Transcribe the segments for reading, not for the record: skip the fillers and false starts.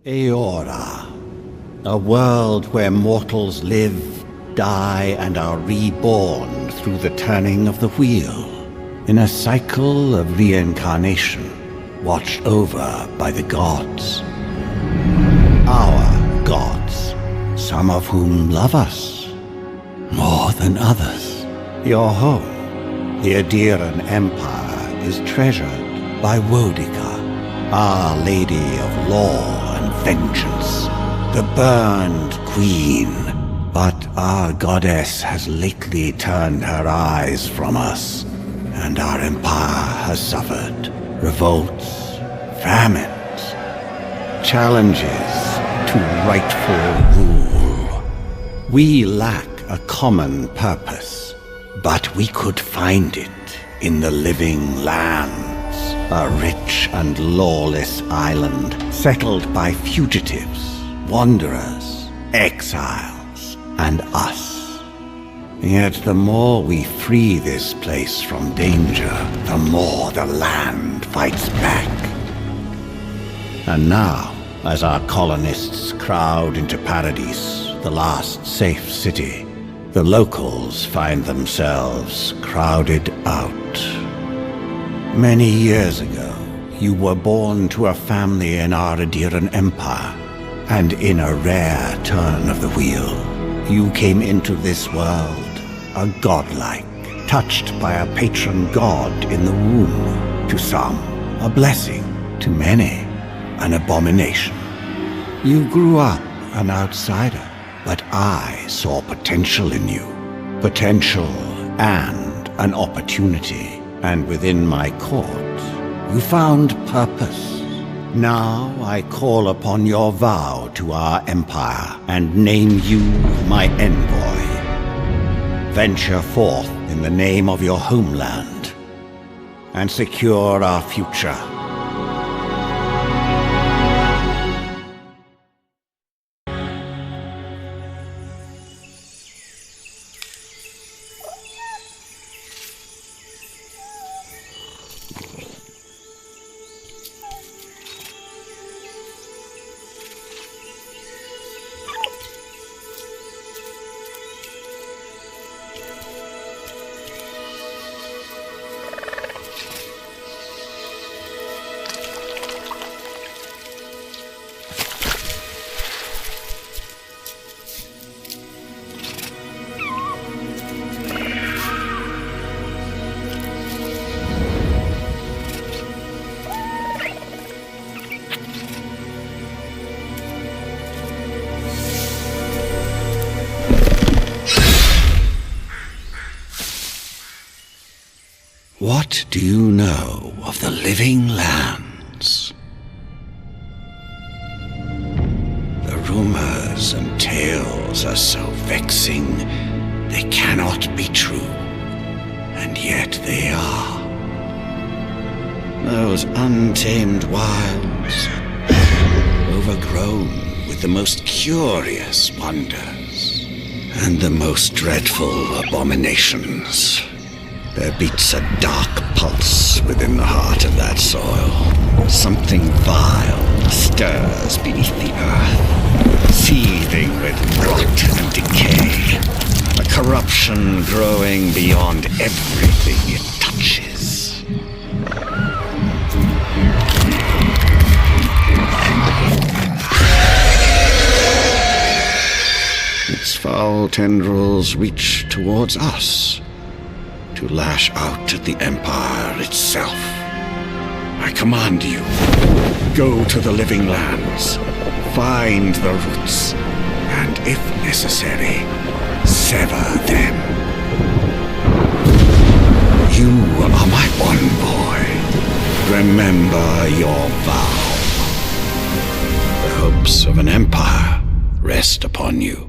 Aora, a world where mortals live, die, and are reborn through the turning of the wheel, in a cycle of reincarnation, watched over by the gods. Our gods, some of whom love us more than others. Your home, the Adiran Empire, is treasured by Wodica, Our Lady of Law and Vengeance, the Burned Queen. But our goddess has lately turned her eyes from us, and our empire has suffered revolts, famines, challenges to rightful rule. We lack a common purpose, but we could find it in the living lands, a rich and lawless island settled by fugitives, wanderers, exiles, and us. Yet the more we free this place from danger, the more the land fights back. And now, as our colonists crowd into Paradise, the last safe city, the locals find themselves crowded out. Many years ago, you were born to a family in our Adiran Empire, and in a rare turn of the wheel, you came into this world, a godlike, touched by a patron god in the womb. To some, a blessing. To many, an abomination. You grew up an outsider, but I saw potential in you. Potential and an opportunity. And within my court, you found purpose. Now I call upon your vow to our empire and name you my envoy. Venture forth in the name of your homeland and secure our future. What do you know of the living lands? The rumors and tales are so vexing, they cannot be true, and yet they are. Those untamed wilds, overgrown with the most curious wonders and the most dreadful abominations. There beats a dark pulse within the heart of that soil. Something vile stirs beneath the earth, seething with rot and decay. A corruption growing beyond everything it touches. Its foul tendrils reach towards us, to lash out at the Empire itself. I command you, go to the living lands, find the roots, and if necessary, sever them. You are my envoy. Remember your vow. The hopes of an empire rest upon you.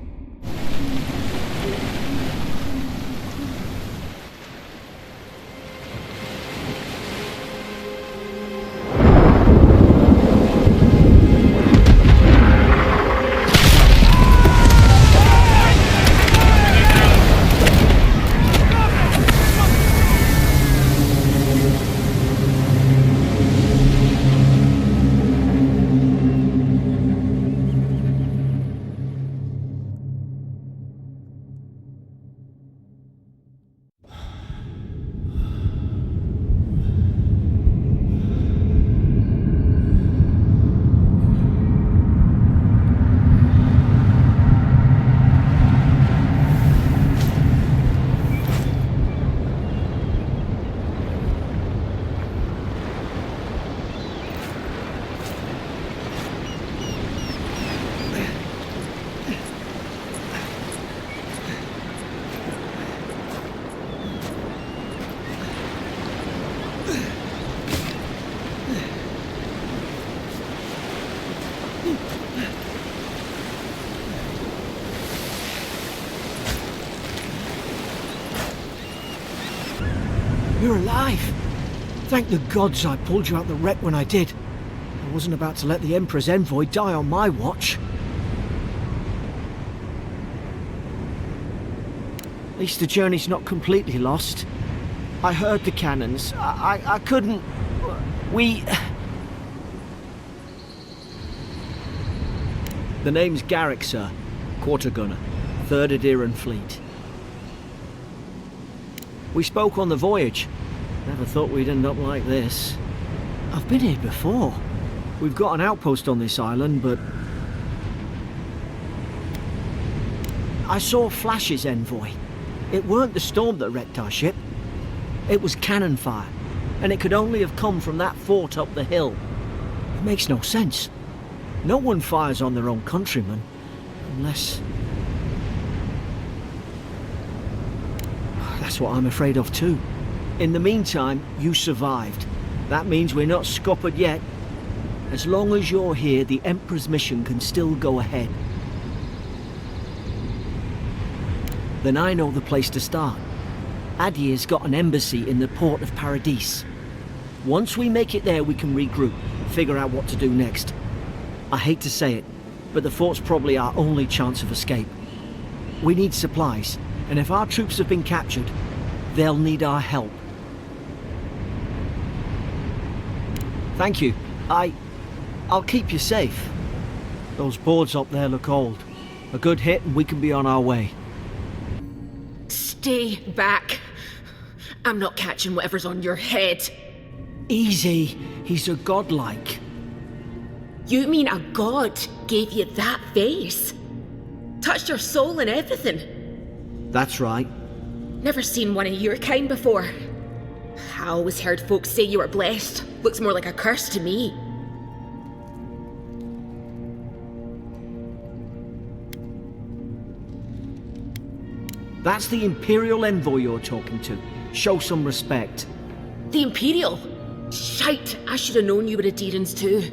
You're alive! Thank the gods I pulled you out the wreck when I did. I wasn't about to let the Emperor's envoy die on my watch. At least the journey's not completely lost. I heard the cannons. I couldn't... We... The name's Garrick, sir. Quarter gunner. 3rd Adheran Fleet. We spoke on the voyage. Never thought we'd end up like this. I've been here before. We've got an outpost on this island, but... I saw flashes, envoy. It weren't the storm that wrecked our ship. It was cannon fire, and it could only have come from that fort up the hill. It makes no sense. No one fires on their own countrymen, unless... That's what I'm afraid of too. In the meantime, you survived. That means we're not scuppered yet. As long as you're here, the Emperor's mission can still go ahead. Then I know the place to start. Adir's got an embassy in the port of Paradis. Once we make it there, we can regroup, figure out what to do next. I hate to say it, but the fort's probably our only chance of escape. We need supplies, and if our troops have been captured, they'll need our help. Thank you. I'll keep you safe. Those boards up there look old. A good hit and we can be on our way. Stay back. I'm not catching whatever's on your head. Easy. He's a godlike. You mean a god gave you that face? Touched your soul and everything? That's right. Never seen one of your kind before. I always heard folks say you were blessed. Looks more like a curse to me. That's the Imperial envoy you're talking to. Show some respect. The Imperial? Shite, I should have known you were Adherans too.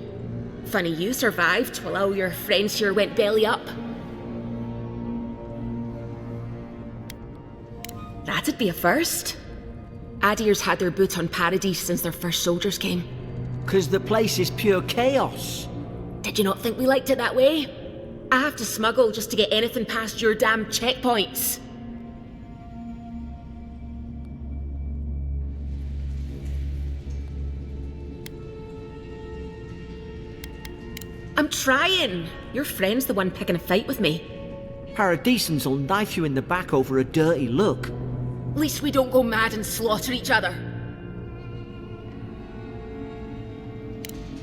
Funny you survived while all your friends here went belly up. That'd be a first. Adir's had their boot on Paradis since their first soldiers came. 'Cause the place is pure chaos. Did you not think we liked it that way? I have to smuggle just to get anything past your damn checkpoints. I'm trying. Your friend's the one picking a fight with me. Paradisans will knife you in the back over a dirty look. At least we don't go mad and slaughter each other.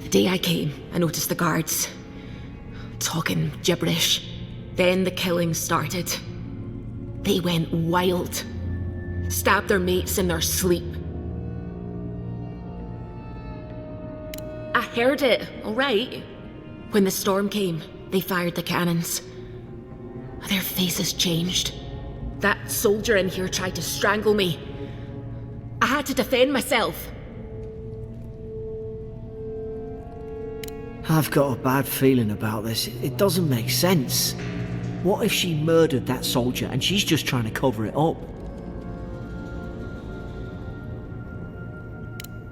The day I came, I noticed the guards talking gibberish. Then the killing started. They went wild. Stabbed their mates in their sleep. I heard it, all right. When the storm came, they fired the cannons. Their faces changed. That soldier in here tried to strangle me. I had to defend myself. I've got a bad feeling about this. It doesn't make sense. What if she murdered that soldier and she's just trying to cover it up?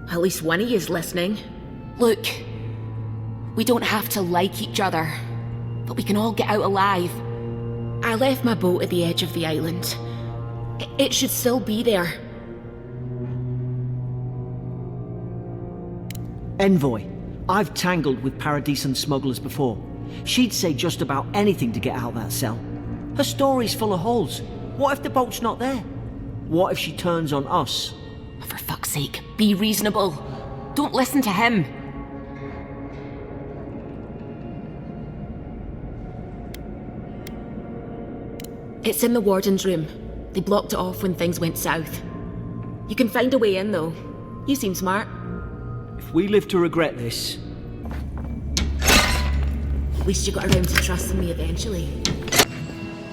At least one of you is listening. Look, we don't have to like each other, but we can all get out alive. I left my boat at the edge of the island. It should still be there. Envoy, I've tangled with Paradisan smugglers before. She'd say just about anything to get out of that cell. Her story's full of holes. What if the boat's not there? What if she turns on us? For fuck's sake, be reasonable. Don't listen to him. It's in the warden's room. They blocked it off when things went south. You can find a way in, though. You seem smart. If we live to regret this... At least you got around to trusting me eventually.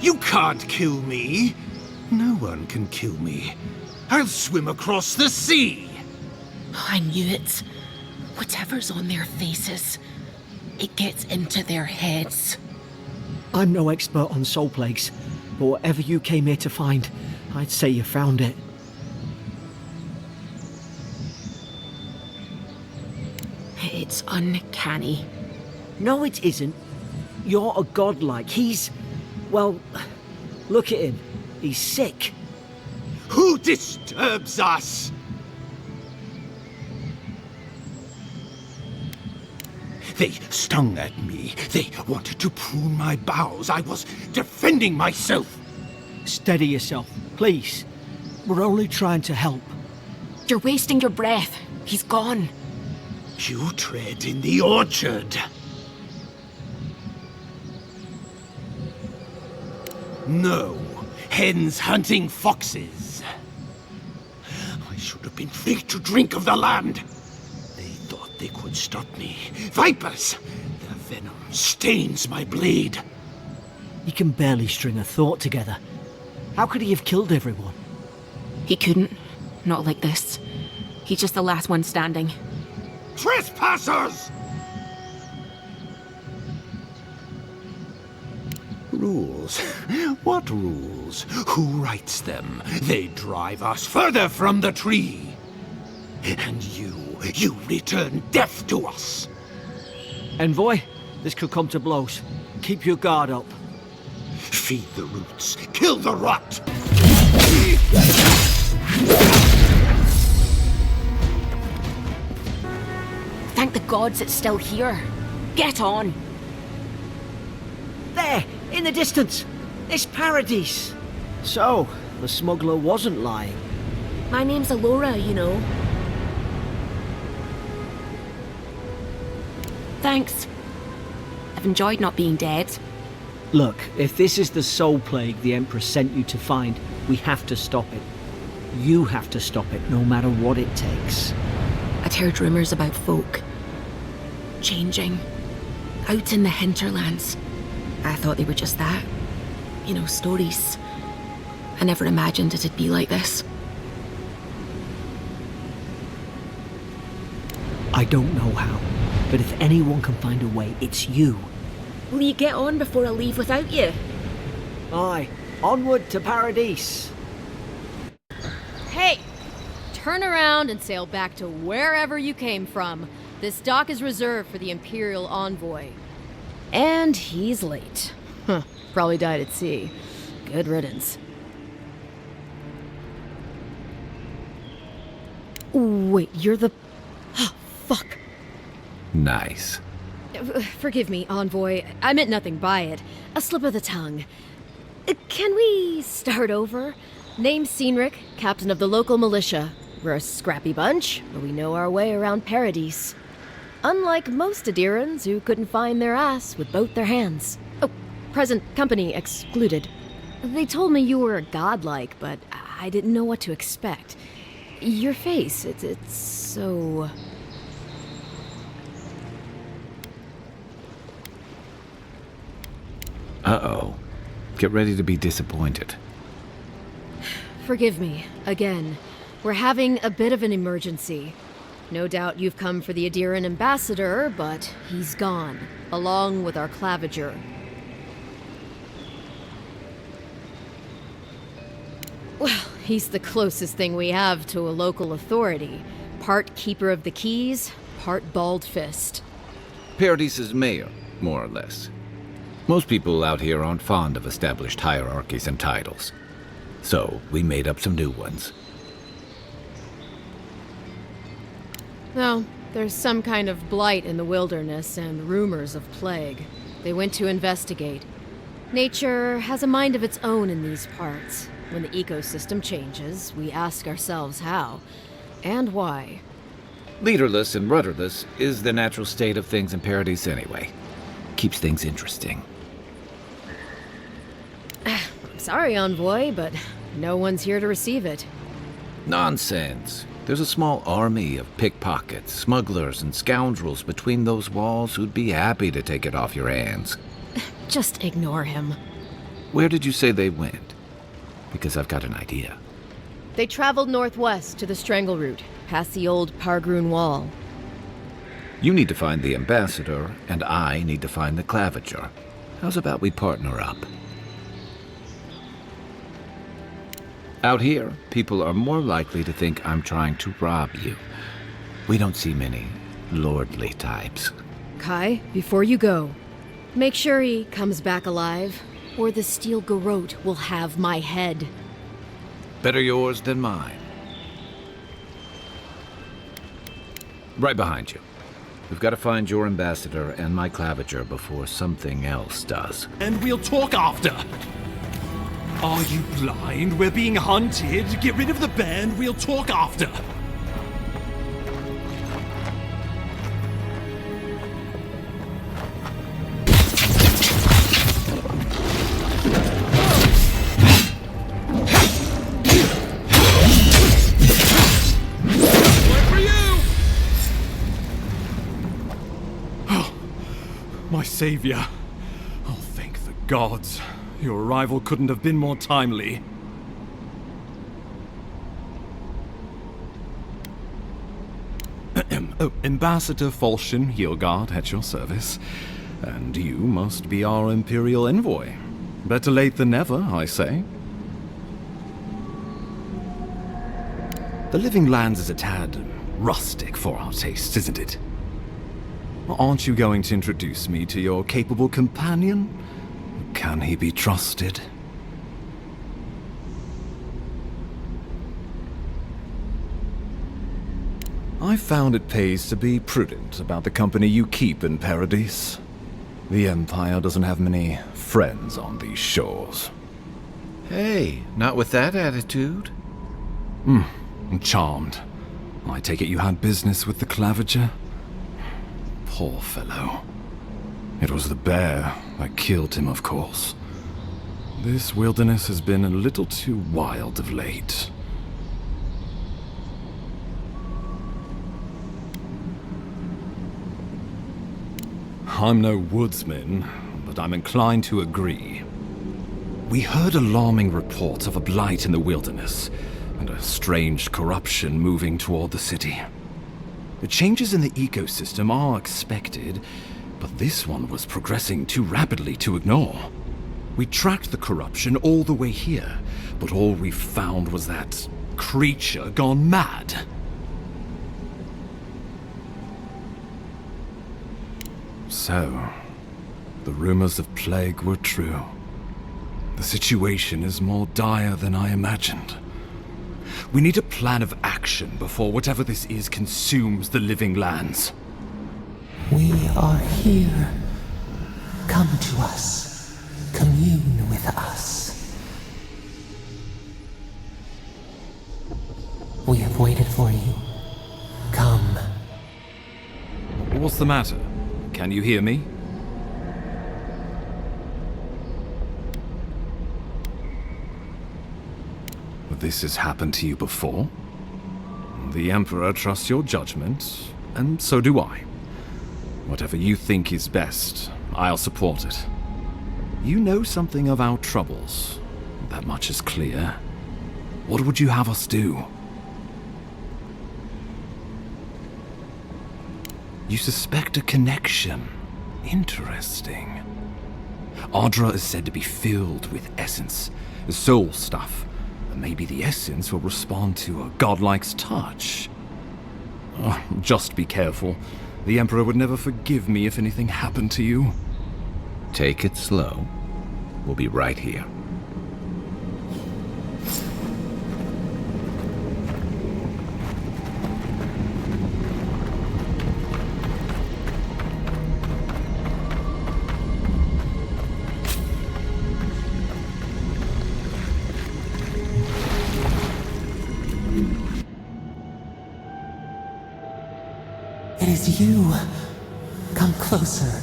You can't kill me. No one can kill me. I'll swim across the sea. Oh, I knew it. Whatever's on their faces. It gets into their heads. I'm no expert on soul plagues, but whatever you came here to find, I'd say you found it. It's uncanny. No, it isn't. You're a godlike. He's... well, look at him. He's sick. Who disturbs us? They stung at me. They wanted to prune my bowels. I was defending myself. Steady yourself, please. We're only trying to help. You're wasting your breath. He's gone. You tread in the orchard. No, hens hunting foxes. I should have been free to drink of the land. They thought they could stop me. Vipers! Their venom stains my blade. He can barely string a thought together. How could he have killed everyone? He couldn't. Not like this. He's just the last one standing. Trespassers! Rules? What rules? Who writes them? They drive us further from the tree. And you return death to us. Envoy, this could come to blows. Keep your guard up. Feed the roots, kill the rot! Thank the gods it's still here. Get on. There, in the distance. It's Paradise. So, the smuggler wasn't lying. My name's Alora, you know. Thanks. I've enjoyed not being dead. Look, if this is the soul plague the Emperor sent you to find, we have to stop it. You have to stop it, no matter what it takes. I'd heard rumours about folk changing out in the hinterlands. I thought they were just that. You know, stories. I never imagined it'd be like this. I don't know how, but if anyone can find a way, it's you. Will you get on before I leave without you? Aye, onward to Paradise. Hey! Turn around and sail back to wherever you came from. This dock is reserved for the Imperial Envoy. And he's late. Huh, probably died at sea. Good riddance. Wait, you're the... Oh, fuck. Nice. Forgive me, Envoy. I meant nothing by it. A slip of the tongue. Can we start over? Name's Cynric, captain of the local militia. We're a scrappy bunch, but we know our way around Paradise. Unlike most Adirans who couldn't find their ass with both their hands. Oh, present company excluded. They told me you were godlike, but I didn't know what to expect. Your face, it's so... Uh-oh. Get ready to be disappointed. Forgive me, again. We're having a bit of an emergency. No doubt you've come for the Adiran ambassador, but he's gone, along with our claviger. Well, he's the closest thing we have to a local authority. Part keeper of the keys, part bald fist. Paradise's mayor, more or less. Most people out here aren't fond of established hierarchies and titles. So, we made up some new ones. No, there's some kind of blight in the wilderness and rumors of plague. They went to investigate. Nature has a mind of its own in these parts. When the ecosystem changes, we ask ourselves how and why. Leaderless and rudderless is the natural state of things in Paradise anyway. Keeps things interesting. I'm sorry, Envoy, but no one's here to receive it. Nonsense. There's a small army of pickpockets, smugglers, and scoundrels between those walls who'd be happy to take it off your hands. Just ignore him. Where did you say they went? Because I've got an idea. They traveled northwest to the Strangle Route, past the old Pargroon Wall. You need to find the ambassador, and I need to find the claviger. How's about we partner up? Out here, people are more likely to think I'm trying to rob you. We don't see many lordly types. Kai, before you go, make sure he comes back alive, or the steel garrote will have my head. Better yours than mine. Right behind you. We've got to find your ambassador and my claviger before something else does. And we'll talk after. Are you blind? We're being hunted. Get rid of the band. We'll talk after. My savior. Oh, thank the gods. Your arrival couldn't have been more timely. Oh, Ambassador Falchion Hildegard at your service. And you must be our Imperial envoy. Better late than never, I say. The Living Lands is a tad rustic for our tastes, isn't it? Aren't you going to introduce me to your capable companion? Can he be trusted? I found it pays to be prudent about the company you keep in Paradise. The Empire doesn't have many friends on these shores. Hey, not with that attitude. I'm charmed. I take it you had business with the claviger? Poor fellow. It was the bear that killed him, of course. This wilderness has been a little too wild of late. I'm no woodsman, but I'm inclined to agree. We heard alarming reports of a blight in the wilderness, and a strange corruption moving toward the city. The changes in the ecosystem are expected, but this one was progressing too rapidly to ignore. We tracked the corruption all the way here, but all we found was that creature gone mad. So, the rumors of plague were true. The situation is more dire than I imagined. We need a plan of action before whatever this is consumes the Living Lands. We are here. Come to us. Commune with us. We have waited for you. Come. What's the matter? Can you hear me? This has happened to you before. The Emperor trusts your judgment, and so do I. Whatever you think is best, I'll support it. You know something of our troubles. That much is clear. What would you have us do? You suspect a connection. Interesting. Ardra is said to be filled with essence, soul stuff. Maybe the essence will respond to a godlike's touch. Oh, just be careful. The Emperor would never forgive me if anything happened to you. Take it slow. We'll be right here. It is you. Come closer.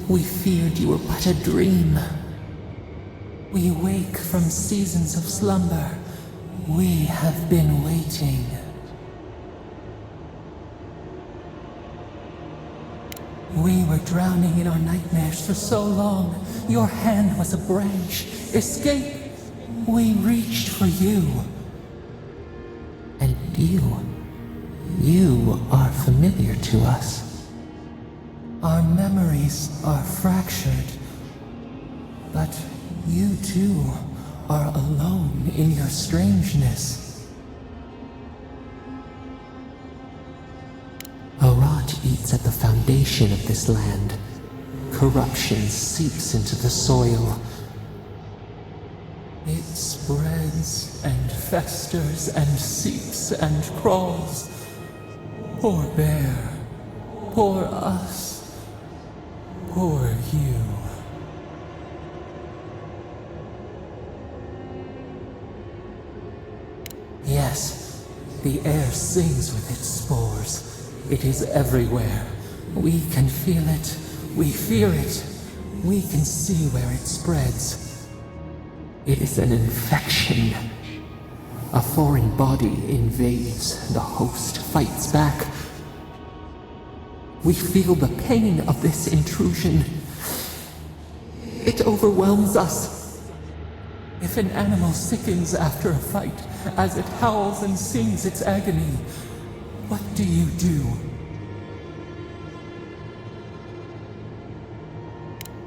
We feared you were but a dream. We awake from seasons of slumber. We have been waiting. We were drowning in our nightmares for so long. Your hand was a branch. Escape! We reached for you. And you are familiar to us. Our memories are fractured, but you too are alone in your strangeness. A rot eats at the foundation of this land. Corruption seeps into the soil. It spreads and festers and seeps and crawls. Poor bear, poor us, poor you. Yes, the air sings with its spores. It is everywhere. We can feel it. We fear it. We can see where it spreads. It is an infection. A foreign body invades. The host fights back. We feel the pain of this intrusion. It overwhelms us. If an animal sickens after a fight, as it howls and sings its agony, what do you do?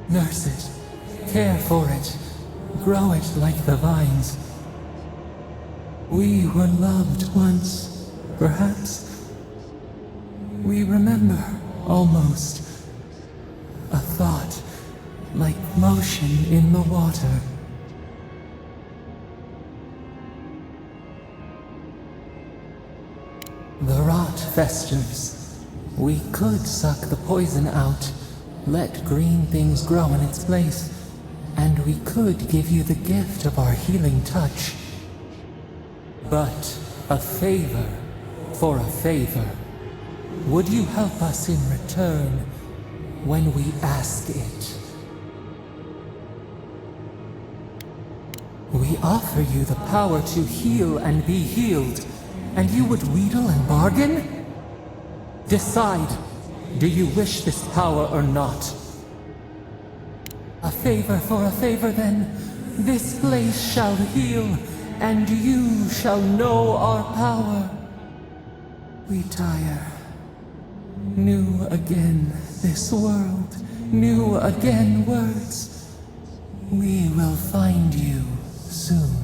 Nurse it, care for it, grow it like the vines. We were loved once, perhaps. We remember, almost. A thought, like motion in the water. The rot festers. We could suck the poison out, let green things grow in its place, and we could give you the gift of our healing touch. But a favor for a favor. Would you help us in return when we ask it? We offer you the power to heal and be healed, and you would wheedle and bargain? Decide, do you wish this power or not? A favor for a favor then. This place shall heal, and you shall know our power. We tire. New again this world, new again words. We will find you soon.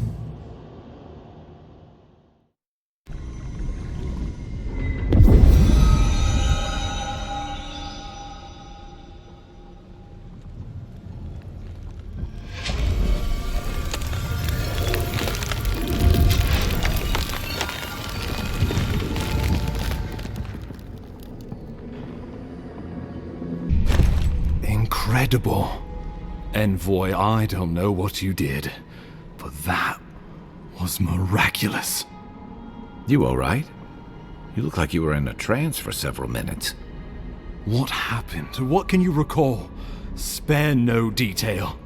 Incredible. Envoy, I don't know what you did, but that was miraculous. You alright? You look like you were in a trance for several minutes. What happened? What can you recall? Spare no detail.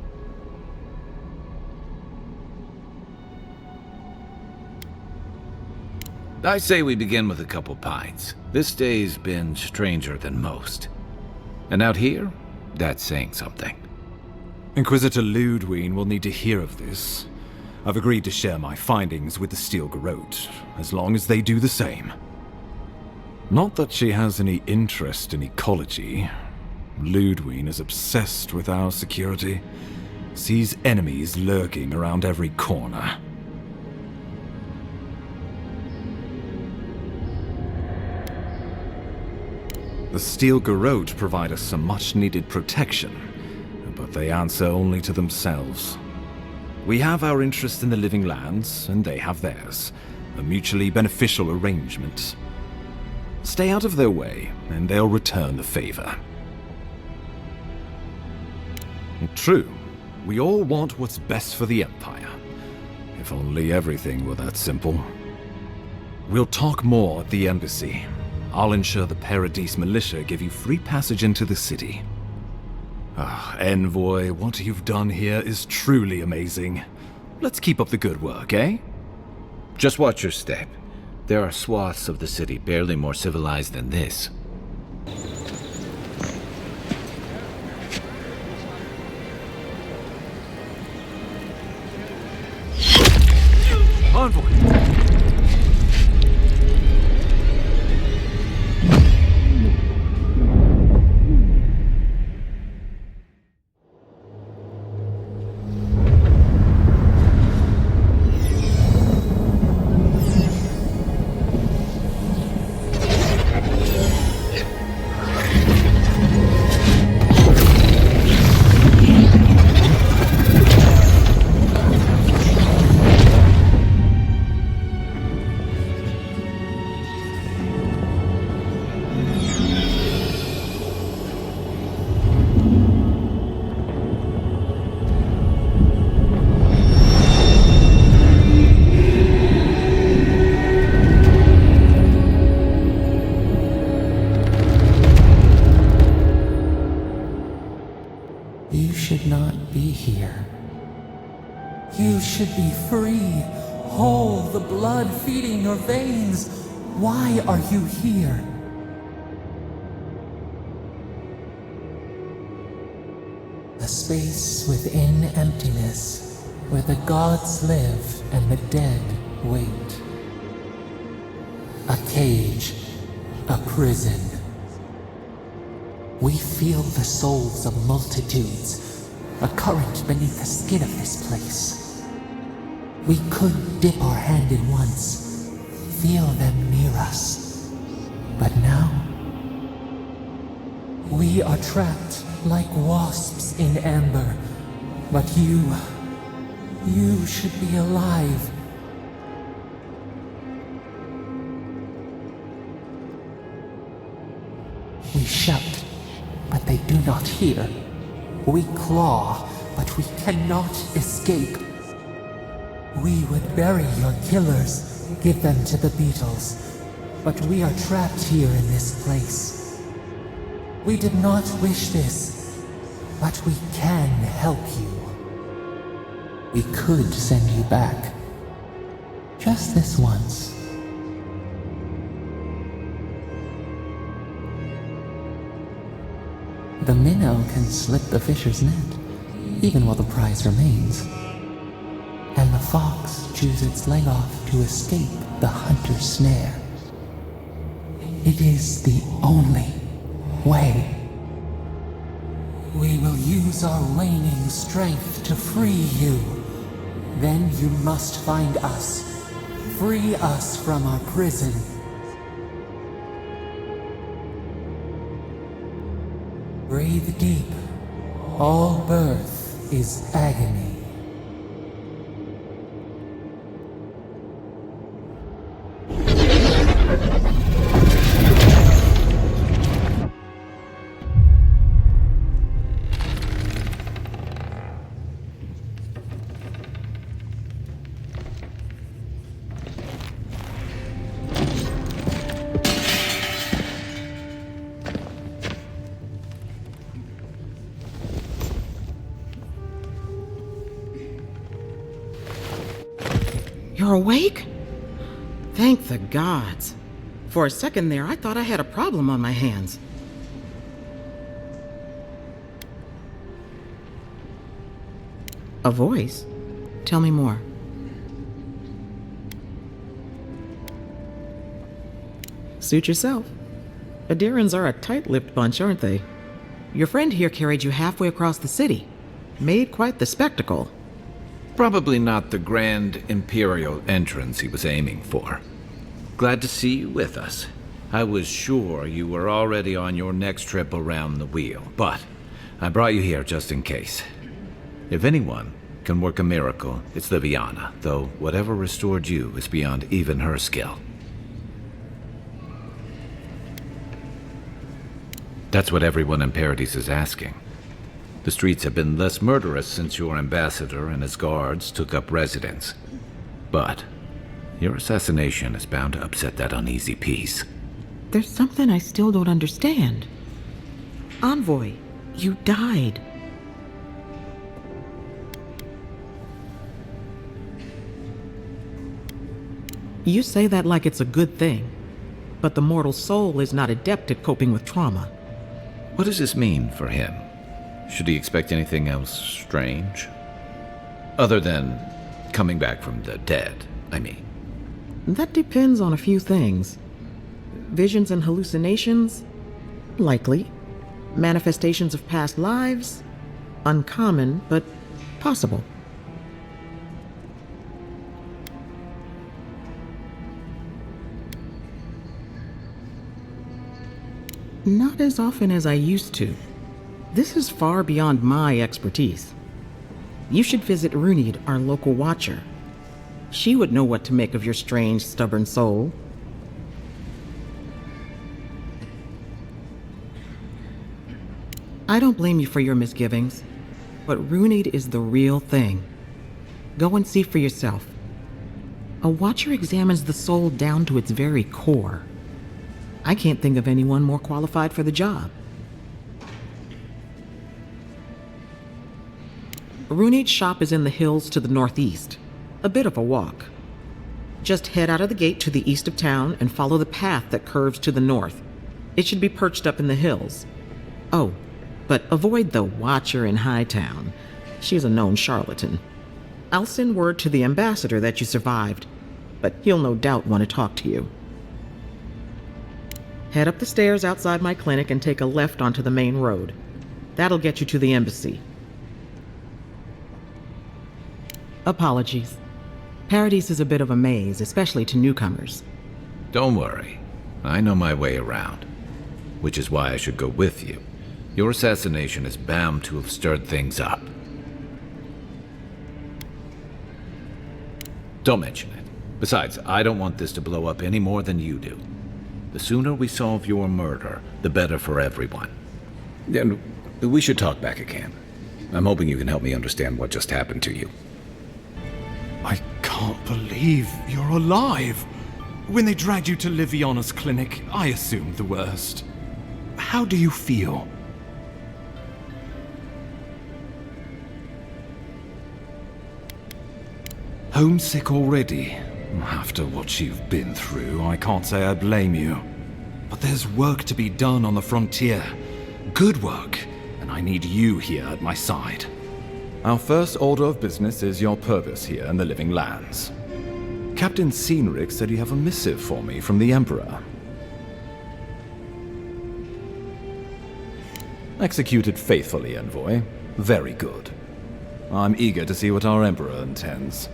I say we begin with a couple pints. This day's been stranger than most. And out here, that's saying something. Inquisitor Ludwig will need to hear of this. I've agreed to share my findings with the Steel Garrote, as long as they do the same. Not that she has any interest in ecology. Ludwig is obsessed with our security, sees enemies lurking around every corner. The Steel Garrote provide us some much-needed protection, but they answer only to themselves. We have our interest in the living lands, and they have theirs. A mutually beneficial arrangement. Stay out of their way, and they'll return the favor. True, we all want what's best for the Empire. If only everything were that simple. We'll talk more at the embassy. I'll ensure the Paradise militia give you free passage into the city. Envoy, what you've done here is truly amazing. Let's keep up the good work, eh? Just watch your step. There are swaths of the city barely more civilized than this. Envoy! should not be here. You should be free, whole, the blood feeding your veins. Why are you here? A space within emptiness, where the gods live and the dead wait. A cage, a prison. We feel the souls of multitudes, a current beneath the skin of this place. We could dip our hand in once, feel them near us. But now, we are trapped like wasps in amber. But you should be alive. We shout, but they do not hear. We claw, but we cannot escape. We would bury your killers, give them to the beetles, but we are trapped here in this place. We did not wish this, but we can help you. We could send you back. Just this once. The minnow can slip the fisher's net, even while the prize remains. And the fox chews its leg off to escape the hunter's snare. It is the only way. We will use our waning strength to free you. Then you must find us. Free us from our prison. Breathe deep. All birth is agony. You're awake? Thank the gods. For a second there, I thought I had a problem on my hands. A voice? Tell me more. Suit yourself. Adirans are a tight-lipped bunch, aren't they? Your friend here carried you halfway across the city. Made quite the spectacle. Probably not the grand imperial entrance he was aiming for. Glad to see you with us. I was sure you were already on your next trip around the wheel, but I brought you here just in case. If anyone can work a miracle, it's the Viana, though whatever restored you is beyond even her skill. That's what everyone in Paradise is asking. The streets have been less murderous since your ambassador and his guards took up residence. But your assassination is bound to upset that uneasy peace. There's something I still don't understand. Envoy, you died. You say that like it's a good thing, but the mortal soul is not adept at coping with trauma. What does this mean for him? Should he expect anything else strange? Other than coming back from the dead, I mean. That depends on a few things. Visions and hallucinations? Likely. Manifestations of past lives? Uncommon, but possible. Not as often as I used to. This is far beyond my expertise. You should visit Runid, our local watcher. She would know what to make of your strange, stubborn soul. I don't blame you for your misgivings, but Runid is the real thing. Go and see for yourself. A watcher examines the soul down to its very core. I can't think of anyone more qualified for the job. Runeig's shop is in the hills to the northeast. A bit of a walk. Just head out of the gate to the east of town and follow the path that curves to the north. It should be perched up in the hills. Oh, but avoid the Watcher in Hightown. She's a known charlatan. I'll send word to the ambassador that you survived, but he'll no doubt want to talk to you. Head up the stairs outside my clinic and take a left onto the main road. That'll get you to the embassy. Apologies. Paradise is a bit of a maze, especially to newcomers. Don't worry. I know my way around. Which is why I should go with you. Your assassination is bound to have stirred things up. Don't mention it. Besides, I don't want this to blow up any more than you do. The sooner we solve your murder, the better for everyone. And we should talk back at camp. I'm hoping you can help me understand what just happened to you. I can't believe you're alive. When they dragged you to Liviana's clinic, I assumed the worst. How do you feel? Homesick already? After what you've been through, I can't say I blame you. But there's work to be done on the frontier. Good work, and I need you here at my side. Our first order of business is your purpose here in the Living Lands. Captain Cynric said you have a missive for me from the Emperor. Executed faithfully, Envoy. Very good. I'm eager to see what our Emperor intends.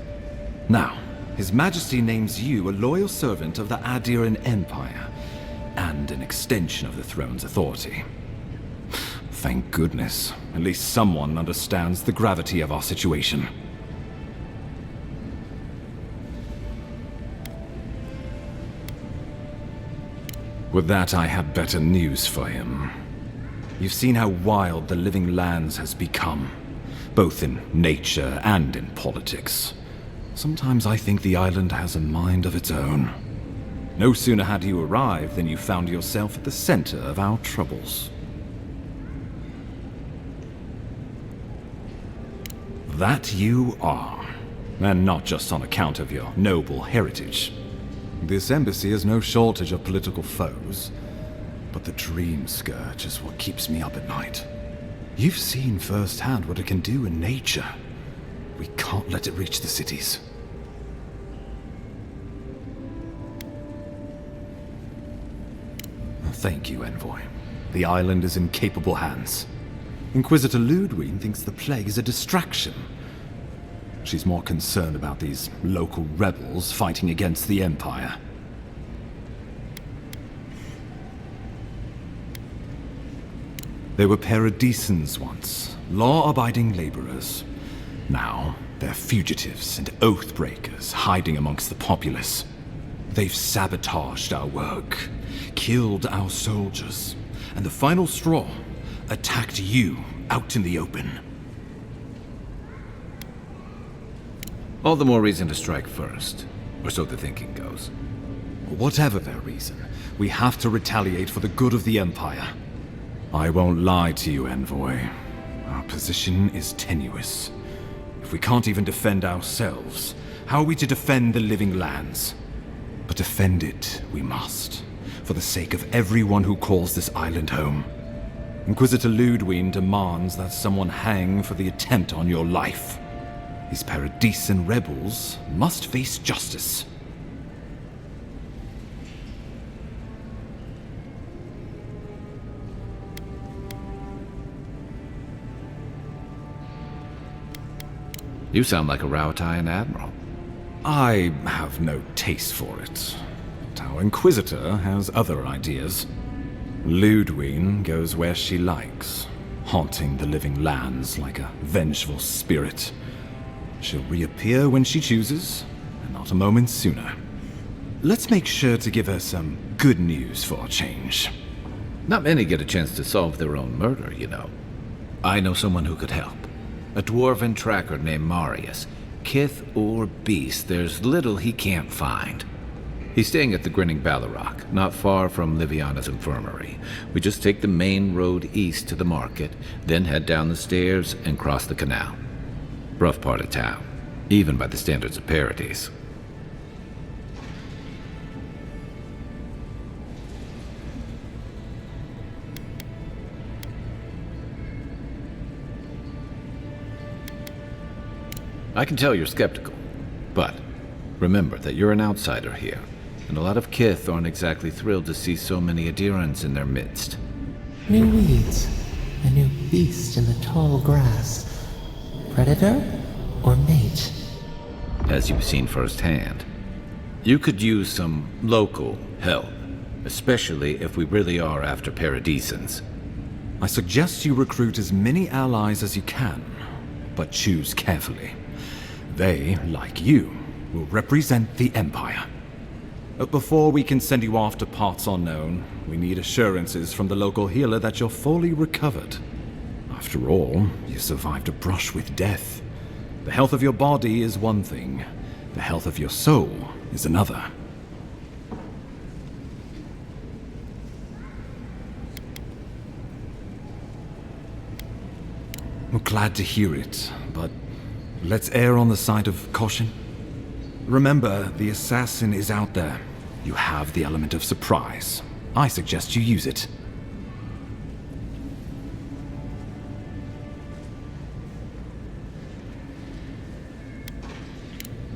Now, His Majesty names you a loyal servant of the Adiran Empire, and an extension of the throne's authority. Thank goodness. At least someone understands the gravity of our situation. With that, I have better news for him. You've seen how wild the Living Lands has become, both in nature and in politics. Sometimes I think the island has a mind of its own. No sooner had you arrived than you found yourself at the center of our troubles. That you are, and not just on account of your noble heritage. This embassy has no shortage of political foes, but the Dream Scourge is what keeps me up at night. You've seen firsthand what it can do in nature. We can't let it reach the cities. Thank you, Envoy. The island is in capable hands. Inquisitor Ludwig thinks the plague is a distraction. She's more concerned about these local rebels fighting against the Empire. They were paradisans once, law-abiding laborers. Now, they're fugitives and oath-breakers hiding amongst the populace. They've sabotaged our work, killed our soldiers, and the final straw, attacked you out in the open. All the more reason to strike first, or so the thinking goes. Whatever their reason, we have to retaliate for the good of the Empire. I won't lie to you, Envoy. Our position is tenuous. If we can't even defend ourselves, how are we to defend the Living Lands? But defend it we must, for the sake of everyone who calls this island home. Inquisitor Ludwig demands that someone hang for the attempt on your life. These Paradisan rebels must face justice. You sound like a Rautian admiral. I have no taste for it. But our Inquisitor has other ideas. Ludwig goes where she likes, haunting the Living Lands like a vengeful spirit. She'll reappear when she chooses, and not a moment sooner. Let's make sure to give her some good news for a change. Not many get a chance to solve their own murder, you know. I know someone who could help. A dwarven tracker named Marius. Kith or beast, there's little he can't find. He's staying at the Grinning Ballarrock, not far from Liviana's infirmary. We just take the main road east to the market, then head down the stairs and cross the canal. Rough part of town, even by the standards of Paradise. I can tell you're skeptical, but remember that you're an outsider here, and a lot of Kith aren't exactly thrilled to see so many adherents in their midst. New weeds, a new beast in the tall grass. Predator or mate? As you've seen firsthand, you could use some local help, especially if we really are after Paradisans. I suggest you recruit as many allies as you can, but choose carefully. They, like you, will represent the Empire. But before we can send you off to parts unknown, we need assurances from the local healer that you're fully recovered. After all, you survived a brush with death. The health of your body is one thing. The health of your soul is another. I'm glad to hear it, but let's err on the side of caution. Remember, the assassin is out there. You have the element of surprise. I suggest you use it.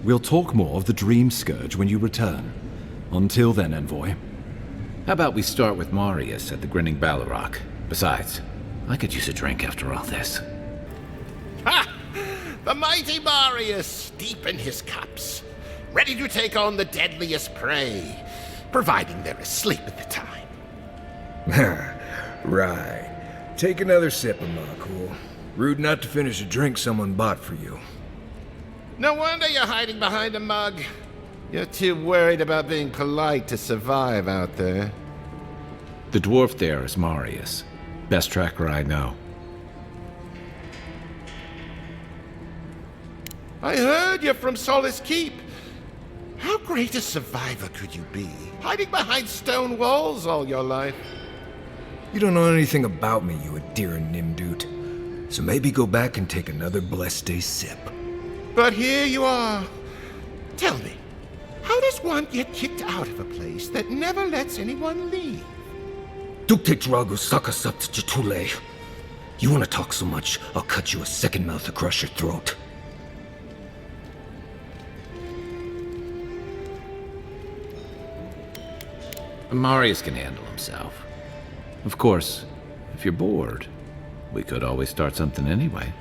We'll talk more of the Dream Scourge when you return. Until then, Envoy. How about we start with Marius at the Grinning Balrog? Besides, I could use a drink after all this. Ha! The mighty Marius, deep in his cups, ready to take on the deadliest prey, providing they're asleep at the time. Right. Take another sip, Amakul. Rude not to finish a drink someone bought for you. No wonder you're hiding behind a mug. You're too worried about being polite to survive out there. The dwarf there is Marius. Best tracker I know. I heard you're from Solace Keep. How great a survivor could you be, hiding behind stone walls all your life? You don't know anything about me, you Adiran Nimdut. So maybe go back and take another blessed day sip. But here you are. Tell me, how does one get kicked out of a place that never lets anyone leave? Duktetragu Sakasapt Jatule. You want to talk so much, I'll cut you a second mouth across your throat. Marius can handle himself. Of course, if you're bored, we could always start something anyway.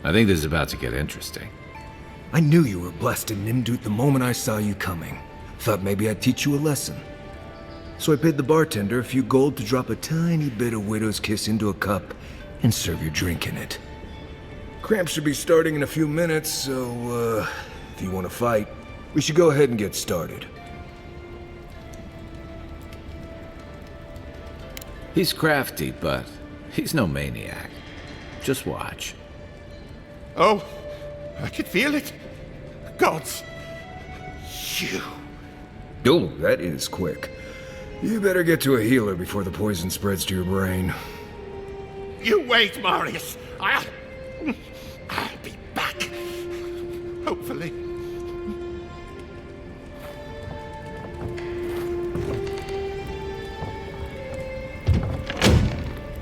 I think this is about to get interesting. I knew you were blessed in Nimdut the moment I saw you coming. Thought maybe I'd teach you a lesson. So I paid the bartender a few gold to drop a tiny bit of Widow's Kiss into a cup and serve your drink in it. Cramps should be starting in a few minutes, so, if you want to fight, we should go ahead and get started. He's crafty, but he's no maniac. Just watch. Oh, I can feel it. Gods, you. Oh, that is quick. You better get to a healer before the poison spreads to your brain. You wait, Marius. I'll be back. Hopefully.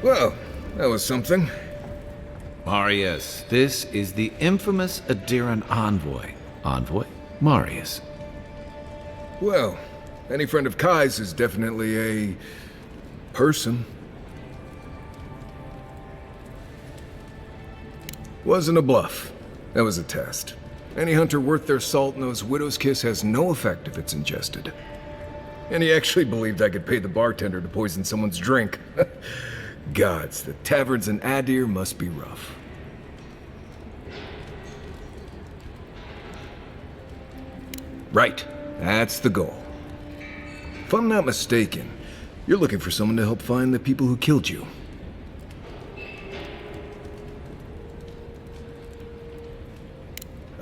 Well, that was something. Marius, this is the infamous Adiran envoy. Envoy? Marius. Well, any friend of Kai's is definitely a person. Wasn't a bluff. That was a test. Any hunter worth their salt knows Widow's Kiss has no effect if it's ingested. And he actually believed I could pay the bartender to poison someone's drink. Gods, the taverns in Adir must be rough. Right, that's the goal. If I'm not mistaken, you're looking for someone to help find the people who killed you.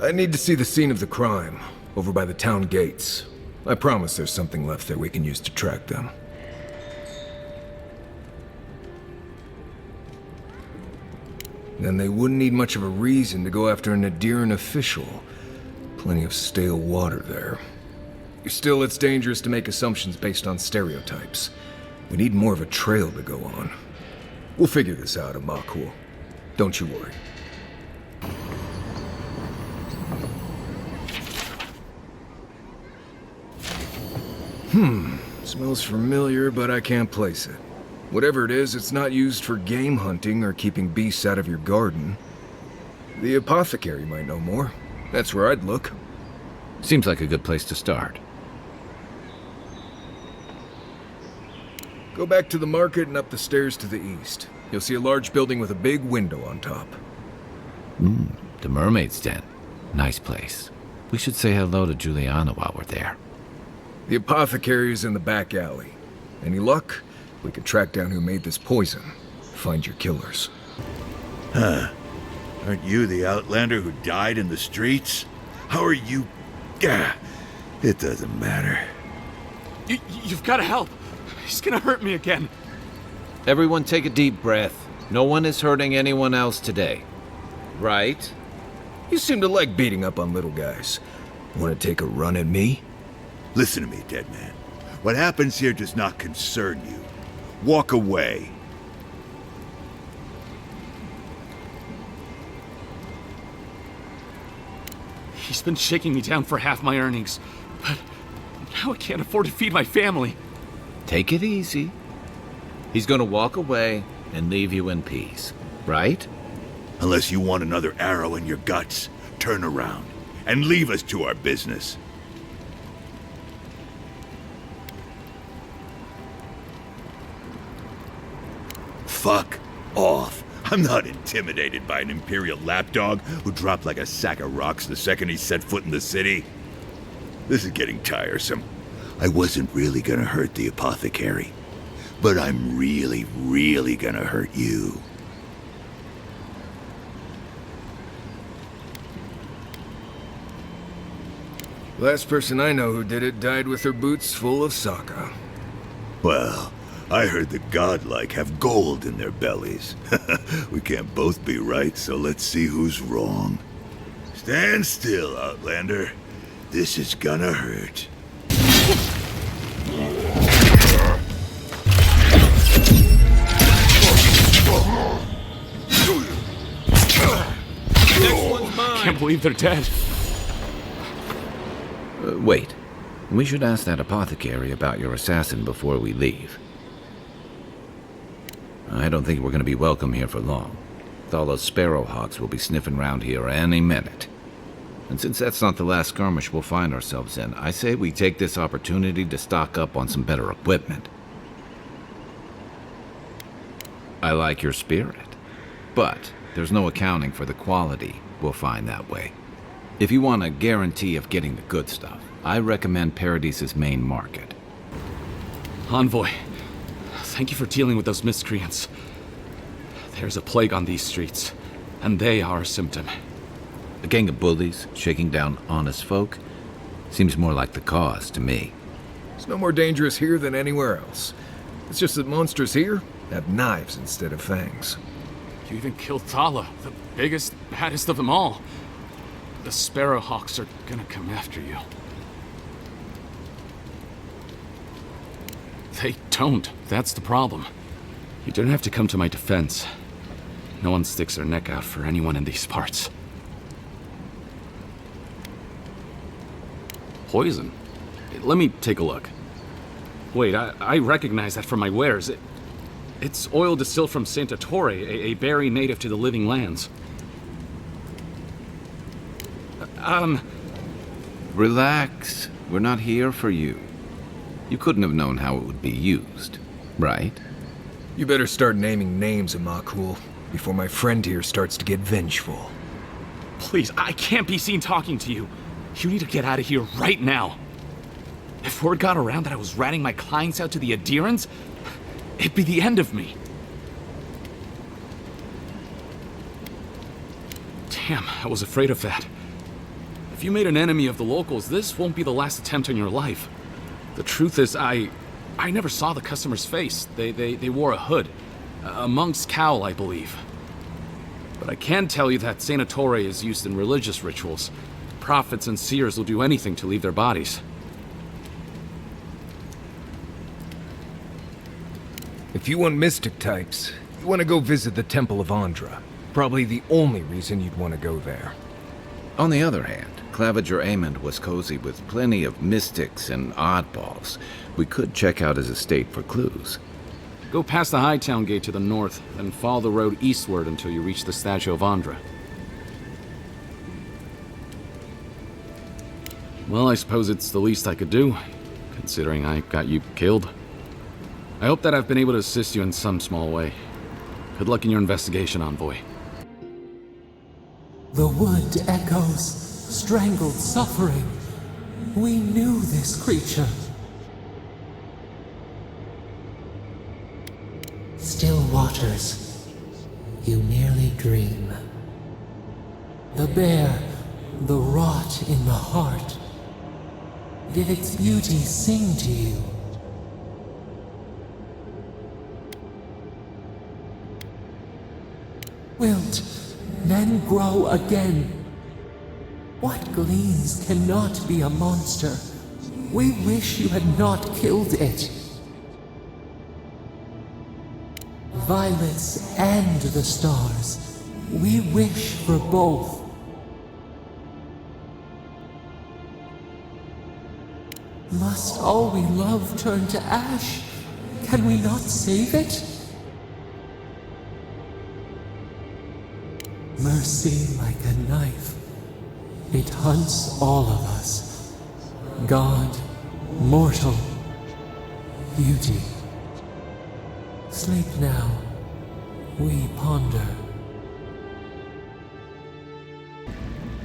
I need to see the scene of the crime, over by the town gates. I promise there's something left there we can use to track them. Then they wouldn't need much of a reason to go after an Adiran official. Plenty of stale water there. Still, it's dangerous to make assumptions based on stereotypes. We need more of a trail to go on. We'll figure this out, Amakul. Don't you worry. Smells familiar, but I can't place it. Whatever it is, it's not used for game hunting or keeping beasts out of your garden. The apothecary might know more. That's where I'd look. Seems like a good place to start. Go back to the market and up the stairs to the east. You'll see a large building with a big window on top. The Mermaid's Den. Nice place. We should say hello to Juliana while we're there. The apothecary is in the back alley. Any luck? We could track down who made this poison. Find your killers. Aren't you the Outlander who died in the streets? How are you... It doesn't matter. You've got to help. He's gonna hurt me again. Everyone take a deep breath. No one is hurting anyone else today. Right? You seem to like beating up on little guys. Want to take a run at me? Listen to me, dead man. What happens here does not concern you. Walk away. He's been shaking me down for half my earnings, but now I can't afford to feed my family. Take it easy. He's gonna walk away and leave you in peace, right? Unless you want another arrow in your guts, turn around and leave us to our business. Fuck off. I'm not intimidated by an Imperial lapdog who dropped like a sack of rocks the second he set foot in the city. This is getting tiresome. I wasn't really gonna hurt the apothecary, but I'm really, really gonna hurt you. Last person I know who did it died with her boots full of saka. Well, I heard the godlike have gold in their bellies. We can't both be right, so let's see who's wrong. Stand still, Outlander. This is gonna hurt. I can't believe they're dead. Wait. We should ask that apothecary about your assassin before we leave. I don't think we're going to be welcome here for long. All those sparrowhawks will be sniffing around here any minute. And since that's not the last skirmish we'll find ourselves in, I say we take this opportunity to stock up on some better equipment. I like your spirit, but there's no accounting for the quality we'll find that way. If you want a guarantee of getting the good stuff, I recommend Paradise's main market. Envoy, thank you for dealing with those miscreants. There's a plague on these streets, and they are a symptom. A gang of bullies shaking down honest folk seems more like the cause to me. It's no more dangerous here than anywhere else. It's just that monsters here have knives instead of fangs. You even killed Thala, the biggest, baddest of them all. The sparrowhawks are gonna come after you. They don't. That's the problem. You don't have to come to my defense. No one sticks their neck out for anyone in these parts. Poison? Let me take a look. Wait, I recognize that from my wares. It's oil distilled from Santa Torre, a berry native to the Living Lands. Relax. We're not here for you. You couldn't have known how it would be used, right? You better start naming names, Amakul, before my friend here starts to get vengeful. Please, I can't be seen talking to you. You need to get out of here right now. If word got around that I was ratting my clients out to the Adirans, it'd be the end of me. Damn, I was afraid of that. If you made an enemy of the locals, this won't be the last attempt on your life. The truth is, I never saw the customer's face. They wore a hood. A monk's cowl, I believe. but I can tell you that Saint Ettore is used in religious rituals. Prophets and seers will do anything to leave their bodies. If you want mystic types, you want to go visit the Temple of Andra. Probably the only reason you'd want to go there. On the other hand, Claviger Amond was cozy with plenty of mystics and oddballs. We could check out his estate for clues. Go past the Hightown Gate to the north, then follow the road eastward until you reach the statue of Andra. Well, I suppose it's the least I could do, considering I got you killed. I hope that I've been able to assist you in some small way. Good luck in your investigation, Envoy. The wood echoes, strangled suffering. We knew this creature. Still waters, you merely dream. The bear, the rot in the heart. Did its beauty sing to you? Wilt, then grow again. What gleams cannot be a monster? We wish you had not killed it. Violets and the stars. We wish for both. Must all we love turn to ash? Can we not save it? Mercy like a knife. It hunts all of us. God, mortal, beauty. Sleep now. We ponder.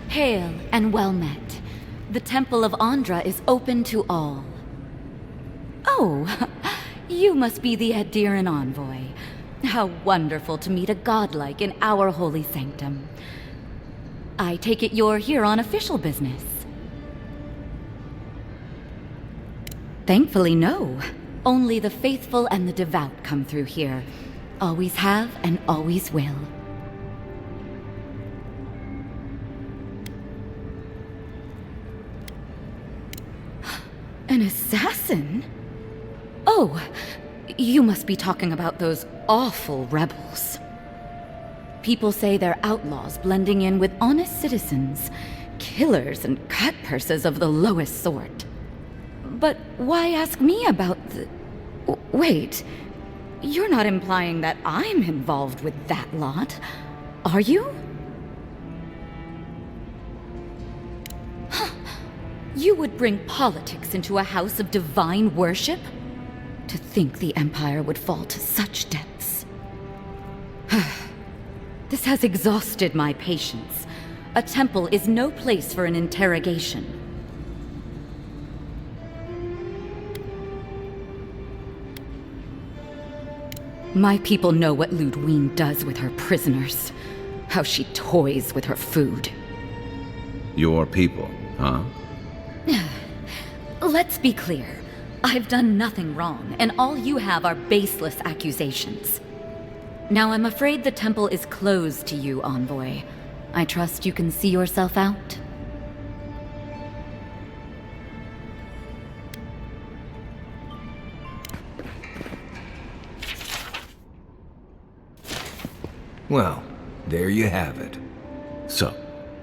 Hail and well met. The Temple of Andra is open to all. Oh, you must be the Adiran envoy. How wonderful to meet a godlike in our holy sanctum. I take it you're here on official business. Thankfully, no. Only the faithful and the devout come through here. Always have and always will. An assassin? Oh, you must be talking about those awful rebels. People say they're outlaws blending in with honest citizens, killers and cutpurses of the lowest sort. But why ask me about the... Wait, you're not implying that I'm involved with that lot, are you? You would bring politics into a house of divine worship? To think the Empire would fall to such depths. This has exhausted my patience. A temple is no place for an interrogation. My people know what Ludwine does with her prisoners. How she toys with her food. Your people, huh? Let's be clear. I've done nothing wrong, and all you have are baseless accusations. Now I'm afraid the temple is closed to you, Envoy. I trust you can see yourself out? Well, there you have it. So,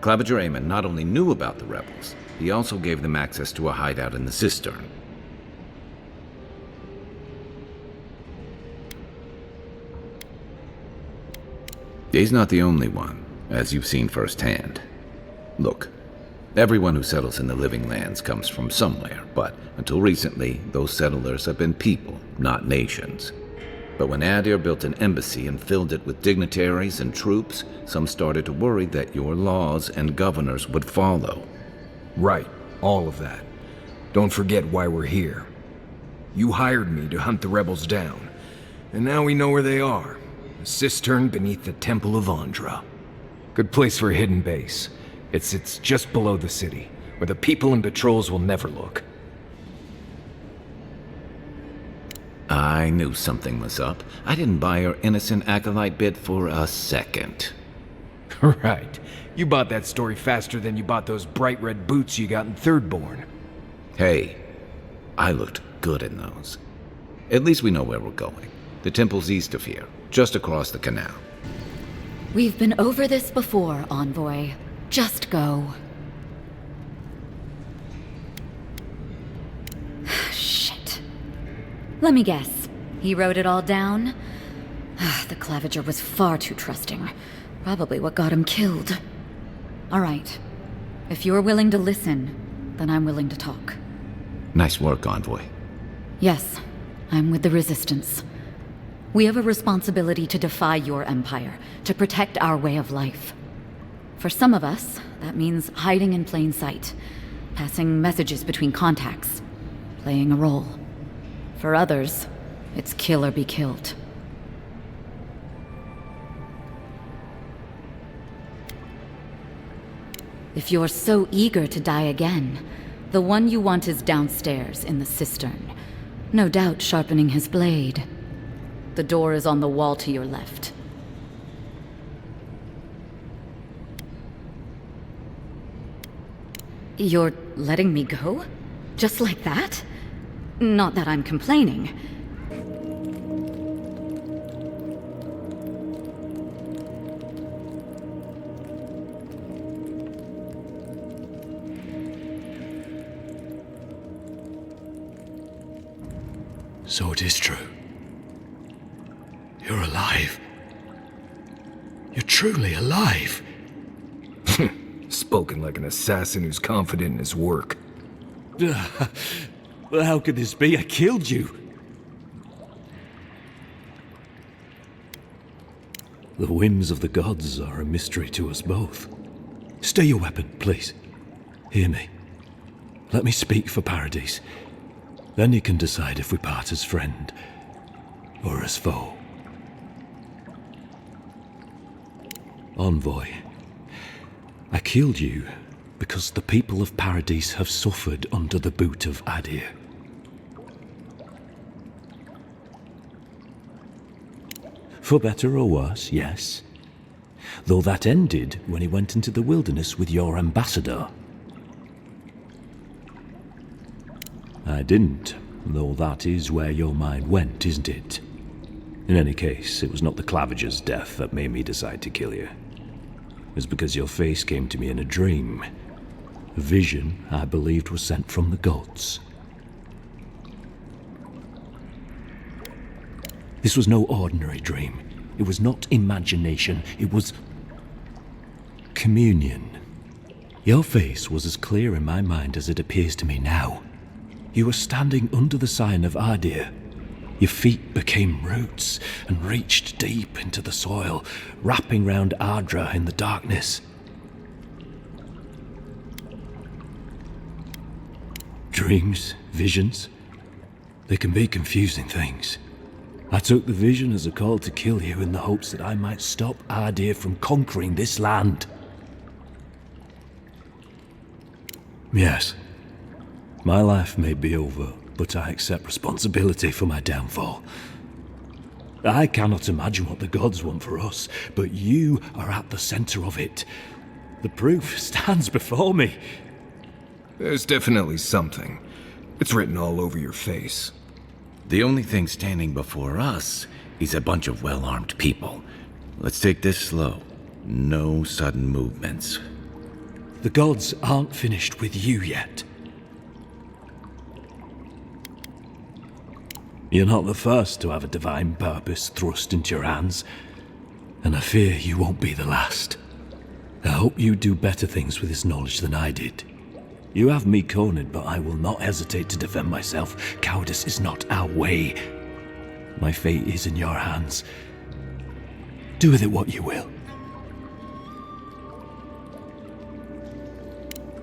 Claviger Amon not only knew about the rebels, he also gave them access to a hideout in the cistern. He's not the only one, as you've seen firsthand. Look, everyone who settles in the Living Lands comes from somewhere, but until recently, those settlers have been people, not nations. But when Adir built an embassy and filled it with dignitaries and troops, some started to worry that your laws and governors would follow. Right, all of that. Don't forget why we're here. You hired me to hunt the rebels down, and now we know where they are. A cistern beneath the Temple of Andra. Good place for a hidden base. It sits just below the city, where the people and patrols will never look. I knew something was up. I didn't buy your innocent acolyte bit for a second. Right. You bought that story faster than you bought those bright red boots you got in Thirdborn. Hey, I looked good in those. At least we know where we're going. The temple's east of here, just across the canal. We've been over this before, Envoy. Just go. Shit. Let me guess. He wrote it all down? The Claviger was far too trusting. Probably what got him killed. All right. If you're willing to listen, then I'm willing to talk. Nice work, Envoy. Yes, I'm with the Resistance. We have a responsibility to defy your empire, to protect our way of life. For some of us, that means hiding in plain sight, passing messages between contacts, playing a role. For others, it's kill or be killed. If you're so eager to die again, the one you want is downstairs in the cistern, no doubt sharpening his blade. The door is on the wall to your left. You're letting me go? Just like that? Not that I'm complaining. So it is true. You're alive. You're truly alive. Spoken like an assassin who's confident in his work. Well, how could this be? I killed you. The whims of the gods are a mystery to us both. Stay your weapon, please. Hear me. Let me speak for Paradise. Then you can decide if we part as friend or as foe. Envoy, I killed you because the people of Paradise have suffered under the boot of Adir. For better or worse, yes. Though that ended when he went into the wilderness with your ambassador. I didn't, though that is where your mind went, isn't it? In any case, it was not the Claviger's death that made me decide to kill you. It was because your face came to me in a dream. A vision I believed was sent from the gods. This was no ordinary dream. It was not imagination. It was communion. Your face was as clear in my mind as it appears to me now. You were standing under the sign of Adir. Your feet became roots and reached deep into the soil, wrapping round Ardra in the darkness. Dreams, visions, they can be confusing things. I took the vision as a call to kill you in the hopes that I might stop Adir from conquering this land. Yes, my life may be over, but I accept responsibility for my downfall. I cannot imagine what the gods want for us, but you are at the center of it. The proof stands before me. There's definitely something. It's written all over your face. The only thing standing before us is a bunch of well-armed people. Let's take this slow. No sudden movements. The gods aren't finished with you yet. You're not the first to have a divine purpose thrust into your hands, and I fear you won't be the last. I hope you do better things with this knowledge than I did. You have me cornered, but I will not hesitate to defend myself. Cowardice is not our way. My fate is in your hands. Do with it what you will.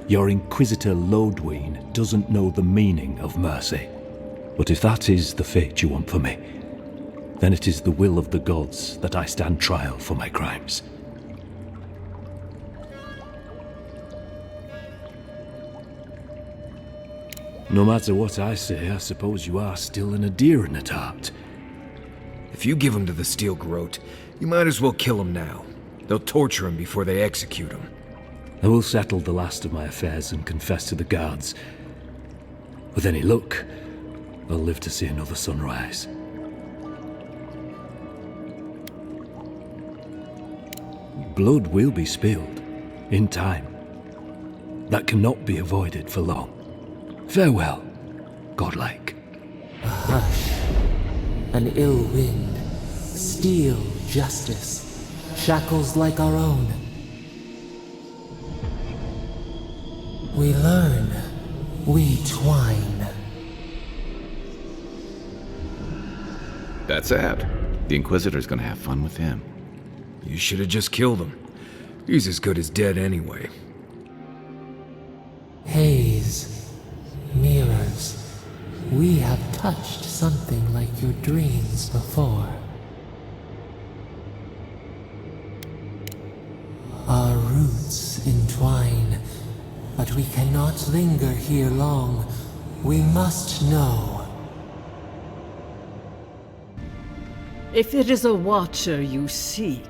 Your Inquisitor Lodween doesn't know the meaning of mercy. But if that is the fate you want for me, then it is the will of the gods that I stand trial for my crimes. No matter what I say, I suppose you are still an Adiran at heart. If you give him to the Steel Garrote, you might as well kill him now. They'll torture him before they execute him. I will settle the last of my affairs and confess to the guards. With any luck, I'll live to see another sunrise. Blood will be spilled, in time. That cannot be avoided for long. Farewell, godlike. A hush, an ill wind, steel justice, shackles like our own. We learn, we twine. That's sad. The Inquisitor's gonna have fun with him. You should have just killed him. He's as good as dead anyway. Haze, mirrors. We have touched something like your dreams before. Our roots entwine, but we cannot linger here long. We must know. If it is a watcher you seek,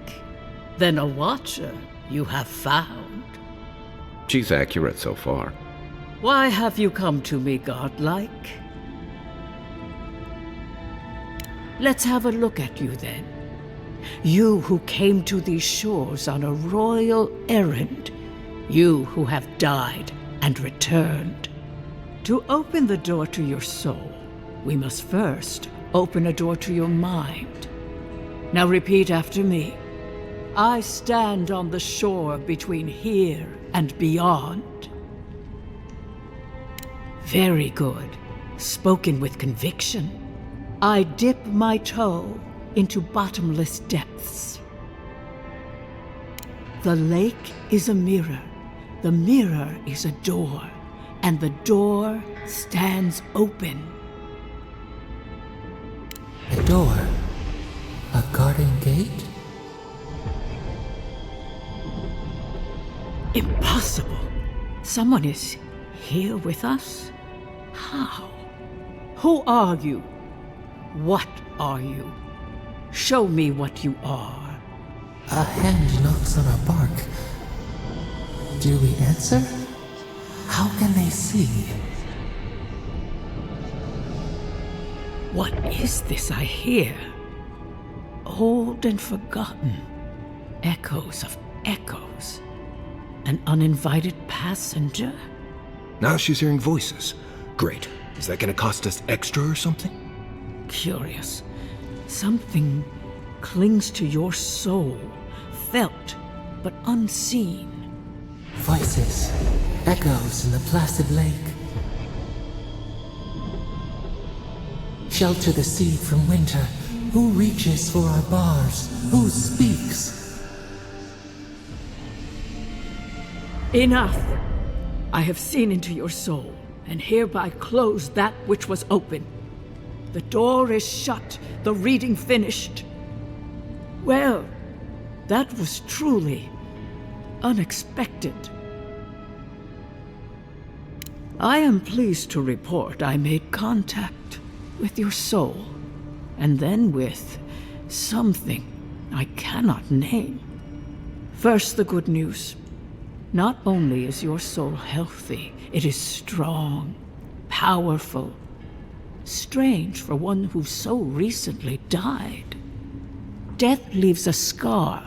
then a watcher you have found. She's accurate so far. Why have you come to me, godlike? Let's have a look at you then. You who came to these shores on a royal errand. You who have died and returned. To open the door to your soul, we must first open a door to your mind. Now repeat after me. I stand on the shore between here and beyond. Very good. Spoken with conviction. I dip my toe into bottomless depths. The lake is a mirror. The mirror is a door. And the door stands open. A door? A garden gate? Impossible. Someone is here with us? How? Who are you? What are you? Show me what you are. A hand knocks on our bark. Do we answer? How can they see? What is this I hear? Old and forgotten. Echoes of echoes. An uninvited passenger? Now she's hearing voices. Great. Is that gonna cost us extra or something? Curious. Something clings to your soul, felt but unseen. Voices, echoes in the placid lake. Shelter the seed from winter. Who reaches for our bars? Who speaks? Enough! I have seen into your soul, and hereby close that which was open. The door is shut, the reading finished. Well, that was truly unexpected. I am pleased to report I made contact with your soul, and then with something I cannot name. First, the good news. Not only is your soul healthy, it is strong, powerful. Strange for one who so recently died. Death leaves a scar,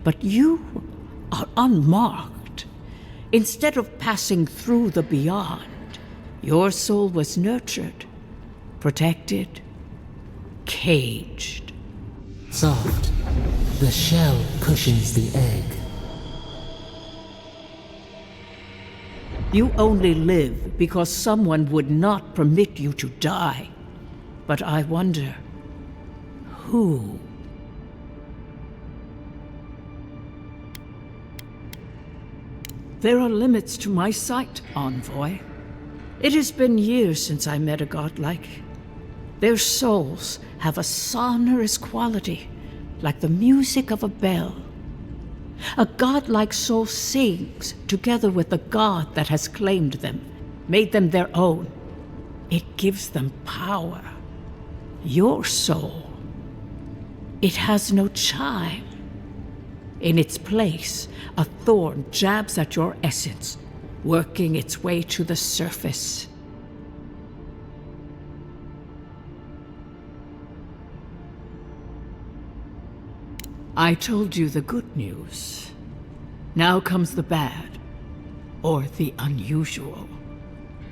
but you are unmarked. Instead of passing through the beyond, your soul was nurtured, protected, caged. Soft. The shell cushions the egg. You only live because someone would not permit you to die. But I wonder, who? There are limits to my sight, Envoy. It has been years since I met a godlike. Their souls have a sonorous quality, like the music of a bell. A godlike soul sings together with the god that has claimed them, made them their own. It gives them power. Your soul, it has no chime. In its place, a thorn jabs at your essence, working its way to the surface. I told you the good news. Now comes the bad, or the unusual.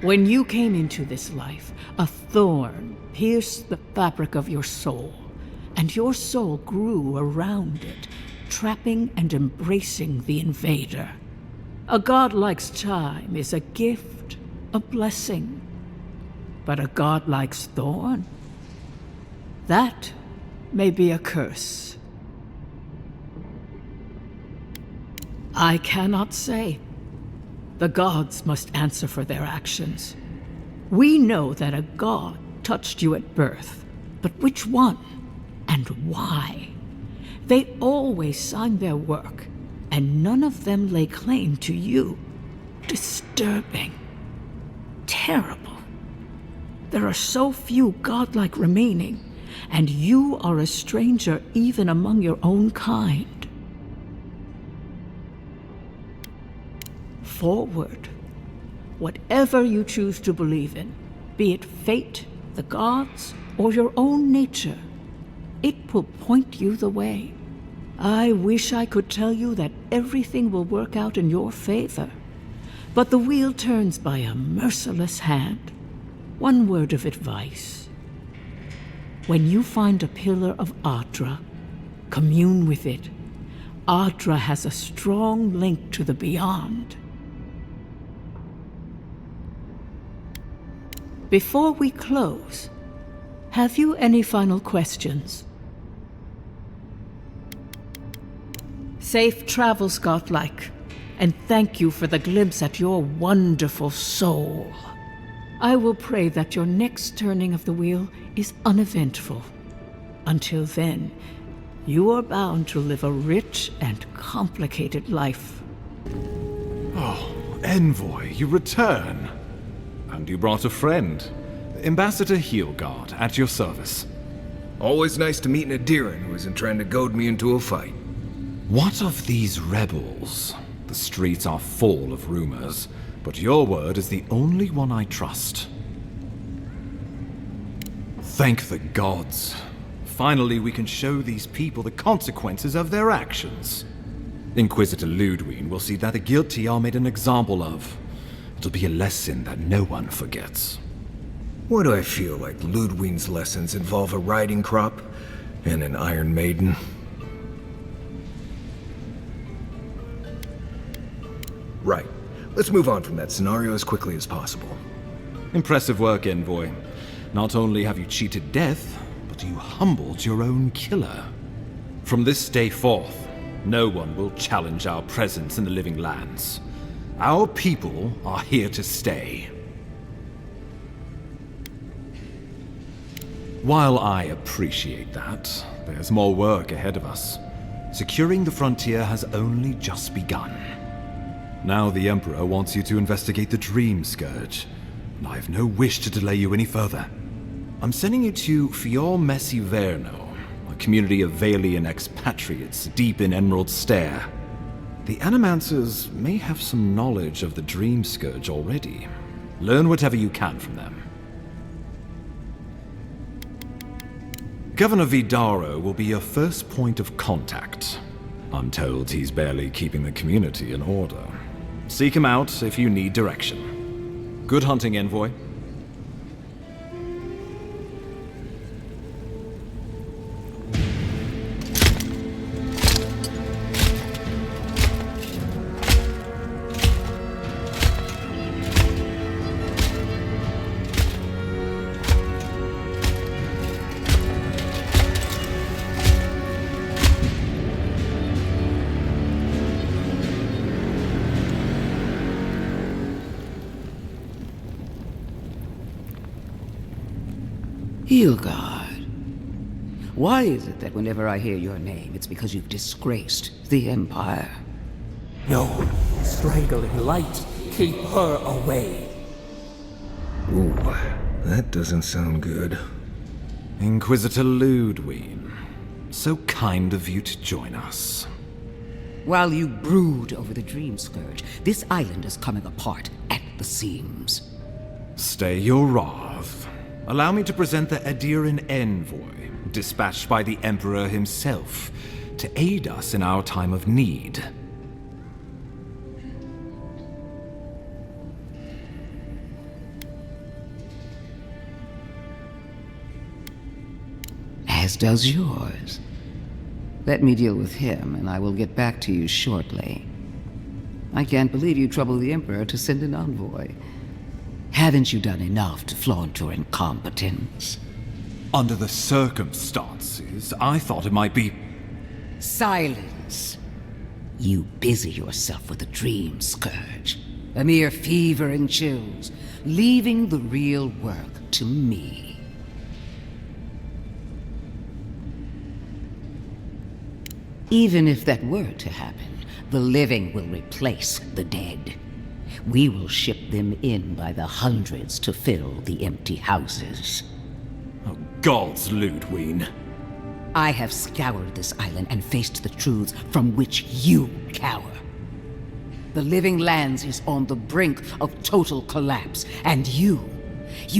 When you came into this life, a thorn pierced the fabric of your soul, and your soul grew around it, trapping and embracing the invader. A godlike's time is a gift, a blessing. But a godlike's thorn? That may be a curse. I cannot say. The gods must answer for their actions. We know that a god touched you at birth, but which one and why? They always signed their work, and none of them lay claim to you. Disturbing. Terrible. There are so few godlike remaining, and you are a stranger even among your own kind. Forward. Whatever you choose to believe in, be it fate, the gods, or your own nature, it will point you the way. I wish I could tell you that everything will work out in your favor, but the wheel turns by a merciless hand. One word of advice. When you find a pillar of Adra, commune with it. Adra has a strong link to the beyond. Before we close, have you any final questions? Safe travels, godlike, and thank you for the glimpse at your wonderful soul. I will pray that your next turning of the wheel is uneventful. Until then, you are bound to live a rich and complicated life. Oh, Envoy, you return. And you brought a friend. Ambassador Heelguard, at your service. Always nice to meet an Adiran who isn't trying to goad me into a fight. What of these rebels? The streets are full of rumors, but your word is the only one I trust. Thank the gods. Finally, we can show these people the consequences of their actions. Inquisitor Ludwig will see that the guilty are made an example of. It'll be a lesson that no one forgets. Why do I feel like Ludwig's lessons involve a riding crop and an Iron Maiden? Right. Let's move on from that scenario as quickly as possible. Impressive work, Envoy. Not only have you cheated death, but you humbled your own killer. From this day forth, no one will challenge our presence in the living lands. Our people are here to stay. While I appreciate that, there's more work ahead of us. Securing the frontier has only just begun. Now the Emperor wants you to investigate the Dream Scourge, and I have no wish to delay you any further. I'm sending you to Fior Messi Verno, a community of Valian expatriates deep in Emerald Stair. The Animancers may have some knowledge of the Dream Scourge already. Learn whatever you can from them. Governor Vidaro will be your first point of contact. I'm told he's barely keeping the community in order. Seek him out if you need direction. Good hunting, Envoy. Heelguard. Why is it that whenever I hear your name, it's because you've disgraced the Empire? No, strangling light. Keep her away. Ooh, that doesn't sound good. Inquisitor Ludwig, so kind of you to join us. While you brood over the Dream Scourge, this island is coming apart at the seams. Stay your wrath. Allow me to present the Adiran envoy, dispatched by the Emperor himself, to aid us in our time of need. As does yours. Let me deal with him, and I will get back to you shortly. I can't believe you troubled the Emperor to send an envoy. Haven't you done enough to flaunt your incompetence? Under the circumstances, I thought it might be... Silence! You busy yourself with the Dream Scourge. A mere fever and chills, leaving the real work to me. Even if that were to happen, the living will replace the dead. We will ship them in by the hundreds to fill the empty houses. Oh, gods, Ludwig. I have scoured this island and faced the truths from which you cower. The Living Lands is on the brink of total collapse, and you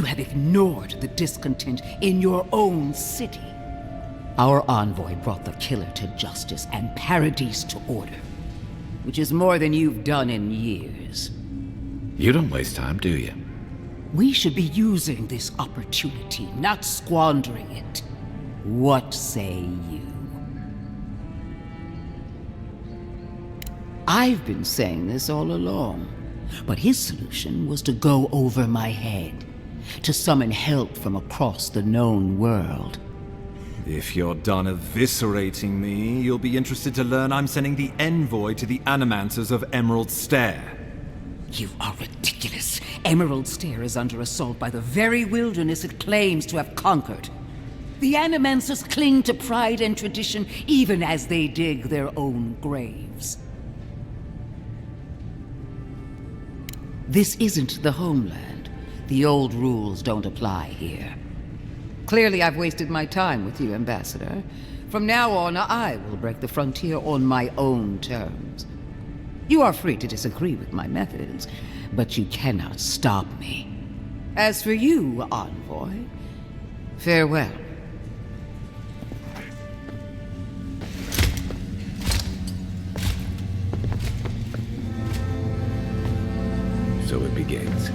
have ignored the discontent in your own city. Our envoy brought the killer to justice and Paradise to order, which is more than you've done in years. You don't waste time, do you? We should be using this opportunity, not squandering it. What say you? I've been saying this all along, but his solution was to go over my head, to summon help from across the known world. If you're done eviscerating me, you'll be interested to learn I'm sending the envoy to the animators of Emerald Stair. You are ridiculous. Emerald Stair is under assault by the very wilderness it claims to have conquered. The Animancers cling to pride and tradition even as they dig their own graves. This isn't the homeland. The old rules don't apply here. Clearly I've wasted my time with you, Ambassador. From now on, I will break the frontier on my own terms. You are free to disagree with my methods, but you cannot stop me. As for you, Envoy, farewell. So it begins.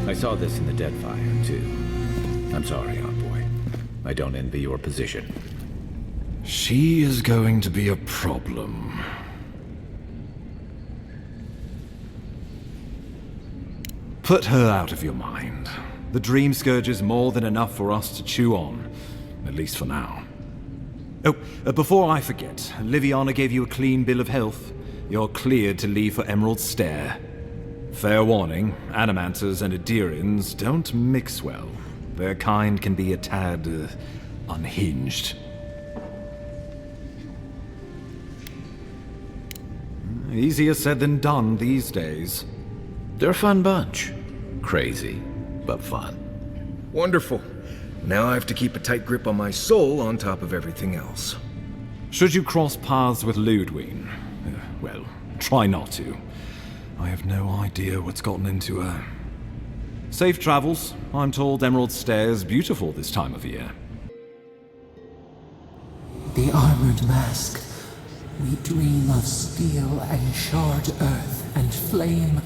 I saw this in the Deadfire, too. I'm sorry, Envoy. I don't envy your position. She is going to be a problem. Put her out of your mind. The Dream Scourge is more than enough for us to chew on, at least for now. Oh, before I forget, Liviana gave you a clean bill of health. You're cleared to leave for Emerald Stair. Fair warning, Animancers and Adirians don't mix well. Their kind can be a tad unhinged. Easier said than done these days. They're a fun bunch. Crazy, but fun. Wonderful. Now I have to keep a tight grip on my soul on top of everything else. Should you cross paths with Ludwig, well, try not to. I have no idea what's gotten into her. Safe travels. I'm told Emerald Stair's beautiful this time of year. The armored mask. We dream of steel and charred earth and flame.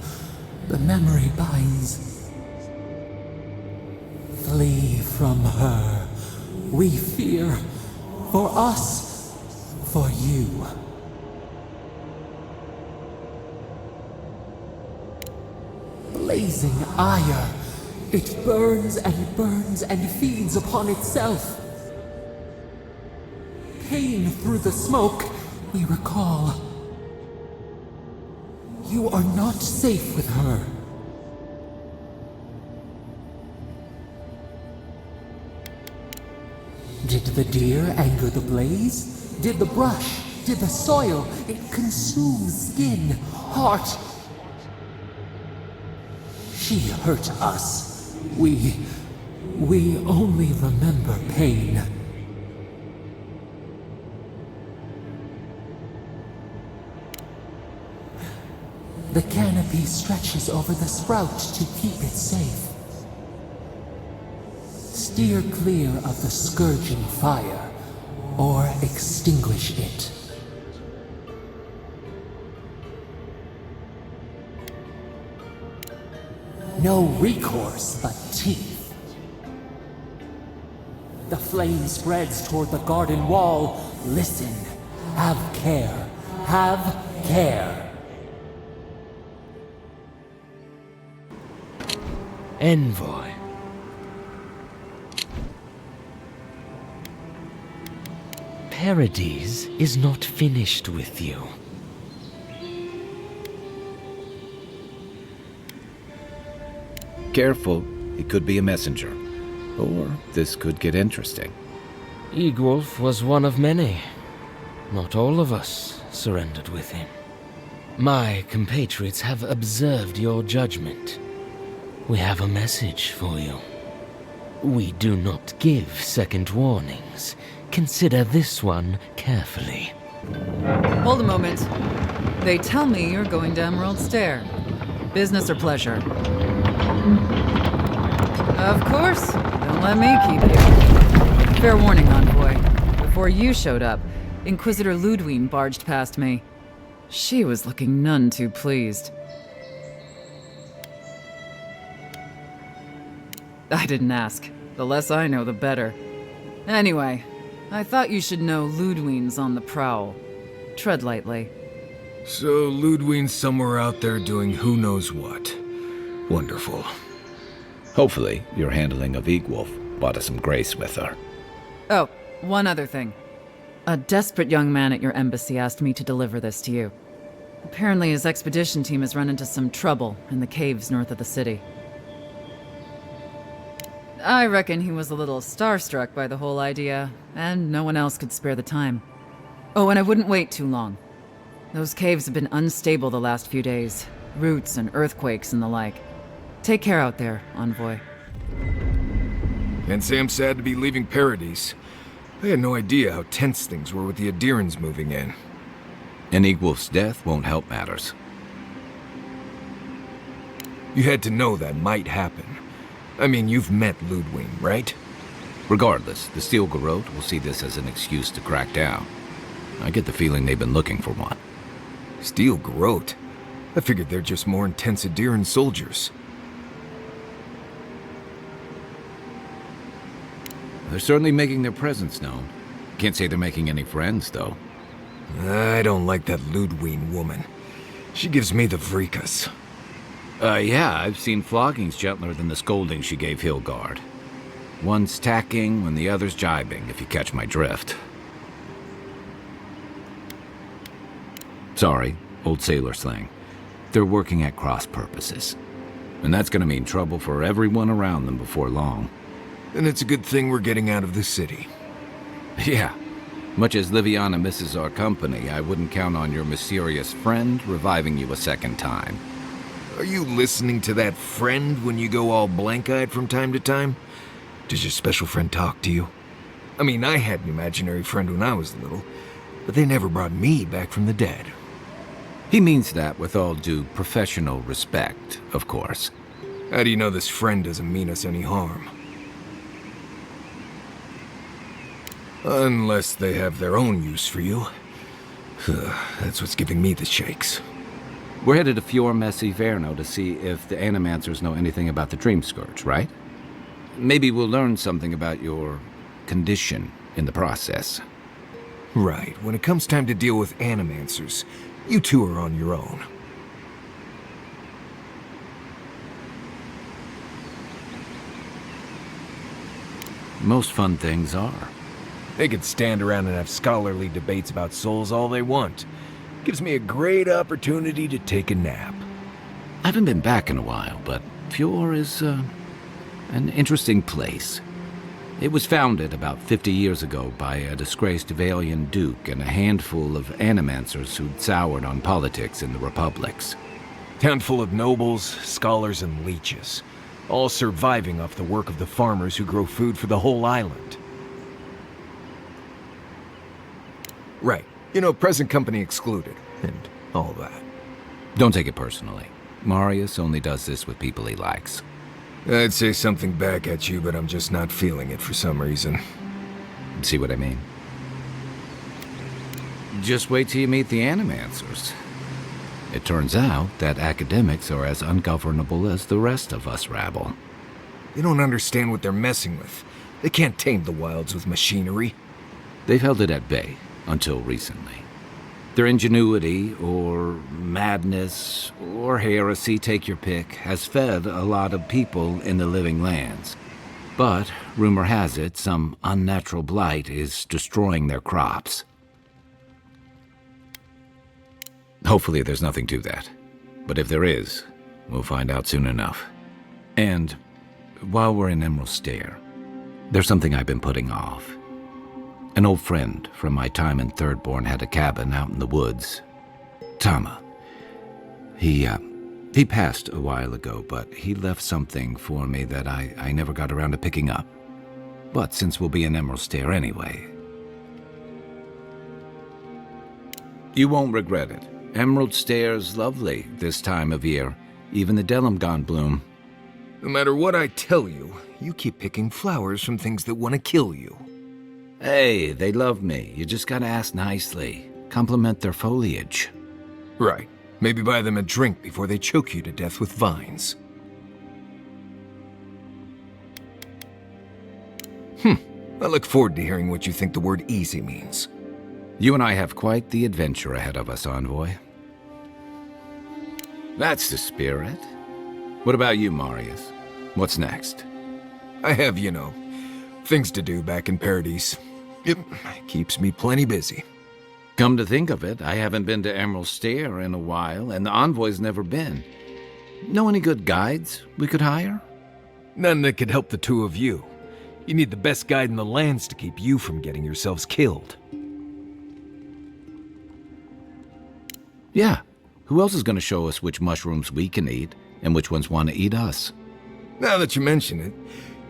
The memory binds. Flee from her. We fear. For us. For you. Blazing ire. It burns and feeds upon itself. Pain through the smoke, we recall. You are not safe with her. Did the deer anger the blaze? Did the brush? Did the soil? It consumes skin, heart. She hurt us. We only remember pain. The canopy stretches over the sprout to keep it safe. Steer clear of the scourging fire, or extinguish it. No recourse but teeth. The flame spreads toward the garden wall. Listen. Have care. Have care. Envoy. Paradise is not finished with you. Careful, he could be a messenger. Or this could get interesting. Egwolf was one of many. Not all of us surrendered with him. My compatriots have observed your judgment. We have a message for you. We do not give second warnings. Consider this one carefully. Hold a moment. They tell me you're going to Emerald Stair. Business or pleasure? Of course. Don't let me keep you. Fair warning, Envoy. Before you showed up, Inquisitor Ludwine barged past me. She was looking none too pleased. I didn't ask. The less I know, the better. Anyway, I thought you should know Ludwine's on the prowl. Tread lightly. So Ludwine's somewhere out there doing who knows what. Wonderful. Hopefully, your handling of Egwolf brought us some grace with her. Oh, one other thing. A desperate young man at your embassy asked me to deliver this to you. Apparently his expedition team has run into some trouble in the caves north of the city. I reckon he was a little starstruck by the whole idea, and no one else could spare the time. Oh, and I wouldn't wait too long. Those caves have been unstable the last few days. Roots and earthquakes and the like. Take care out there, Envoy. Can't say I'm sad to be leaving Paradise. I had no idea how tense things were with the Adherans moving in. And Egwolf's death won't help matters. You had to know that might happen. I mean, you've met Ludwine, right? Regardless, the Steel Garrote will see this as an excuse to crack down. I get the feeling they've been looking for one. Steel Garrote? I figured they're just more intense Adheran soldiers. They're certainly making their presence known. Can't say they're making any friends, though. I don't like that Ludwine woman. She gives me the vrikas. Yeah, I've seen floggings gentler than the scolding she gave Hilgard. One's tacking when the other's jibing, if you catch my drift. Sorry, old sailor slang. They're working at cross purposes. And that's gonna mean trouble for everyone around them before long. And it's a good thing we're getting out of the city. Yeah. Much as Liviana misses our company, I wouldn't count on your mysterious friend reviving you a second time. Are you listening to that friend when you go all blank-eyed from time to time? Does your special friend talk to you? I mean, I had an imaginary friend when I was little, but they never brought me back from the dead. He means that with all due professional respect, of course. How do you know this friend doesn't mean us any harm? Unless they have their own use for you. That's what's giving me the shakes. We're headed to Fior Messi Verno to see if the Animancers know anything about the Dream Scourge, right? Maybe we'll learn something about your condition in the process. Right. When it comes time to deal with Animancers, you two are on your own. Most fun things are. They could stand around and have scholarly debates about souls all they want. Gives me a great opportunity to take a nap. I haven't been back in a while, but Fior is, an interesting place. It was founded about 50 years ago by a disgraced Valian duke and a handful of animancers who'd soured on politics in the republics. Town full of nobles, scholars, and leeches. All surviving off the work of the farmers who grow food for the whole island. Right. You know, present company excluded, and all that. Don't take it personally. Marius only does this with people he likes. I'd say something back at you, but I'm just not feeling it for some reason. See what I mean? Just wait till you meet the animancers. It turns out that academics are as ungovernable as the rest of us rabble. You don't understand what they're messing with. They can't tame the wilds with machinery. They've held it at bay until recently. Their ingenuity, or madness, or heresy, take your pick, has fed a lot of people in the living lands. But, rumor has it, some unnatural blight is destroying their crops. Hopefully there's nothing to that. But if there is, we'll find out soon enough. And, while we're in Emerald Stair, there's something I've been putting off. An old friend from my time in Thirdborn had a cabin out in the woods. Tama. He passed a while ago, but he left something for me that I never got around to picking up. But since we'll be in Emerald Stair anyway... You won't regret it. Emerald Stair's lovely this time of year. Even the Delimgon bloom. No matter what I tell you, you keep picking flowers from things that want to kill you. Hey, they love me. You just gotta ask nicely. Compliment their foliage. Right. Maybe buy them a drink before they choke you to death with vines. I look forward to hearing what you think the word easy means. You and I have quite the adventure ahead of us, Envoy. That's the spirit. What about you, Marius? What's next? I have, things to do back in Paradise. It keeps me plenty busy. Come to think of it, I haven't been to Emerald Stair in a while, and the Envoy's never been. Know any good guides we could hire? None that could help the two of you. You need the best guide in the lands to keep you from getting yourselves killed. Yeah. Who else is going to show us which mushrooms we can eat, and which ones want to eat us? Now that you mention it,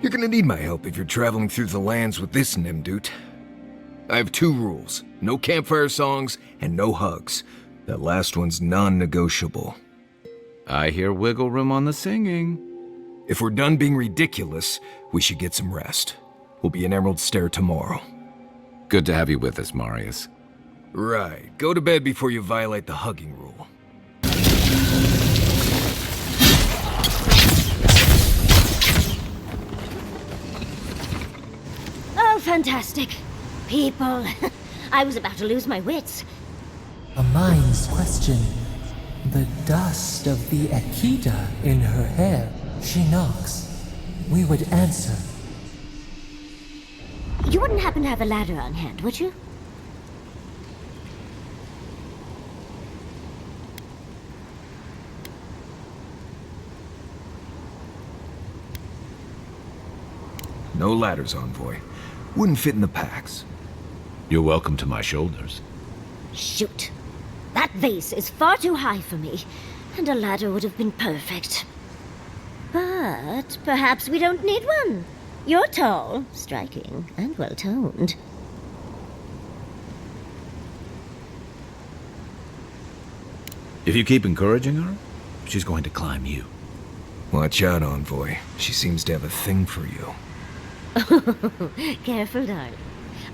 you're going to need my help if you're traveling through the lands with this Nimdut. I have 2 rules. No campfire songs, and no hugs. That last one's non-negotiable. I hear wiggle room on the singing. If we're done being ridiculous, we should get some rest. We'll be in Emerald Stair tomorrow. Good to have you with us, Marius. Right. Go to bed before you violate the hugging rule. Oh, fantastic. People. I was about to lose my wits. A mind's question. The dust of the Akita in her hair. She knocks. We would answer. You wouldn't happen to have a ladder on hand, would you? No ladders, Envoy. Wouldn't fit in the packs. You're welcome to my shoulders. Shoot. That vase is far too high for me, and a ladder would have been perfect. But perhaps we don't need one. You're tall, striking, and well-toned. If you keep encouraging her, she's going to climb you. Watch out, Envoy. She seems to have a thing for you. Careful, darling.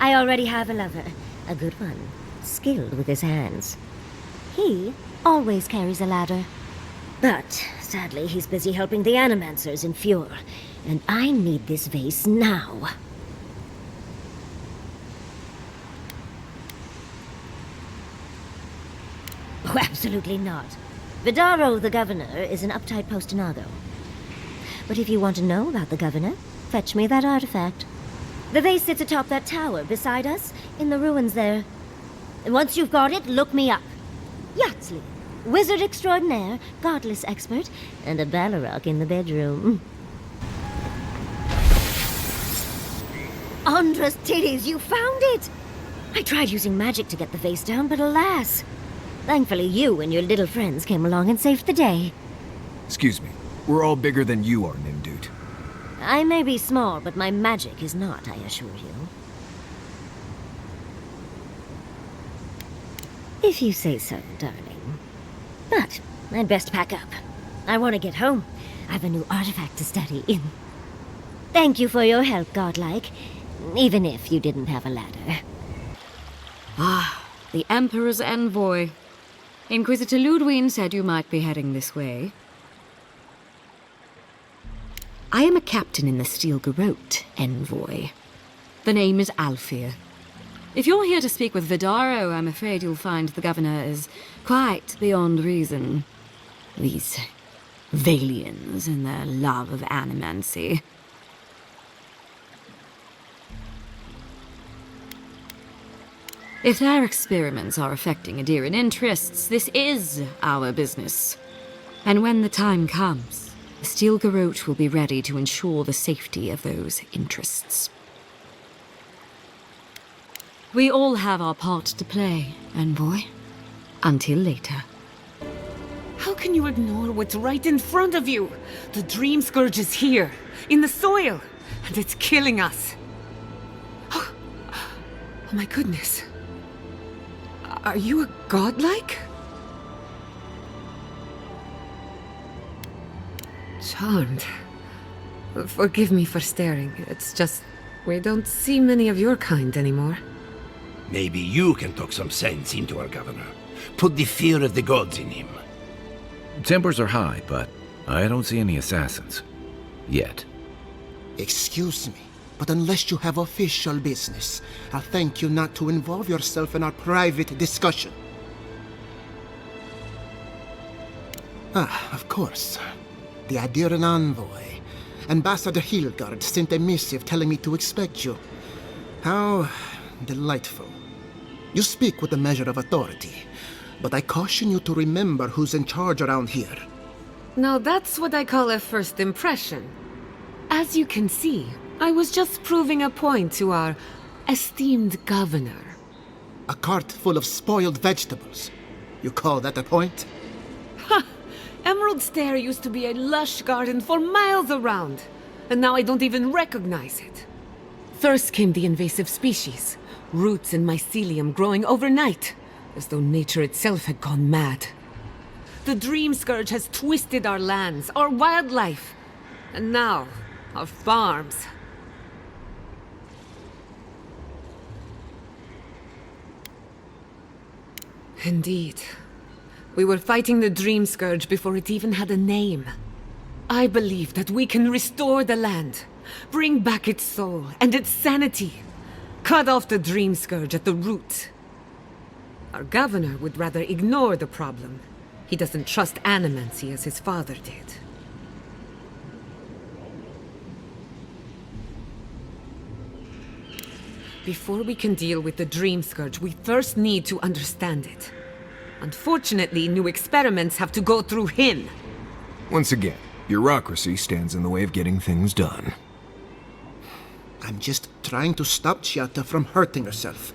I already have a lover. A good one. Skilled with his hands. He always carries a ladder. But, sadly, he's busy helping the Animancers in Fjord. And I need this vase now. Oh, absolutely not. Vidaro, the governor, is an uptight postinago. But if you want to know about the governor, fetch me that artifact. The vase sits atop that tower beside us, in the ruins there. And once you've got it, look me up. Yatsley, wizard extraordinaire, godless expert, and a Balrog in the bedroom. Andra's titties, you found it! I tried using magic to get the vase down, but alas. Thankfully, you and your little friends came along and saved the day. Excuse me. We're all bigger than you are, Nimdut. I may be small, but my magic is not, I assure you. If you say so, darling. But I'd best pack up. I want to get home. I've a new artifact to study. Thank you for your help, Godlike. Even if you didn't have a ladder. Ah, the Emperor's envoy. Inquisitor Ludwig said you might be heading this way. I am a captain in the Steel Garrote, envoy. The name is Alfir. If you're here to speak with Vidaro, I'm afraid you'll find the governor is quite beyond reason. These Valians and their love of animancy. If their experiments are affecting Adirian interests, this is our business. And when the time comes, the Steel Garrote will be ready to ensure the safety of those interests. We all have our part to play, envoy. Until later. How can you ignore what's right in front of you? The Dream Scourge is here, in the soil, and it's killing us. Oh my goodness. Are you a godlike? Charmed. Forgive me for staring. It's just, we don't see many of your kind anymore. Maybe you can talk some sense into our governor. Put the fear of the gods in him. Tempers are high, but I don't see any assassins. Yet. Excuse me, but unless you have official business, I'll thank you not to involve yourself in our private discussion. Of course. The Adirian envoy. Ambassador Hilgard sent a missive telling me to expect you. How delightful. You speak with a measure of authority, but I caution you to remember who's in charge around here. Now that's what I call a first impression. As you can see, I was just proving a point to our esteemed governor. A cart full of spoiled vegetables. You call that a point? Ha! Emerald Stair used to be a lush garden for miles around, and now I don't even recognize it. First came the invasive species, roots and mycelium growing overnight, as though nature itself had gone mad. The Dream Scourge has twisted our lands, our wildlife, and now our farms. Indeed. We were fighting the Dream Scourge before it even had a name. I believe that we can restore the land, bring back its soul and its sanity, cut off the Dream Scourge at the root. Our governor would rather ignore the problem. He doesn't trust animancy as his father did. Before we can deal with the Dream Scourge, we first need to understand it. Unfortunately, new experiments have to go through him. Once again, bureaucracy stands in the way of getting things done. I'm just trying to stop Chiata from hurting herself.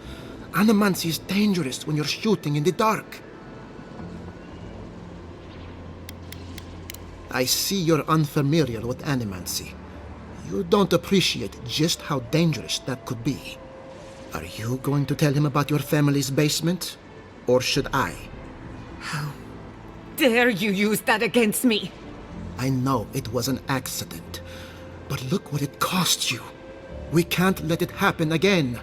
Animancy is dangerous when you're shooting in the dark. I see you're unfamiliar with animancy. You don't appreciate just how dangerous that could be. Are you going to tell him about your family's basement? Or should I? How dare you use that against me? I know it was an accident, but look what it cost you. We can't let it happen again.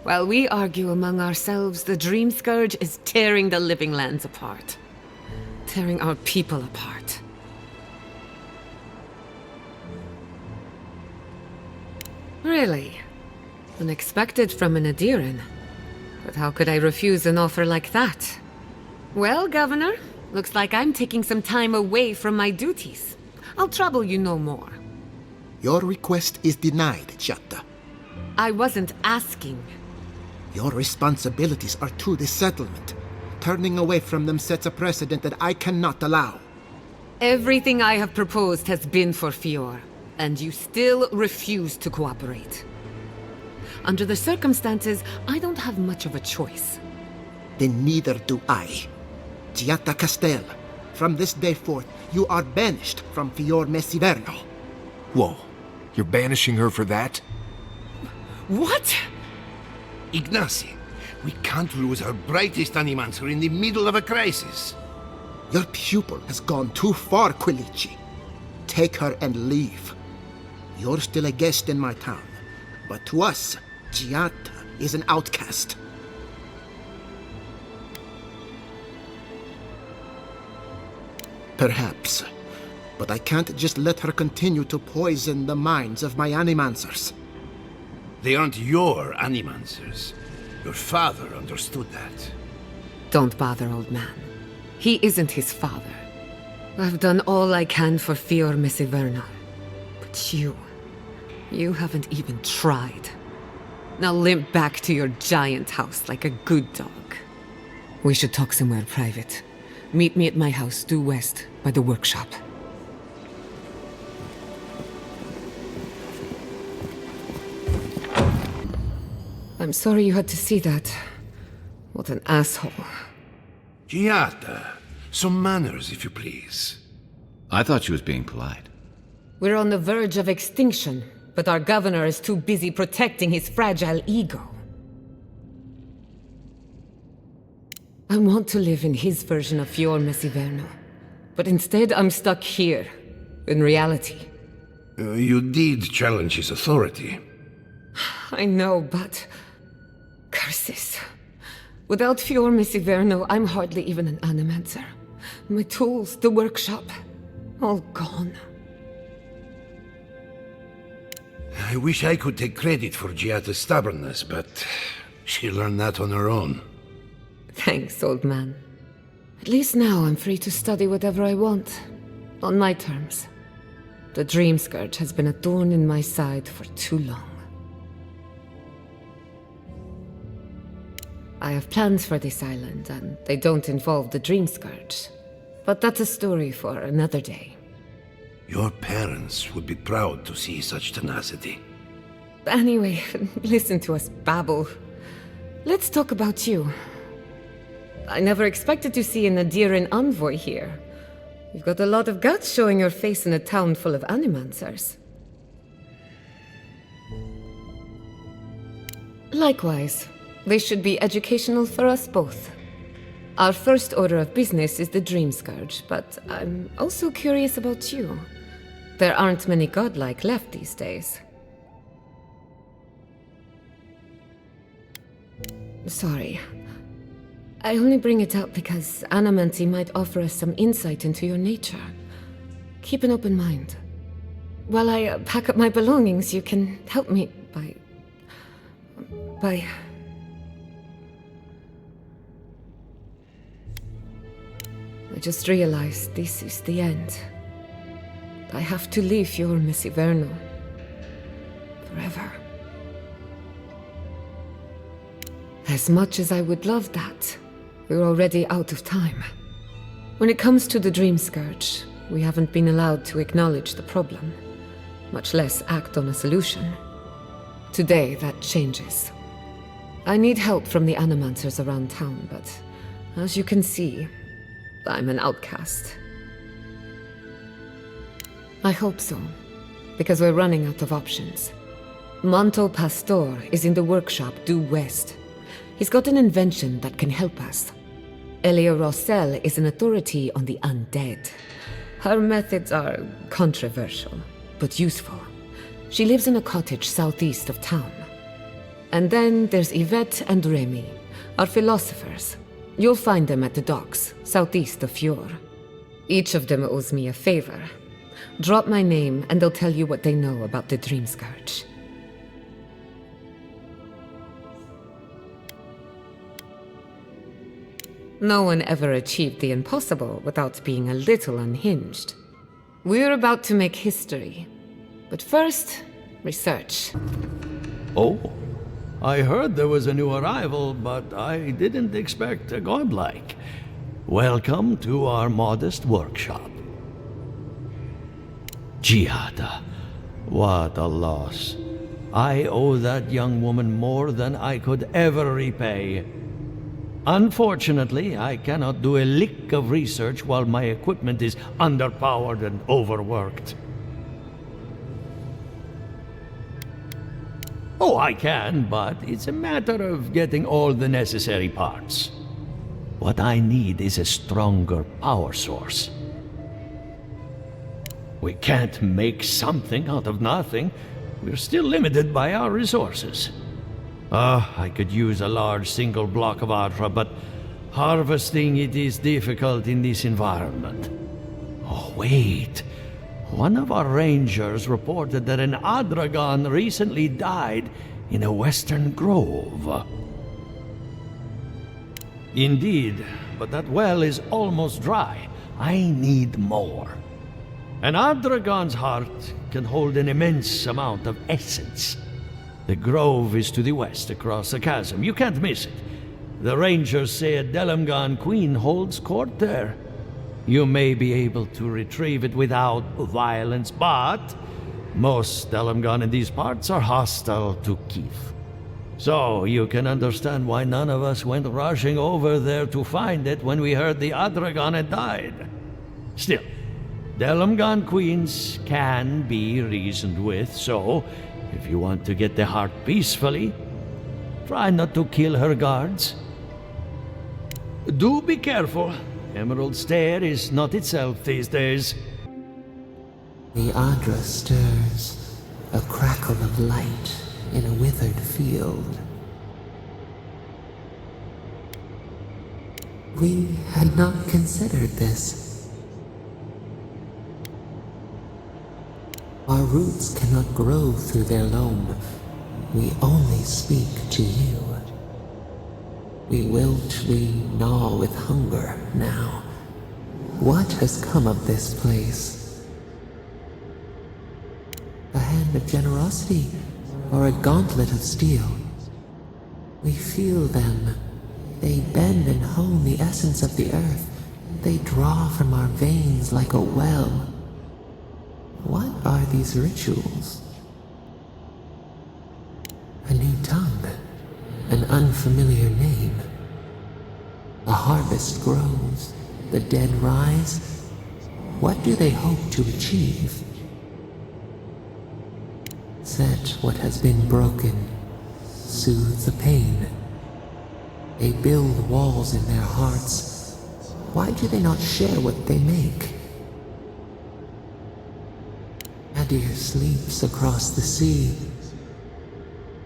While we argue among ourselves, the Dream Scourge is tearing the living lands apart. Tearing our people apart. Really? Unexpected from an Adirian. But how could I refuse an offer like that? Well, Governor, looks like I'm taking some time away from my duties. I'll trouble you no more. Your request is denied, Chiata. I wasn't asking. Your responsibilities are to the settlement. Turning away from them sets a precedent that I cannot allow. Everything I have proposed has been for Fior, and you still refuse to cooperate. Under the circumstances, I don't have much of a choice. Then neither do I. Chiata Castel, from this day forth, you are banished from Fior Messiverno. Whoa, you're banishing her for that? What? Ignacy, we can't lose our brightest animancer in the middle of a crisis. Your pupil has gone too far, Quilichi. Take her and leave. You're still a guest in my town, but to us, Giata is an outcast. Perhaps, but I can't just let her continue to poison the minds of my animancers. They aren't your animancers. Your father understood that. Don't bother, old man. He isn't his father. I've done all I can for Fior Mesiverno. But you haven't even tried. Now limp back to your giant house like a good dog. We should talk somewhere private. Meet me at my house due west by the workshop. I'm sorry you had to see that. What an asshole. Giata, some manners, if you please. I thought she was being polite. We're on the verge of extinction, but our governor is too busy protecting his fragile ego. I want to live in his version of Fior Mesiverno, but instead I'm stuck here, in reality. You did challenge his authority. I know, but... curses. Without Fior Mesiverno, I'm hardly even an animancer. My tools, the workshop, all gone. I wish I could take credit for Giata's stubbornness, but she learned that on her own. Thanks, old man. At least now I'm free to study whatever I want, on my terms. The Dream Scourge has been a thorn in my side for too long. I have plans for this island, and they don't involve the Dream Scourge. But that's a story for another day. Your parents would be proud to see such tenacity. Anyway, listen to us babble. Let's talk about you. I never expected to see an Adiran envoy here. You've got a lot of guts showing your face in a town full of animancers. Likewise. They should be educational for us both. Our first order of business is the Dream Scourge, but I'm also curious about you. There aren't many godlike left these days. Sorry. I only bring it up because Animancy might offer us some insight into your nature. Keep an open mind. While I pack up my belongings, you can help me by... I just realized this is the end. I have to leave Fior Mesiverno. Forever. As much as I would love that, we're already out of time. When it comes to the Dream Scourge, we haven't been allowed to acknowledge the problem, much less act on a solution. Today, that changes. I need help from the animancers around town, but as you can see, I'm an outcast. I hope so, because we're running out of options. Manto Pastor is in the workshop due west. He's got an invention that can help us. Elia Rossell is an authority on the undead. Her methods are controversial, but useful. She lives in a cottage southeast of town. And then there's Yvette and Remy, our philosophers. You'll find them at the docks, southeast of Fior. Each of them owes me a favor. Drop my name and they'll tell you what they know about the Dream Scourge. No one ever achieved the impossible without being a little unhinged. We're about to make history. But first, research. Oh, I heard there was a new arrival, but I didn't expect a godlike. Welcome to our modest workshop. Giada, what a loss. I owe that young woman more than I could ever repay. Unfortunately, I cannot do a lick of research while my equipment is underpowered and overworked. Oh, I can, but it's a matter of getting all the necessary parts. What I need is a stronger power source. We can't make something out of nothing. We're still limited by our resources. I could use a large single block of Adra, but harvesting it is difficult in this environment. Oh, wait. One of our rangers reported that an Adragon recently died in a western grove. Indeed, but that well is almost dry. I need more. An Adragon's heart can hold an immense amount of essence. The grove is to the west, across the chasm. You can't miss it. The rangers say a Delamgan queen holds court there. You may be able to retrieve it without violence, but most Delamgan in these parts are hostile to Keith. So you can understand why none of us went rushing over there to find it when we heard the Adragon had died. Still, Delamgan queens can be reasoned with, so if you want to get the heart peacefully, try not to kill her guards. Do be careful. Emerald Stair is not itself these days. The Adra stirs, a crackle of light in a withered field. We had not considered this. Our roots cannot grow through their loam. We only speak to you. We wilt, we gnaw with hunger now. What has come of this place? A hand of generosity, or a gauntlet of steel? We feel them. They bend and hone the essence of the earth. They draw from our veins like a well. What are these rituals? A new tongue, an unfamiliar name. The harvest grows, the dead rise. What do they hope to achieve? Set what has been broken, soothe the pain. They build walls in their hearts. Why do they not share what they make? Adir sleeps across the sea.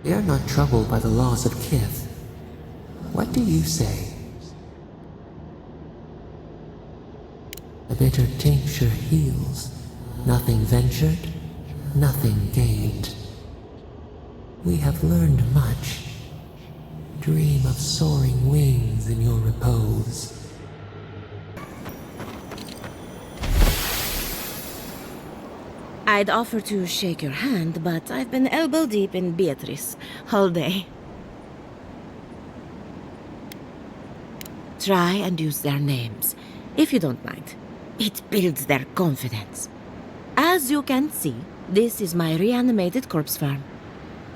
They are not troubled by the laws of Kith. What do you say? A bitter tincture heals. Nothing ventured, nothing gained. We have learned much. Dream of soaring wings in your repose. I'd offer to shake your hand, but I've been elbow deep in Beatrice all day. Try and use their names, if you don't mind. It builds their confidence. As you can see, this is my reanimated corpse farm.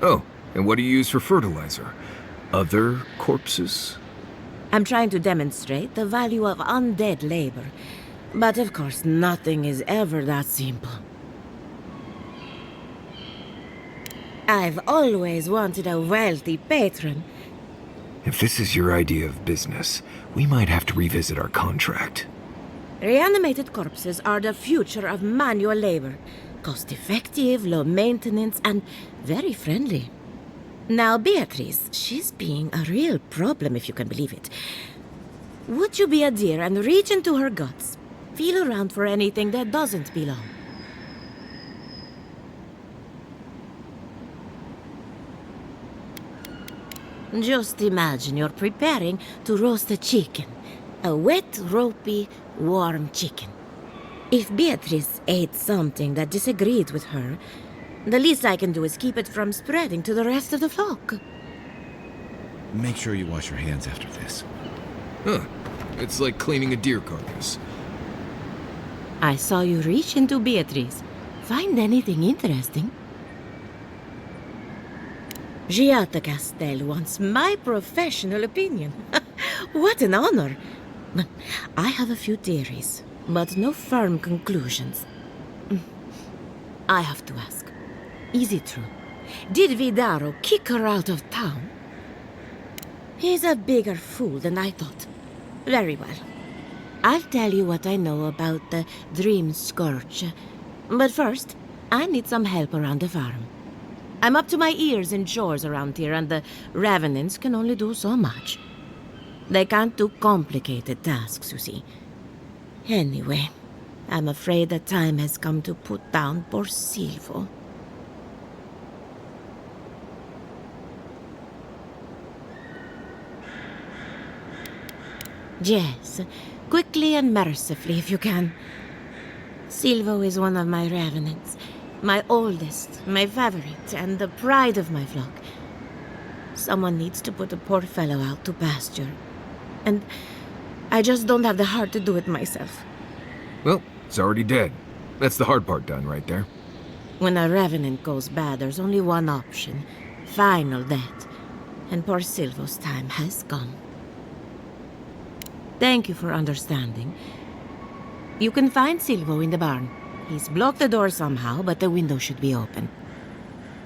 Oh, and what do you use for fertilizer? Other corpses? I'm trying to demonstrate the value of undead labor, but of course nothing is ever that simple. I've always wanted a wealthy patron. If this is your idea of business, we might have to revisit our contract. Reanimated corpses are the future of manual labor. Cost-effective, low maintenance, and very friendly. Now, Beatrice, she's being a real problem, if you can believe it. Would you be a dear and reach into her guts? Feel around for anything that doesn't belong. Just imagine you're preparing to roast a chicken. A wet, ropey, warm chicken. If Beatrice ate something that disagreed with her, the least I can do is keep it from spreading to the rest of the flock. Make sure you wash your hands after this. Huh. It's like cleaning a deer carcass. I saw you reach into Beatrice. Find anything interesting? Giata Castel wants my professional opinion. What an honor! I have a few theories, but no firm conclusions. I have to ask, is it true? Did Vidaro kick her out of town? He's a bigger fool than I thought. Very well. I'll tell you what I know about the Dream Scourge. But first, I need some help around the farm. I'm up to my ears in chores around here, and the Revenants can only do so much. They can't do complicated tasks, you see. Anyway, I'm afraid the time has come to put down poor Silvo. Yes, quickly and mercifully if you can. Silvo is one of my Revenants. My oldest, my favorite, and the pride of my flock. Someone needs to put the poor fellow out to pasture. And I just don't have the heart to do it myself. Well, it's already dead. That's the hard part done right there. When a Revenant goes bad, there's only one option. Final death. And poor Silvo's time has come. Thank you for understanding. You can find Silvo in the barn. He's blocked the door somehow, but the window should be open.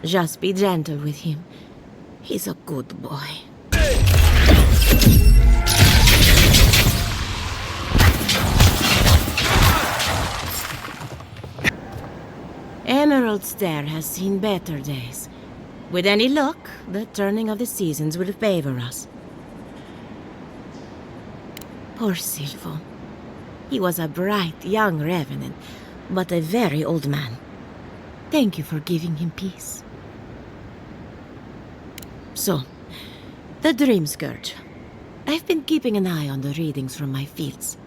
Just be gentle with him. He's a good boy. Emerald Stair has seen better days. With any luck, the turning of the seasons will favor us. Poor Silvo. He was a bright young Revenant, but a very old man. Thank you for giving him peace. So, the Dream Scourge. I've been keeping an eye on the readings from my fields.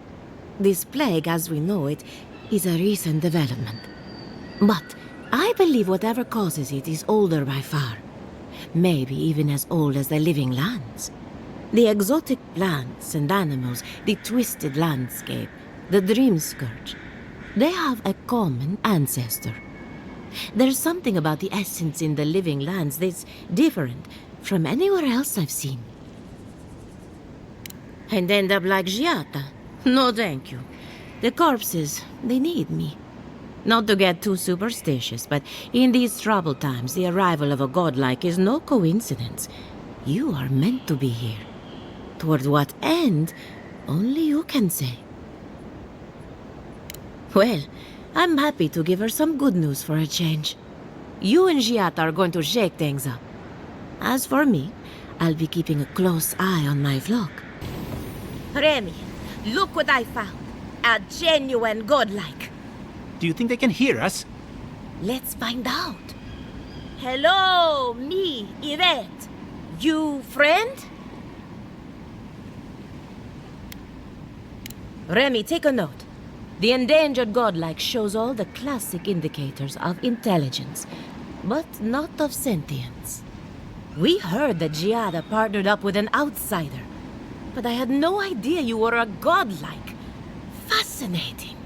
This plague, as we know it, is a recent development. But I believe whatever causes it is older by far. Maybe even as old as the living lands. The exotic plants and animals, the twisted landscape, the Dream Scourge. They have a common ancestor. There's something about the essence in the living lands that's different from anywhere else I've seen. And end up like Giata? No, thank you. The corpses, they need me. Not to get too superstitious, but in these troubled times, the arrival of a godlike is no coincidence. You are meant to be here. Toward what end, only you can say. Well, I'm happy to give her some good news for a change. You and Giata are going to shake things up. As for me, I'll be keeping a close eye on my flock. Remy, look what I found. A genuine godlike. Do you think they can hear us? Let's find out. Hello, me, Yvette. You friend? Remy, take a note. The endangered godlike shows all the classic indicators of intelligence, but not of sentience. We heard that Giada partnered up with an outsider, but I had no idea you were a godlike. Fascinating.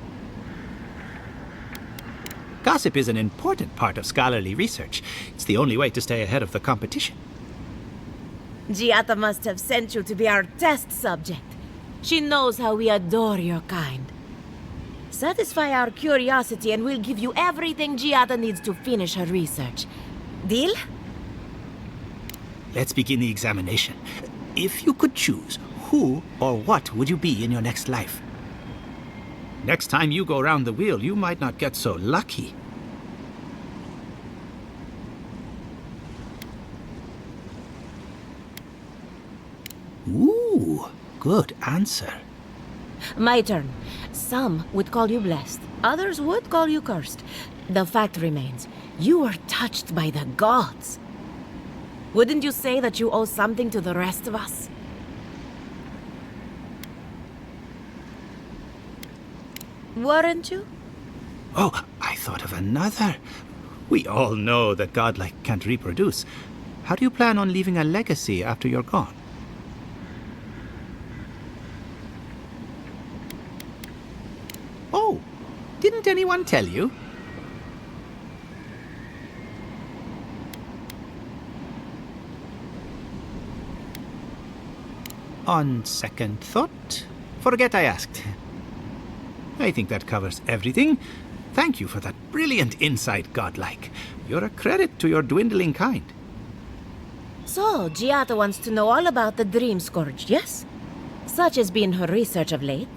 Gossip is an important part of scholarly research. It's the only way to stay ahead of the competition. Giata must have sent you to be our test subject. She knows how we adore your kind. Satisfy our curiosity and we'll give you everything Giada needs to finish her research. Deal? Let's begin the examination. If you could choose, who or what would you be in your next life? Next time you go round the wheel, you might not get so lucky. Ooh, good answer. My turn. Some would call you blessed. Others would call you cursed. The fact remains, you were touched by the gods. Wouldn't you say that you owe something to the rest of us? Weren't you? Oh, I thought of another. We all know that godlike can't reproduce. How do you plan on leaving a legacy after you're gone? Oh, didn't anyone tell you? On second thought, forget I asked. I think that covers everything. Thank you for that brilliant insight, godlike. You're a credit to your dwindling kind. So, Giata wants to know all about the Dream Scourge, yes? Such has been her research of late.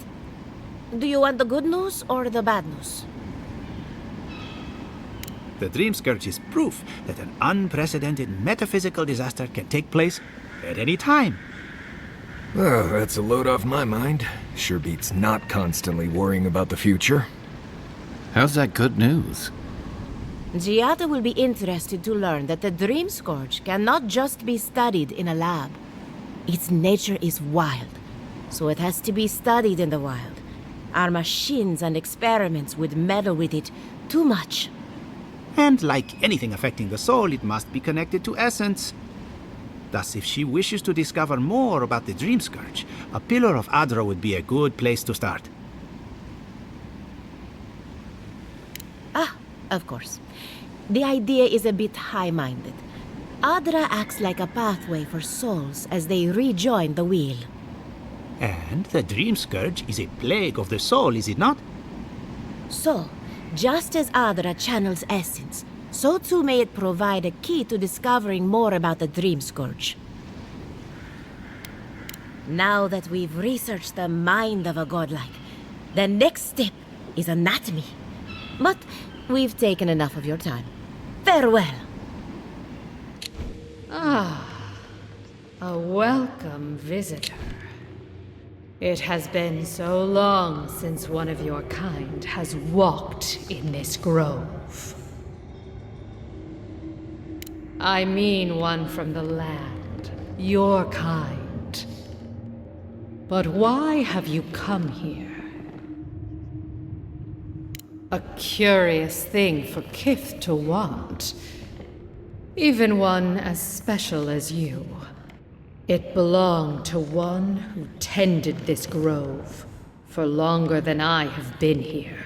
Do you want the good news or the bad news? The Dream Scourge is proof that an unprecedented metaphysical disaster can take place at any time. Oh, that's a load off my mind. Sure beats not constantly worrying about the future. How's that good news? Giada will be interested to learn that the Dream Scourge cannot just be studied in a lab. Its nature is wild, so it has to be studied in the wild. Our machines and experiments would meddle with it too much. And like anything affecting the soul, it must be connected to essence. Thus, if she wishes to discover more about the Dream Scourge, a Pillar of Adra would be a good place to start. Of course. The idea is a bit high-minded. Adra acts like a pathway for souls as they rejoin the wheel. And the Dream Scourge is a plague of the soul, is it not? So, just as Adra channels essence, so too may it provide a key to discovering more about the Dream Scourge. Now that we've researched the mind of a godlike, the next step is anatomy. But we've taken enough of your time. Farewell. A welcome visitor. It has been so long since one of your kind has walked in this grove. I mean one from the land, your kind. But why have you come here? A curious thing for Kith to want. Even one as special as you. It belonged to one who tended this grove for longer than I have been here.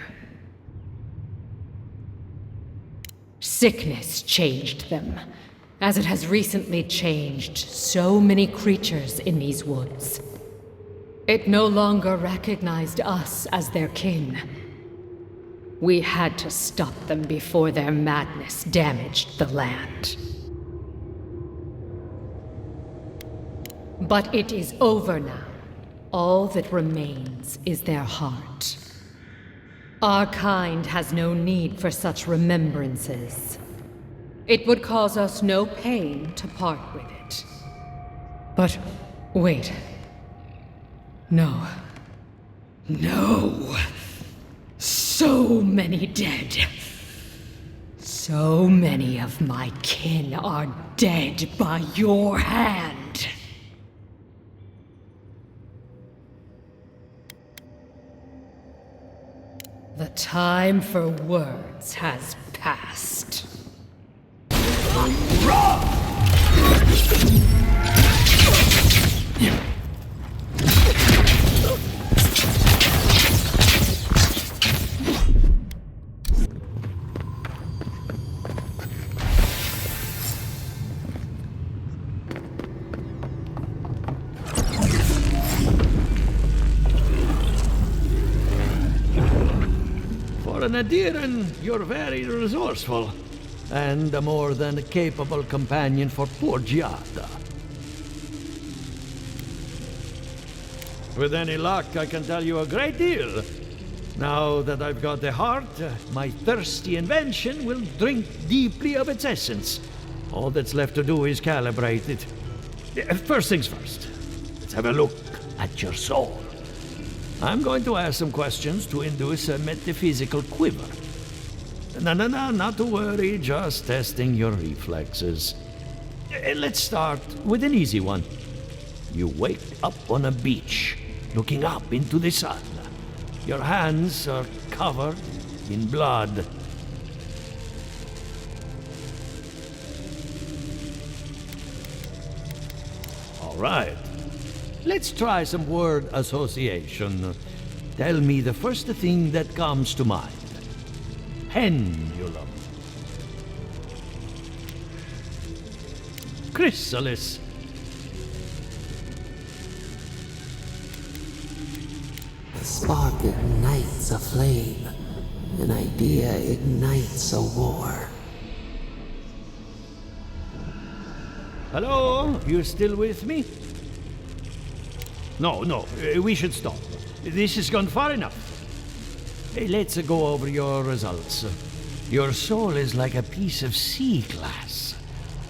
Sickness changed them, as it has recently changed so many creatures in these woods. It no longer recognized us as their kin. We had to stop them before their madness damaged the land. But it is over now. All that remains is their heart. Our kind has no need for such remembrances. It would cause us no pain to part with it. But wait. No. No. So many dead. So many of my kin are dead by your hand. The time for words has passed. For an Adiran, you're very resourceful, and a more than capable companion for poor Giada. With any luck, I can tell you a great deal. Now that I've got the heart, my thirsty invention will drink deeply of its essence. All that's left to do is calibrate it. First things first, let's have a look at your soul. I'm going to ask some questions to induce a metaphysical quiver. No, not to worry, just testing your reflexes. Let's start with an easy one. You wake up on a beach, looking up into the sun. Your hands are covered in blood. All right. Let's try some word association. Tell me the first thing that comes to mind. Pendulum. Chrysalis. A spark ignites a flame. An idea ignites a war. Hello? You still with me? no, we should stop. This has gone far enough. Let's go over your results. Your soul is like a piece of sea glass.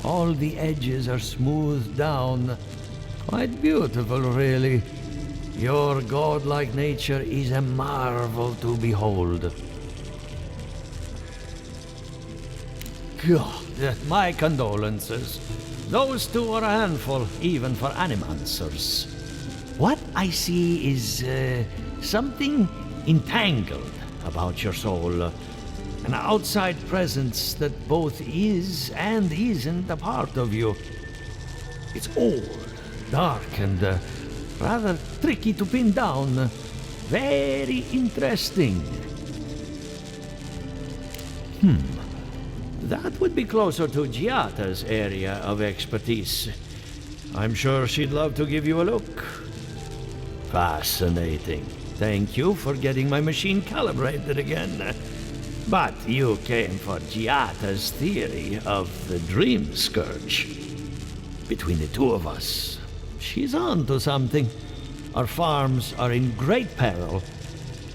All the edges are smoothed down. Quite beautiful, really. Your godlike nature is a marvel to behold. God, my condolences. Those two are a handful, even for animancers. What I see is something entangled about your soul. An outside presence that both is and isn't a part of you. It's old, dark, and rather tricky to pin down. Very interesting. That would be closer to Giata's area of expertise. I'm sure she'd love to give you a look. Fascinating. Thank you for getting my machine calibrated again. But you came for Giata's theory of the dream scourge. Between the two of us, she's on to something. Our farms are in great peril.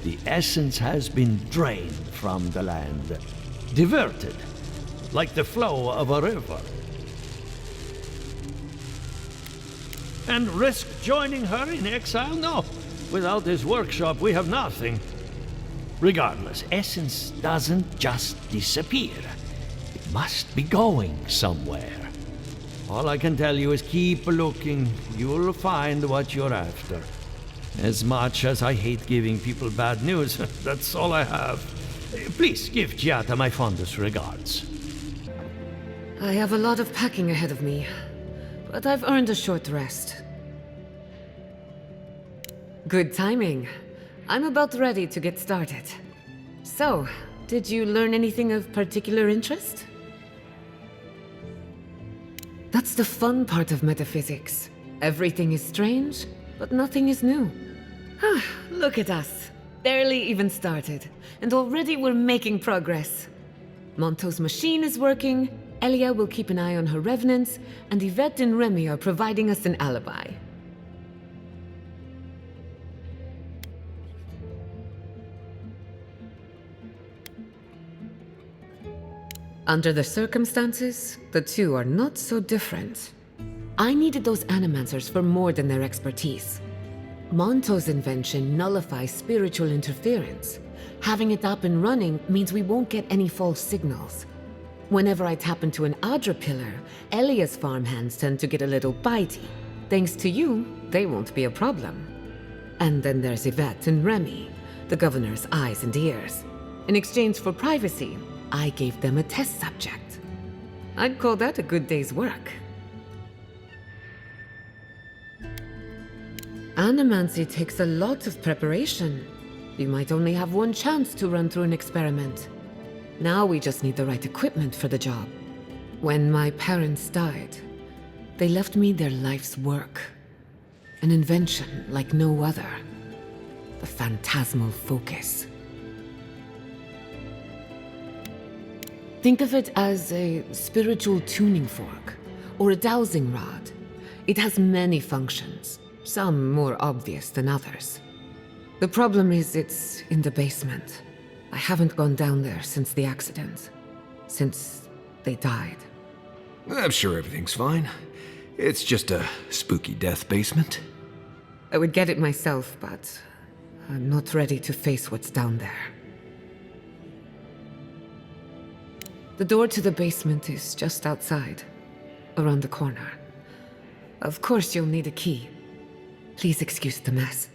The essence has been drained from the land. Diverted, like the flow of a river. And risk joining her in exile? No. Without this workshop, we have nothing. Regardless, essence doesn't just disappear. It must be going somewhere. All I can tell you is keep looking. You'll find what you're after. As much as I hate giving people bad news, that's all I have. Please give Giata my fondest regards. I have a lot of packing ahead of me, but I've earned a short rest. Good timing. I'm about ready to get started. So, did you learn anything of particular interest? That's the fun part of metaphysics. Everything is strange, but nothing is new. Look at us. Barely even started, and already we're making progress. Monto's machine is working, Elia will keep an eye on her revenants, and Yvette and Remy are providing us an alibi. Under the circumstances, the two are not so different. I needed those animancers for more than their expertise. Monto's invention nullifies spiritual interference. Having it up and running means we won't get any false signals. Whenever I tap into an Adra pillar, Elia's farmhands tend to get a little bitey. Thanks to you, they won't be a problem. And then there's Yvette and Remy, the governor's eyes and ears. In exchange for privacy, I gave them a test subject. I'd call that a good day's work. Animancy takes a lot of preparation. You might only have one chance to run through an experiment. Now we just need the right equipment for the job. When my parents died, they left me their life's work. An invention like no other. The phantasmal focus. Think of it as a spiritual tuning fork, or a dowsing rod. It has many functions, some more obvious than others. The problem is it's in the basement. I haven't gone down there since the accident. Since they died. I'm sure everything's fine. It's just a spooky death basement. I would get it myself, but I'm not ready to face what's down there. The door to the basement is just outside, around the corner. Of course you'll need a key. Please excuse the mess.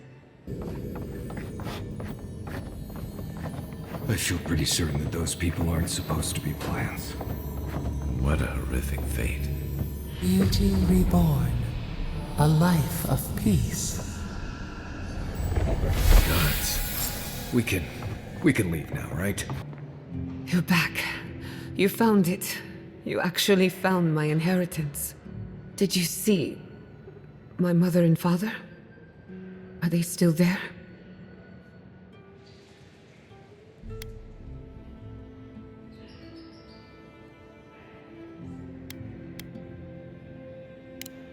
I feel pretty certain that those people aren't supposed to be plants. What a horrific fate. Beauty reborn. A life of peace. Gods. We can leave now, right? You're back. You found it. You actually found my inheritance. Did you see my mother and father? Are they still there?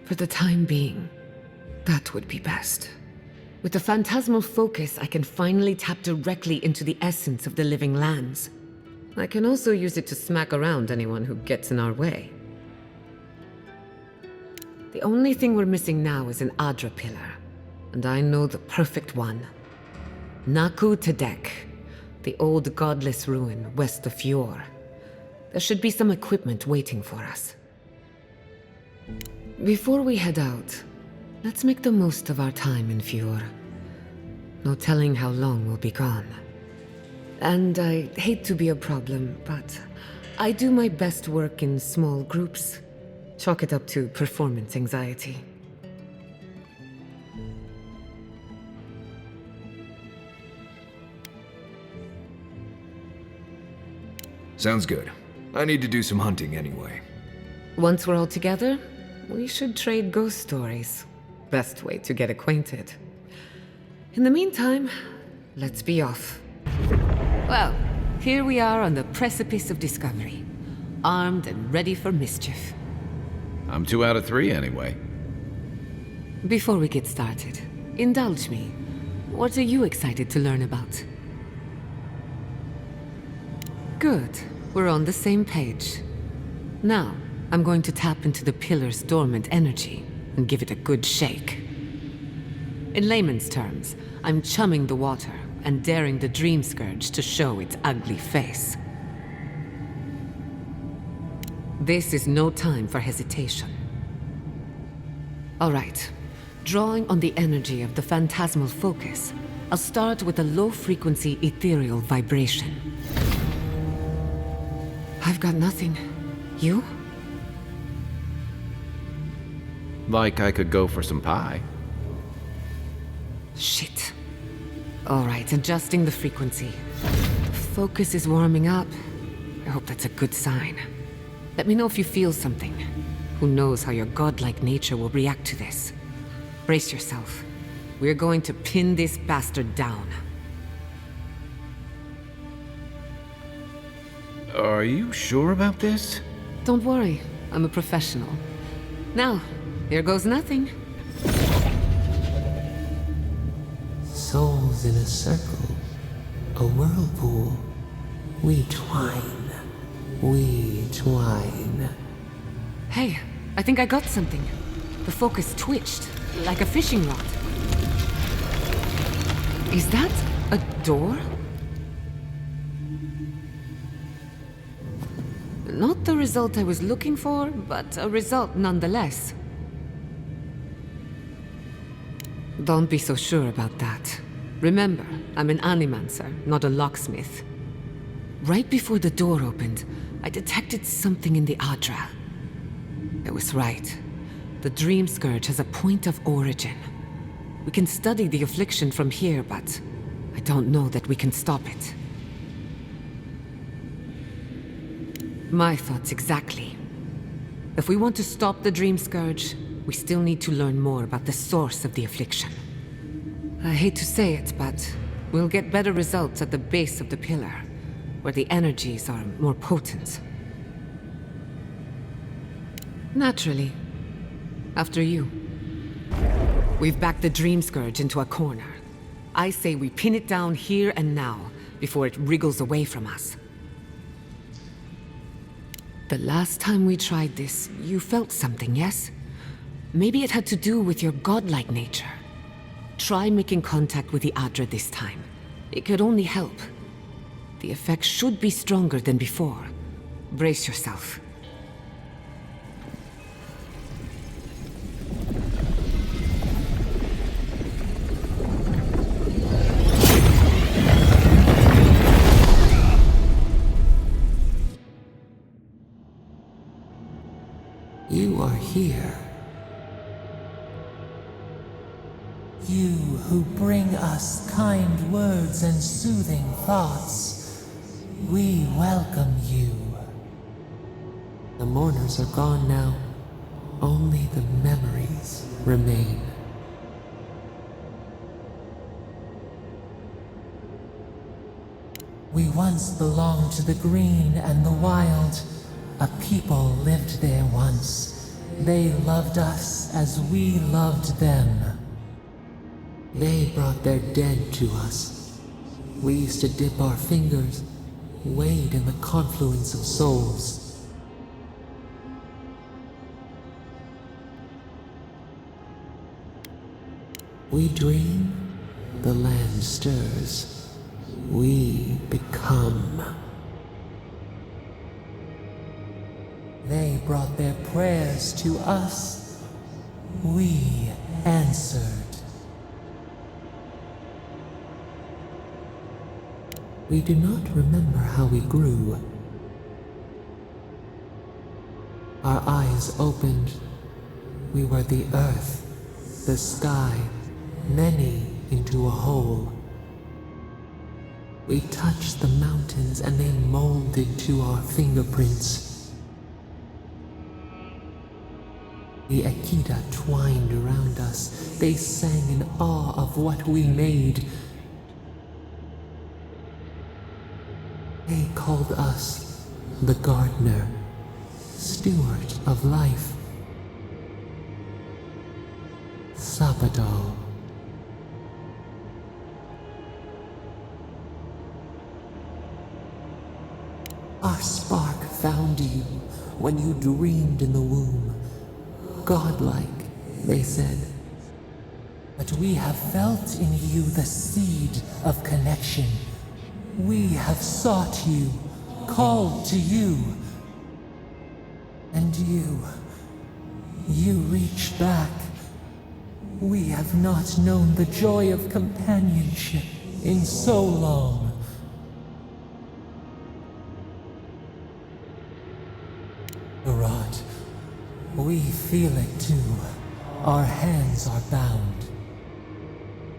For the time being, That would be best. With the phantasmal focus, I can finally tap directly into the essence of the living lands. I can also use it to smack around anyone who gets in our way. The only thing we're missing now is an Adra pillar, and I know the perfect one. Naku Tedek, the old godless ruin west of Fjord. There should be some equipment waiting for us. Before we head out, let's make the most of our time in Fjord. No telling how long we'll be gone. And I hate to be a problem, but I do my best work in small groups. Chalk it up to performance anxiety. Sounds good. I need to do some hunting anyway. Once we're all together, we should trade ghost stories. Best way to get acquainted. In the meantime, let's be off. Well, here we are on the precipice of discovery. Armed and ready for mischief. I'm 2 out of 3 anyway. Before we get started, indulge me. What are you excited to learn about? Good. We're on the same page. Now, I'm going to tap into the pillar's dormant energy and give it a good shake. In layman's terms, I'm chumming the water and daring the dream scourge to show its ugly face. This is no time for hesitation. All right. Drawing on the energy of the phantasmal focus, I'll start with a low-frequency ethereal vibration. I've got nothing. You? Like I could go for some pie. Shit. All right, adjusting the frequency. Focus is warming up. I hope that's a good sign. Let me know if you feel something. Who knows how your godlike nature will react to this. Brace yourself. We're going to pin this bastard down. Are you sure about this? Don't worry, I'm a professional. Now, here goes nothing. Souls in a circle, a whirlpool. We twine, we twine. Hey, I think I got something. The focus twitched, like a fishing rod. Is that a door? Not the result I was looking for, but a result nonetheless. Don't be so sure about that. Remember, I'm an animancer, not a locksmith. Right before the door opened, I detected something in the Adra. I was right. The Dream Scourge has a point of origin. We can study the affliction from here, but I don't know that we can stop it. My thoughts exactly. If we want to stop the Dream Scourge, we still need to learn more about the source of the affliction. I hate to say it, but we'll get better results at the base of the pillar, where the energies are more potent. Naturally. After you. We've backed the Dream Scourge into a corner. I say we pin it down here and now, before it wriggles away from us. The last time we tried this, you felt something, yes? Maybe it had to do with your godlike nature. Try making contact with the Adra this time. It could only help. The effect should be stronger than before. Brace yourself. You are here. You who bring us kind words and soothing thoughts, we welcome you. The mourners are gone now. Only the memories remain. We once belonged to the green and the wild. A people lived there once. They loved us as we loved them. They brought their dead to us. We used to dip our fingers, wade in the confluence of souls. We dream, the land stirs. We become. They brought their prayers to us. We answered. We do not remember how we grew. Our eyes opened. We were the earth, the sky, many into a whole. We touched the mountains and they molded to our fingerprints. The Akita twined around us. They sang in awe of what we made. They called us the gardener, steward of life. Sabado. Our spark found you when you dreamed in the womb. Godlike, they said. But we have felt in you the seed of connection. We have sought you, called to you. And you reach back. We have not known the joy of companionship in so long. Rod, we feel it too. Our hands are bound.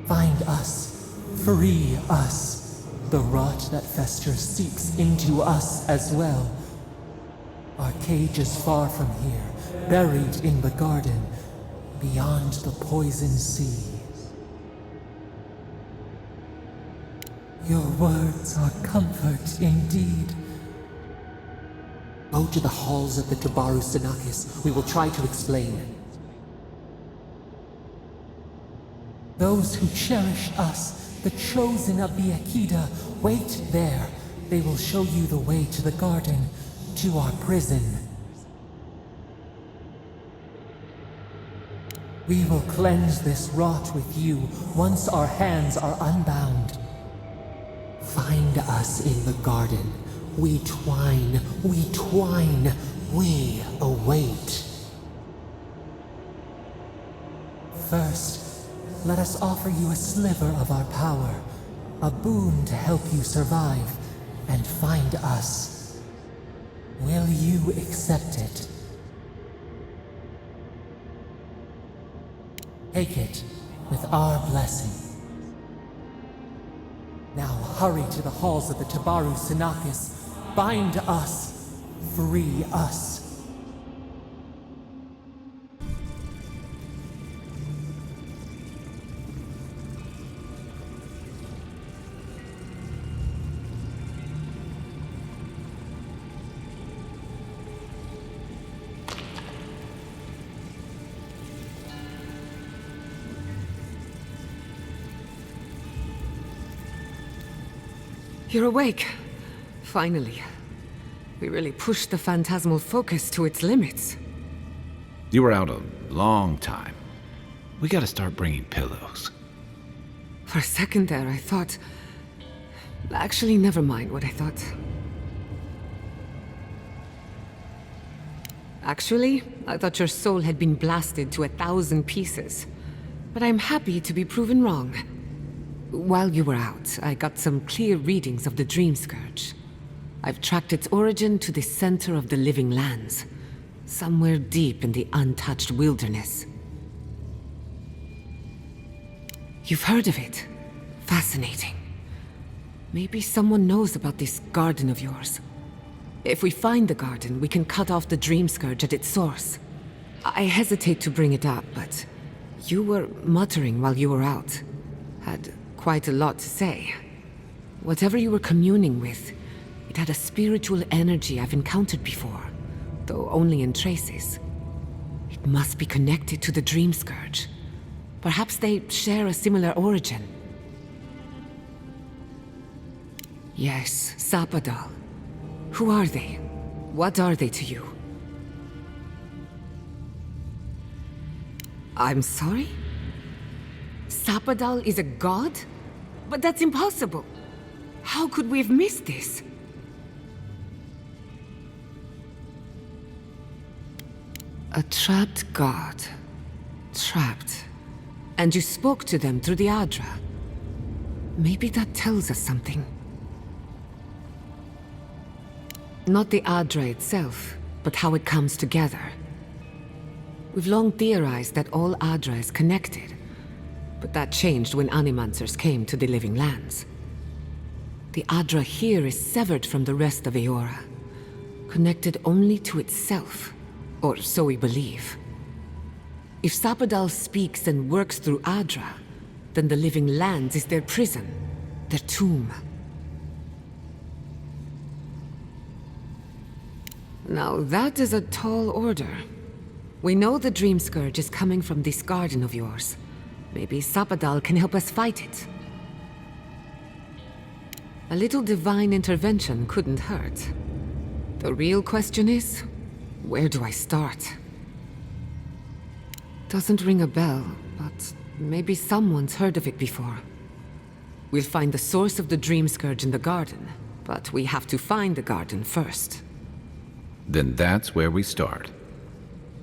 Find us, free us. The rot that festers seeps into us as well. Our cage is far from here, buried in the garden, beyond the poison sea. Your words are comfort indeed. Go to the halls of the Tabaru Sinakis. We will try to explain. Those who cherish us, the chosen of the Akita, wait there. They will show you the way to the garden, to our prison. We will cleanse this rot with you once our hands are unbound. Find us in the garden. We twine, we await. First, let us offer you a sliver of our power, a boon to help you survive and find us. Will you accept it? Take it with our blessing. Now hurry to the halls of the Tabaru Sinakis. Bind us, free us. You're awake. Finally. We really pushed the phantasmal focus to its limits. You were out a long time. We gotta start bringing pillows. For a second there, I thought... Actually, never mind what I thought. Actually, I thought your soul had been blasted to 1,000 pieces. But I'm happy to be proven wrong. While you were out, I got some clear readings of the Dream Scourge. I've tracked its origin to the center of the living lands, somewhere deep in the untouched wilderness. You've heard of it. Fascinating. Maybe someone knows about this garden of yours. If we find the garden, we can cut off the Dream Scourge at its source. I hesitate to bring it up, but you were muttering while you were out. Had quite a lot to say. Whatever you were communing with, it had a spiritual energy I've encountered before, though only in traces. It must be connected to the Dream Scourge. Perhaps they share a similar origin. Yes, Sapadal. Who are they? What are they to you? I'm sorry? Sapadal is a god? But that's impossible. How could we have missed this? A trapped god. Trapped. And you spoke to them through the Adra. Maybe that tells us something. Not the Adra itself, but how it comes together. We've long theorized that all Adra is connected, but that changed when Animancers came to the Living Lands. The Adra here is severed from the rest of Eora, connected only to itself, or so we believe. If Sapadal speaks and works through Adra, then the Living Lands is their prison, their tomb. Now that is a tall order. We know the Dream Scourge is coming from this garden of yours. Maybe Sapadal can help us fight it. A little divine intervention couldn't hurt. The real question is, where do I start? Doesn't ring a bell, but maybe someone's heard of it before. We'll find the source of the Dream Scourge in the garden, but we have to find the garden first. Then that's where we start.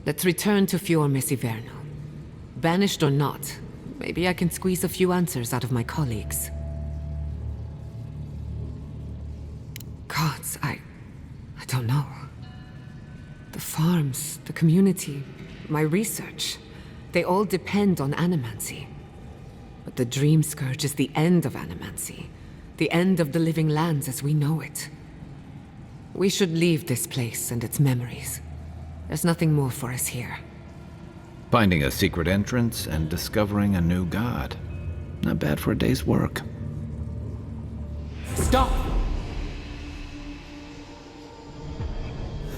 Let's return to Fior Mesiverno. Banished or not, maybe I can squeeze a few answers out of my colleagues. Gods, I don't know. The farms, the community, my research, they all depend on animancy. But the Dream Scourge is the end of animancy. The end of the Living Lands as we know it. We should leave this place and its memories. There's nothing more for us here. Finding a secret entrance and discovering a new god. Not bad for a day's work. Stop!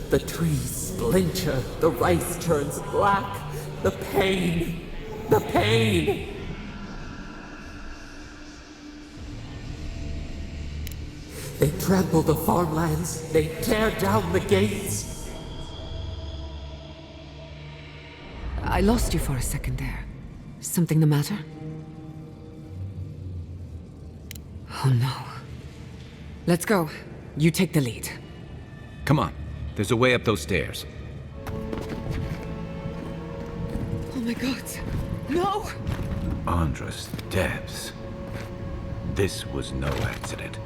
The trees splinter, the rice turns black. The pain! The pain! They trample the farmlands, they tear down the gates. I lost you for a second there. Something the matter? Oh no. Let's go. You take the lead. Come on. There's a way up those stairs. Oh my god. No! Andra's steps. This was no accident.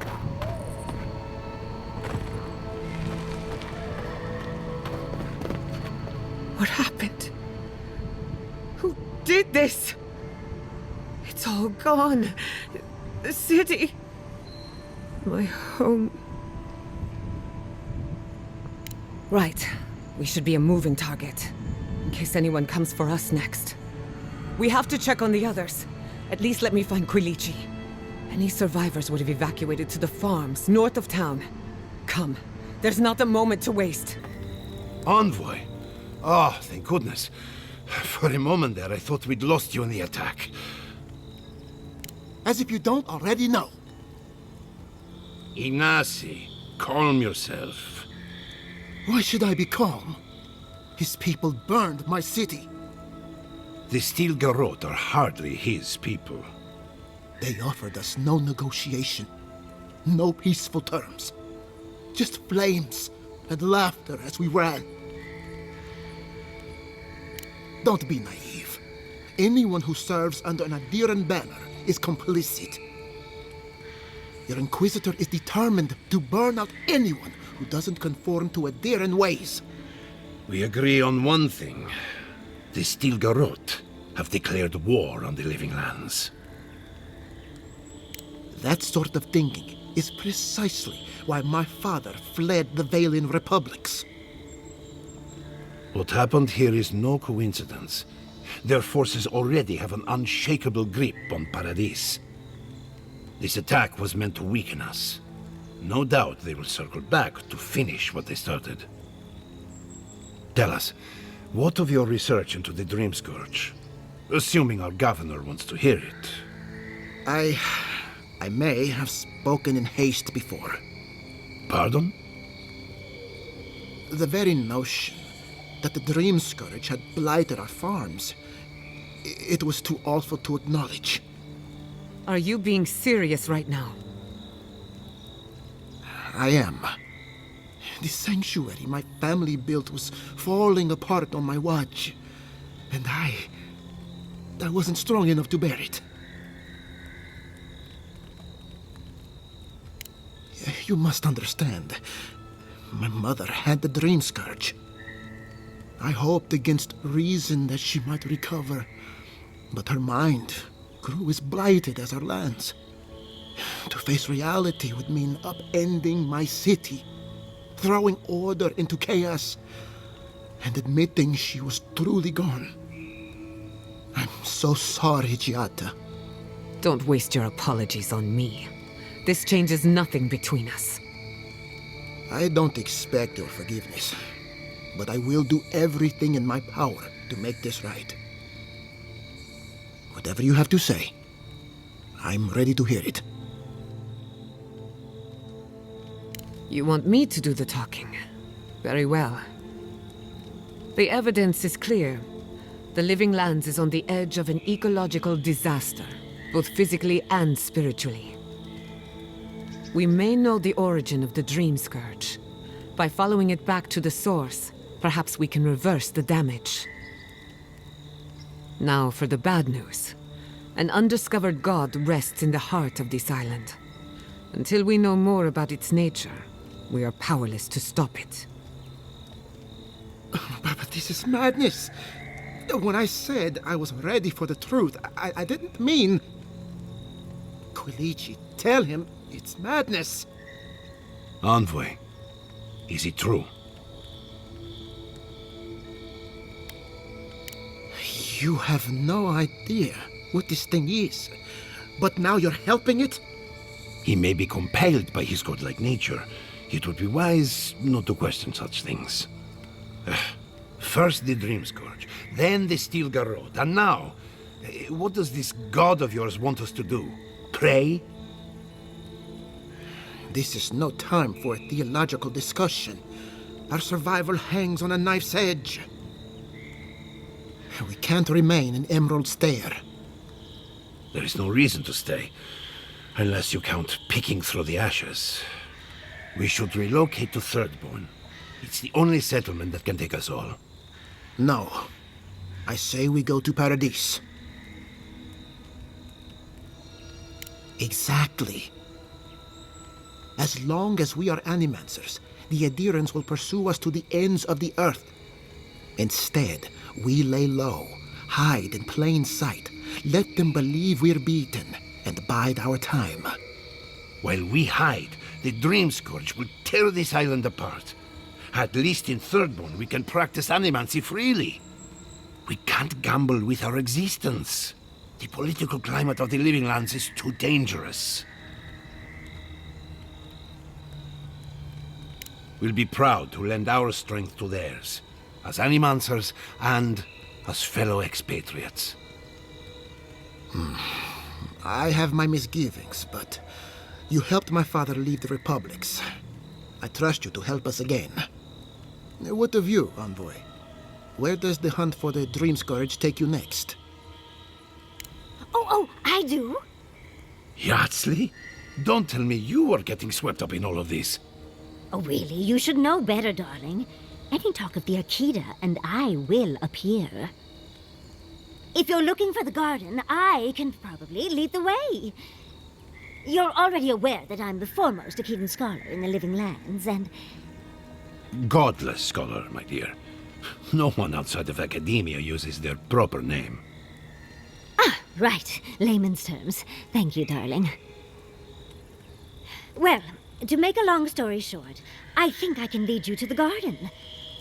What happened? Who did this? It's all gone. The city. My home. Right. We should be a moving target. In case anyone comes for us next. We have to check on the others. At least let me find Quilichi. Any survivors would have evacuated to the farms north of town. Come. There's not a moment to waste. Envoy? Oh, thank goodness. For a moment there, I thought we'd lost you in the attack. As if you don't already know. Ignacy, calm yourself. Why should I be calm? His people burned my city. The Steel Garrote are hardly his people. They offered us no negotiation, no peaceful terms. Just flames and laughter as we ran. Don't be naive. Anyone who serves under an Adiran banner is complicit. Your Inquisitor is determined to burn out anyone who doesn't conform to Adiran ways. We agree on one thing. The Steel Garrote have declared war on the Living Lands. That sort of thinking is precisely why my father fled the Valian republics. What happened here is no coincidence. Their forces already have an unshakable grip on Paradis. This attack was meant to weaken us. No doubt they will circle back to finish what they started. Tell us, what of your research into the Dream Scourge? Assuming our governor wants to hear it. I may have spoken in haste before. Pardon? The very notion that the dream scourge had blighted our farms, it was too awful to acknowledge. Are you being serious right now? I am. The sanctuary my family built was falling apart on my watch, and I wasn't strong enough to bear it. You must understand. My mother had the dream scourge. I hoped against reason that she might recover, but her mind grew as blighted as her lands. To face reality would mean upending my city, throwing order into chaos, and admitting she was truly gone. I'm so sorry, Giata. Don't waste your apologies on me. This changes nothing between us. I don't expect your forgiveness, but I will do everything in my power to make this right. Whatever you have to say, I'm ready to hear it. You want me to do the talking? Very well. The evidence is clear. The Living Lands is on the edge of an ecological disaster, both physically and spiritually. We may know the origin of the Dream Scourge. By following it back to the source, perhaps we can reverse the damage. Now for the bad news. An undiscovered god rests in the heart of this island. Until we know more about its nature, we are powerless to stop it. But this is madness. When I said I was ready for the truth, I didn't mean... Quilici, tell him it's madness. Envoy, is it true? You have no idea what this thing is, but now you're helping it? He may be compelled by his godlike nature. It would be wise not to question such things. First the Dream Scourge, then the Steel Garrote, and now, what does this god of yours want us to do? Pray? This is no time for a theological discussion. Our survival hangs on a knife's edge. We can't remain in Emerald Stair. There is no reason to stay, unless you count picking through the ashes. We should relocate to Thirdborn. It's the only settlement that can take us all. No. I say we go to Paradise. Exactly. As long as we are animancers, the adherents will pursue us to the ends of the earth. Instead, we lay low, hide in plain sight, let them believe we're beaten, and bide our time. While we hide, the Dream Scourge will tear this island apart. At least in Thirdborn, we can practice animancy freely. We can't gamble with our existence. The political climate of the Living Lands is too dangerous. We'll be proud to lend our strength to theirs, as animancers and as fellow expatriates. I have my misgivings, but you helped my father leave the republics. I trust you to help us again. What of you, Envoy? Where does the hunt for the Dream Scourge take you next? Oh, I do. Yardsley? Don't tell me you are getting swept up in all of this. Oh, really? You should know better, darling. Any talk of the Akita, and I will appear. If you're looking for the garden, I can probably lead the way. You're already aware that I'm the foremost Akitan scholar in the Living Lands, and... Godless scholar, my dear. No one outside of academia uses their proper name. Ah, right. Layman's terms. Thank you, darling. Well, to make a long story short, I think I can lead you to the garden.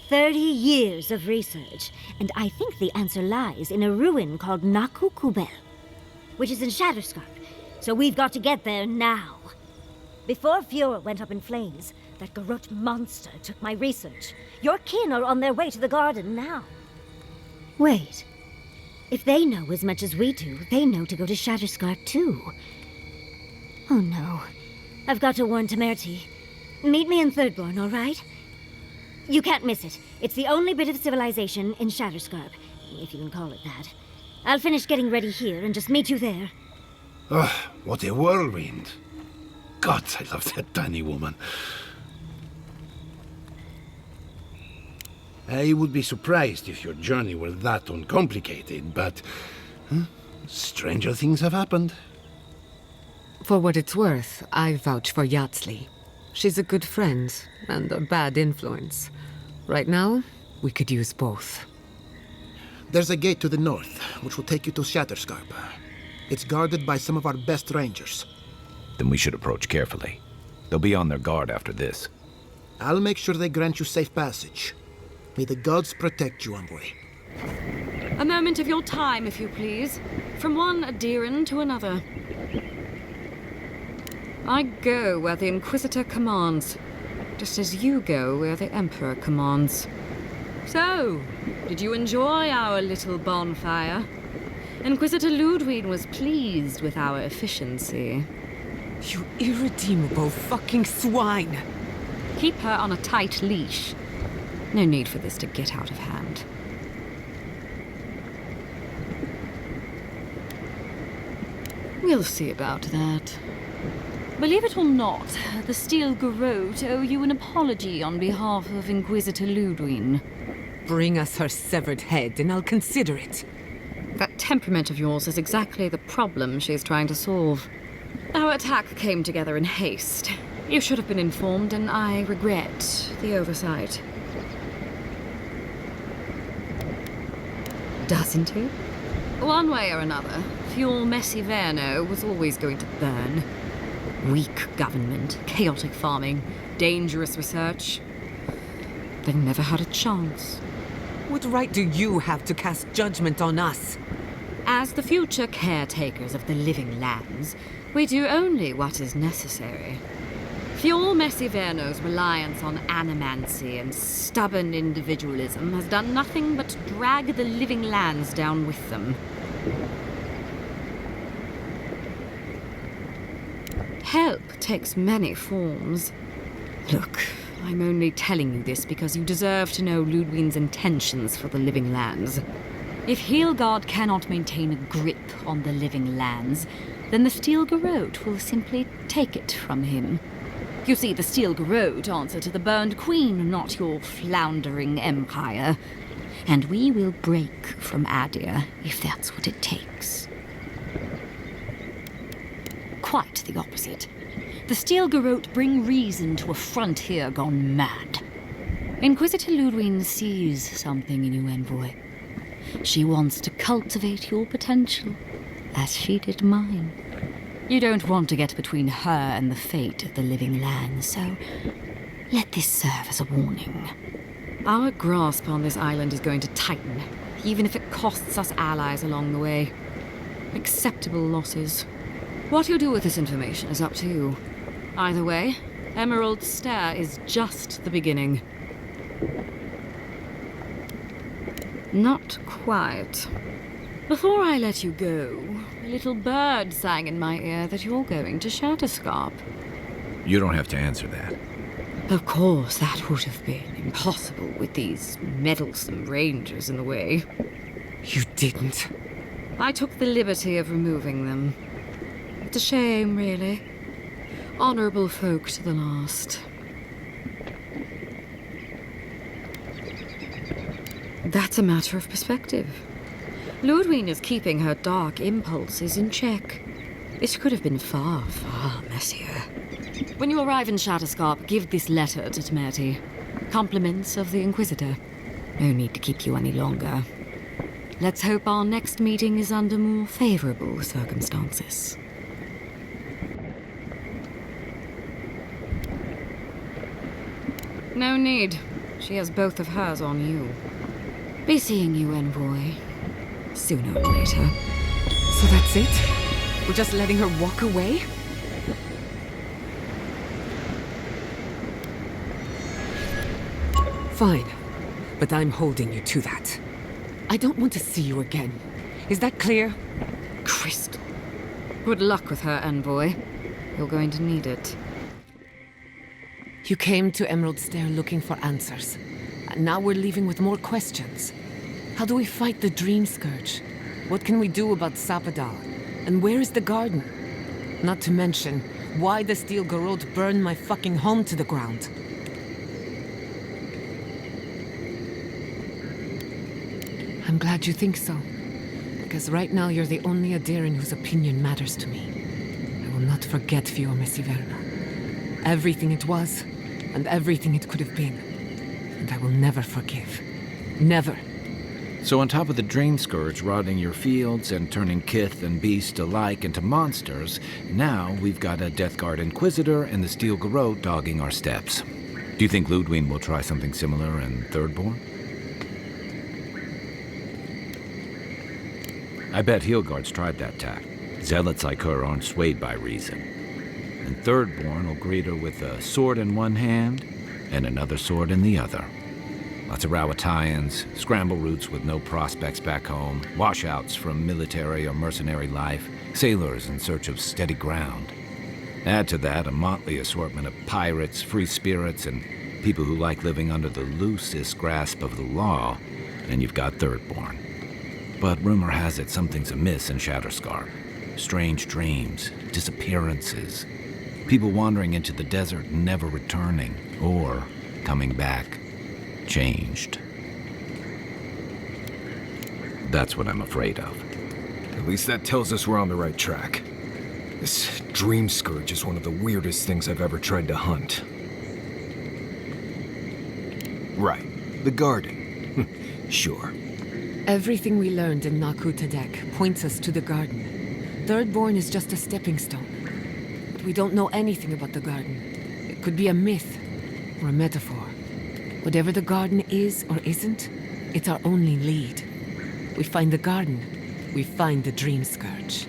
30 years of research, and I think the answer lies in a ruin called Naku Kubel, which is in Shatterscarp. So we've got to get there now. Before Fiora went up in flames, that Garrote monster took my research. Your kin are on their way to the garden now. Wait. If they know as much as we do, they know to go to Shatterscarp too. Oh no. I've got to warn Temerity. Meet me in Thirdborn, all right? You can't miss it. It's the only bit of civilization in Shatterscarp, if you can call it that. I'll finish getting ready here and just meet you there. Oh, what a whirlwind. God, I love that tiny woman. I would be surprised if your journey were that uncomplicated, but stranger things have happened. For what it's worth, I vouch for Yatsley. She's a good friend and a bad influence. Right now, we could use both. There's a gate to the north, which will take you to Shatterscarp. It's guarded by some of our best rangers. Then we should approach carefully. They'll be on their guard after this. I'll make sure they grant you safe passage. May the gods protect you, envoy. A moment of your time, if you please. From one Adiran to another. I go where the Inquisitor commands, just as you go where the Emperor commands. So, did you enjoy our little bonfire? Inquisitor Ludwig was pleased with our efficiency. You irredeemable fucking swine! Keep her on a tight leash. No need for this to get out of hand. We'll see about that. Believe it or not, the Steel Garrote owe you an apology on behalf of Inquisitor Ludwig. Bring us her severed head and I'll consider it. That temperament of yours is exactly the problem she's trying to solve. Our attack came together in haste. You should have been informed, and I regret the oversight. Doesn't it? One way or another, Fuel Messiverno was always going to burn. Weak government, chaotic farming, dangerous research. They never had a chance. What right do you have to cast judgment on us? As the future caretakers of the living lands, we do only what is necessary. Fuel Messiverno's reliance on animancy and stubborn individualism has done nothing but drag the living lands down with them. Help takes many forms. Look, I'm only telling you this because you deserve to know Ludwig's intentions for the living lands. If Heelgard cannot maintain a grip on the living lands, then the Steel Garrote will simply take it from him. You see, the Steel Garrote answer to the Burned Queen, not your floundering empire. And we will break from Adir if that's what it takes. Quite the opposite. The Steel Garrote bring reason to a frontier gone mad. Inquisitor Ludwig sees something in you, envoy. She wants to cultivate your potential, as she did mine. You don't want to get between her and the fate of the living land, so let this serve as a warning. Our grasp on this island is going to tighten, even if it costs us allies along the way. Acceptable losses. What you do with this information is up to you. Either way, Emerald Stair is just the beginning. Not quite. Before I let you go, a little bird sang in my ear that you're going to Shatterscarp. You don't have to answer that. Of course, that would have been impossible with these meddlesome rangers in the way. You didn't. I took the liberty of removing them. It's a shame, really. Honorable folk to the last. That's a matter of perspective. Ludwig is keeping her dark impulses in check. It could have been far, far messier. When you arrive in Shatterscarp, give this letter to Temerity. Compliments of the Inquisitor. No need to keep you any longer. Let's hope our next meeting is under more favorable circumstances. No need. She has both of hers on you. Be seeing you, envoy. Sooner or later. So that's it? We're just letting her walk away? Fine. But I'm holding you to that. I don't want to see you again. Is that clear? Christ. Good luck with her, envoy. You're going to need it. You came to Emerald Stair looking for answers. And now we're leaving with more questions. How do we fight the Dream Scourge? What can we do about Sapadal? And where is the garden? Not to mention, why the Steel Garrote burned my fucking home to the ground. I'm glad you think so. Because right now you're the only Adiran whose opinion matters to me. I will not forget Fiume Siverna. Everything it was, and everything it could have been. And I will never forgive. Never. So on top of the Dream Scourge rotting your fields and turning kith and beast alike into monsters, now we've got a Death Guard Inquisitor and the Steel Garrote dogging our steps. Do you think Ludwig will try something similar in Thirdborn? I bet Heelguard's tried that tack. Zealots like her aren't swayed by reason. And Thirdborn will greet her with a sword in one hand and another sword in the other. Lots of Rawatayans, scramble routes with no prospects back home, washouts from military or mercenary life, sailors in search of steady ground. Add to that a motley assortment of pirates, free spirits, and people who like living under the loosest grasp of the law, and you've got Thirdborn. But rumor has it something's amiss in Shatterscarp. Strange dreams, disappearances, people wandering into the desert and never returning, or coming back changed. That's what I'm afraid of. At least that tells us we're on the right track. This Dream Scourge is one of the weirdest things I've ever tried to hunt. Right, the garden. Sure. Everything we learned in Naku Tadek points us to the garden. Thirdborn is just a stepping stone. But we don't know anything about the garden. It could be a myth or a metaphor. Whatever the garden is or isn't, it's our only lead. We find the garden, we find the Dream Scourge.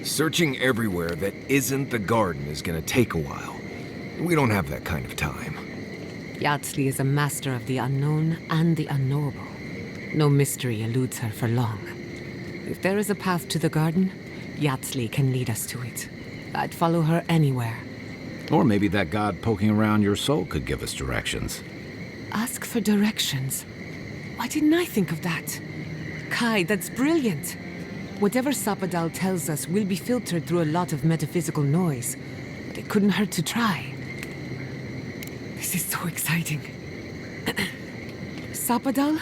Searching everywhere that isn't the garden is gonna take a while. We don't have that kind of time. Yatsley is a master of the unknown and the unknowable. No mystery eludes her for long. If there is a path to the garden, Yatsley can lead us to it. I'd follow her anywhere. Or maybe that god poking around your soul could give us directions. Ask for directions. Why didn't I think of that? Kai, that's brilliant. Whatever Sapadal tells us will be filtered through a lot of metaphysical noise, but it couldn't hurt to try. This is so exciting. Sapadal?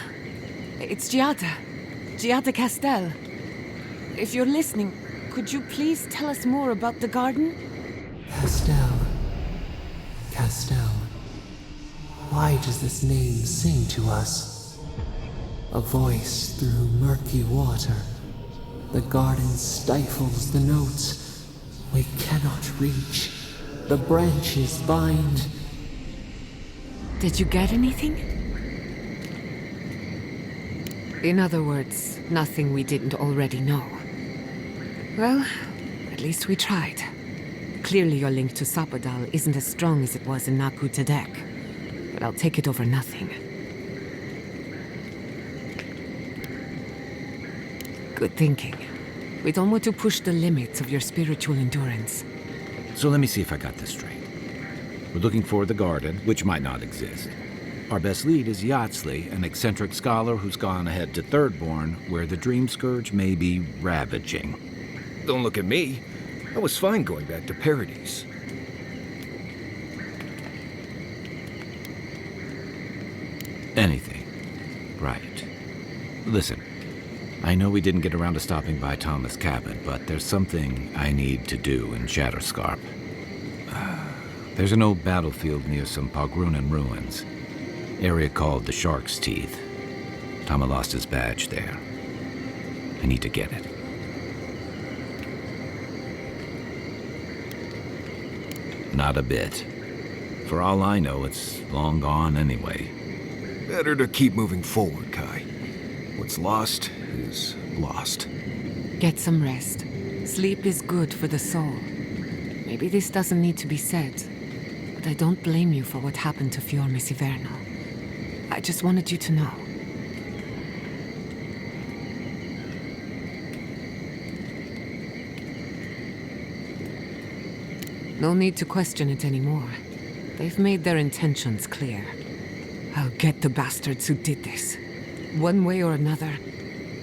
It's Giada Castell. If you're listening, could you please tell us more about the garden? Castell. Why does this name sing to us? A voice through murky water. The garden stifles the notes. We cannot reach. The branches bind. Did you get anything? In other words, nothing we didn't already know. Well, at least we tried. Clearly your link to Sapadal isn't as strong as it was in Naku Tadek, but I'll take it over nothing. Good thinking. We don't want to push the limits of your spiritual endurance. So let me see if I got this straight. We're looking for the garden, which might not exist. Our best lead is Yatsley, an eccentric scholar who's gone ahead to Thirdborn, where the Dream Scourge may be ravaging. Don't look at me. I was fine going back to Paradise. Anything. Right. Listen, I know we didn't get around to stopping by Thomas' cabin, but there's something I need to do in Shatterscarp. There's an old battlefield near some Pogrunan ruins. Area called the Shark's Teeth. Tama lost his badge there. I need to get it. Not a bit. For all I know, it's long gone anyway. Better to keep moving forward, Kai. What's lost is lost. Get some rest. Sleep is good for the soul. Maybe this doesn't need to be said, But I don't blame you for what happened to Fiorme Siverno. I just wanted you to know. No need to question it anymore. They've made their intentions clear. I'll get the bastards who did this. One way or another,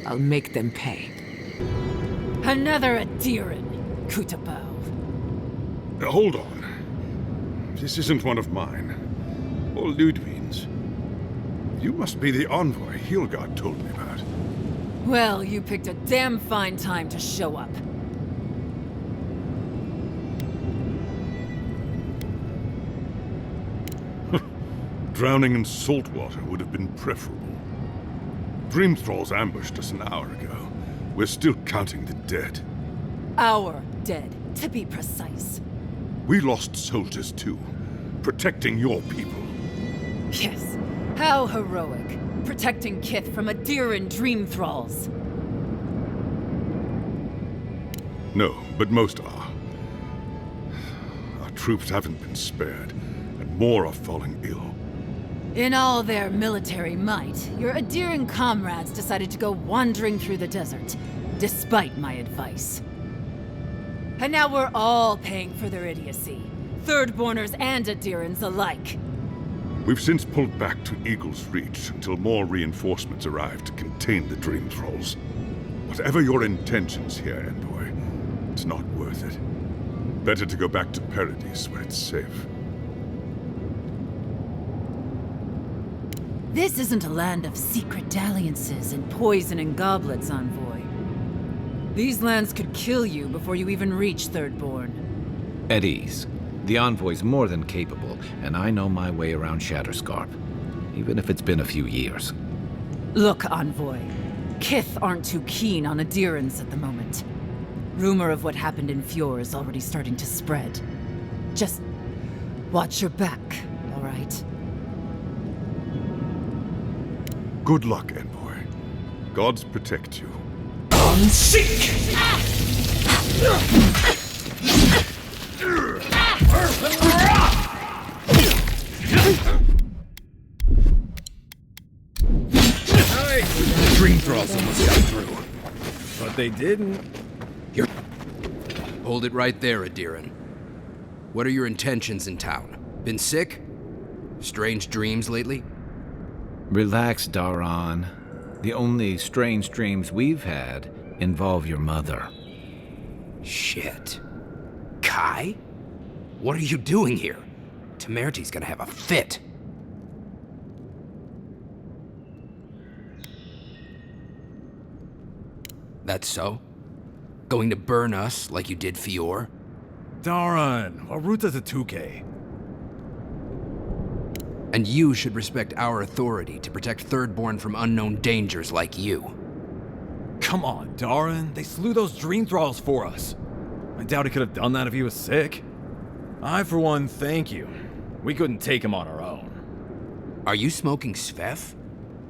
I'll make them pay. Another Adiran, Kutabao. Hold on. This isn't one of mine. Or Ludwig's. You must be the envoy Hilgard told me about. Well, you picked a damn fine time to show up. Drowning in salt water would have been preferable. Dream Thralls ambushed us an hour ago. We're still counting the dead. Our dead, to be precise. We lost soldiers too, protecting your people. Yes, how heroic. Protecting Kith from Adiran dream thralls. No, but most are. Our troops haven't been spared, and more are falling ill. In all their military might, your Adiran comrades decided to go wandering through the desert, despite my advice. And now we're all paying for their idiocy. Thirdborners and Adirans alike. We've since pulled back to Eagle's Reach until more reinforcements arrive to contain the Dream Thralls. Whatever your intentions here, Envoy, it's not worth it. Better to go back to Paradise where it's safe. This isn't a land of secret dalliances and poison and goblets, Envoy. These lands could kill you before you even reach Thirdborn. At ease. The Envoy's more than capable, and I know my way around Shatterscarp, even if it's been a few years. Look, Envoy. Kith aren't too keen on Adirans at the moment. Rumor of what happened in Fjord is already starting to spread. Just watch your back, all right? Good luck, Envoy. Gods protect you. Unseek! Dream Thralls almost got through. But they didn't. Hold it right there, Adiran. What are your intentions in town? Been sick? Strange dreams lately? Relax, Daran. The only strange dreams we've had involve your mother. Shit. Kai? What are you doing here? Temerty's gonna have a fit. That's so? Going to burn us like you did Fior? Daran, Waruta Tuke. And you should respect our authority to protect Thirdborn from unknown dangers like you. Come on, Daran. They slew those Dream Thralls for us. I doubt he could have done that if he was sick. I, for one, thank you. We couldn't take him on our own. Are you smoking Svef?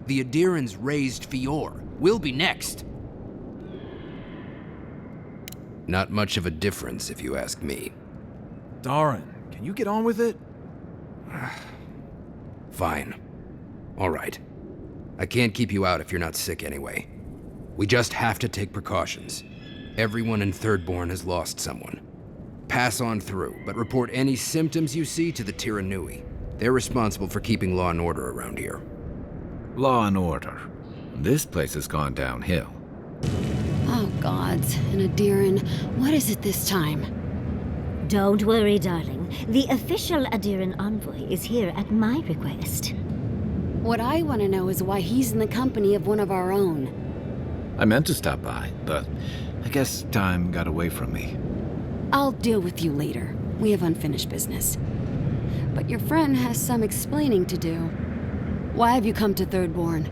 The Adirans raised Fior. We'll be next. Not much of a difference, if you ask me. Daran, can you get on with it? Fine. All right. I can't keep you out if you're not sick anyway. We just have to take precautions. Everyone in Thirdborn has lost someone. Pass on through, but report any symptoms you see to the Tiranui. They're responsible for keeping law and order around here. Law and order. This place has gone downhill. Oh, gods. And Adiran, what is it this time? Don't worry, darling. The official Adiran envoy is here at my request. What I want to know is why he's in the company of one of our own. I meant to stop by, but I guess time got away from me. I'll deal with you later. We have unfinished business. But your friend has some explaining to do. Why have you come to Thirdborn?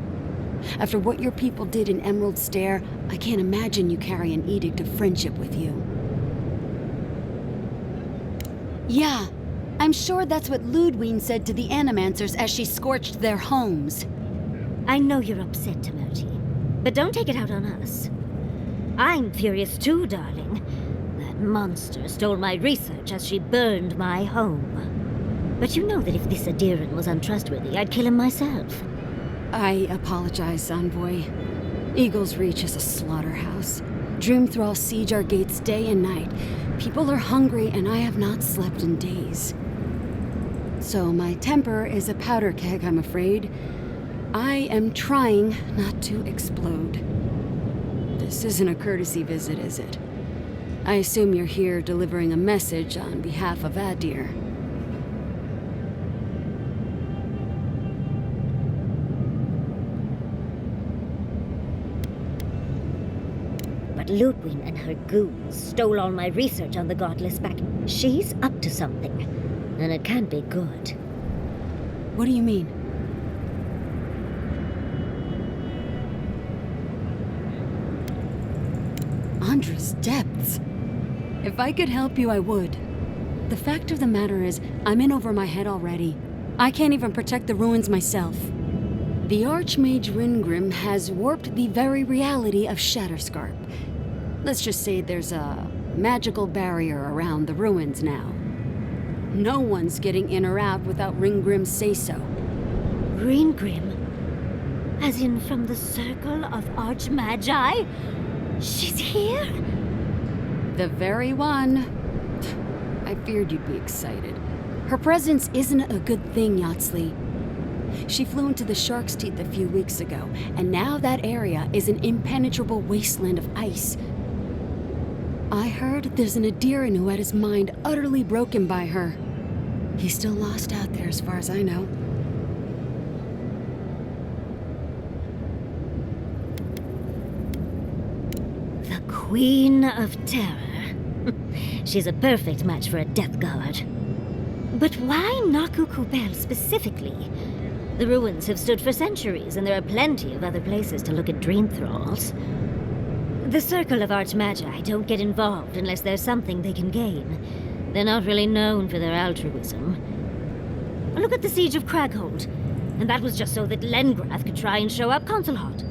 After what your people did in Emerald Stair, I can't imagine you carry an edict of friendship with you. Yeah, I'm sure that's what Ludwig said to the Animancers as she scorched their homes. I know you're upset, Temerty, but don't take it out on us. I'm furious too, darling. That monster stole my research as she burned my home. But you know that if this Adiran was untrustworthy, I'd kill him myself. I apologize, Envoy. Eagle's Reach is a slaughterhouse. Dreamthralls siege our gates day and night. People are hungry, and I have not slept in days. So my temper is a powder keg, I'm afraid. I am trying not to explode. This isn't a courtesy visit, is it? I assume you're here delivering a message on behalf of Adir. But Ludwig and her goons stole all my research on the Godless back. She's up to something, and it can't be good. What do you mean? Andra's depths. If I could help you, I would. The fact of the matter is, I'm in over my head already. I can't even protect the ruins myself. The Archmage Ringrim has warped the very reality of Shatterscarp. Let's just say there's a magical barrier around the ruins now. No one's getting in or out without Ringgrim's say-so. Ringgrim? As in from the Circle of Archmagi? She's here? The very one. I feared you'd be excited. Her presence isn't a good thing, Yatsley. She flew into the Shark's Teeth a few weeks ago, and now that area is an impenetrable wasteland of ice. I heard there's an Adiran who had his mind utterly broken by her. He's still lost out there as far as I know. The Queen of Terror. She's a perfect match for a Death Guard. But why Naku Kubel specifically? The ruins have stood for centuries, and there are plenty of other places to look at dream thralls. The Circle of Archmagi don't get involved unless there's something they can gain. They're not really known for their altruism. Look at the Siege of Craghold. And that was just so that Lengrath could try and show up Consulhot.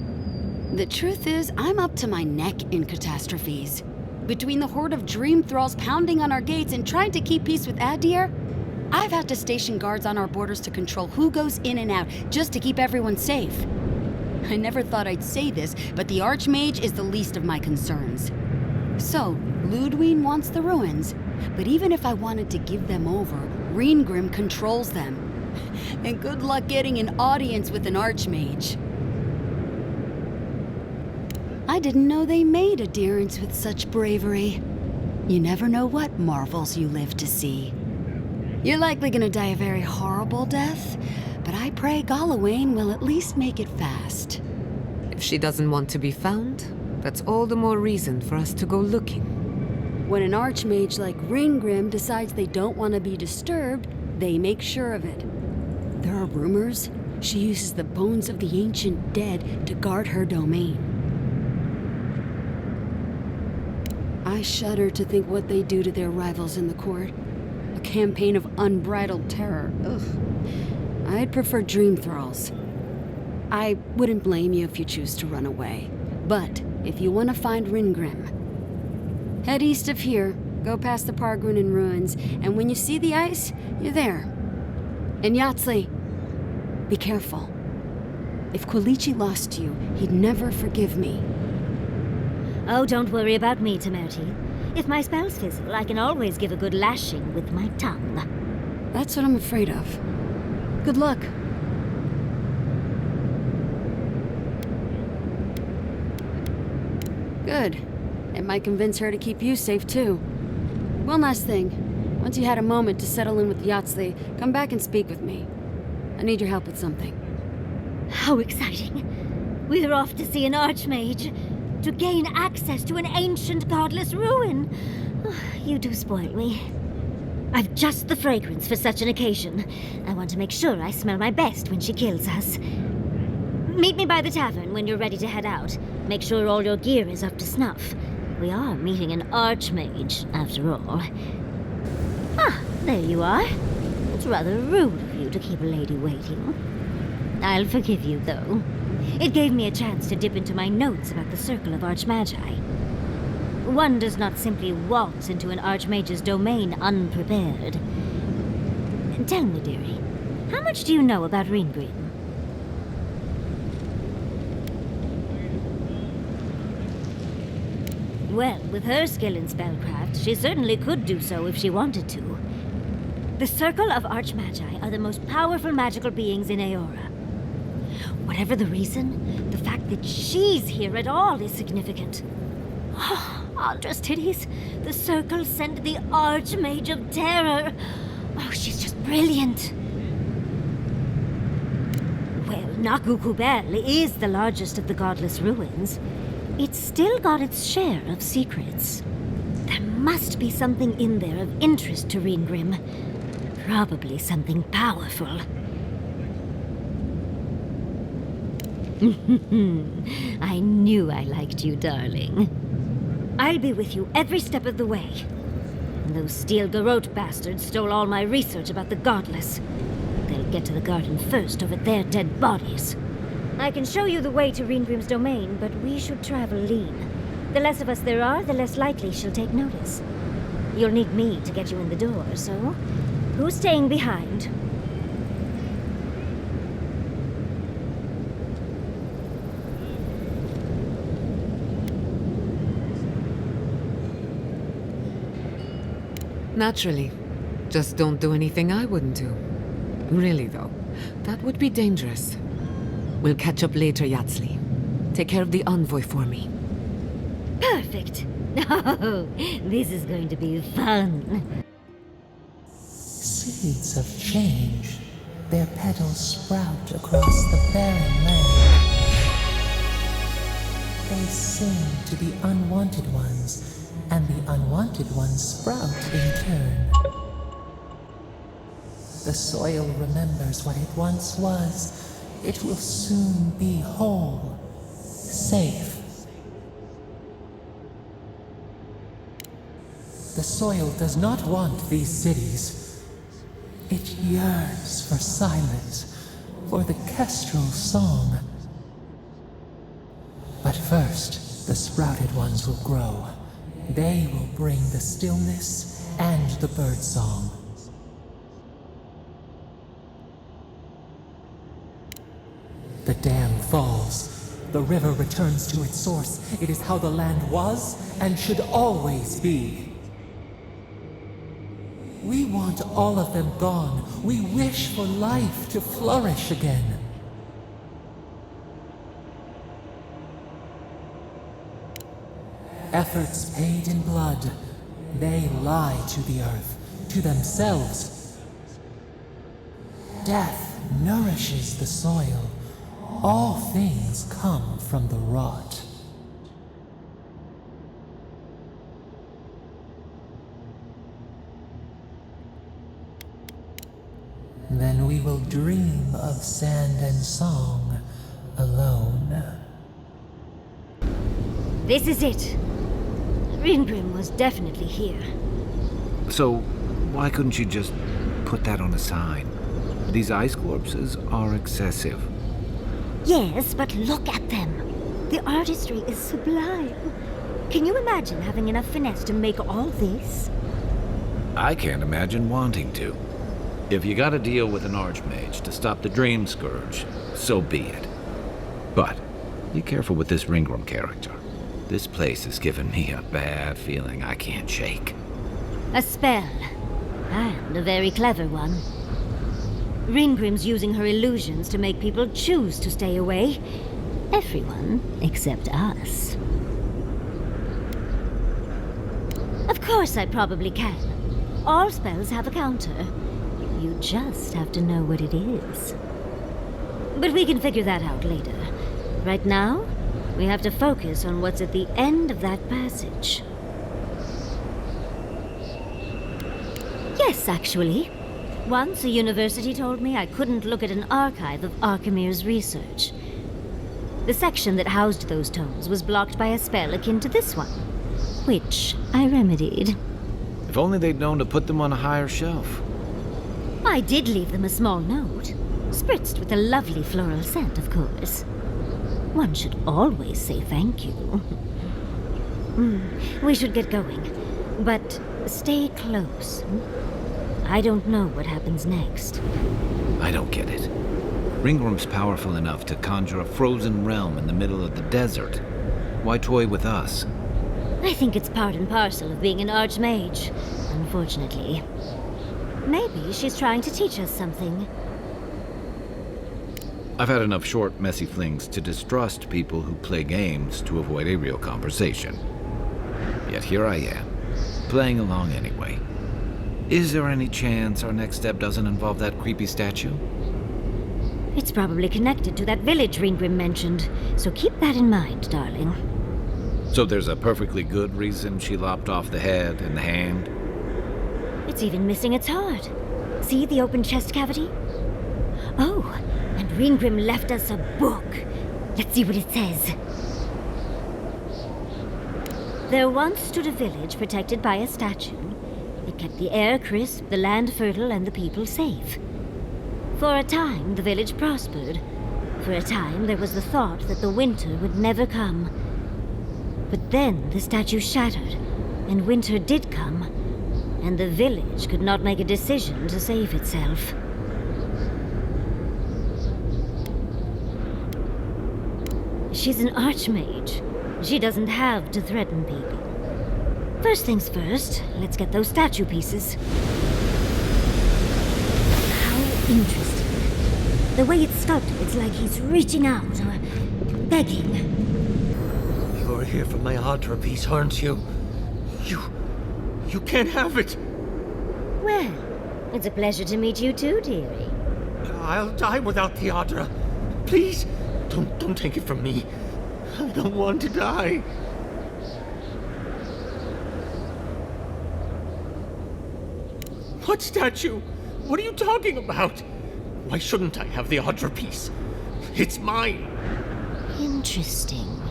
The truth is, I'm up to my neck in catastrophes. Between the horde of dream thralls pounding on our gates and trying to keep peace with Adir, I've had to station guards on our borders to control who goes in and out, just to keep everyone safe. I never thought I'd say this, but the Archmage is the least of my concerns. So, Ludwig wants the ruins, but even if I wanted to give them over, Ringrim controls them. And good luck getting an audience with an Archmage. I didn't know they made Adirans with such bravery. You never know what marvels you live to see. You're likely gonna die a very horrible death, but I pray Galawain will at least make it fast. If she doesn't want to be found, that's all the more reason for us to go looking. When an Archmage like Ringgrim decides they don't want to be disturbed, they make sure of it. There are rumors she uses the bones of the ancient dead to guard her domain. I shudder to think what they do to their rivals in the court. A campaign of unbridled terror. Ugh. I'd prefer dream thralls. I wouldn't blame you if you choose to run away. But if you want to find Ringgrim, head east of here, go past the Pargrunen ruins, and when you see the ice, you're there. And Yatsley, be careful. If Quilichi lost you, he'd never forgive me. Oh, don't worry about me, Temerti. If my spells fizzle, I can always give a good lashing with my tongue. That's what I'm afraid of. Good luck. Good. It might convince her to keep you safe, too. One last thing. Once you had a moment to settle in with Yatsley, come back and speak with me. I need your help with something. How exciting. We're off to see an Archmage. To gain access to an ancient godless ruin. You do spoil me. I've just the fragrance for such an occasion. I want to make sure I smell my best when she kills us. Meet me by the tavern when you're ready to head out. Make sure all your gear is up to snuff. We are meeting an Archmage, after all. Ah, there you are. It's rather rude of you to keep a lady waiting. I'll forgive you, though. It gave me a chance to dip into my notes about the Circle of Archmagi. One does not simply waltz into an Archmage's domain unprepared. Tell me, dearie, how much do you know about Ringrim? Well, with her skill in spellcraft, she certainly could do so if she wanted to. The Circle of Archmagi are the most powerful magical beings in Eora. Whatever the reason, the fact that she's here at all is significant. Oh, Aldra's titties, the Circle sent the Archmage of Terror. Oh, she's just brilliant. Well, Nakukubel is the largest of the godless ruins. It's still got its share of secrets. There must be something in there of interest to Ringrim. Probably something powerful. I knew I liked you, darling. I'll be with you every step of the way. Those Steel Garrote bastards stole all my research about the Godless. They'll get to the garden first over their dead bodies. I can show you the way to Ringrim's domain, but we should travel lean. The less of us there are, the less likely she'll take notice. You'll need me to get you in the door, so who's staying behind? Naturally. Just don't do anything I wouldn't do. Really, though, that would be dangerous. We'll catch up later, Yatsli. Take care of the envoy for me. Perfect. Oh, this is going to be fun. Seeds of change. Their petals sprout across the barren land. They sing to the unwanted ones, and the unwanted ones sprout in turn. The soil remembers what it once was. It will soon be whole, safe. The soil does not want these cities. It yearns for silence, for the kestrel song. But first, the sprouted ones will grow. They will bring the stillness and the birdsong. The dam falls. The river returns to its source. It is how the land was and should always be. We want all of them gone. We wish for life to flourish again. Efforts paid in blood. They lie to the earth, to themselves. Death nourishes the soil. All things come from the rot. Then we will dream of sand and song alone. This is it. Ringrim was definitely here. So, why couldn't you just put that on a sign? These ice corpses are excessive. Yes, but look at them. The artistry is sublime. Can you imagine having enough finesse to make all this? I can't imagine wanting to. If you gotta deal with an archmage to stop the Dream Scourge, so be it. But be careful with this Ringrim character. This place has given me a bad feeling I can't shake. A spell. And a very clever one. Ringrim's using her illusions to make people choose to stay away. Everyone except us. Of course I probably can. All spells have a counter. You just have to know what it is. But we can figure that out later. Right now, we have to focus on what's at the end of that passage. Yes, actually. Once a university told me I couldn't look at an archive of Archimir's research. The section that housed those tomes was blocked by a spell akin to this one, which I remedied. If only they'd known to put them on a higher shelf. I did leave them a small note, spritzed with a lovely floral scent, of course. One should always say thank you. We should get going, but stay close. I don't know what happens next. I don't get it. Ringworm's powerful enough to conjure a frozen realm in the middle of the desert. Why toy with us? I think it's part and parcel of being an archmage, unfortunately. Maybe she's trying to teach us something. I've had enough short, messy flings to distrust people who play games to avoid a real conversation. Yet here I am, playing along anyway. Is there any chance our next step doesn't involve that creepy statue? It's probably connected to that village Ringgrim mentioned, so keep that in mind, darling. So there's a perfectly good reason she lopped off the head and the hand? It's even missing its heart. See the open chest cavity? Oh, and Ringgrim left us a book. Let's see what it says. There once stood a village protected by a statue. It kept the air crisp, the land fertile, and the people safe. For a time, the village prospered. For a time, there was the thought that the winter would never come. But then the statue shattered, and winter did come, and the village could not make a decision to save itself. She's an archmage. She doesn't have to threaten people. First things first, let's get those statue pieces. How interesting. The way it's sculpted, it's like he's reaching out or begging. You're here for my Adra piece, aren't you? You can't have it. Well, it's a pleasure to meet you too, dearie. I'll die without the Adra. Please, don't take it from me. I don't want to die. What statue? What are you talking about? Why shouldn't I have the Adra piece? It's mine. Interesting.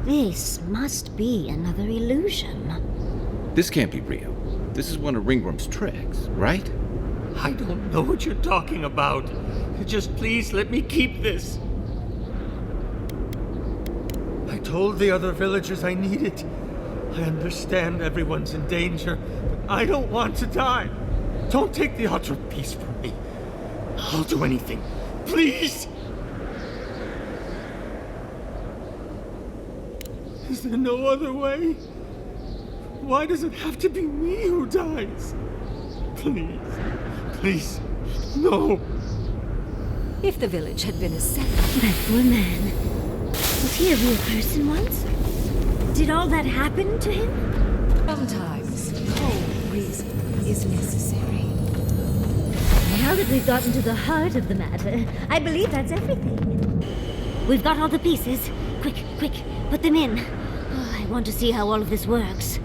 This must be another illusion. This can't be real. This is one of Ringworm's tricks, right? I don't know what you're talking about. Just please let me keep this. I told the other villagers I need it. I understand everyone's in danger, but I don't want to die. Don't take the Adra piece from me. I'll do anything. Please! Is there no other way? Why does it have to be me who dies? Please. Please. No. If the village had been a second... That poor man. Was he a real person once? Did all that happen to him? Sometimes cold reason is necessary. Now that we've gotten to the heart of the matter, I believe that's everything. We've got all the pieces. Quick, put them in. Oh, I want to see how all of this works.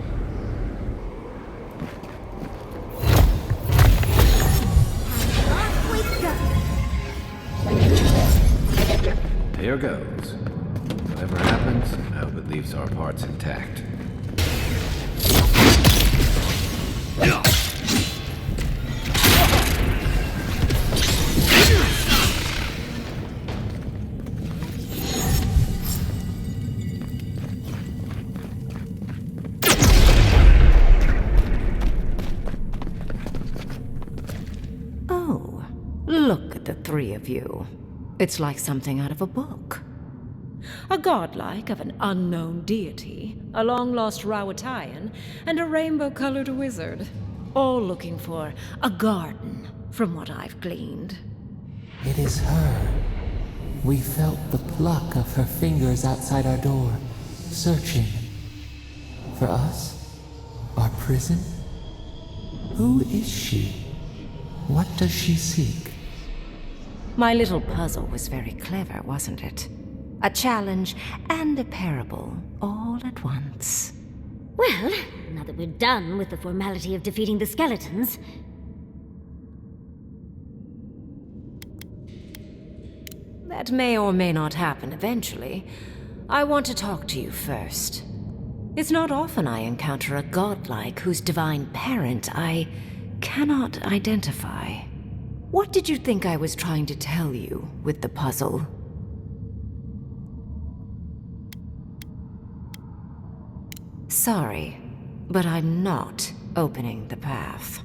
Here goes. Whatever happens, I hope it leaves our parts intact. Oh, look at the three of you. It's like something out of a book. A godlike of an unknown deity, a long-lost Rawatayan, and a rainbow-colored wizard. All looking for a garden, from what I've gleaned. It is her. We felt the pluck of her fingers outside our door, searching. For us? Our prison? Who is she? What does she seek? My little puzzle was very clever, wasn't it? A challenge and a parable, all at once. Well, now that we're done with the formality of defeating the skeletons... That may or may not happen eventually. I want to talk to you first. It's not often I encounter a godlike whose divine parent I cannot identify. What did you think I was trying to tell you with the puzzle? Sorry, but I'm not opening the path.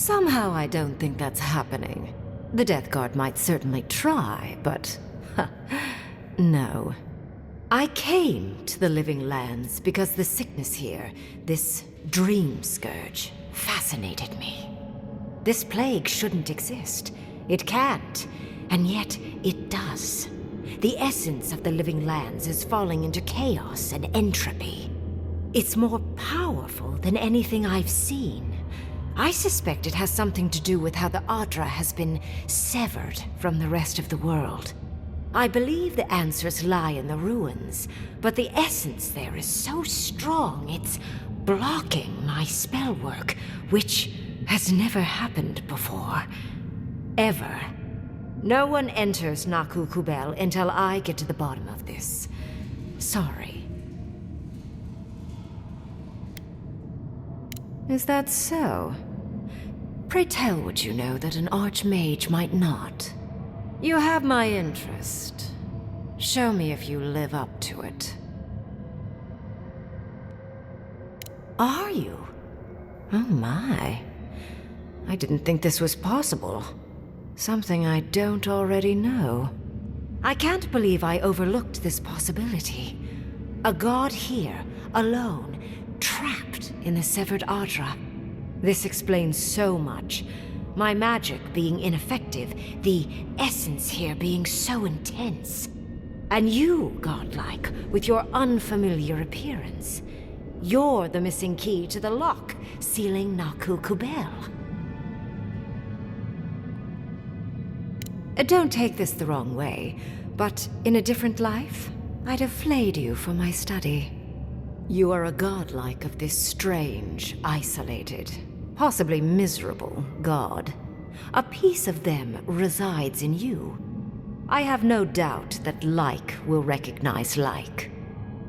Somehow I don't think that's happening. The Death Guard might certainly try, but... no. I came to the Living Lands because the sickness here, this dream scourge, fascinated me. This plague shouldn't exist. It can't, and yet it does. The essence of the Living Lands is falling into chaos and entropy. It's more powerful than anything I've seen. I suspect it has something to do with how the Adra has been severed from the rest of the world. I believe the answers lie in the ruins, but the essence there is so strong it's blocking my spell work, which has never happened before. Ever. No one enters Naku Kubel until I get to the bottom of this. Sorry. Is that so? Pray tell what you know that an archmage might not. You have my interest. Show me if you live up to it. Are you? Oh my. I didn't think this was possible. Something I don't already know. I can't believe I overlooked this possibility. A god here, alone, trapped in the severed Adra. This explains so much. My magic being ineffective, the essence here being so intense. And you, godlike, with your unfamiliar appearance. You're the missing key to the lock, sealing Naku Kubel. Don't take this the wrong way, but in a different life, I'd have flayed you for my study. You are a godlike of this strange, isolated, possibly miserable god. A piece of them resides in you. I have no doubt that like will recognize like.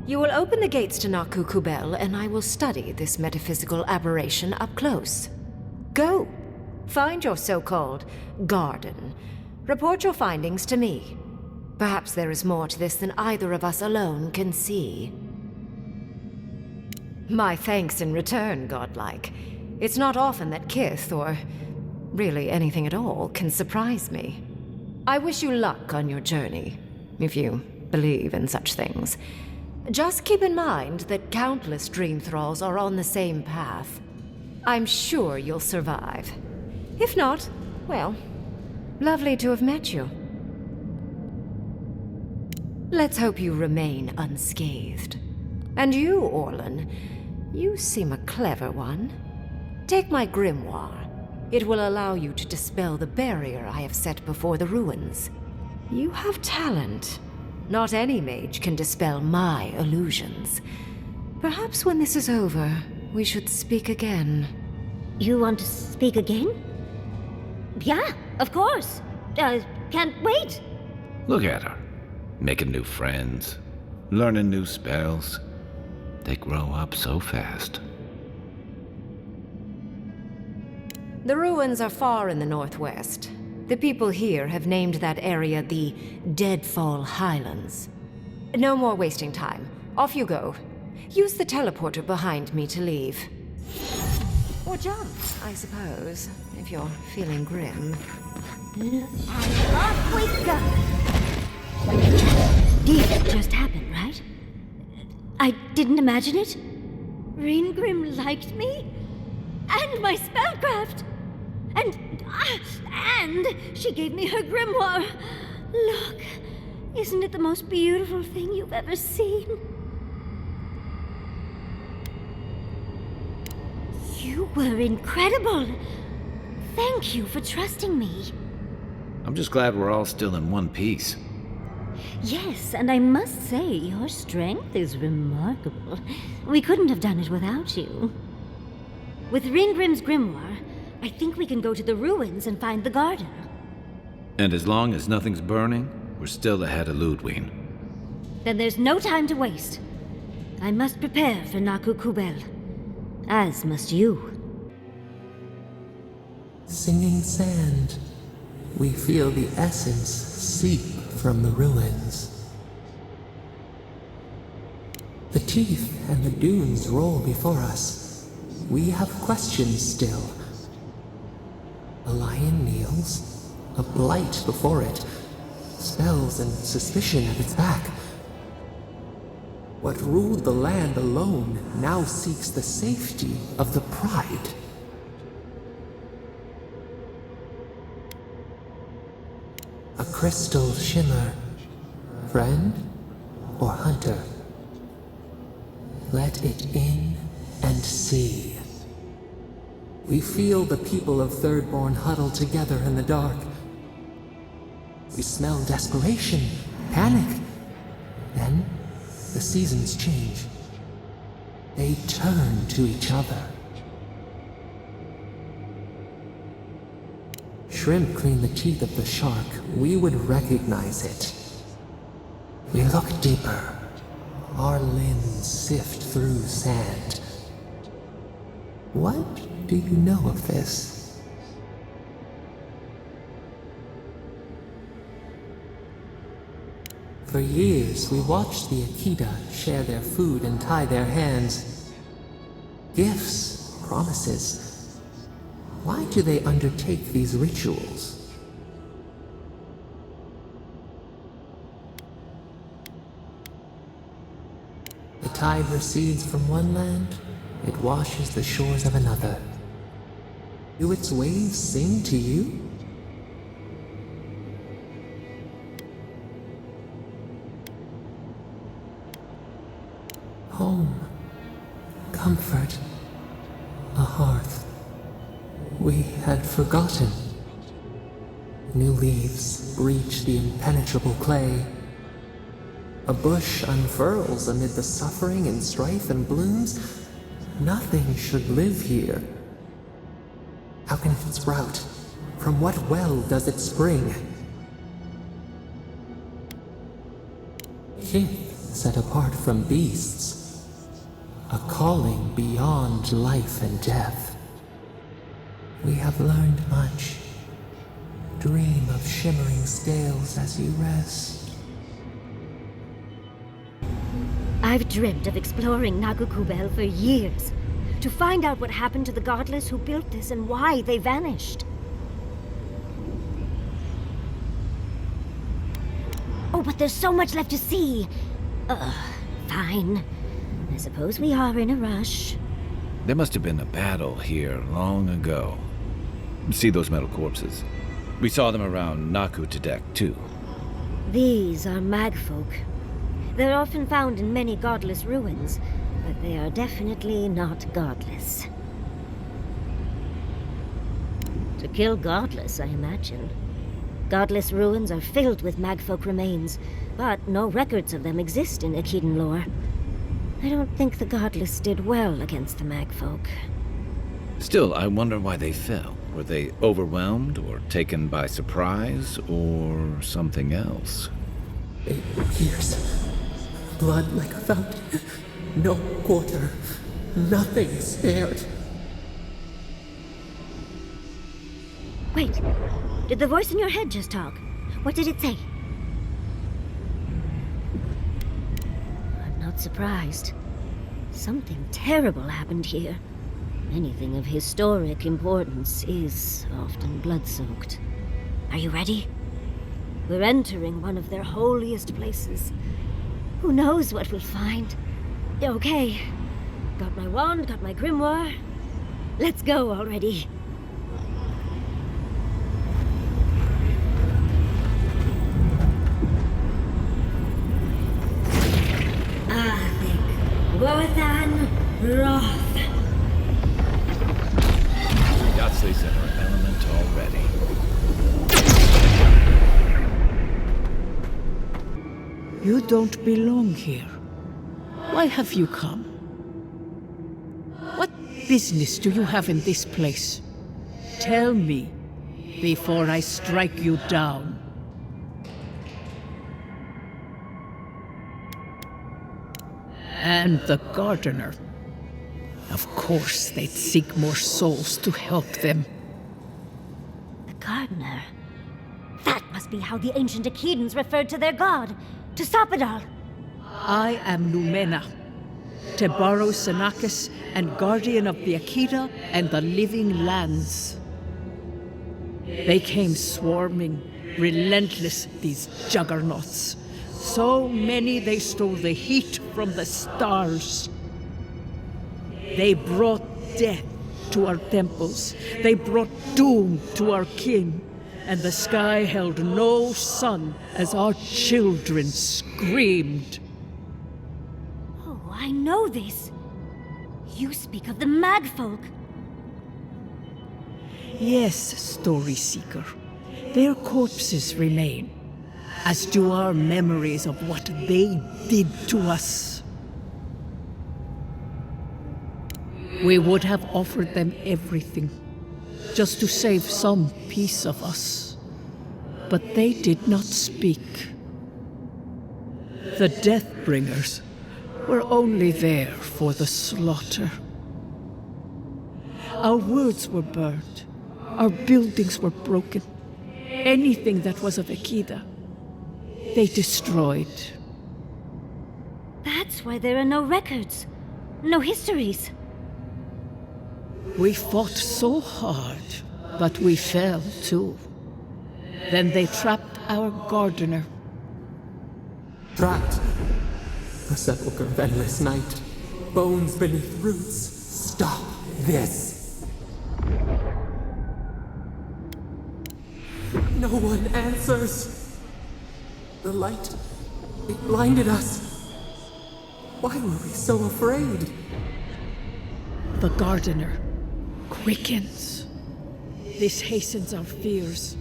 You will open the gates to Naku Kubel, and I will study this metaphysical aberration up close. Go. Find your so-called garden. Report your findings to me. Perhaps there is more to this than either of us alone can see. My thanks in return, godlike. It's not often that Kith, or really anything at all, can surprise me. I wish you luck on your journey, if you believe in such things. Just keep in mind that countless dream thralls are on the same path. I'm sure you'll survive. If not, well, lovely to have met you. Let's hope you remain unscathed. And you, Orlan, you seem a clever one. Take my grimoire. It will allow you to dispel the barrier I have set before the ruins. You have talent. Not any mage can dispel my illusions. Perhaps when this is over, we should speak again. You want to speak again? Yeah, of course. Can't wait. Look at her. Making new friends. Learning new spells. They grow up so fast. The ruins are far in the northwest. The people here have named that area the Deadfall Highlands. No more wasting time. Off you go. Use the teleporter behind me to leave. Or jump, I suppose, if you're feeling grim. Off we go! This just happened, right? I didn't imagine it. Ringrim liked me? And my spellcraft! And she gave me her grimoire. Look, isn't it the most beautiful thing you've ever seen? You were incredible. Thank you for trusting me. I'm just glad we're all still in one piece. Yes, and I must say, your strength is remarkable. We couldn't have done it without you. With Ringrim's grimoire, I think we can go to the ruins and find the garden. And as long as nothing's burning, we're still ahead of Ludwig. Then there's no time to waste. I must prepare for Naku Kubel. As must you. Singing sand, we feel the essence seep from the ruins. The teeth and the dunes roll before us. We have questions still. A lion kneels, a blight before it, spells and suspicion at its back. What ruled the land alone now seeks the safety of the pride. A crystal shimmer, friend or hunter? Let it in and see. We feel the people of Thirdborn huddle together in the dark. We smell desperation, panic. Then, the seasons change. They turn to each other. Shrimp clean the teeth of the shark, we would recognize it. We look deeper. Our limbs sift through sand. What do you know of this? For years, we watched the Akita share their food and tie their hands. Gifts, promises. Why do they undertake these rituals? The tide recedes from one land, it washes the shores of another. Do its waves sing to you? Home, comfort, a hearth. We had forgotten. New leaves breach the impenetrable clay. A bush unfurls amid the suffering and strife and blooms. Nothing should live here. How can it sprout? From what well does it spring? Kith set apart from beasts. A calling beyond life and death. We have learned much. Dream of shimmering scales as you rest. I've dreamt of exploring Nagukubel for years, to find out what happened to the godless who built this and why they vanished. Oh, but there's so much left to see. Fine. I suppose we are in a rush. There must have been a battle here long ago. See those metal corpses? We saw them around Nakutadek, too. These are magfolk. They're often found in many godless ruins, but they are definitely not godless. To kill godless, I imagine. Godless ruins are filled with magfolk remains, but no records of them exist in Akhidan lore. I don't think the godless did well against the magfolk. Still, I wonder why they fell. Were they overwhelmed, or taken by surprise, or something else? 8 years. Blood like a fountain. No quarter. Nothing spared. Wait. Did the voice in your head just talk? What did it say? I'm not surprised. Something terrible happened here. Anything of historic importance is often blood-soaked. Are you ready? We're entering one of their holiest places. Who knows what we'll find? Okay. Got my wand, got my grimoire. Let's go already. Gorthan Roth. Yatsli's in her element already. You don't belong here. Why have you come? What business do you have in this place? Tell me, before I strike you down. And the gardener. Of course, they'd seek more souls to help them. The gardener? That must be how the ancient Akhidans referred to their god, to stop it all. I am Numena, Tebaro Sanakis, and guardian of the Akita and the living lands. They came swarming, relentless, these juggernauts. So many they stole the heat from the stars. They brought death to our temples. They brought doom to our kin. And the sky held no sun as our children screamed. Oh, I know this. You speak of the Magfolk. Yes, Story Seeker. Their corpses remain, as do our memories of what they did to us. We would have offered them everything, just to save some piece of us. But they did not speak. The Deathbringers were only there for the slaughter. Our words were burned. Our buildings were broken. Anything that was of Ekida, they destroyed. That's why there are no records, no histories. We fought so hard, but we fell too. Then they trapped our gardener. Trapped. A sepulchre of endless night. Bones beneath roots. Stop this. No one answers. The light, it blinded us. Why were we so afraid? The gardener quickens. This hastens our fears.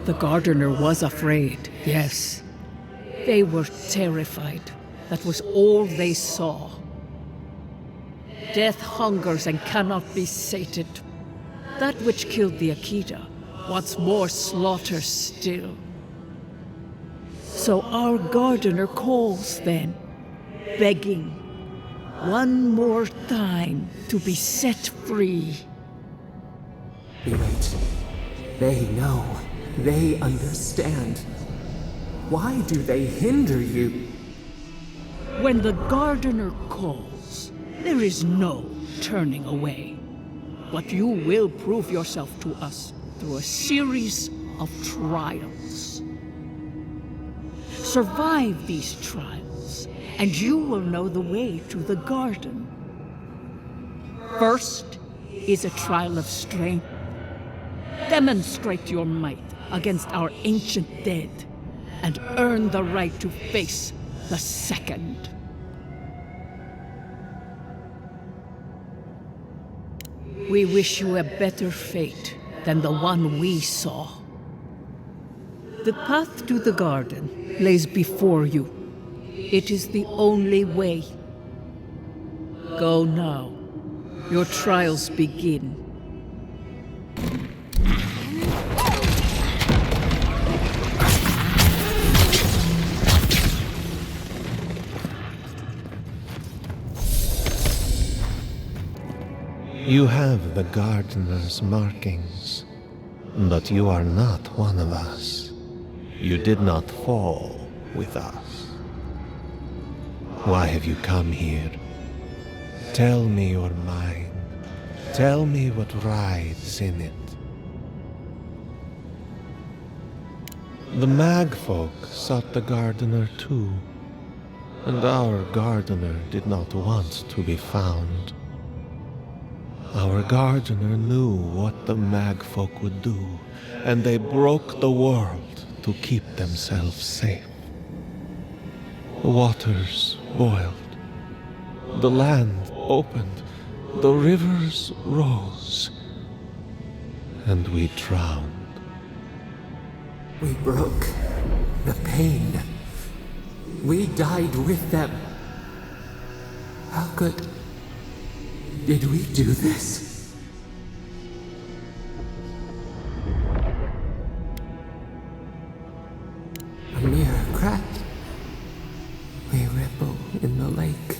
The gardener was afraid, yes. They were terrified. That was all they saw. Death hungers and cannot be sated. That which killed the Akita wants more slaughter still. So our gardener calls then, begging one more time to be set free. Wait. They know. They understand. Why do they hinder you? When the gardener calls, there is no turning away. But you will prove yourself to us through a series of trials. Survive these trials, and you will know the way to the garden. First is a trial of strength. Demonstrate your might against our ancient dead, and earn the right to face the second. We wish you a better fate than the one we saw. The path to the garden lays before you. It is the only way. Go now. Your trials begin. You have the gardener's markings, but you are not one of us. You did not fall with us. Why have you come here? Tell me your mind. Tell me what rides in it. The Magfolk sought the gardener too, and our gardener did not want to be found. Our gardener knew what the Magfolk would do, and they broke the world to keep themselves safe. The waters boiled, the land opened, the rivers rose, and we drowned. We broke the pain. We died with them. How could... did we do this? A mere crack. We ripple in the lake.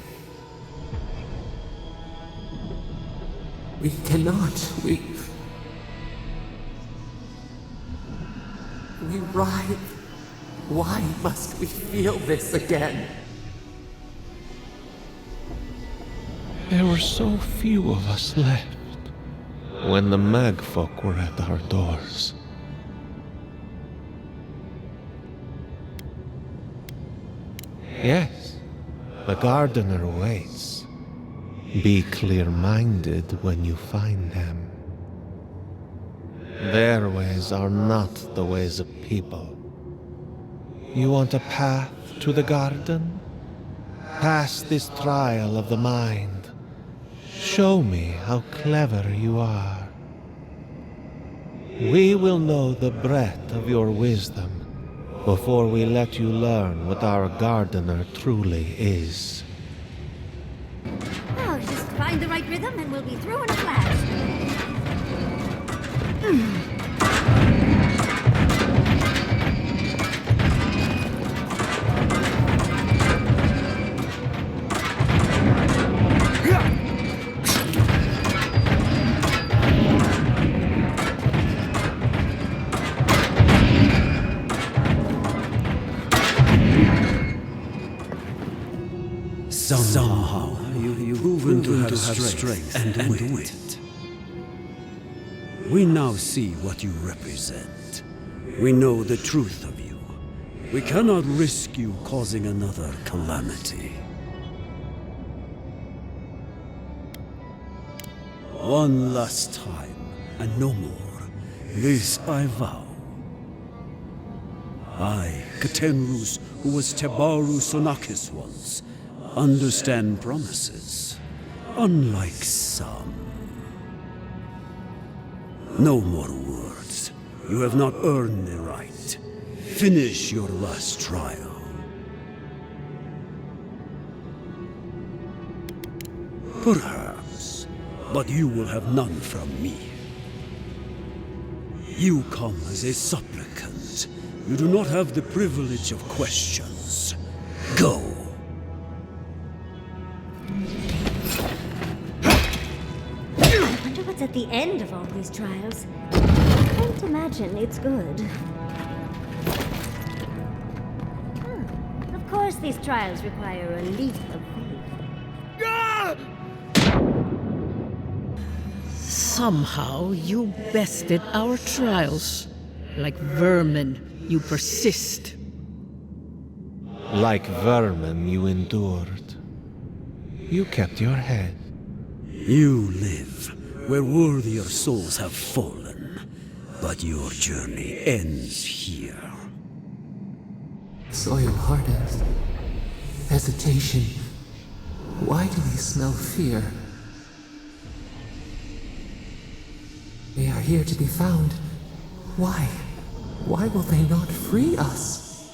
We cannot. We writhe. Why must we feel this again? There were so few of us left, when the Magfolk were at our doors. Yes, the gardener waits. Be clear-minded when you find them. Their ways are not the ways of people. You want a path to the garden? Pass this trial of the mind. Show me how clever you are. We will know the breadth of your wisdom before we let you learn what our gardener truly is. Oh, just find the right rhythm and we'll be through in a flash. Somehow, you've proven to have strength and wit. We now see what you represent. We know the truth of you. We cannot risk you causing another calamity. One last time, and no more. This I vow. I, Katenrus, who was Tebaru Sonakis once, understand promises, unlike some. No more words. You have not earned the right. Finish your last trial. Perhaps, but you will have none from me. You come as a supplicant. You do not have the privilege of questions. Go. I wonder what's at the end of all these trials. I can't imagine it's good. Of course these trials require a leap of faith. Somehow you bested our trials. Like vermin, you persist. Like vermin, you endured. You kept your head. You live where worthier souls have fallen, but your journey ends here. Soil hardens. Hesitation. Why do we smell fear? They are here to be found. Why? Why will they not free us?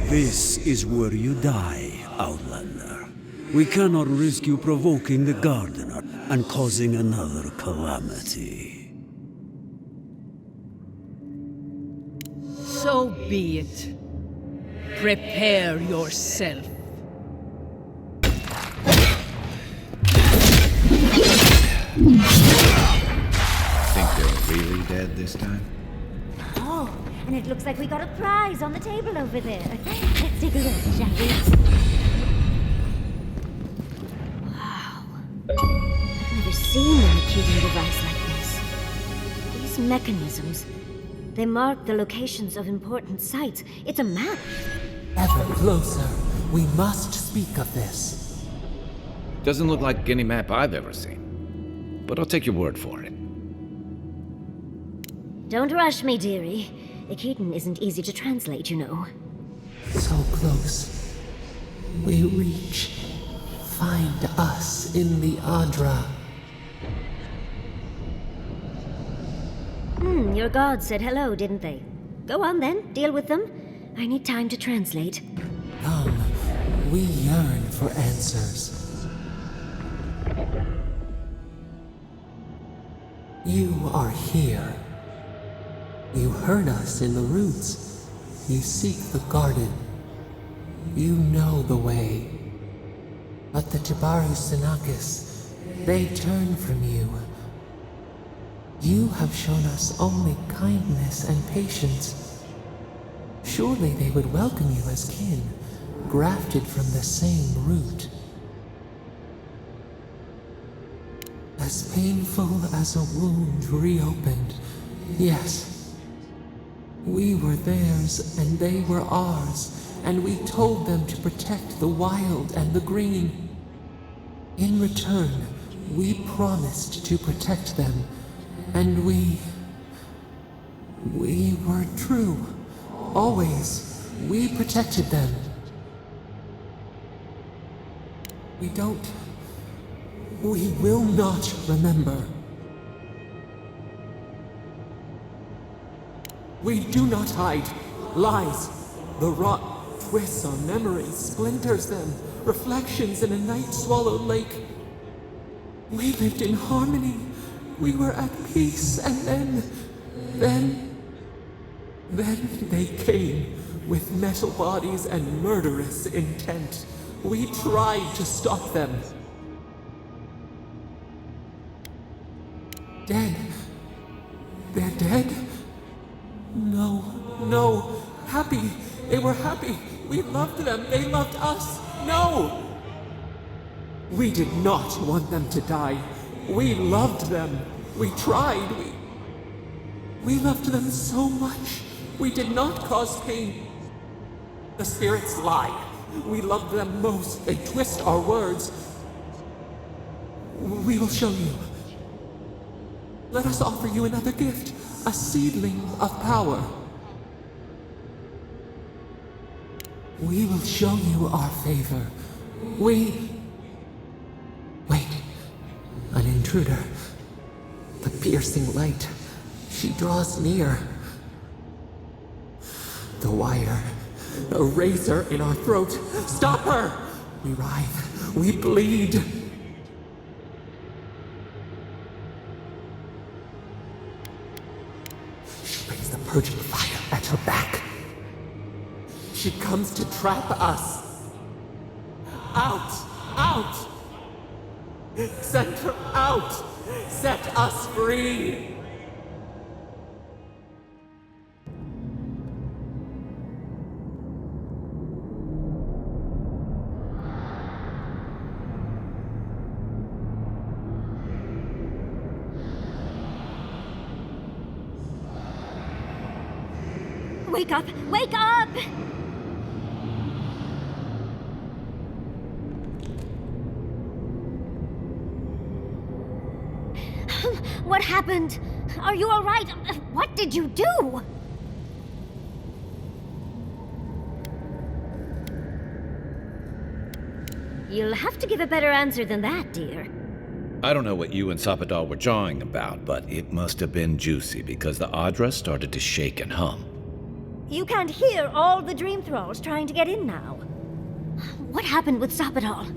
This is where you die, Outlander. We cannot risk you provoking the Gardener and causing another calamity. So be it. Prepare yourself. Think they're really dead this time? Oh, and it looks like we got a prize on the table over there. Let's take a look, shall we? Wow. I've never seen an Obsidian device like this. These mechanisms, they mark the locations of important sites. It's a map. Ever closer. We must speak of this. Doesn't look like any map I've ever seen. But I'll take your word for it. Don't rush me, dearie. Ekiden isn't easy to translate, you know. So close. We reach. Find us in the Adra. Your gods said hello, didn't they? Go on then, deal with them. I need time to translate. Come, we yearn for answers. You are here. You heard us in the roots. You seek the garden. You know the way. But the Tibaru Sinakis, they turn from you. You have shown us only kindness and patience. Surely they would welcome you as kin, grafted from the same root. as painful as a wound reopened. Yes. We were theirs and they were ours, and we told them to protect the wild and the green. In return, we promised to protect them, and we were true. Always, we protected them. We will not remember. We do not hide. Lies. The rot twists our memories, splinters them, reflections in a night-swallowed lake. We lived in harmony. We were at peace, and then they came with metal bodies and murderous intent. We tried to stop them. Dead. They're dead? No. Happy. They were happy. We loved them. They loved us. No! We did not want them to die. We loved them. We tried. We loved them so much. We did not cause pain. The spirits lie. We love them most. They twist our words. We will show you. Let us offer you another gift, a seedling of power. We will show you our favor. Wait. An intruder. The piercing light. She draws near. The wire. A razor in our throat. Stop her! We writhe. We bleed. She brings the purging fire at her back. She comes to trap us. Out! Send her out! Set us free! Wake up! Wake up! What happened? Are you all right? What did you do? You'll have to give a better answer than that, dear. I don't know what you and Sapadal were jawing about, but it must have been juicy because the Adra started to shake and hum. You can't hear all the dream thralls trying to get in now. What happened with Sapadal?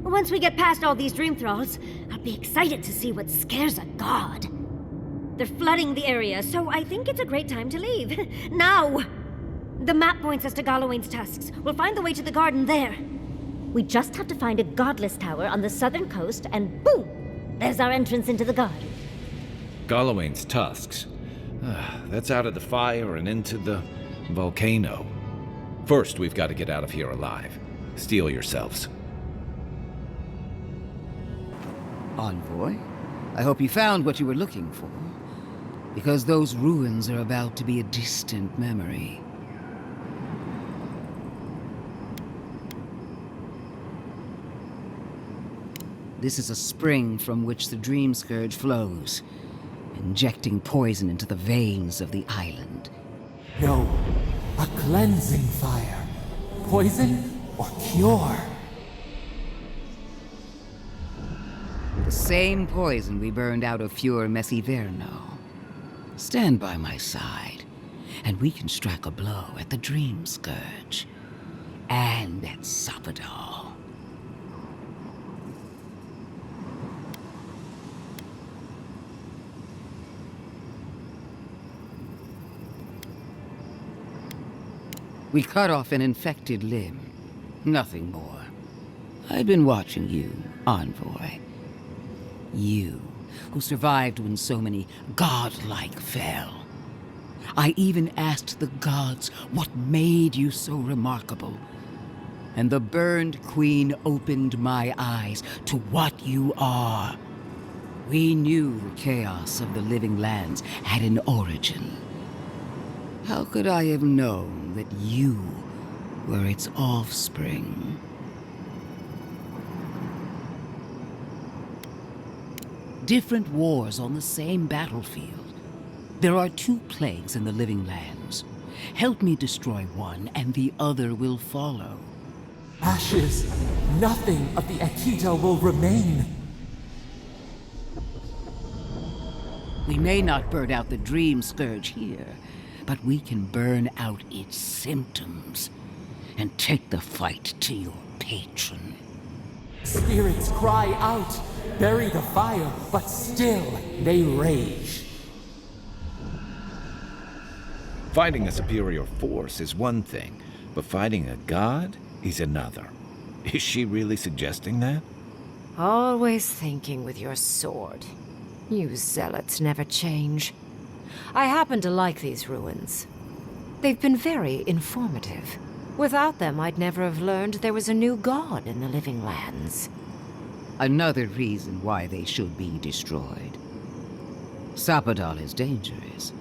Once we get past all these dream thralls, I'll be excited to see what scares a god. They're flooding the area, so I think it's a great time to leave. Now! The map points us to Galawain's tusks. We'll find the way to the garden there. We just have to find a godless tower on the southern coast, and boom! There's our entrance into the garden. Galawain's tusks? That's out of the fire and into the volcano. First, we've got to get out of here alive. Steel yourselves. Envoy, I hope you found what you were looking for, because those ruins are about to be a distant memory. This is a spring from which the Dream Scourge flows, injecting poison into the veins of the island. No, a cleansing fire. Poison or cure? The same poison we burned out of Fior Messiverno. Stand by my side, and we can strike a blow at the Dream Scourge. And at Sapadal. We cut off an infected limb. Nothing more. I've been watching you, Envoy. You, who survived when so many godlike fell. I even asked the gods what made you so remarkable. and the burned queen opened my eyes to what you are. We knew the chaos of the living lands had an origin. How could I have known that you were its offspring? Different wars on the same battlefield. There are 2 plagues in the living lands. Help me destroy one, and the other will follow. Ashes! Nothing of the Akita will remain! We may not burn out the dream scourge here, but we can burn out its symptoms and take the fight to your patron. Spirits cry out, bury the fire, but still they rage. Fighting a superior force is one thing, but fighting a god is another. Is she really suggesting that? Always thinking with your sword. You zealots never change. I happen to like these ruins. They've been very informative. Without them, I'd never have learned there was a new god in the living lands. Another reason why they should be destroyed. Sapadal is dangerous,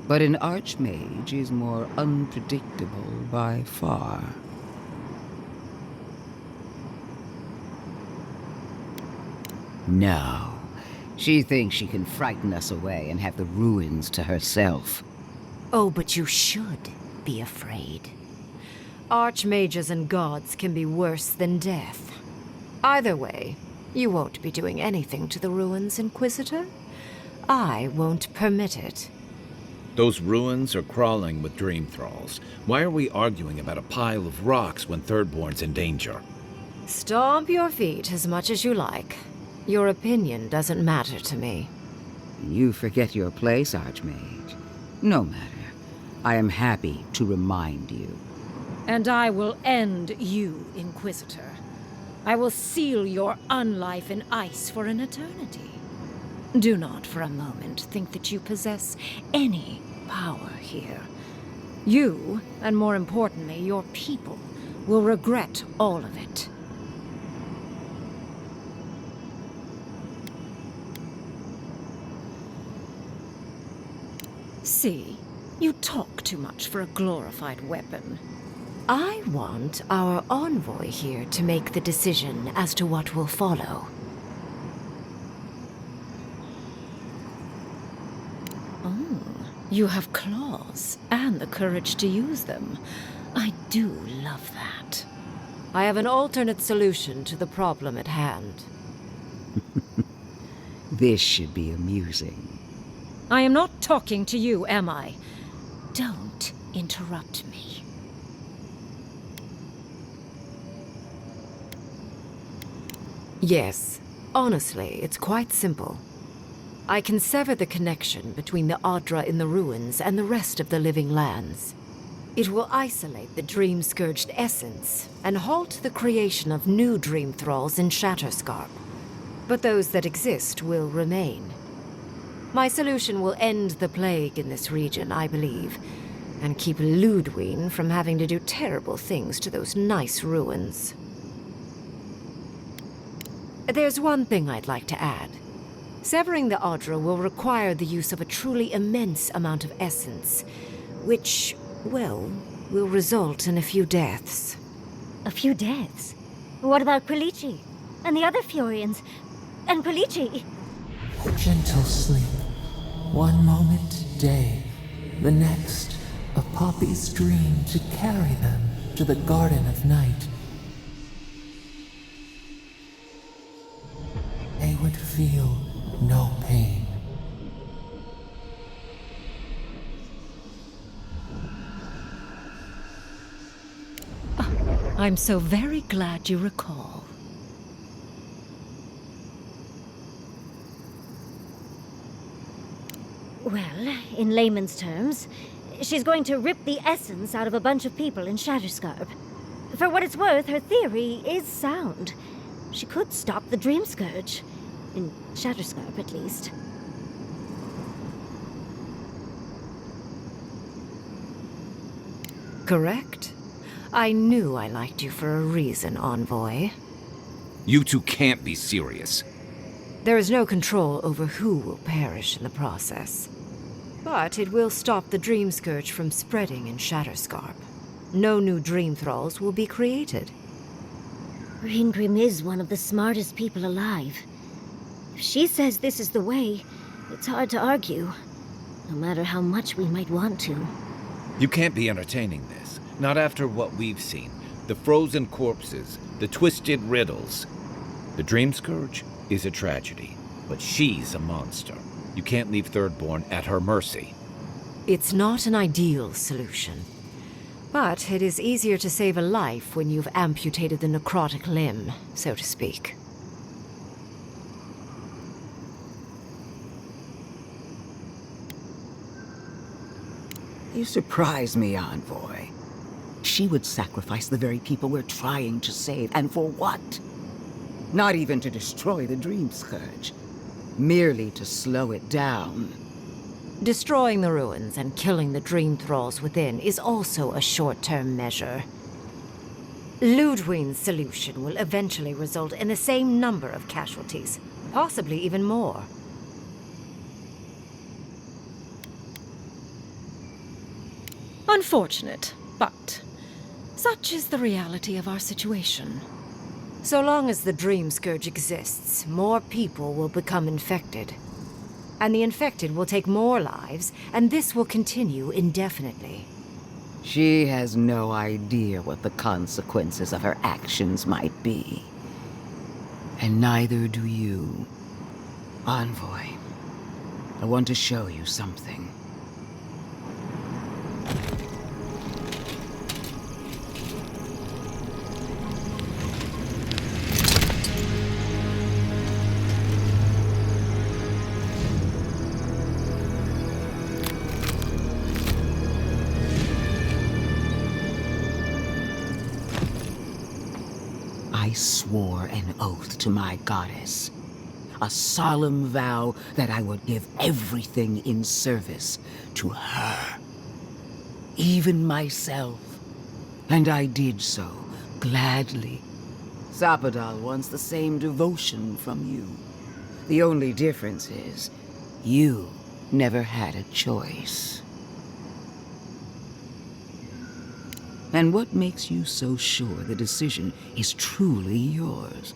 but an archmage is more unpredictable by far. No. She thinks she can frighten us away and have the ruins to herself. Oh, but you should be afraid. Archmages and gods can be worse than death. Either way, you won't be doing anything to the ruins, Inquisitor. I won't permit it. Those ruins are crawling with dream thralls. Why are we arguing about a pile of rocks when Thirdborn's in danger? Stomp your feet as much as you like. Your opinion doesn't matter to me. You forget your place, Archmage. No matter. I am happy to remind you. And I will end you, Inquisitor. I will seal your unlife in ice for an eternity. Do not for a moment think that you possess any power here. You, and more importantly, your people, will regret all of it. See, you talk too much for a glorified weapon. I want our envoy here to make the decision as to what will follow. Oh, you have claws and the courage to use them. I do love that. I have an alternate solution to the problem at hand. This should be amusing. I am not talking to you, am I? Don't interrupt me. Yes. Honestly, it's quite simple. I can sever the connection between the Adra in the ruins and the rest of the living lands. It will isolate the dream-scourged essence and halt the creation of new dream thralls in Shatterscarp. But those that exist will remain. My solution will end the plague in this region, I believe, and keep Ludwig from having to do terrible things to those nice ruins. There's one thing I'd like to add. Severing the Adra will require the use of a truly immense amount of essence, which, well, will result in a few deaths. A few deaths? What about Quilici? And the other Furians? And Quilici? Gentle sleep. One moment day, the next, a poppy's dream to carry them to the Garden of Night. They would feel no pain. I'm so very glad you recall. Well, in layman's terms, she's going to rip the essence out of a bunch of people in Shatterscarp. For what it's worth, her theory is sound. She could stop the Dream Scourge. In Shatterscarp, at least. Correct. I knew I liked you for a reason, Envoy. You two can't be serious. There is no control over who will perish in the process. But it will stop the Dream Scourge from spreading in Shatterscarp. No new Dream Thralls will be created. Ingrim is one of the smartest people alive. If she says this is the way, it's hard to argue, no matter how much we might want to. You can't be entertaining this. Not after what we've seen. The frozen corpses, the twisted riddles. The Dream Scourge is a tragedy, but she's a monster. You can't leave Thirdborn at her mercy. It's not an ideal solution. But it is easier to save a life when you've amputated the necrotic limb, so to speak. You surprise me, Envoy. She would sacrifice the very people we're trying to save, and for what? Not even to destroy the Dream Scourge. Merely to slow it down. Destroying the ruins and killing the Dream Thralls within is also a short-term measure. Ludwig's solution will eventually result in the same number of casualties, possibly even more. Unfortunate, but such is the reality of our situation. So long as the Dream Scourge exists, more people will become infected. And the infected will take more lives, and this will continue indefinitely. She has no idea what the consequences of her actions might be. And neither do you. Envoy, I want to show you something. I swore an oath to my goddess. A solemn vow that I would give everything in service to her. Even myself. And I did so, gladly. Sapadal wants the same devotion from you. The only difference is, you never had a choice. And what makes you so sure the decision is truly yours?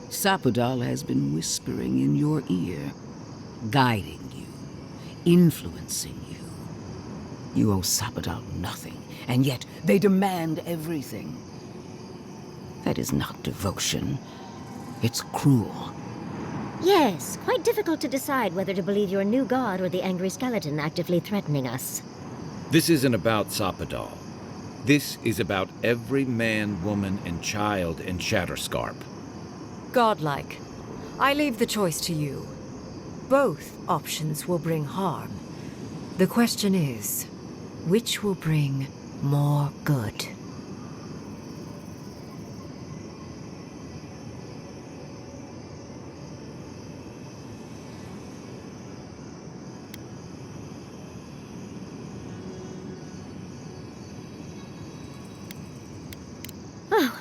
Sapadal has been whispering in your ear, guiding you, influencing you. You owe Sapadal nothing, and yet they demand everything. That is not devotion. It's cruel. Yes, quite difficult to decide whether to believe your new god or the angry skeleton actively threatening us. This isn't about Sapadal. This is about every man, woman, and child in Shatterscarp. Godlike. I leave the choice to you. Both options will bring harm. The question is, which will bring more good? Oh,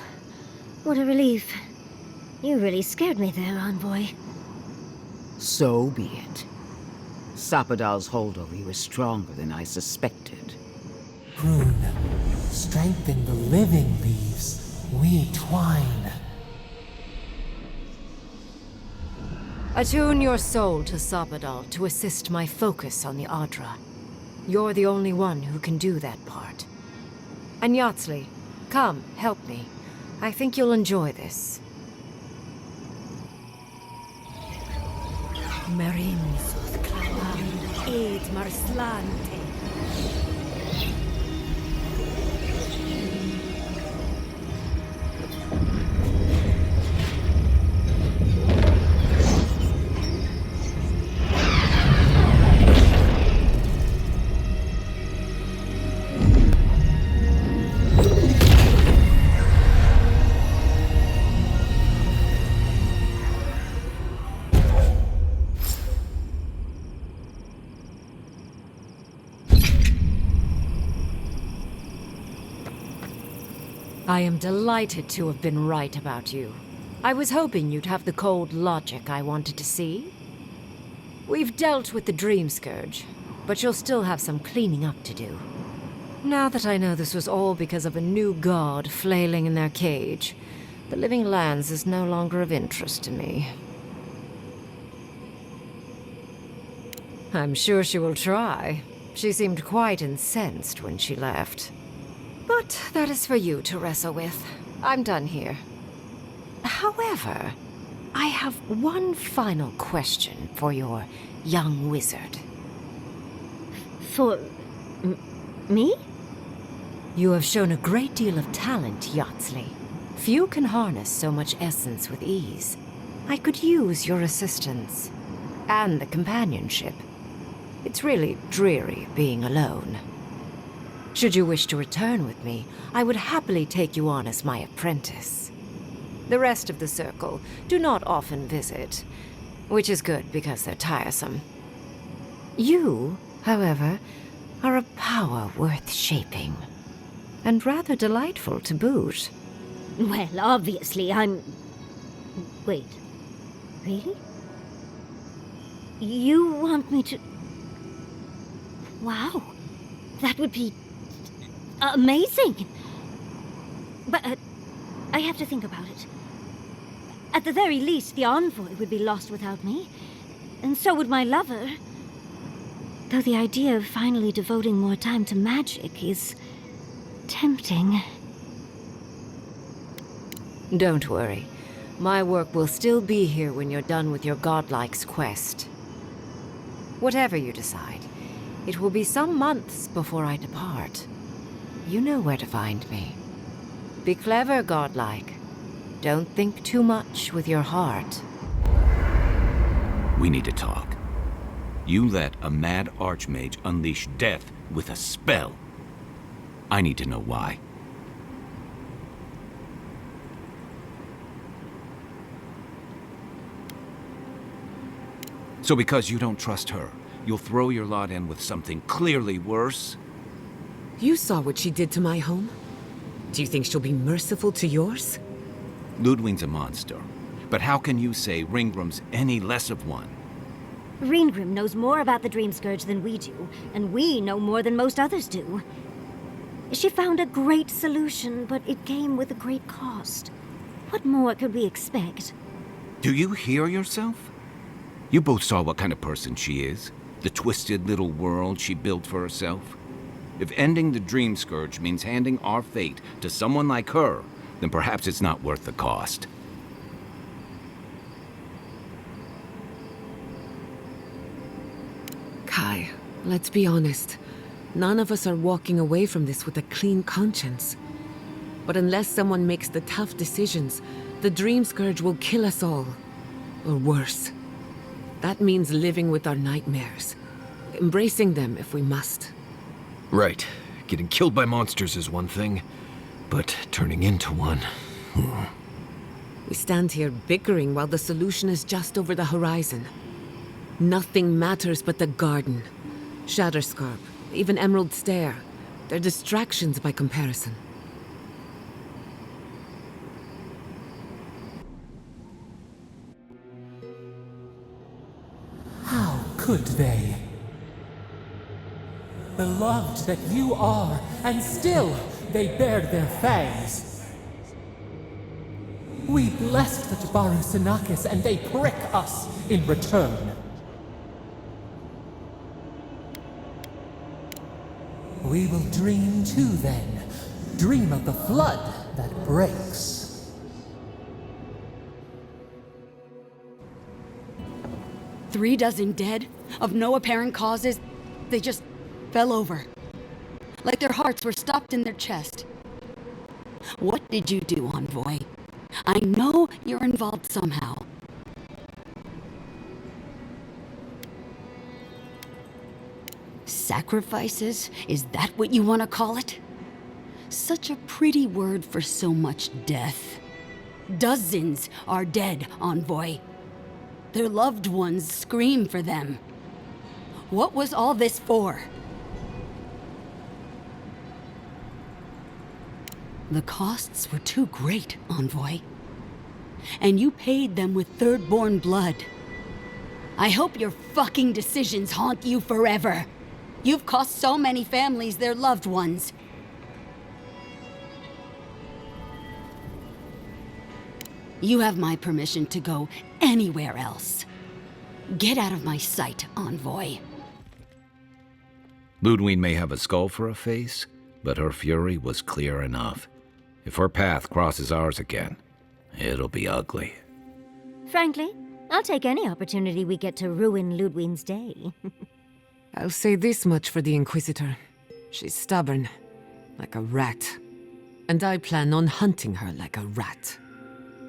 what a relief. You really scared me there, Envoy. So be it. Sapadal's hold over you is stronger than I suspected. Rune, strengthen the living leaves. We twine. Attune your soul to Sapadal to assist my focus on the Adra. You're the only one who can do that part. And Yatsley, come, help me. I think you'll enjoy this. Merimsos clavan ed marslante. I am delighted to have been right about you. I was hoping you'd have the cold logic I wanted to see. We've dealt with the Dream Scourge, but you'll still have some cleaning up to do. Now that I know this was all because of a new god flailing in their cage, the Living Lands is no longer of interest to me. I'm sure she will try. She seemed quite incensed when she left. But that is for you to wrestle with. I'm done here. However, I have one final question for your young wizard. For... me? You have shown a great deal of talent, Yatsley. Few can harness so much essence with ease. I could use your assistance. And the companionship. It's really dreary being alone. Should you wish to return with me, I would happily take you on as my apprentice. The rest of the circle do not often visit, which is good because they're tiresome. You, however, are a power worth shaping, and rather delightful to boot. Well, obviously, I'm... Wait. Really? You want me to... Wow. That would be... amazing! But, I have to think about it. At the very least, the envoy would be lost without me. And so would my lover. Though the idea of finally devoting more time to magic is... tempting. Don't worry. My work will still be here when you're done with your godlike's quest. Whatever you decide, it will be some months before I depart. You know where to find me. Be clever, godlike. Don't think too much with your heart. We need to talk. You let a mad archmage unleash death with a spell. I need to know why. So because you don't trust her, you'll throw your lot in with something clearly worse? You saw what she did to my home. Do you think she'll be merciful to yours? Ludwig's a monster. But how can you say Ringram's any less of one? Ringrim knows more about the Dream Scourge than we do, and we know more than most others do. She found a great solution, but it came with a great cost. What more could we expect? Do you hear yourself? You both saw what kind of person she is. The twisted little world she built for herself. If ending the Dream Scourge means handing our fate to someone like her, then perhaps it's not worth the cost. Kai, let's be honest. None of us are walking away from this with a clean conscience. But unless someone makes the tough decisions, the Dream Scourge will kill us all. Or worse. That means living with our nightmares. Embracing them if we must. Right. Getting killed by monsters is one thing, but turning into one... We stand here bickering while the solution is just over the horizon. Nothing matters but the garden. Shatterscarp, even Emerald Stair. They're distractions by comparison. How could they? Beloved that you are, and still they bared their fangs. We blessed the Tabaru Sinakis, and they prick us in return. We will dream too then. Dream of the flood that breaks. Three dozen dead, of no apparent causes. They just fell over. Like their hearts were stopped in their chest. What did you do, Envoy? I know you're involved somehow. Sacrifices? Is that what you want to call it? Such a pretty word for so much death. Dozens are dead, Envoy. Their loved ones scream for them. What was all this for? The costs were too great, Envoy. And you paid them with third-born blood. I hope your fucking decisions haunt you forever. You've cost so many families their loved ones. You have my permission to go anywhere else. Get out of my sight, Envoy. Ludwig may have a skull for a face, but her fury was clear enough. If her path crosses ours again, it'll be ugly. Frankly, I'll take any opportunity we get to ruin Ludwig's day. I'll say this much for the Inquisitor. She's stubborn, like a rat. And I plan on hunting her like a rat.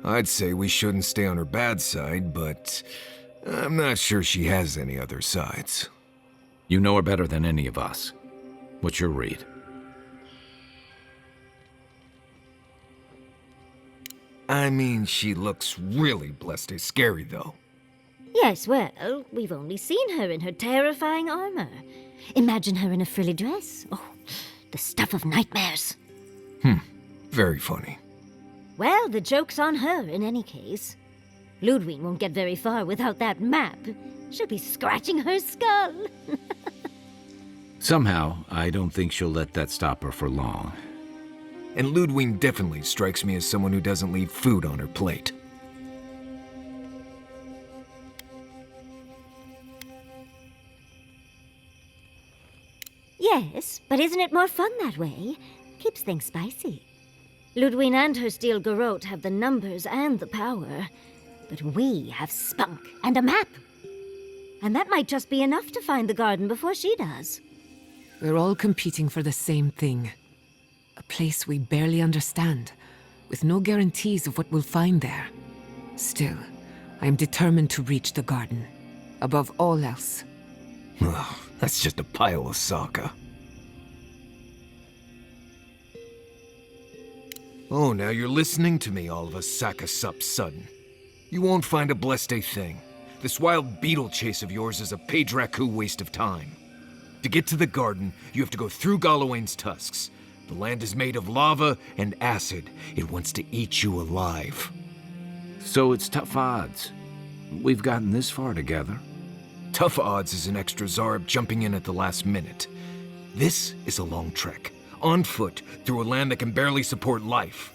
I'd say we shouldn't stay on her bad side, but I'm not sure she has any other sides. You know her better than any of us. What's your read? I mean, she looks really blessed and scary, though. Yes, well, we've only seen her in her terrifying armor. Imagine her in a frilly dress. Oh, the stuff of nightmares. Very funny. Well, the joke's on her in any case. Ludwig won't get very far without that map. She'll be scratching her skull. Somehow, I don't think she'll let that stop her for long. And Ludwig definitely strikes me as someone who doesn't leave food on her plate. Yes, but isn't it more fun that way? Keeps things spicy. Ludwig and her steel garrote have the numbers and the power, but we have spunk and a map. And that might just be enough to find the garden before she does. We're all competing for the same thing. A place we barely understand, with no guarantees of what we'll find there. Still, I am determined to reach the garden, above all else. Ugh, that's just a pile of Sokka. Oh, now you're listening to me, all of a sack of sup sudden. You won't find a blessed a thing. This wild beetle chase of yours is a Padraku waste of time. To get to the garden, you have to go through Galawain's tusks. The land is made of lava and acid. It wants to eat you alive. So it's tough odds. We've gotten this far together. Tough odds is an extra Zarb jumping in at the last minute. This is a long trek, on foot, through a land that can barely support life.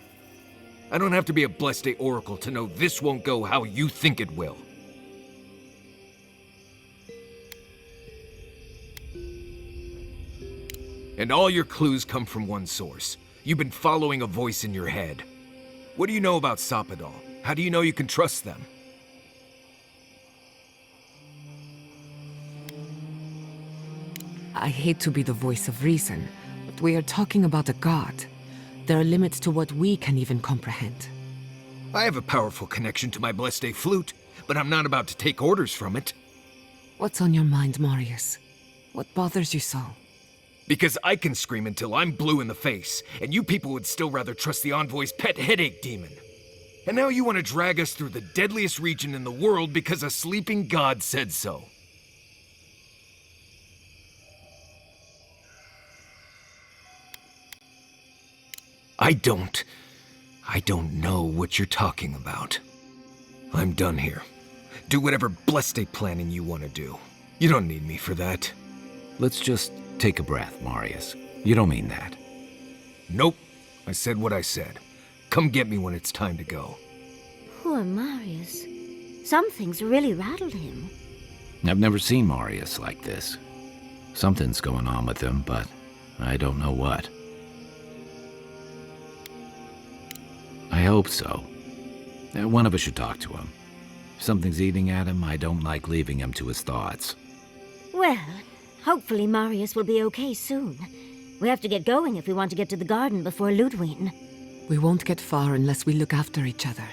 I don't have to be a Blessed Day Oracle to know this won't go how you think it will. And all your clues come from one source. You've been following a voice in your head. What do you know about Soppadal? How do you know you can trust them? I hate to be the voice of reason, but we are talking about a god. There are limits to what we can even comprehend. I have a powerful connection to my Blessed Day flute, but I'm not about to take orders from it. What's on your mind, Marius? What bothers you so? Because I can scream until I'm blue in the face, and you people would still rather trust the Envoy's pet headache demon. And now you want to drag us through the deadliest region in the world because a sleeping god said so. I don't know what you're talking about. I'm done here. Do whatever Blessed Day planning you want to do. You don't need me for that. Let's just take a breath, Marius. You don't mean that. Nope. I said what I said. Come get me when it's time to go. Poor Marius. Something's really rattled him. I've never seen Marius like this. Something's going on with him, but I don't know what. I hope so. One of us should talk to him. If something's eating at him, I don't like leaving him to his thoughts. Well, hopefully Marius will be okay soon. We have to get going if we want to get to the garden before Ludwig. We won't get far unless we look after each other.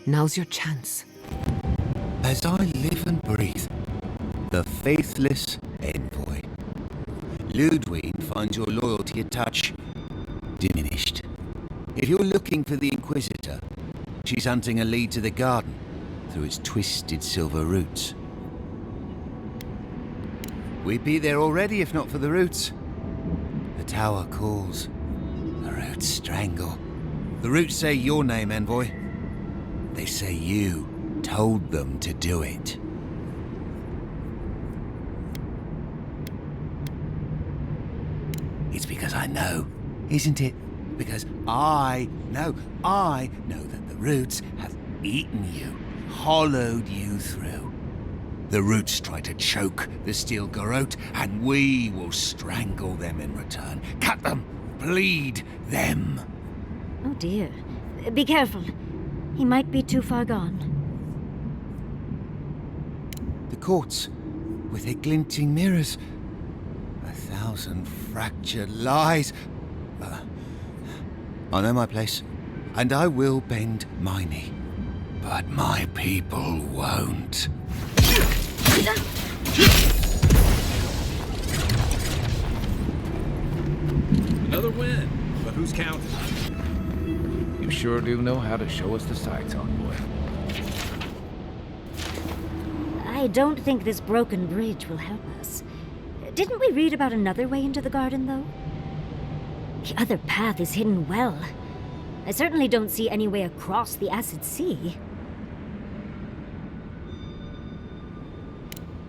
Now's your chance. As I live and breathe, the faithless envoy. Ludwig finds your loyalty a touch diminished. If you're looking for the Inquisitor, she's hunting a lead to the garden through its twisted silver roots. We'd be there already if not for the roots. The tower calls. The roots strangle. The roots say your name, envoy. They say you told them to do it. It's because I know, isn't it? Because I know that the roots have eaten you, hollowed you through. The roots try to choke the steel garrote, and we will strangle them in return. Cut them, bleed them. Oh dear. Be careful. He might be too far gone. The courts, with their glinting mirrors. 1,000 fractured lies. I know my place, and I will bend my knee. But my people won't. Another win, but who's counting? You sure do know how to show us the sights, envoy. I don't think this broken bridge will help us. Didn't we read about another way into the garden, though? The other path is hidden well. I certainly don't see any way across the acid sea.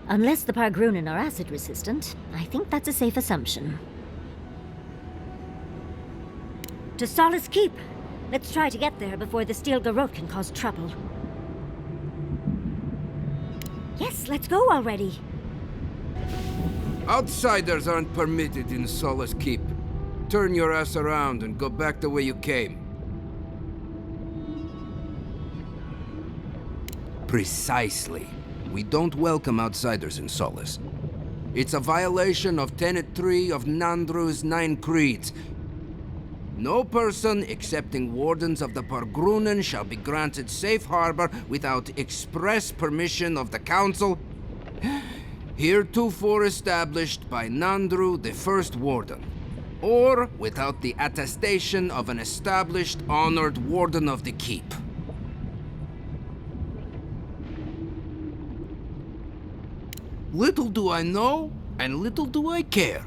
Unless the Pargrunen are acid resistant, I think that's a safe assumption. To Solace Keep! Let's try to get there before the steel garrote can cause trouble. Yes, let's go already! Outsiders aren't permitted in Solace Keep. Turn your ass around and go back the way you came. Precisely. We don't welcome outsiders in Solace. It's a violation of Tenet 3 of Nandru's 9 Creeds. No person excepting wardens of the Pargrunen shall be granted safe harbor without express permission of the Council, heretofore established by Nandru, the First Warden, or without the attestation of an established, honored Warden of the Keep. Little do I know, and little do I care.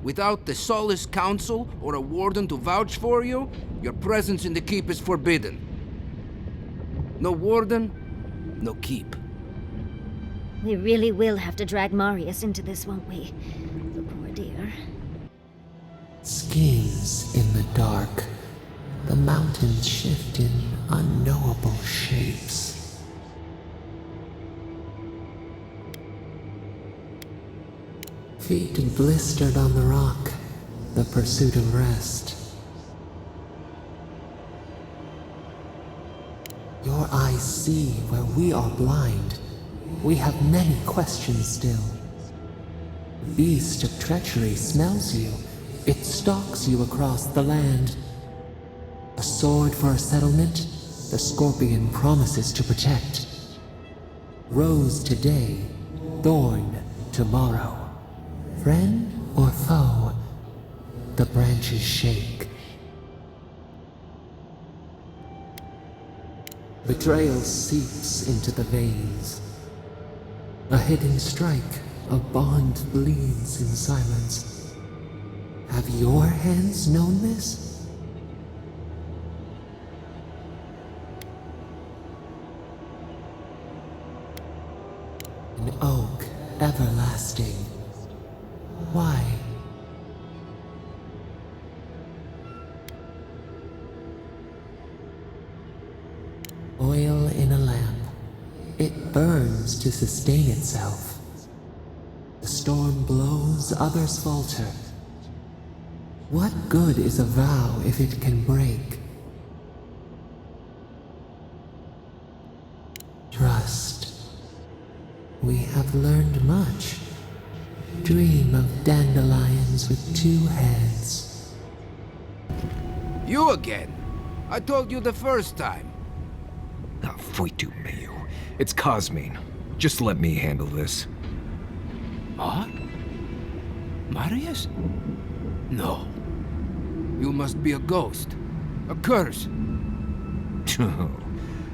Without the Solace Council or a warden to vouch for you, your presence in the keep is forbidden. No warden, no keep. We really will have to drag Marius into this, won't we? The poor dear. Schemes in the dark. The mountains shift in unknowable shapes. Feet blistered on the rock, the pursuit of rest. Your eyes see where we are blind. We have many questions still. The beast of treachery smells you. It stalks you across the land. A sword for a settlement, the scorpion promises to protect. Rose today, thorn tomorrow. Friend or foe, the branches shake. Betrayal seeps into the veins. A hidden strike, a bond bleeds in silence. Have your hands known this? An oak everlasting. Why? Oil in a lamp. It burns to sustain itself. The storm blows, others falter. What good is a vow if it can break? Trust. We have learned much. Dream of dandelions with 2 heads. You again? I told you the first time. Ah, Foitu Mayu. It's Cosmine. Just let me handle this. Huh? Marius? No. You must be a ghost. A curse. Oh,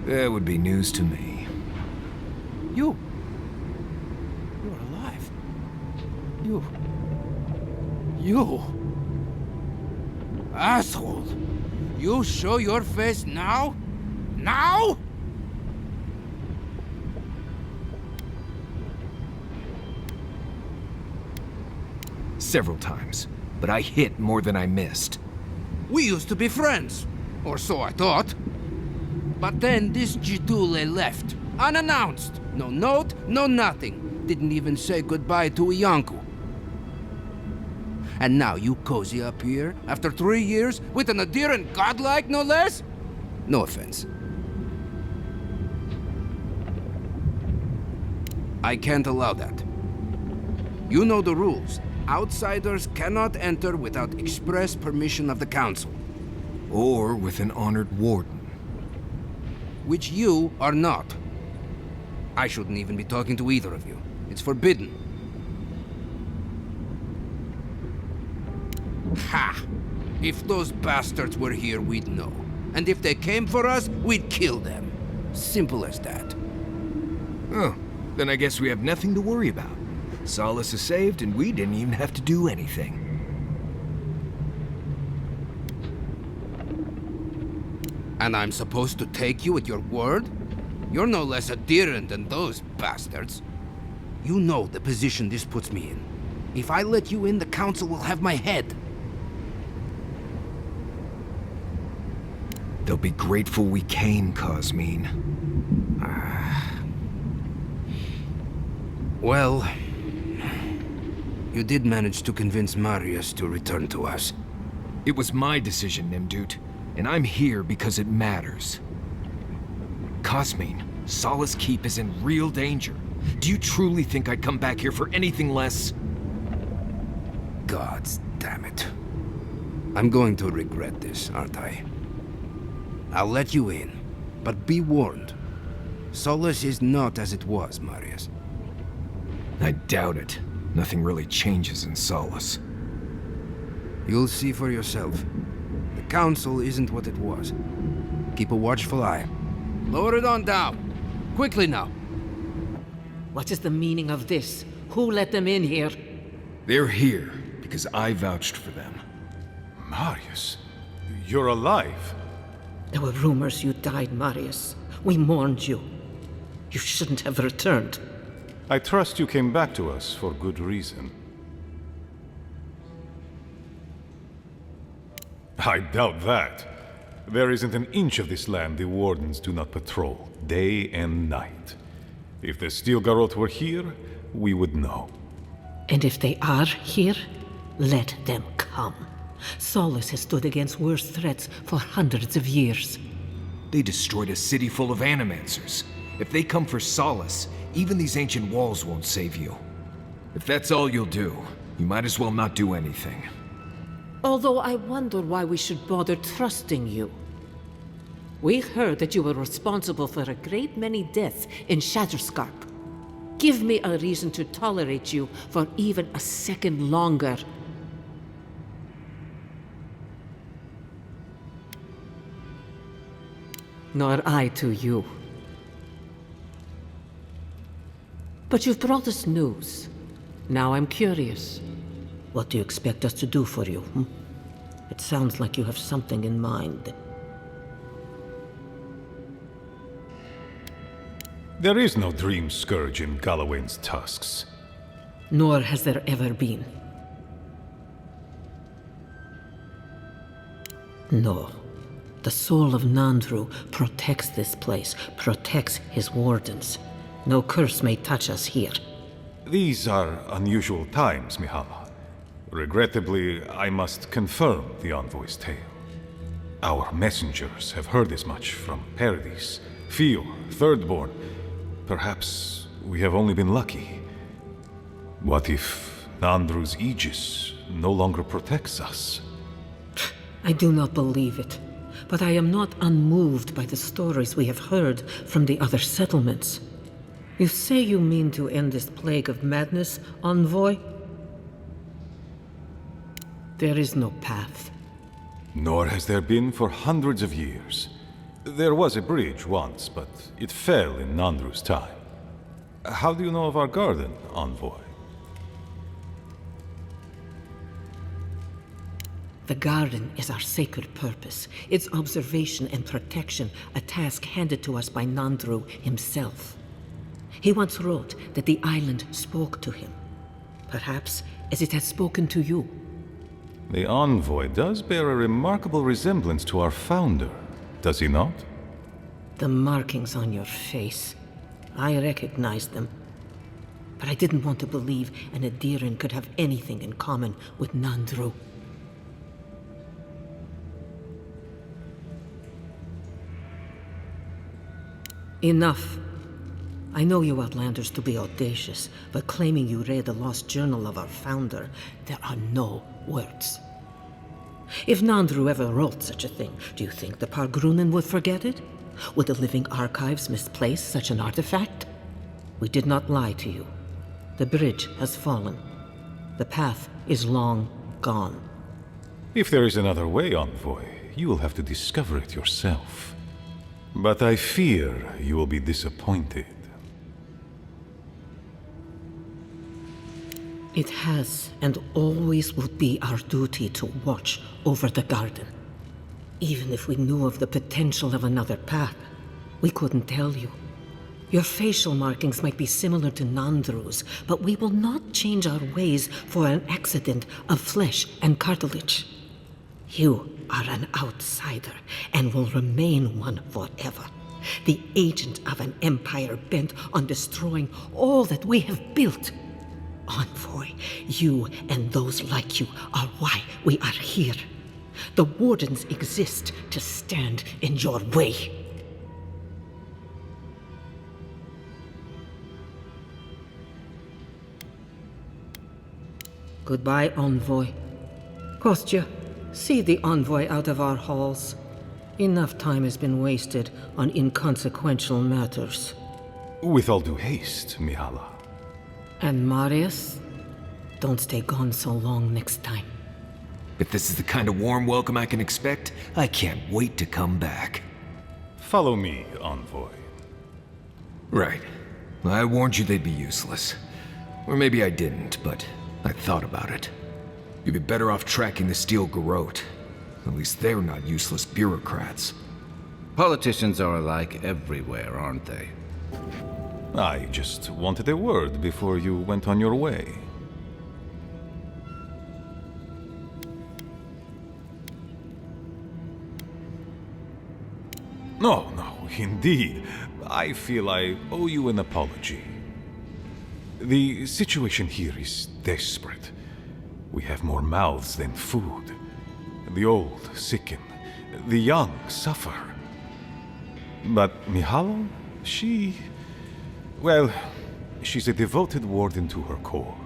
that would be news to me. You're alive. You. Asshole! You show your face now? Now? Several times, but I hit more than I missed. We used to be friends, or so I thought. But then this Jitule left, unannounced. No note, no nothing. Didn't even say goodbye to Iancu. And now you cozy up here, after 3 years, with an adherent godlike, no less? No offense. I can't allow that. You know the rules. Outsiders cannot enter without express permission of the council. Or with an honored warden. Which you are not. I shouldn't even be talking to either of you. It's forbidden. Ha! If those bastards were here, we'd know. And if they came for us, we'd kill them. Simple as that. Oh, then I guess we have nothing to worry about. Solace is saved, and we didn't even have to do anything. And I'm supposed to take you at your word? You're no less adherent than those bastards. You know the position this puts me in. If I let you in, the council will have my head. They'll be grateful we came, Cosmine. Well, you did manage to convince Marius to return to us. It was my decision, Nimdut, and I'm here because it matters. Cosmine, Solace Keep is in real danger. Do you truly think I'd come back here for anything less? Gods damn it. I'm going to regret this, aren't I? I'll let you in, but be warned. Solace is not as it was, Marius. I doubt it. Nothing really changes in Solace. You'll see for yourself. The council isn't what it was. Keep a watchful eye. Lower it on down. Quickly now. What is the meaning of this? Who let them in here? They're here because I vouched for them. Marius, you're alive. There were rumors you died, Marius. We mourned you. You shouldn't have returned. I trust you came back to us for good reason. I doubt that. There isn't an inch of this land the Wardens do not patrol, day and night. If the Stilgarroth were here, we would know. And if they are here, let them come. Solace has stood against worse threats for hundreds of years. They destroyed a city full of animancers. If they come for Solace, even these ancient walls won't save you. If that's all you'll do, you might as well not do anything. Although I wonder why we should bother trusting you. We heard that you were responsible for a great many deaths in Shatterscarp. Give me a reason to tolerate you for even a second longer. Nor I to you. But you've brought us news. Now I'm curious. What do you expect us to do for you? It sounds like you have something in mind. There is no dream scourge in Galawain's tusks. Nor has there ever been. No. The soul of Nandru protects this place, protects his wardens. No curse may touch us here. These are unusual times, Mihala. Regrettably, I must confirm the envoy's tale. Our messengers have heard as much from Paradis, Fio, Thirdborn. Perhaps we have only been lucky. What if Nandru's aegis no longer protects us? I do not believe it, but I am not unmoved by the stories we have heard from the other settlements. You say you mean to end this plague of madness, envoy? There is no path. Nor has there been for hundreds of years. There was a bridge once, but it fell in Nandru's time. How do you know of our garden, envoy? The garden is our sacred purpose, its observation and protection, a task handed to us by Nandru himself. He once wrote that the island spoke to him, perhaps as it has spoken to you. The envoy does bear a remarkable resemblance to our founder, does he not? The markings on your face, I recognized them. But I didn't want to believe an Adiran could have anything in common with Nandru. Enough. I know you outlanders to be audacious, but claiming you read the lost journal of our founder, there are no words. If Nandru ever wrote such a thing, do you think the Pargrunen would forget it? Would the living archives misplace such an artifact? We did not lie to you. The bridge has fallen. The path is long gone. If there is another way, envoy, you will have to discover it yourself. But I fear you will be disappointed. It has and always will be our duty to watch over the garden. Even if we knew of the potential of another path, we couldn't tell you. Your facial markings might be similar to Nandru's, but we will not change our ways for an accident of flesh and cartilage. You are an outsider and will remain one forever. The agent of an empire bent on destroying all that we have built. Envoy, you and those like you are why we are here. The Wardens exist to stand in your way. Goodbye, Envoy. Kostya, see the Envoy out of our halls. Enough time has been wasted on inconsequential matters. With all due haste, Mihala. And Marius, don't stay gone so long next time. If this is the kind of warm welcome I can expect, I can't wait to come back. Follow me, Envoy. Right. I warned you they'd be useless. Or maybe I didn't, but I thought about it. You'd be better off tracking the Steel Garrote. At least they're not useless bureaucrats. Politicians are alike everywhere, aren't they? I just wanted a word before you went on your way. No, indeed. I feel I owe you an apology. The situation here is desperate. We have more mouths than food. The old sicken. The young suffer. But Mihala, well, she's a devoted warden to her core.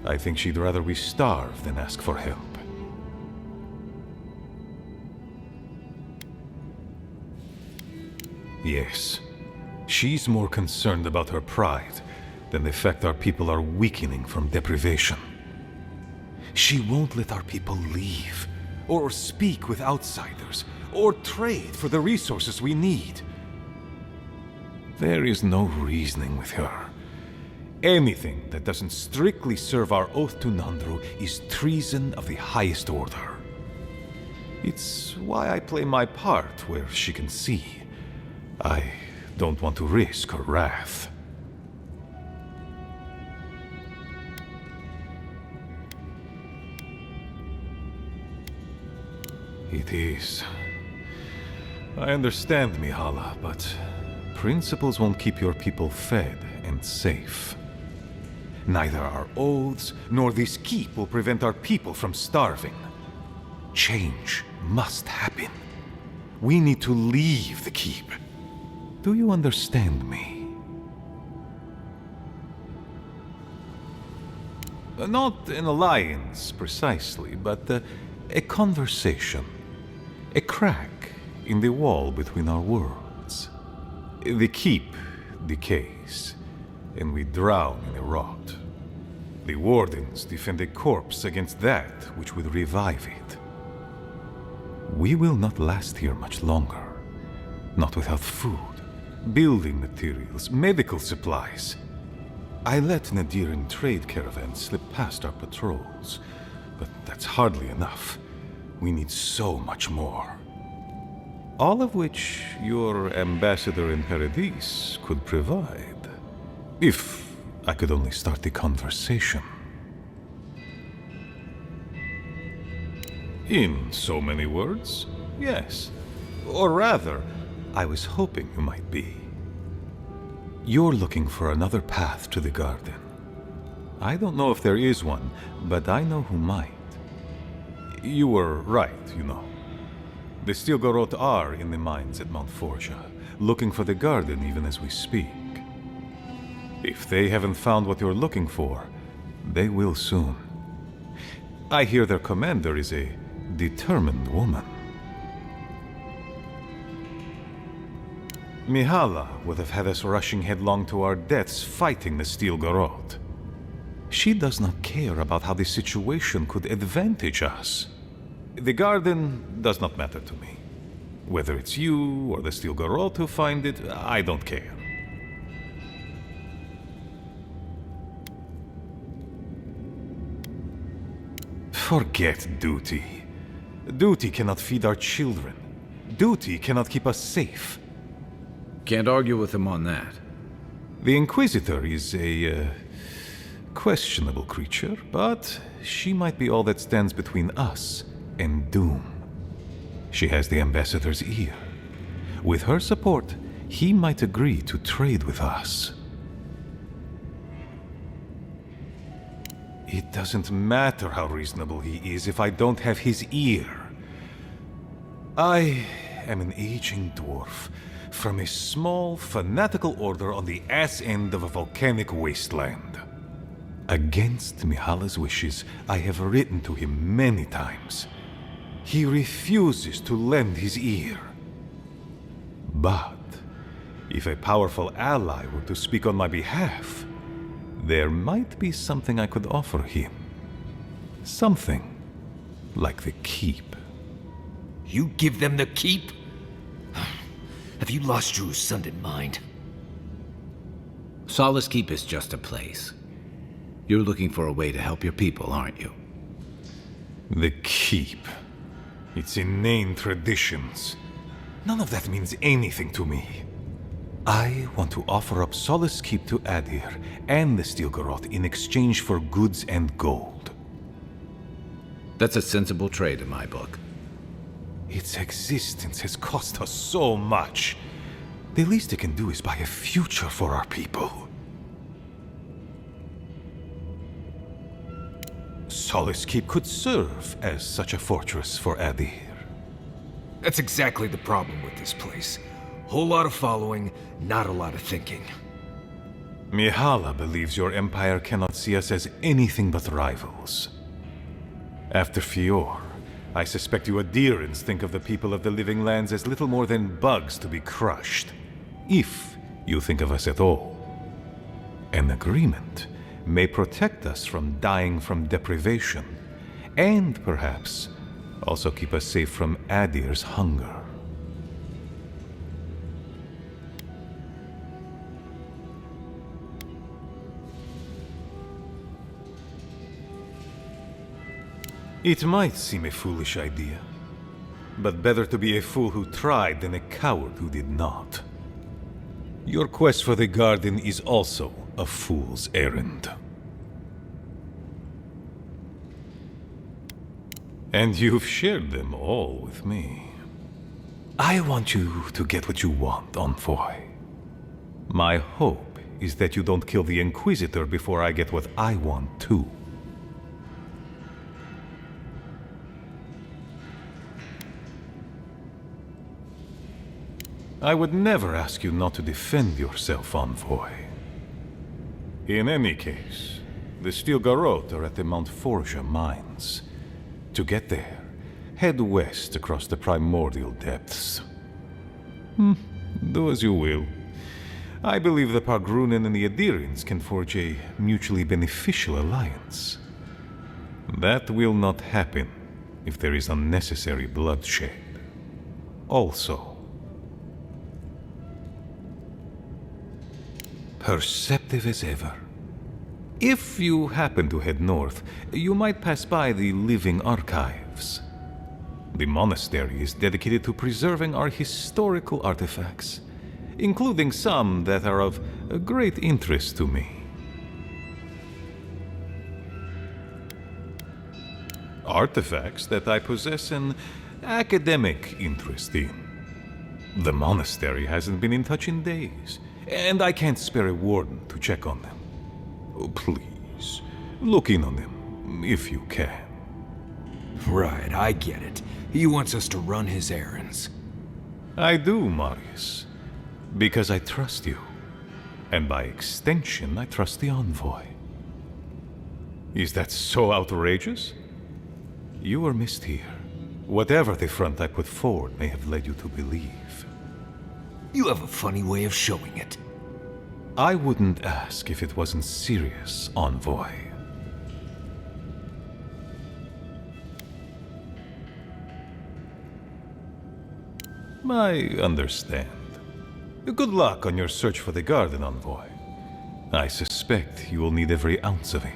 I think she'd rather we starve than ask for help. Yes, she's more concerned about her pride than the fact our people are weakening from deprivation. She won't let our people leave, or speak with outsiders, or trade for the resources we need. There is no reasoning with her. Anything that doesn't strictly serve our oath to Nandru is treason of the highest order. It's why I play my part where she can see. I don't want to risk her wrath. It is. I understand, Mihala, but principles won't keep your people fed and safe. Neither our oaths nor this keep will prevent our people from starving. Change must happen. We need to leave the keep. Do you understand me? Not an alliance, precisely, but a conversation. A crack in the wall between our worlds. The keep decays, and we drown in a rot. The Wardens defend a corpse against that which would revive it. We will not last here much longer. Not without food, building materials, medical supplies. I let Nadiran trade caravans slip past our patrols, but that's hardly enough. we need so much more. All of which your ambassador in Paradis could provide. If I could only start the conversation. In so many words, yes. Or rather, I was hoping you might be. You're looking for another path to the garden. I don't know if there is one, but I know who might. You were right, you know. The Stilgarroth are in the mines at Mount Forja, looking for the garden even as we speak. If they haven't found what you're looking for, they will soon. I hear their commander is a determined woman. Mihala would have had us rushing headlong to our deaths fighting the Stilgarroth. She does not care about how the situation could advantage us. The garden does not matter to me. Whether it's you or the Stilgarroth who find it, I don't care. Forget duty. Duty cannot feed our children. Duty cannot keep us safe. Can't argue with him on that. The Inquisitor is a questionable creature, but she might be all that stands between us and doom. She has the Ambassador's ear. With her support, he might agree to trade with us. It doesn't matter how reasonable he is if I don't have his ear. I am an aging dwarf from a small, fanatical order on the ass end of a volcanic wasteland. Against Mihala's wishes, I have written to him many times. He refuses to lend his ear. But if a powerful ally were to speak on my behalf, there might be something I could offer him. Something like the keep. You give them the keep? Have you lost your Sunday mind? Solace Keep is just a place. You're looking for a way to help your people, aren't you? The keep. Its inane traditions. None of that means anything to me. I want to offer up Solace Keep to Adir and the Stilgarroth in exchange for goods and gold. That's a sensible trade in my book. Its existence has cost us so much. The least it can do is buy a future for our people. Solace Keep could serve as such a fortress for Adir. That's exactly the problem with this place. Whole lot of following, not a lot of thinking. Mihala believes your empire cannot see us as anything but rivals. After Fior, I suspect you Adirans think of the people of the Living Lands as little more than bugs to be crushed. If you think of us at all. An agreement may protect us from dying from deprivation, and perhaps also keep us safe from Adir's hunger. It might seem a foolish idea, but better to be a fool who tried than a coward who did not. Your quest for the garden is also a fool's errand. And you've shared them all with me. I want you to get what you want, Envoy. My hope is that you don't kill the Inquisitor before I get what I want too. I would never ask you not to defend yourself, Envoy. In any case, the Stilgarroth are at the Mount Forja mines. To get there, head west across the primordial depths. Do as you will. I believe the Pargrunen and the Adirans can forge a mutually beneficial alliance. That will not happen if there is unnecessary bloodshed. Also, perceptive as ever. If you happen to head north, you might pass by the Living Archives. The monastery is dedicated to preserving our historical artifacts, including some that are of great interest to me. Artifacts that I possess an academic interest in. The monastery hasn't been in touch in days, and I can't spare a warden to check on them. Oh, please, look in on them, if you can. Right, I get it. He wants us to run his errands. I do, Marius. Because I trust you. And by extension, I trust the envoy. Is that so outrageous? You were missed here. Whatever the front I put forward may have led you to believe. You have a funny way of showing it. I wouldn't ask if it wasn't serious, envoy. I understand. Good luck on your search for the garden, envoy. I suspect you will need every ounce of it.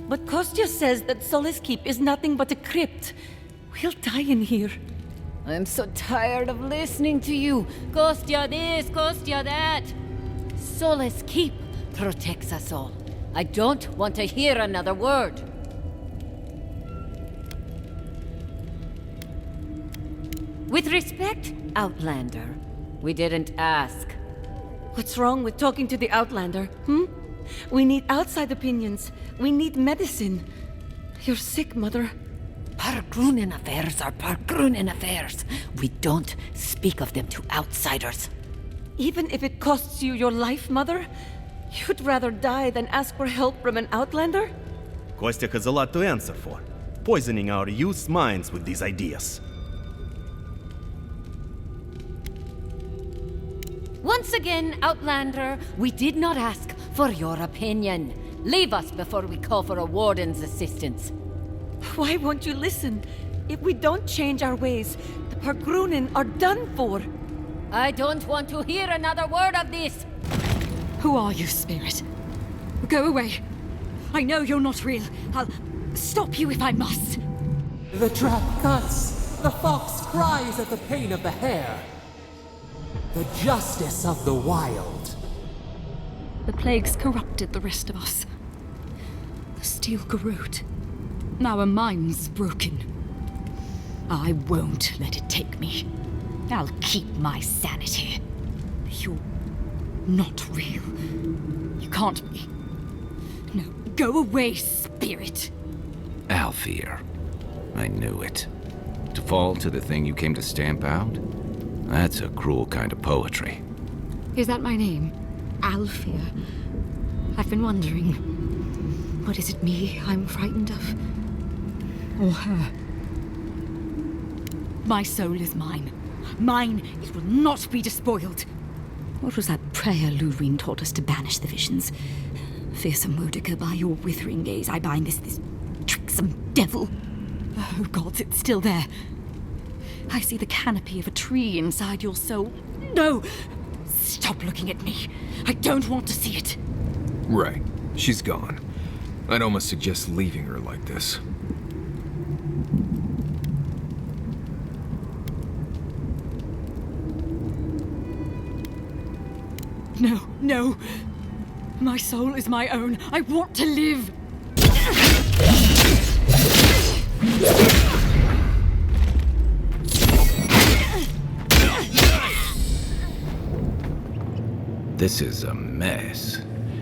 But Kostya says that Solace Keep is nothing but a crypt. We'll die in here. I'm so tired of listening to you. Kostya this, Kostya that. Solace Keep protects us all. I don't want to hear another word. With respect, Outlander, we didn't ask. What's wrong with talking to the Outlander, We need outside opinions. We need medicine. You're sick, Mother. Pargrunen affairs are Pargrunen affairs. We don't speak of them to outsiders. Even if it costs you your life, Mother? You'd rather die than ask for help from an Outlander? Kostya has a lot to answer for, poisoning our youth's minds with these ideas. Once again, Outlander, we did not ask for your opinion. Leave us before we call for a warden's assistance. Why won't you listen? If we don't change our ways, the Pargrunen are done for. I don't want to hear another word of this. Who are you, Spirit? Go away. I know you're not real. I'll stop you if I must. The trap cuts. The fox cries at the pain of the hare. The justice of the wild. The plague's corrupted the rest of us. The steel garrote. Our minds broken. I won't let it take me. I'll keep my sanity. You're not real. You can't be. No, go away, Spirit. Alfear. I knew it. To fall to the thing you came to stamp out? That's a cruel kind of poetry. Is that my name? Alfear. I've been wondering. What is it me I'm frightened of? Or her? My soul is mine. Mine, it will not be despoiled. What was that prayer Ludwig taught us to banish the visions? Fearsome Modica, by your withering gaze, I bind this tricksome devil. Oh, gods, it's still there. I see the canopy of a tree inside your soul. No! Stop looking at me. I don't want to see it. Right. She's gone. I'd almost suggest leaving her like this. No, no. My soul is my own. I want to live. This is a mess.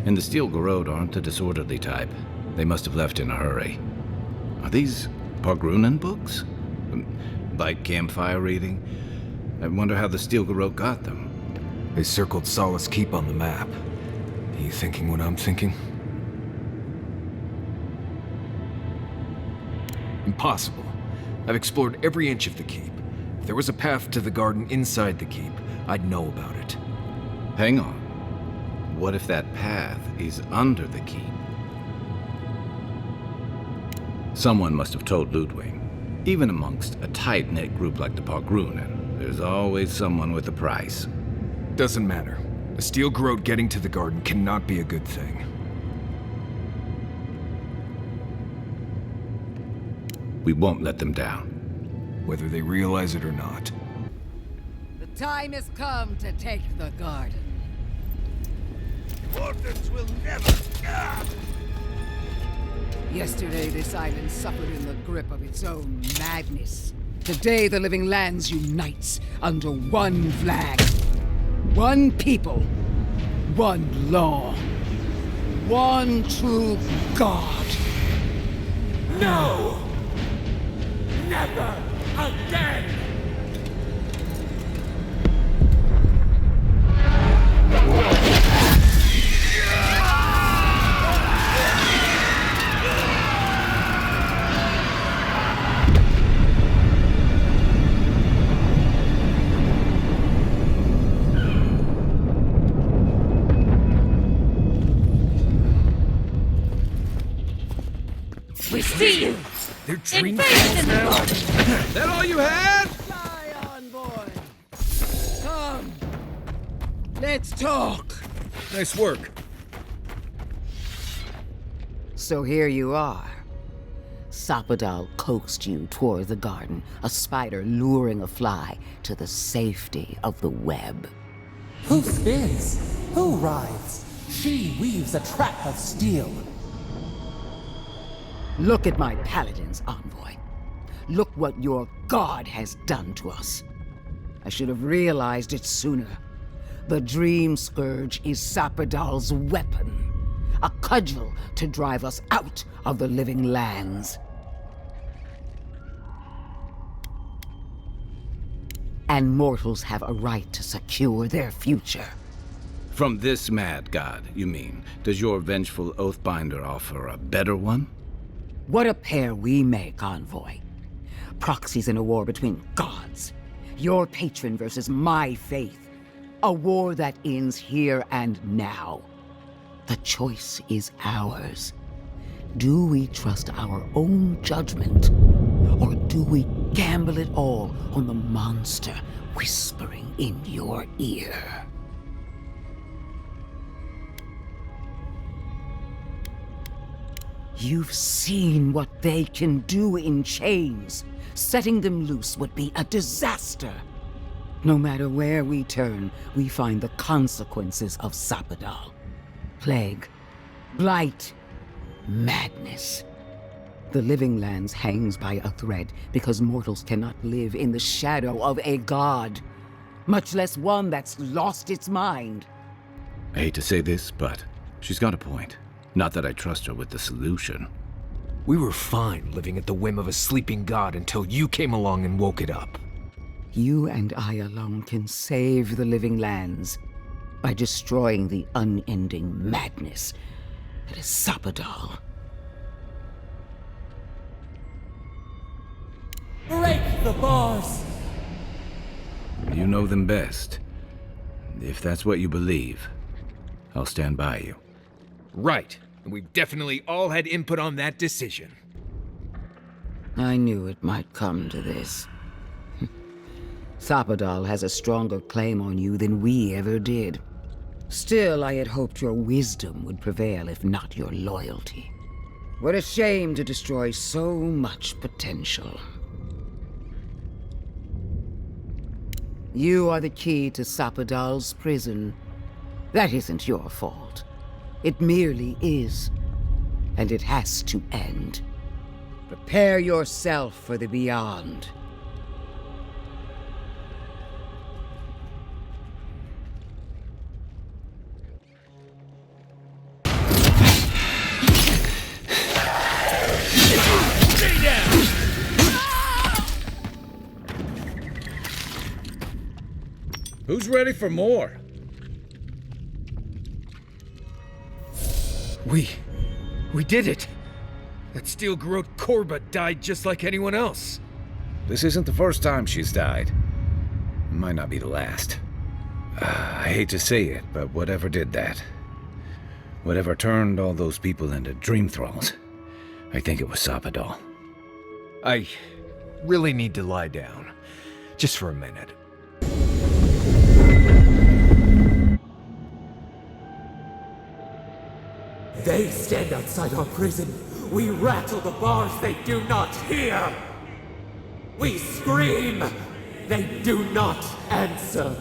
And the Steel Garrote aren't the disorderly type. They must have left in a hurry. Are these Pargrunen books? Like campfire reading? I wonder how the Steel Garrote got them. They circled Solace Keep on the map. Are you thinking what I'm thinking? Impossible. I've explored every inch of the keep. If there was a path to the garden inside the keep, I'd know about it. Hang on. What if that path is under the keep? Someone must have told Ludwig. Even amongst a tight-knit group like the Pargrunen, there's always someone with a price. Doesn't matter. A Steel Garrote getting to the garden cannot be a good thing. We won't let them down. Whether they realize it or not. The time has come to take the garden. Orphans will never... Yesterday, this island suffered in the grip of its own madness. Today, the living lands unites under one flag. One people. One law. One true God. No! Never again! We see you! They're dream Invade now? That all you had? Fly on board! Come! Let's talk! Nice work. So here you are. Sapadal coaxed you toward the garden, a spider luring a fly to the safety of the web. Who spins? Who rides? She weaves a trap of steel. Look at my paladin's envoy. Look what your god has done to us. I should have realized it sooner. The Dream Scourge is Sapadal's weapon. A cudgel to drive us out of the living lands. And mortals have a right to secure their future. From this mad god, you mean? Does your vengeful Oathbinder offer a better one? What a pair we make, envoy. Proxies in a war between gods. Your patron versus my faith. A war that ends here and now. The choice is ours. Do we trust our own judgment, or do we gamble it all on the monster whispering in your ear? You've seen what they can do in chains. Setting them loose would be a disaster. No matter where we turn, we find the consequences of Sapadal. Plague, blight, madness. The living lands hangs by a thread because mortals cannot live in the shadow of a god, much less one that's lost its mind. I hate to say this, but she's got a point. Not that I trust her with the solution. We were fine living at the whim of a sleeping god until you came along and woke it up. You and I alone can save the living lands by destroying the unending madness that is Sapadal. Break the bars! You know them best. If that's what you believe, I'll stand by you. Right. And we've definitely all had input on that decision. I knew it might come to this. Sapadal has a stronger claim on you than we ever did. Still, I had hoped your wisdom would prevail, if not your loyalty. What a shame to destroy so much potential. You are the key to Sapadal's prison. That isn't your fault. It merely is. And it has to end. Prepare yourself for the beyond. Stay down! Who's ready for more? We did it! That steel Garrote Korba died just like anyone else. This isn't the first time she's died. It might not be the last. I hate to say it, but whatever did that, whatever turned all those people into dream thralls, I think it was Sapadal. I really need to lie down. Just for a minute. They stand outside our prison. We rattle the bars they do not hear. We scream. They do not answer.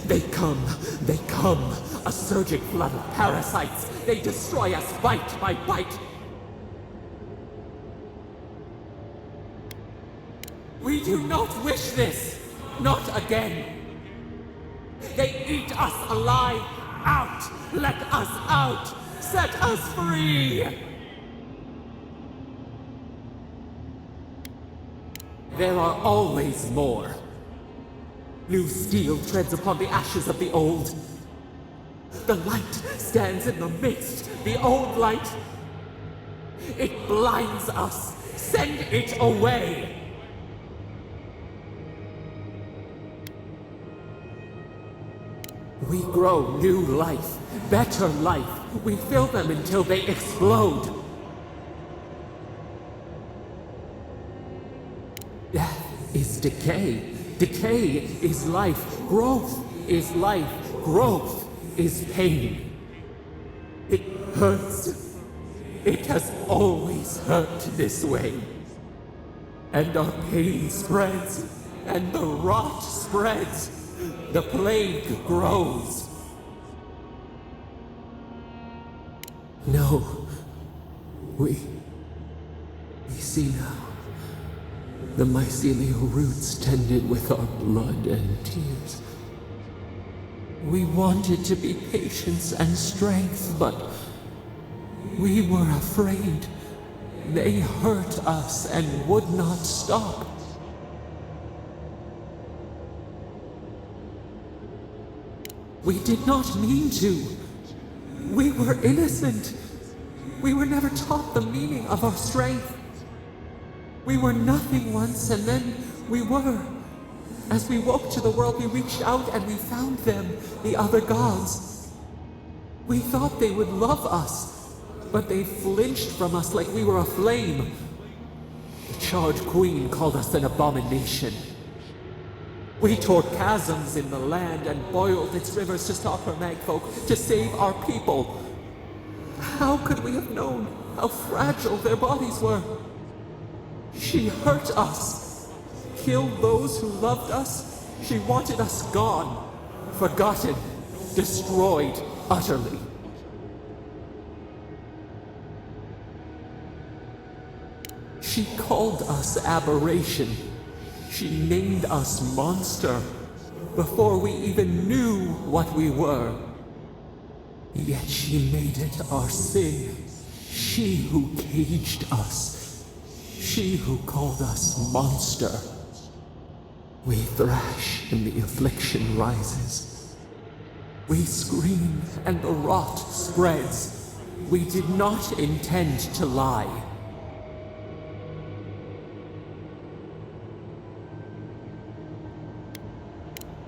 They come, a surging flood of parasites. They destroy us bite by bite. We do not wish this, not again. They eat us alive. Out! Let us out! Set us free! There are always more. New steel treads upon the ashes of the old. The light stands in the midst, the old light. It blinds us. Send it away! We grow new life, better life. We fill them until they explode. Death is decay. Decay is life. Growth is life. Growth is pain. It hurts. It has always hurt this way. And our pain spreads, and the rot spreads. The plague grows. No. We see now. The mycelial roots tended with our blood and tears. We wanted to be patience and strength, but we were afraid. They hurt us and would not stop. We did not mean to. We were innocent. We were never taught the meaning of our strength. We were nothing once, and then we were. As we woke to the world, we reached out and we found them, the other gods. We thought they would love us, but they flinched from us like we were a flame. The charred queen called us an abomination. We tore chasms in the land and boiled its rivers to stop her magfolk, to save our people. How could we have known how fragile their bodies were? She hurt us, killed those who loved us. She wanted us gone, forgotten, destroyed utterly. She called us aberration. She named us monster before we even knew what we were. Yet she made it our sin. She who caged us. She who called us monster. We thrash and the affliction rises. We scream and the rot spreads. We did not intend to lie.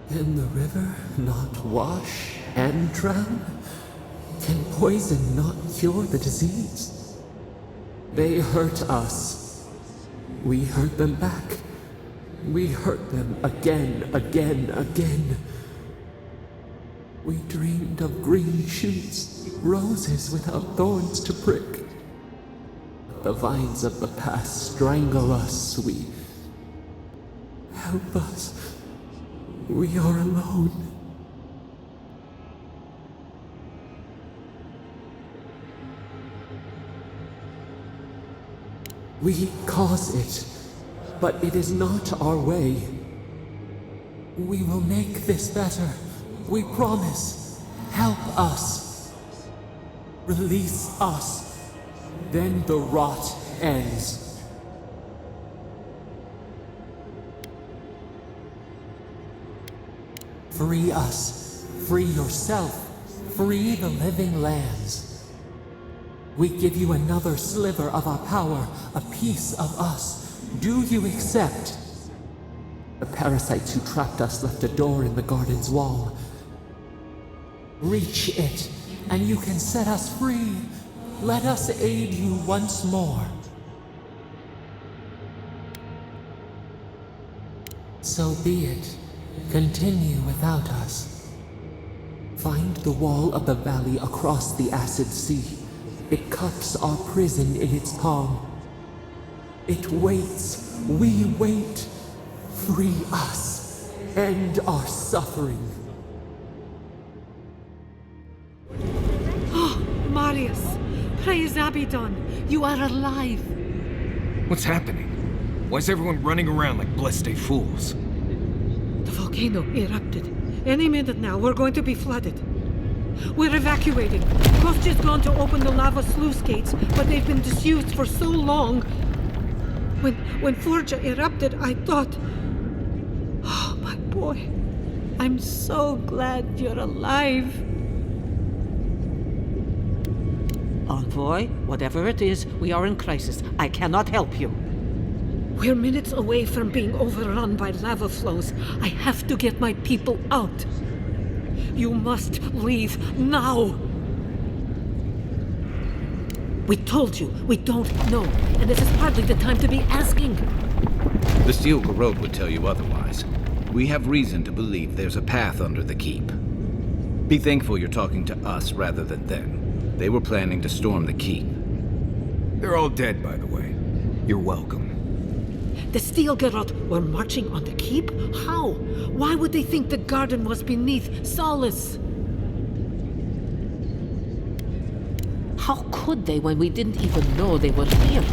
Can the river not wash and drown? Can poison not cure the disease? They hurt us. We hurt them back. We hurt them again, again, again. We dreamed of green shoots, roses without thorns to prick. The vines of the past strangle us. We help us. We are alone. We cause it, but it is not our way. We will make this better. We promise. Help us. Release us. Then the rot ends. Free us. Free yourself. Free the living lands. We give you another sliver of our power, a piece of us. Do you accept? The parasites who trapped us left a door in the garden's wall. Reach it, and you can set us free. Let us aid you once more. So be it. Continue without us. Find the wall of the valley across the acid sea. It cups our prison in its palm. It waits. We wait. Free us. End our suffering. Oh, Marius! Praise Abaddon! You are alive! What's happening? Why is everyone running around like blessed fools? The volcano erupted. Any minute now, we're going to be flooded. We're evacuating. Kostya's gone to open the lava sluice gates, but they've been disused for so long. When Forja erupted, I thought... Oh, my boy. I'm so glad you're alive. Envoy, whatever it is, we are in crisis. I cannot help you. We're minutes away from being overrun by lava flows. I have to get my people out. You must leave now. We told you, we don't know, and this is hardly the time to be asking. The Steel Garrote would tell you otherwise. We have reason to believe there's a path under the keep. Be thankful you're talking to us rather than them. They were planning to storm the keep. They're all dead, by the way. You're welcome. The Steel Garrote were marching on the keep? How? Why would they think the garden was beneath Solace? How could they when we didn't even know they were here?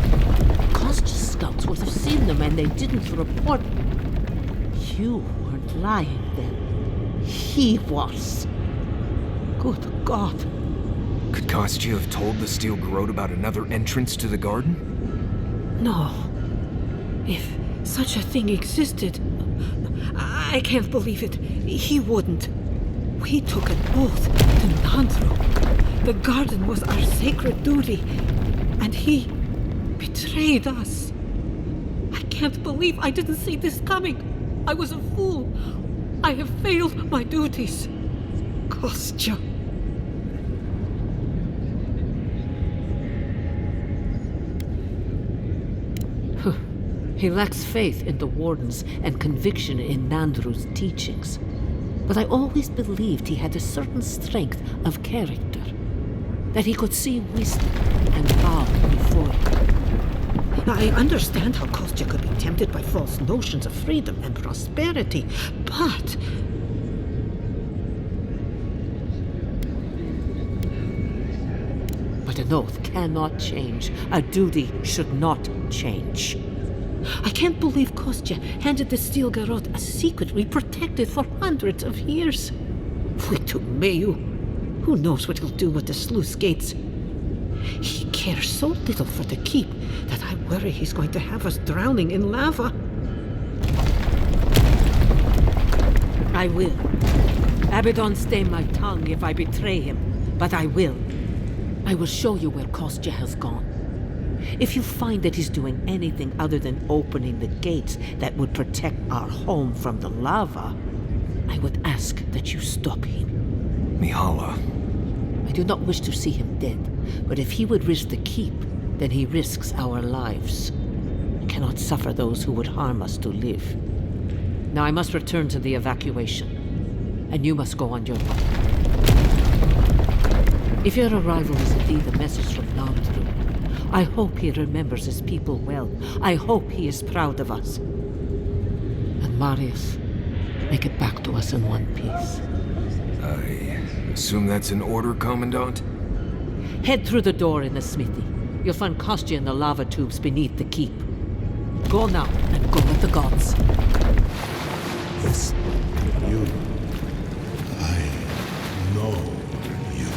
Kostya's scouts would have seen them and they didn't report. You weren't lying then. He was. Good God. Could Kostya have told the Steel Garrote about another entrance to the garden? No. If such a thing existed, I can't believe it. He wouldn't. We took an oath to Nandru. The garden was our sacred duty, and he betrayed us. I can't believe I didn't see this coming. I was a fool. I have failed my duties. Kostya. He lacks faith in the Wardens and conviction in Nandru's teachings. But I always believed he had a certain strength of character. That he could see wisdom and bow before it. I understand how Kostya could be tempted by false notions of freedom and prosperity, but... But an oath cannot change. A duty should not change. I can't believe Kostya handed the Steel Garrote a secret we protected for hundreds of years. We took Mayu. Who knows what he'll do with the sluice gates? He cares so little for the keep that I worry he's going to have us drowning in lava. I will. Abaddon stay my tongue if I betray him, but I will. I will show you where Kostya has gone. If you find that he's doing anything other than opening the gates that would protect our home from the lava, I would ask that you stop him. Mihala. I do not wish to see him dead, but if he would risk the keep, then he risks our lives. I cannot suffer those who would harm us to live. Now I must return to the evacuation, and you must go on your way. If your arrival is indeed a message from Nandru, I hope he remembers his people well. I hope he is proud of us. And Marius, make it back to us in one piece. I assume that's an order, Commandant? Head through the door in the smithy. You'll find Kostya in the lava tubes beneath the keep. Go now, and go with the gods. Yes, you. I know you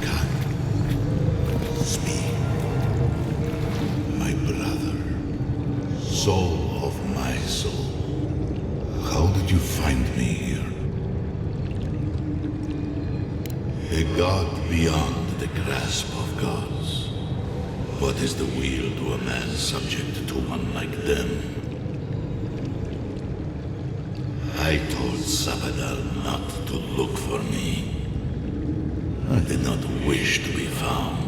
can speak. My brother, soul of my soul. How did you find me here? A god beyond the grasp of gods. What is the wheel to a man subject to one like them? I told Sabadal not to look for me. I did not wish to be found.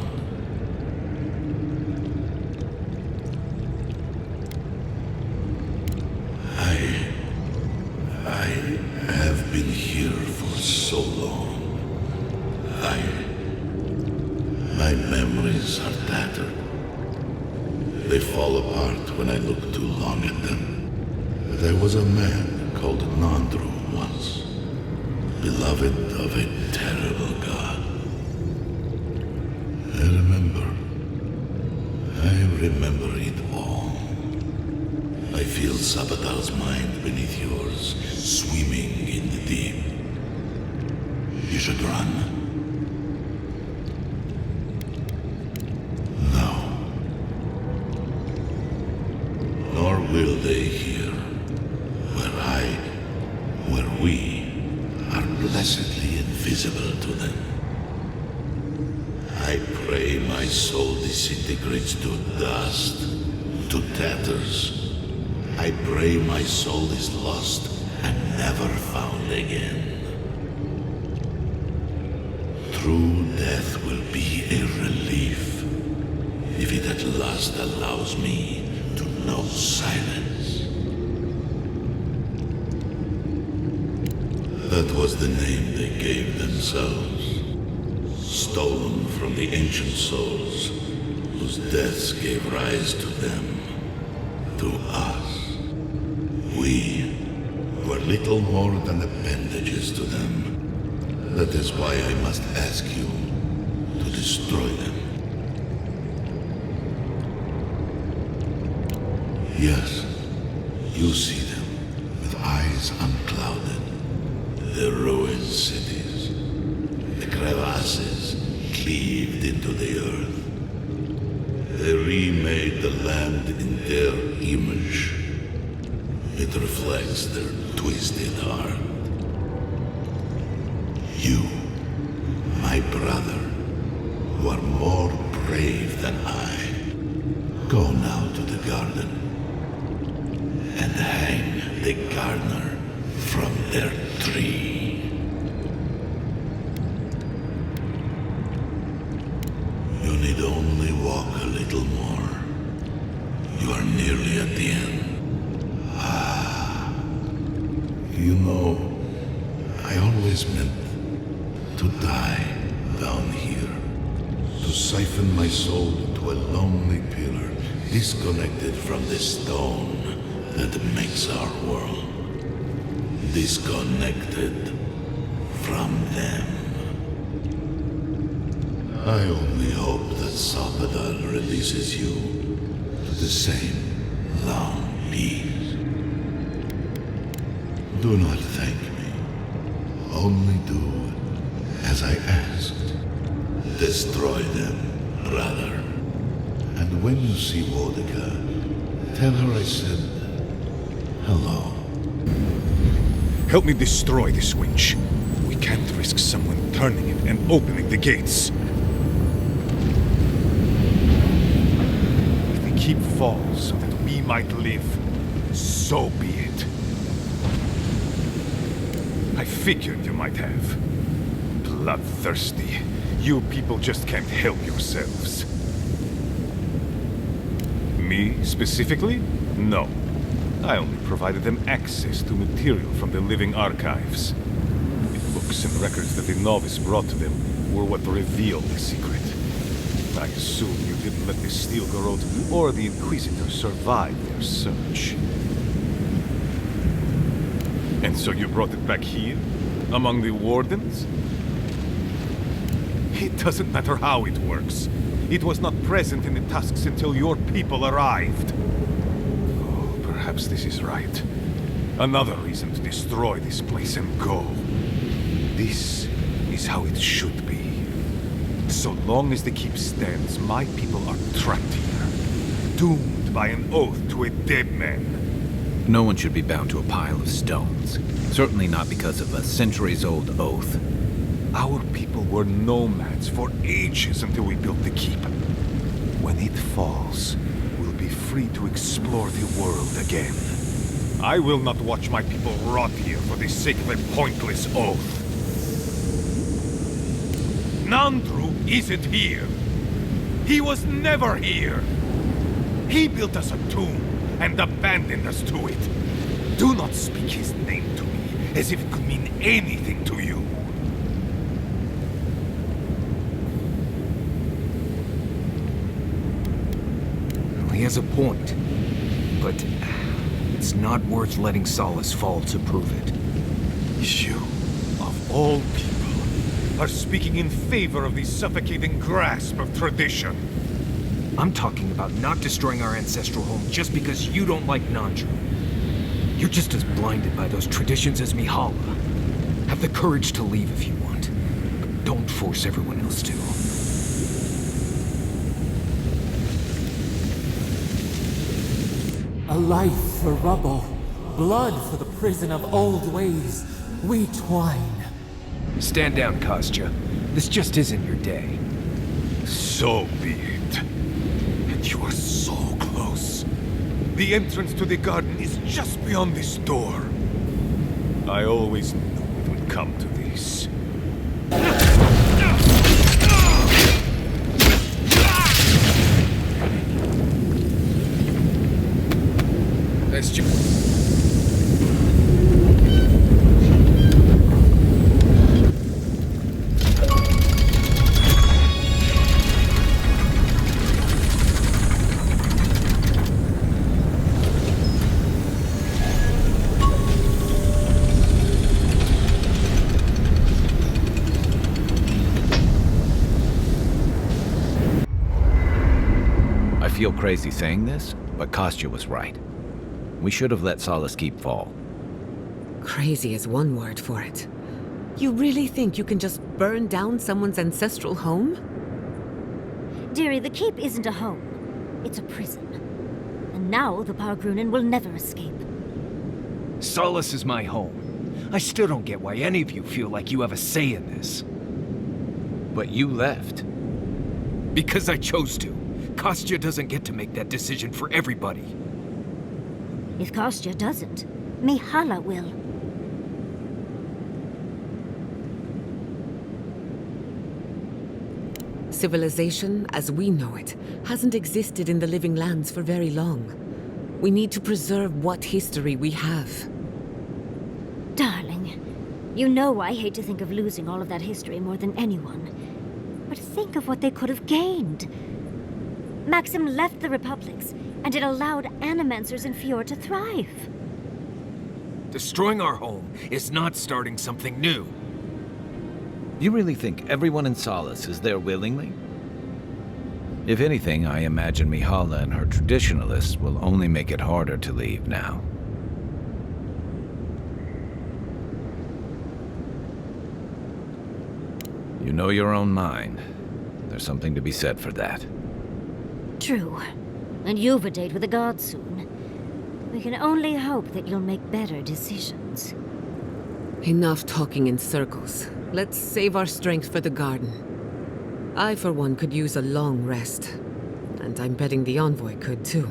I have been here for so long. My memories are tattered. They fall apart when I look too long at them. There was a man called Nandru once, beloved of a terrible god. I remember it all. I feel Sabatal's mind beneath yours, swimming in the deep. You should run. No. Nor will they here, where we are blessedly invisible to them. I pray my soul disintegrates to dust, to tatters. I pray my soul is lost and never found again. True death will be a relief, if it at last allows me to know silence. That was the name they gave themselves, stolen from the ancient souls whose deaths gave rise to them, to us. We were little more than appendages to them. That is why I must ask you to destroy them. Yes, you see them with eyes unclouded. The ruined cities, the crevasses cleaved into the earth. They remade the land in their image. It reflects their twisted heart. You, my brother, who are more brave than I, go now to the garden and hang the gardener from their tree. You need only walk a little more. You are nearly at the end. You know, I always meant to die down here, to siphon my soul to a lonely pillar, disconnected from the stone that makes our world, disconnected from them. I only hope that Sabadal releases you to the same long peace. Do not thank me. Only do as I asked. Destroy them, brother. And when you see Wodika, tell her I said hello. Help me destroy this winch. We can't risk someone turning it and opening the gates. If the keep falls so that we might live, so be it. I figured you might have. Bloodthirsty. You people just can't help yourselves. Me, specifically? No. I only provided them access to material from the living archives. The books and records that the novice brought to them were what revealed the secret. I assume you didn't let the Steel Garrote or the Inquisitor survive their search. And so you brought it back here? Among the Wardens? It doesn't matter how it works. It was not present in the tusks until your people arrived. Oh, perhaps this is right. Another reason to destroy this place and go. This is how it should be. So long as the keep stands, my people are trapped here. Doomed by an oath to a dead man. No one should be bound to a pile of stones. Certainly not because of a centuries-old oath. Our people were nomads for ages until we built the keep. When it falls, we'll be free to explore the world again. I will not watch my people rot here for the sake of a pointless oath. Nandru isn't here. He was never here. He built us a tomb and abandoned us to it. Do not speak his name to me as if it could mean anything to you. has a point. But it's not worth letting Solace fall to prove it. You, of all people, are speaking in favor of the suffocating grasp of tradition. I'm talking about not destroying our ancestral home just because you don't like Nandru. You're just as blinded by those traditions as Mihala. Have the courage to leave if you want, but don't force everyone else to. A life for rubble, blood for the prison of old ways. We twine. Stand down, Kostya. This just isn't your day. So be it. And you are so close. The entrance to the garden is just beyond this door. I always knew it would come to this. That's just... I feel crazy saying this, but Kostya was right. We should have let Solace keep fall. Crazy is one word for it. You really think you can just burn down someone's ancestral home? Dearie, the keep isn't a home. It's a prison. And now the Pargrunen will never escape. Solace is my home. I still don't get why any of you feel like you have a say in this. But you left. Because I chose to. Kostya doesn't get to make that decision for everybody. If Kostya doesn't, Mihala will. Civilization, as we know it, hasn't existed in the Living Lands for very long. We need to preserve what history we have. Darling, you know I hate to think of losing all of that history more than anyone. But think of what they could have gained. Maxim left the Republics, and it allowed Animancers in Fjord to thrive. Destroying our home is not starting something new. You really think everyone in Solace is there willingly? If anything, I imagine Mihala and her traditionalists will only make it harder to leave now. You know your own mind. There's something to be said for that. True. And you've a date with the gods soon. We can only hope that you'll make better decisions. Enough talking in circles. Let's save our strength for the garden. I, for one, could use a long rest. And I'm betting the envoy could, too.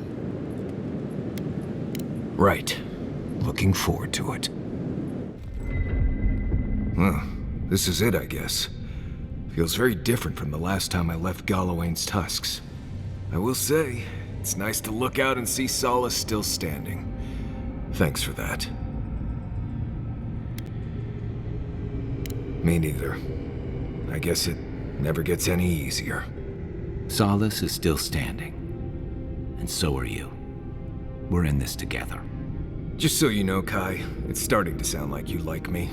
Right. Looking forward to it. Well, this is it, I guess. Feels very different from the last time I left Galawain's tusks. I will say, it's nice to look out and see Solace still standing. Thanks for that. Me neither. I guess it never gets any easier. Solace is still standing. And so are you. We're in this together. Just so you know, Kai, it's starting to sound like you like me.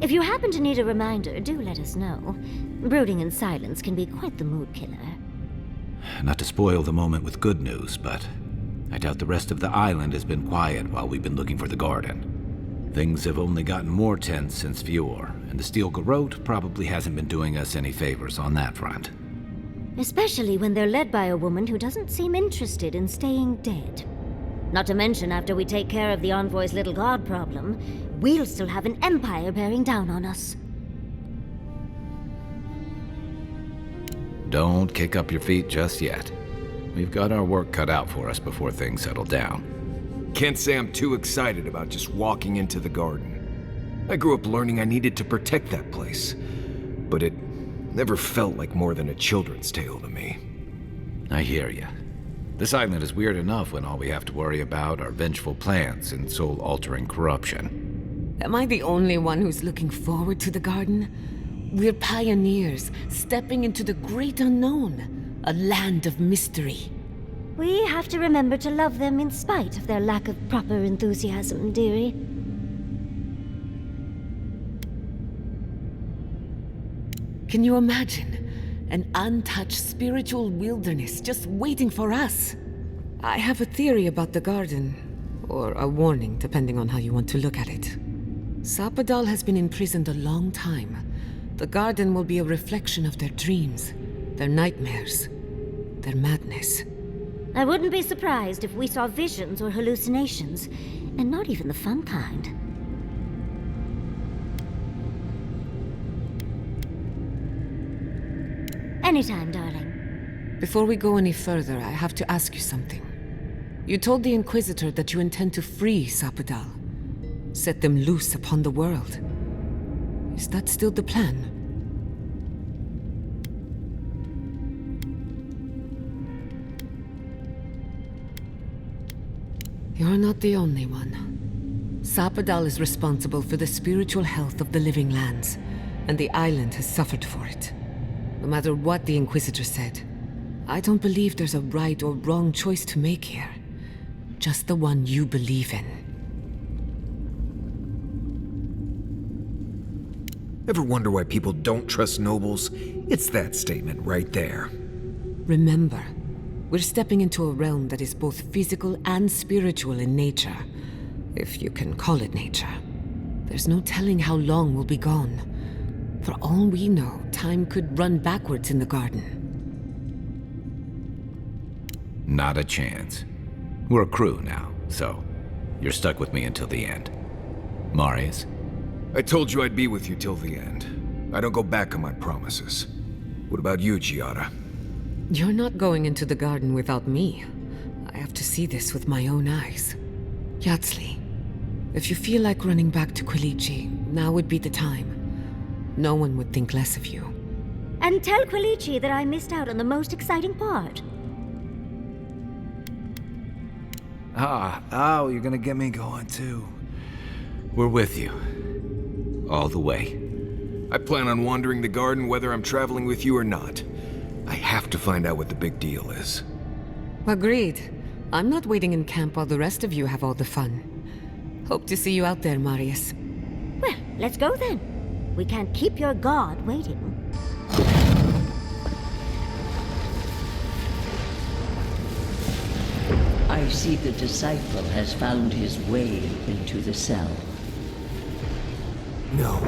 If you happen to need a reminder, do let us know. Brooding in silence can be quite the mood killer. Not to spoil the moment with good news, but I doubt the rest of the island has been quiet while we've been looking for the garden. Things have only gotten more tense since Fjord, and the Steel Garrote probably hasn't been doing us any favors on that front. Especially when they're led by a woman who doesn't seem interested in staying dead. Not to mention, after we take care of the Envoy's little god problem, we'll still have an empire bearing down on us. Don't kick up your feet just yet. We've got our work cut out for us before things settle down. Can't say I'm too excited about just walking into the garden. I grew up learning I needed to protect that place, but it never felt like more than a children's tale to me. I hear you. This island is weird enough when all we have to worry about are vengeful plans and soul-altering corruption. Am I the only one who's looking forward to the garden? We're pioneers, stepping into the great unknown, a land of mystery. We have to remember to love them in spite of their lack of proper enthusiasm, dearie. Can you imagine? An untouched spiritual wilderness just waiting for us. I have a theory about the garden, or a warning, depending on how you want to look at it. Sapadal has been imprisoned a long time. The garden will be a reflection of their dreams, their nightmares, their madness. I wouldn't be surprised if we saw visions or hallucinations, and not even the fun kind. Anytime, darling. Before we go any further, I have to ask you something. You told the Inquisitor that you intend to free Sapadal, set them loose upon the world. Is that still the plan? You're not the only one. Sapadal is responsible for the spiritual health of the living lands, and the island has suffered for it. No matter what the Inquisitor said, I don't believe there's a right or wrong choice to make here. Just the one you believe in. Ever wonder why people don't trust nobles? It's that statement right there. Remember, we're stepping into a realm that is both physical and spiritual in nature. If you can call it nature. There's no telling how long we'll be gone. For all we know, time could run backwards in the garden. Not a chance. We're a crew now, so you're stuck with me until the end. Marius? I told you I'd be with you till the end. I don't go back on my promises. What about you, Giada? You're not going into the garden without me. I have to see this with my own eyes. Yatsli, if you feel like running back to Quilici, now would be the time. No one would think less of you. And tell Quilici that I missed out on the most exciting part. Oh, you're gonna get me going too. We're with you. All the way. I plan on wandering the garden whether I'm traveling with you or not. I have to find out what the big deal is. Agreed. I'm not waiting in camp while the rest of you have all the fun. Hope to see you out there, Marius. Well, let's go then. We can't keep your god waiting. I see the disciple has found his way into the cell. No.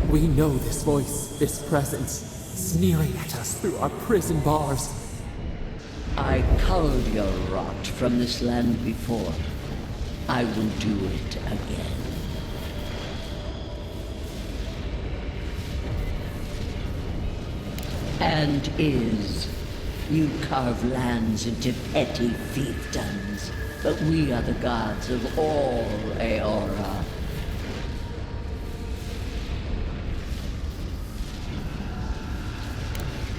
We know this voice, this presence, sneering at us through our prison bars. I culled your rot from this land before. I will do it again. And you carve lands into petty fiefdoms, but we are the gods of all Aora.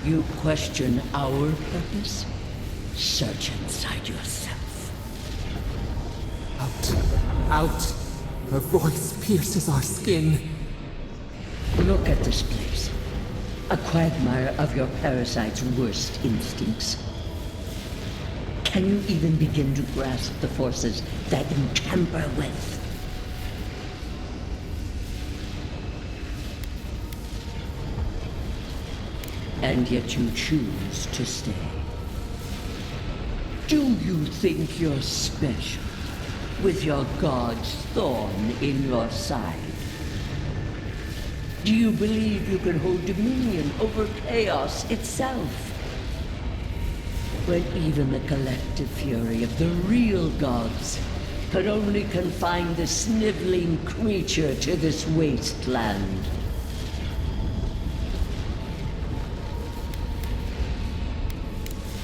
You question our purpose? Search inside yourself. Out! Her voice pierces our skin. Look at this place. A quagmire of your parasite's worst instincts. Can you even begin to grasp the forces that you tamper with? And yet you choose to stay. Do you think you're special, with your god's thorn in your side? Do you believe you can hold dominion over chaos itself? When even the collective fury of the real gods could only confine the sniveling creature to this wasteland.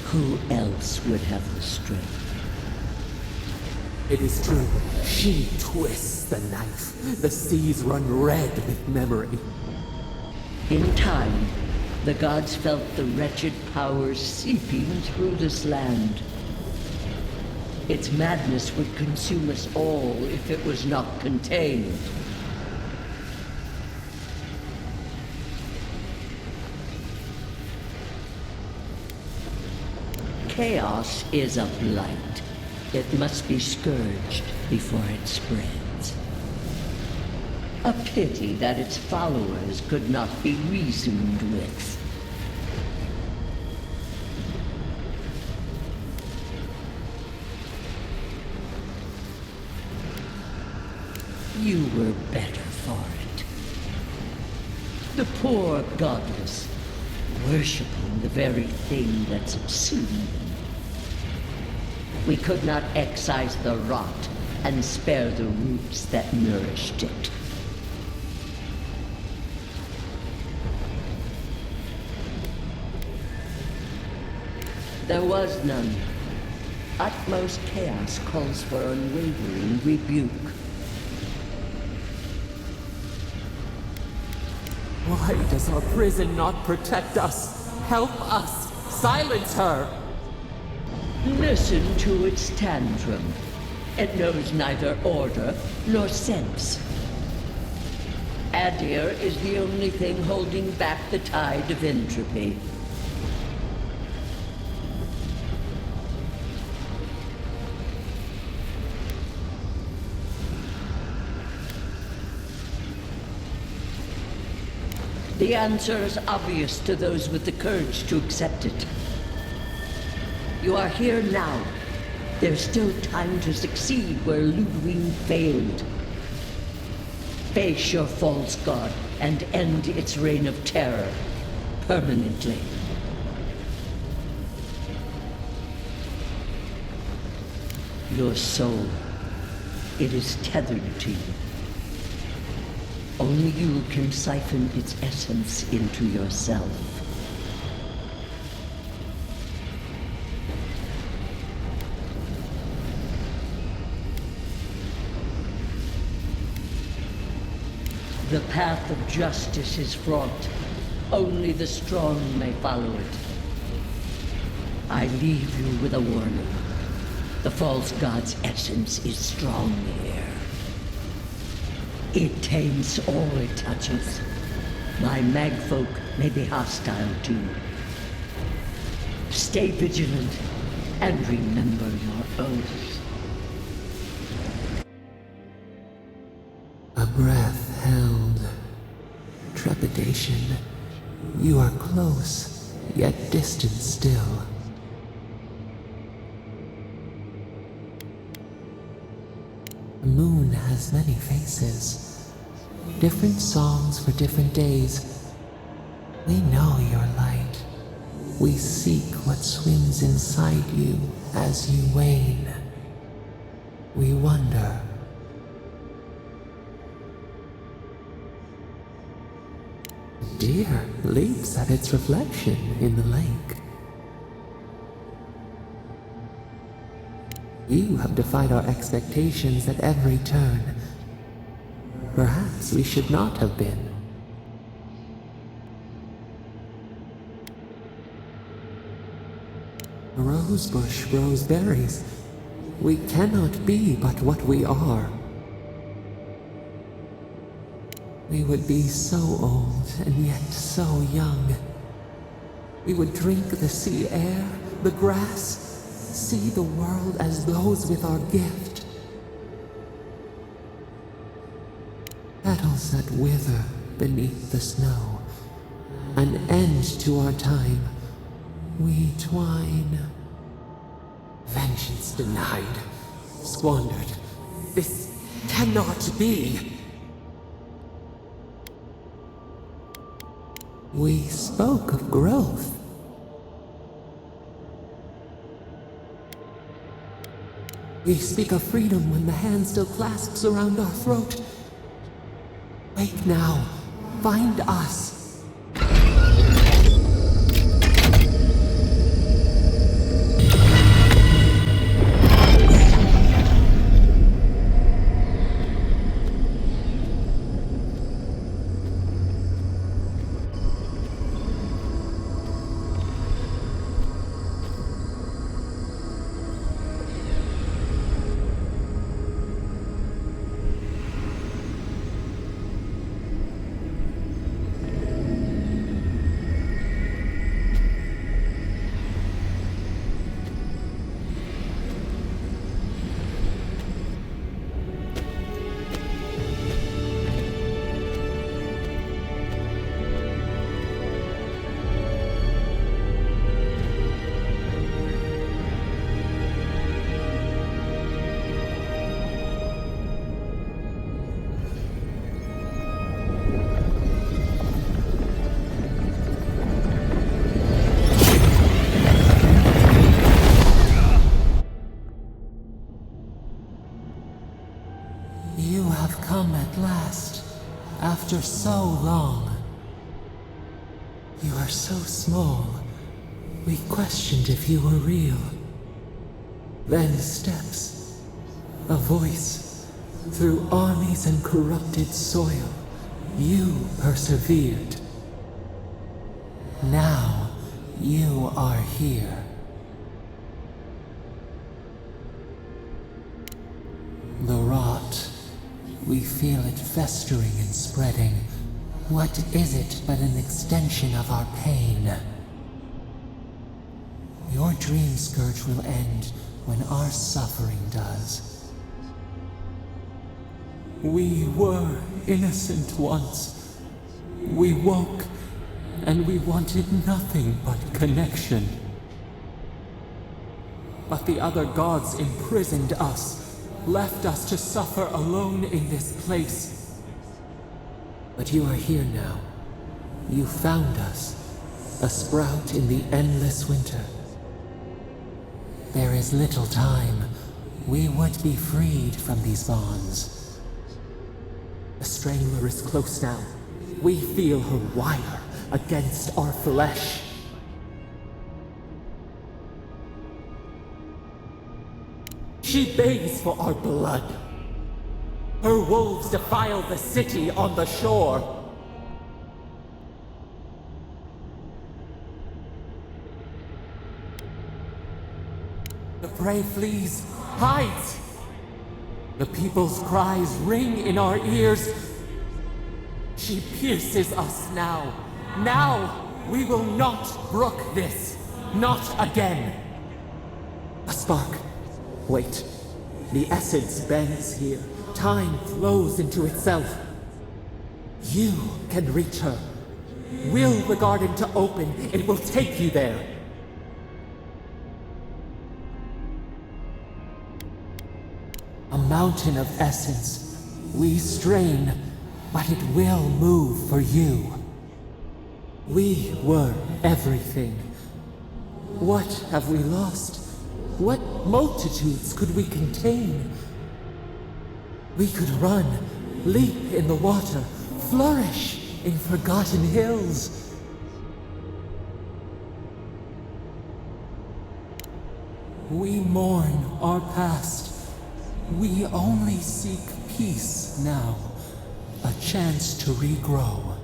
Who else would have the strength? It is true. She twists the knife. The seas run red with memory. In time, the gods felt the wretched powers seeping through this land. Its madness would consume us all if it was not contained. chaos is a blight. It must be scourged before it spreads. A pity that its followers could not be reasoned with. You were better for it. The poor godless, worshipping the very thing that subsumed them. We could not excise the rot and spare the roots that nourished it. There was none. Utmost chaos calls for unwavering rebuke. Why does our prison not protect us? Help us! Silence her! Listen to its tantrum. It knows neither order nor sense. Adir is the only thing holding back the tide of entropy. The answer is obvious to those with the courage to accept it. You are here now. There's still time to succeed where Ludwig failed. Face your false god and end its reign of terror permanently. Your soul, it is tethered to you. Only you can siphon its essence into yourself. The path of justice is fraught. Only the strong may follow it. I leave you with a warning. The false god's essence is strong here. It taints all it touches. My magfolk may be hostile to you. Stay vigilant and remember your oaths. A breath held. Trepidation. You are close, yet distant still. The moon has many faces, different songs for different days. We know your light. We seek what swims inside you as you wane. We wonder. Deer leaps at its reflection in the lake. You have defied our expectations at every turn. Perhaps we should not have been. A rosebush grows berries. We cannot be but what we are. We would be so old and yet so young. We would drink the sea air, the grass, see the world as those with our gift. Petals that wither beneath the snow. An end to our time. We twine. Vengeance denied. Squandered. This cannot be. We spoke of growth. We speak of freedom when the hand still clasps around our throat. Wake now. Find us. after so long. You are so small. We questioned if you were real. Then steps. A voice. Through armies and corrupted soil, you persevered. Now, you are here. The rot. We feel it festering and spreading. What is it but an extension of our pain? Your dream scourge will end when our suffering does. We were innocent once. We woke, and we wanted nothing but connection. But the other gods imprisoned us, left us to suffer alone in this place. But you are here now. You found us, a sprout in the endless winter. There is little time. We would be freed from these bonds. The strangler is close now. We feel her wire against our flesh. She begs for our blood. Her wolves defile the city on the shore. The prey flees, hides. The people's cries ring in our ears. She pierces us now. Now, we will not brook this. Not again. A spark. Wait. The essence bends here. Time flows into itself. You can reach her. Will the garden to open. It will take you there. A mountain of essence. We strain, but it will move for you. We were everything. What have we lost? What multitudes could we contain? We could run, leap in the water, flourish in forgotten hills. We mourn our past. We only seek peace now, a chance to regrow.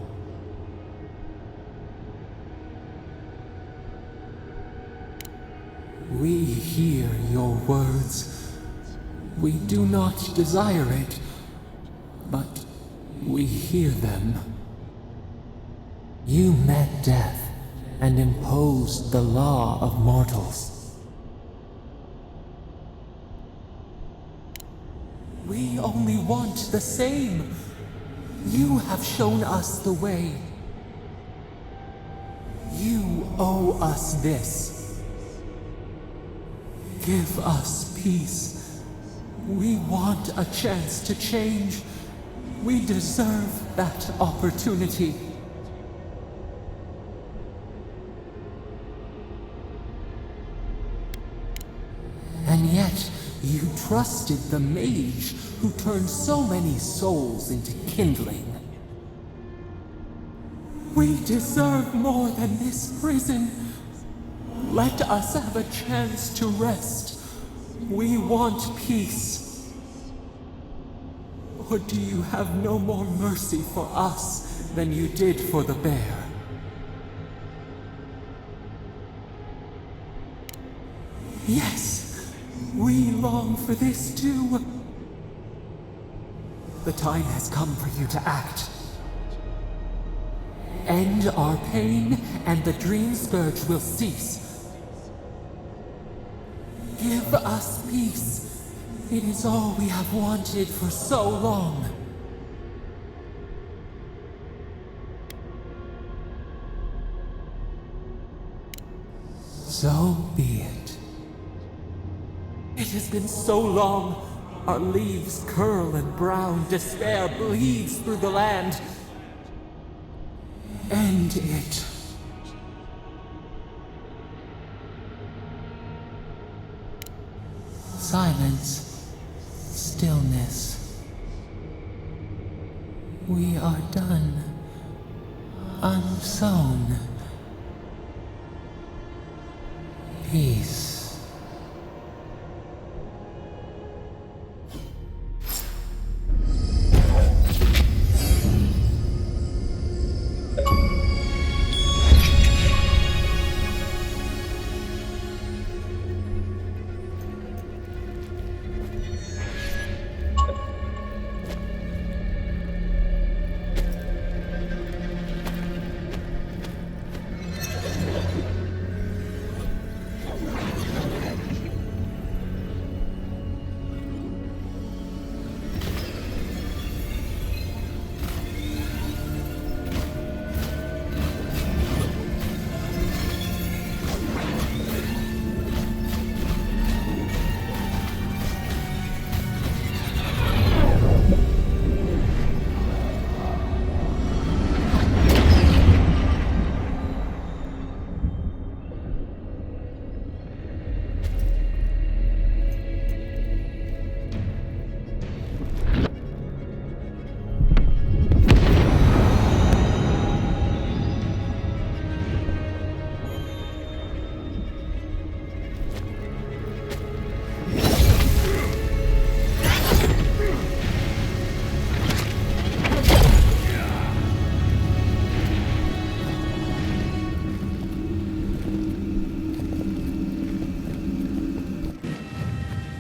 We hear your words. We do not desire it, but we hear them. You met death and imposed the law of mortals. We only want the same. You have shown us the way. You owe us this. Give us peace. We want a chance to change. We deserve that opportunity. And yet, you trusted the mage who turned so many souls into kindling. We deserve more than this prison. Let us have a chance to rest. We want peace. Or do you have no more mercy for us than you did for the bear? Yes, we long for this too. The time has come for you to act. End our pain, and the dream scourge will cease. Give us peace. It is all we have wanted for so long. So be it. It has been so long. Our leaves curl and brown. Despair bleeds through the land. End it. Silence. Stillness. We are done. Unsown. Peace.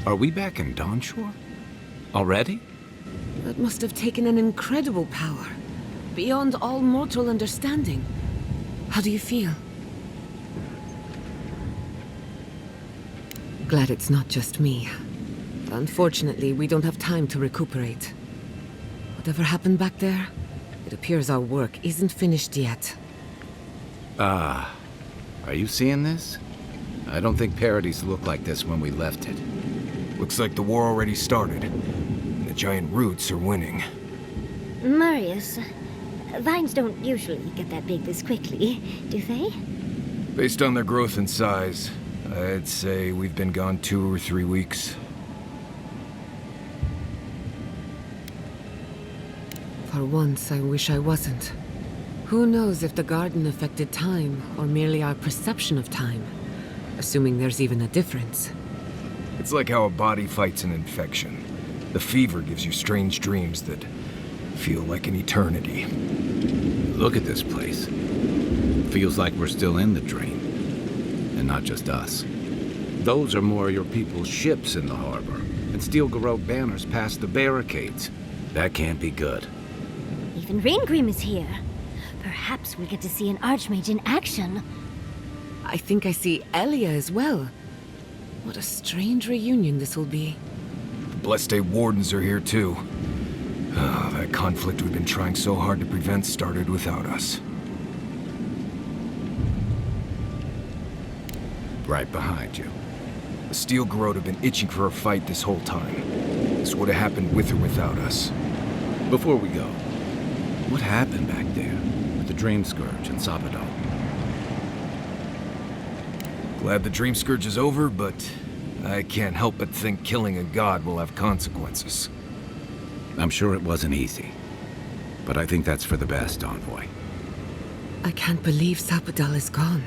Are we back in Dawnshore? Already? That must have taken an incredible power. Beyond all mortal understanding. How do you feel? Glad it's not just me. Unfortunately, we don't have time to recuperate. Whatever happened back there, it appears our work isn't finished yet. Are you seeing this? I don't think Paradise looked like this when we left it. Looks like the war already started. And the giant roots are winning. Marius, vines don't usually get that big this quickly, do they? Based on their growth and size, I'd say we've been gone 2 or 3 weeks. For once, I wish I wasn't. Who knows if the garden affected time, or merely our perception of time? Assuming there's even a difference. It's like how a body fights an infection. The fever gives you strange dreams that feel like an eternity. Look at this place. Feels like we're still in the dream. And not just us. Those are more your people's ships in the harbor. And steel garrote banners past the barricades. That can't be good. Even Reingrim is here. Perhaps we get to see an Archmage in action. I think I see Elia as well. What a strange reunion this will be. The Blessed Day Wardens are here too. That conflict we've been trying so hard to prevent started without us. Right behind you. The Steel Garrote have been itching for a fight this whole time. This would have happened with or without us. Before we go, what happened back there with the Dream Scourge and Sabado? Glad the Dream Scourge is over, but I can't help but think killing a god will have consequences. I'm sure it wasn't easy, but I think that's for the best, Envoy. I can't believe Sabadell is gone.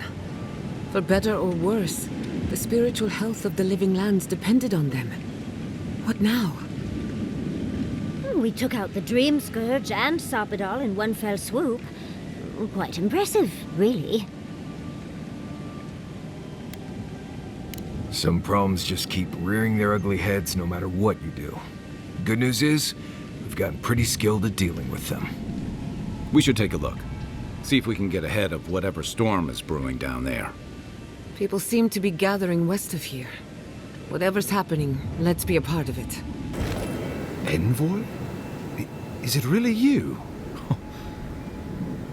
For better or worse, the spiritual health of the living lands depended on them. What now? We took out the Dream Scourge and Sabadell in one fell swoop. Quite impressive, really. Some problems just keep rearing their ugly heads no matter what you do. Good news is, we've gotten pretty skilled at dealing with them. We should take a look. See if we can get ahead of whatever storm is brewing down there. People seem to be gathering west of here. Whatever's happening, let's be a part of it. Envoy? Is it really you?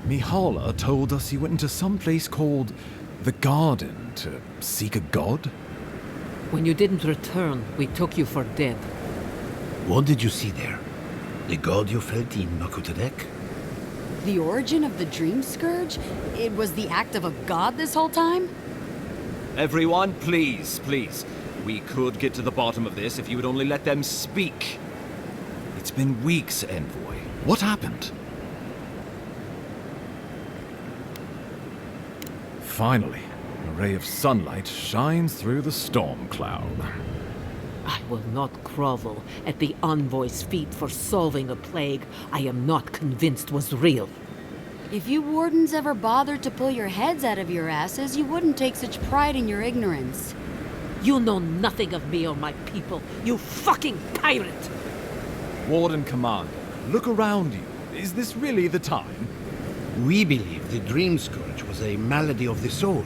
Mihala told us you went into some place called the Garden to seek a god? When you didn't return, we took you for dead. What did you see there? The god you felt in Makutadek? The origin of the Dream Scourge? It was the act of a god this whole time? Everyone, please, please. We could get to the bottom of this if you would only let them speak. It's been weeks, Envoy. What happened? Finally, a ray of sunlight shines through the storm cloud. I will not grovel at the envoy's feet for solving a plague I am not convinced was real. If you wardens ever bothered to pull your heads out of your asses, you wouldn't take such pride in your ignorance. You know nothing of me or my people, you fucking pirate! Warden Commander, look around you. Is this really the time? We believe the dream scourge was a malady of the soul.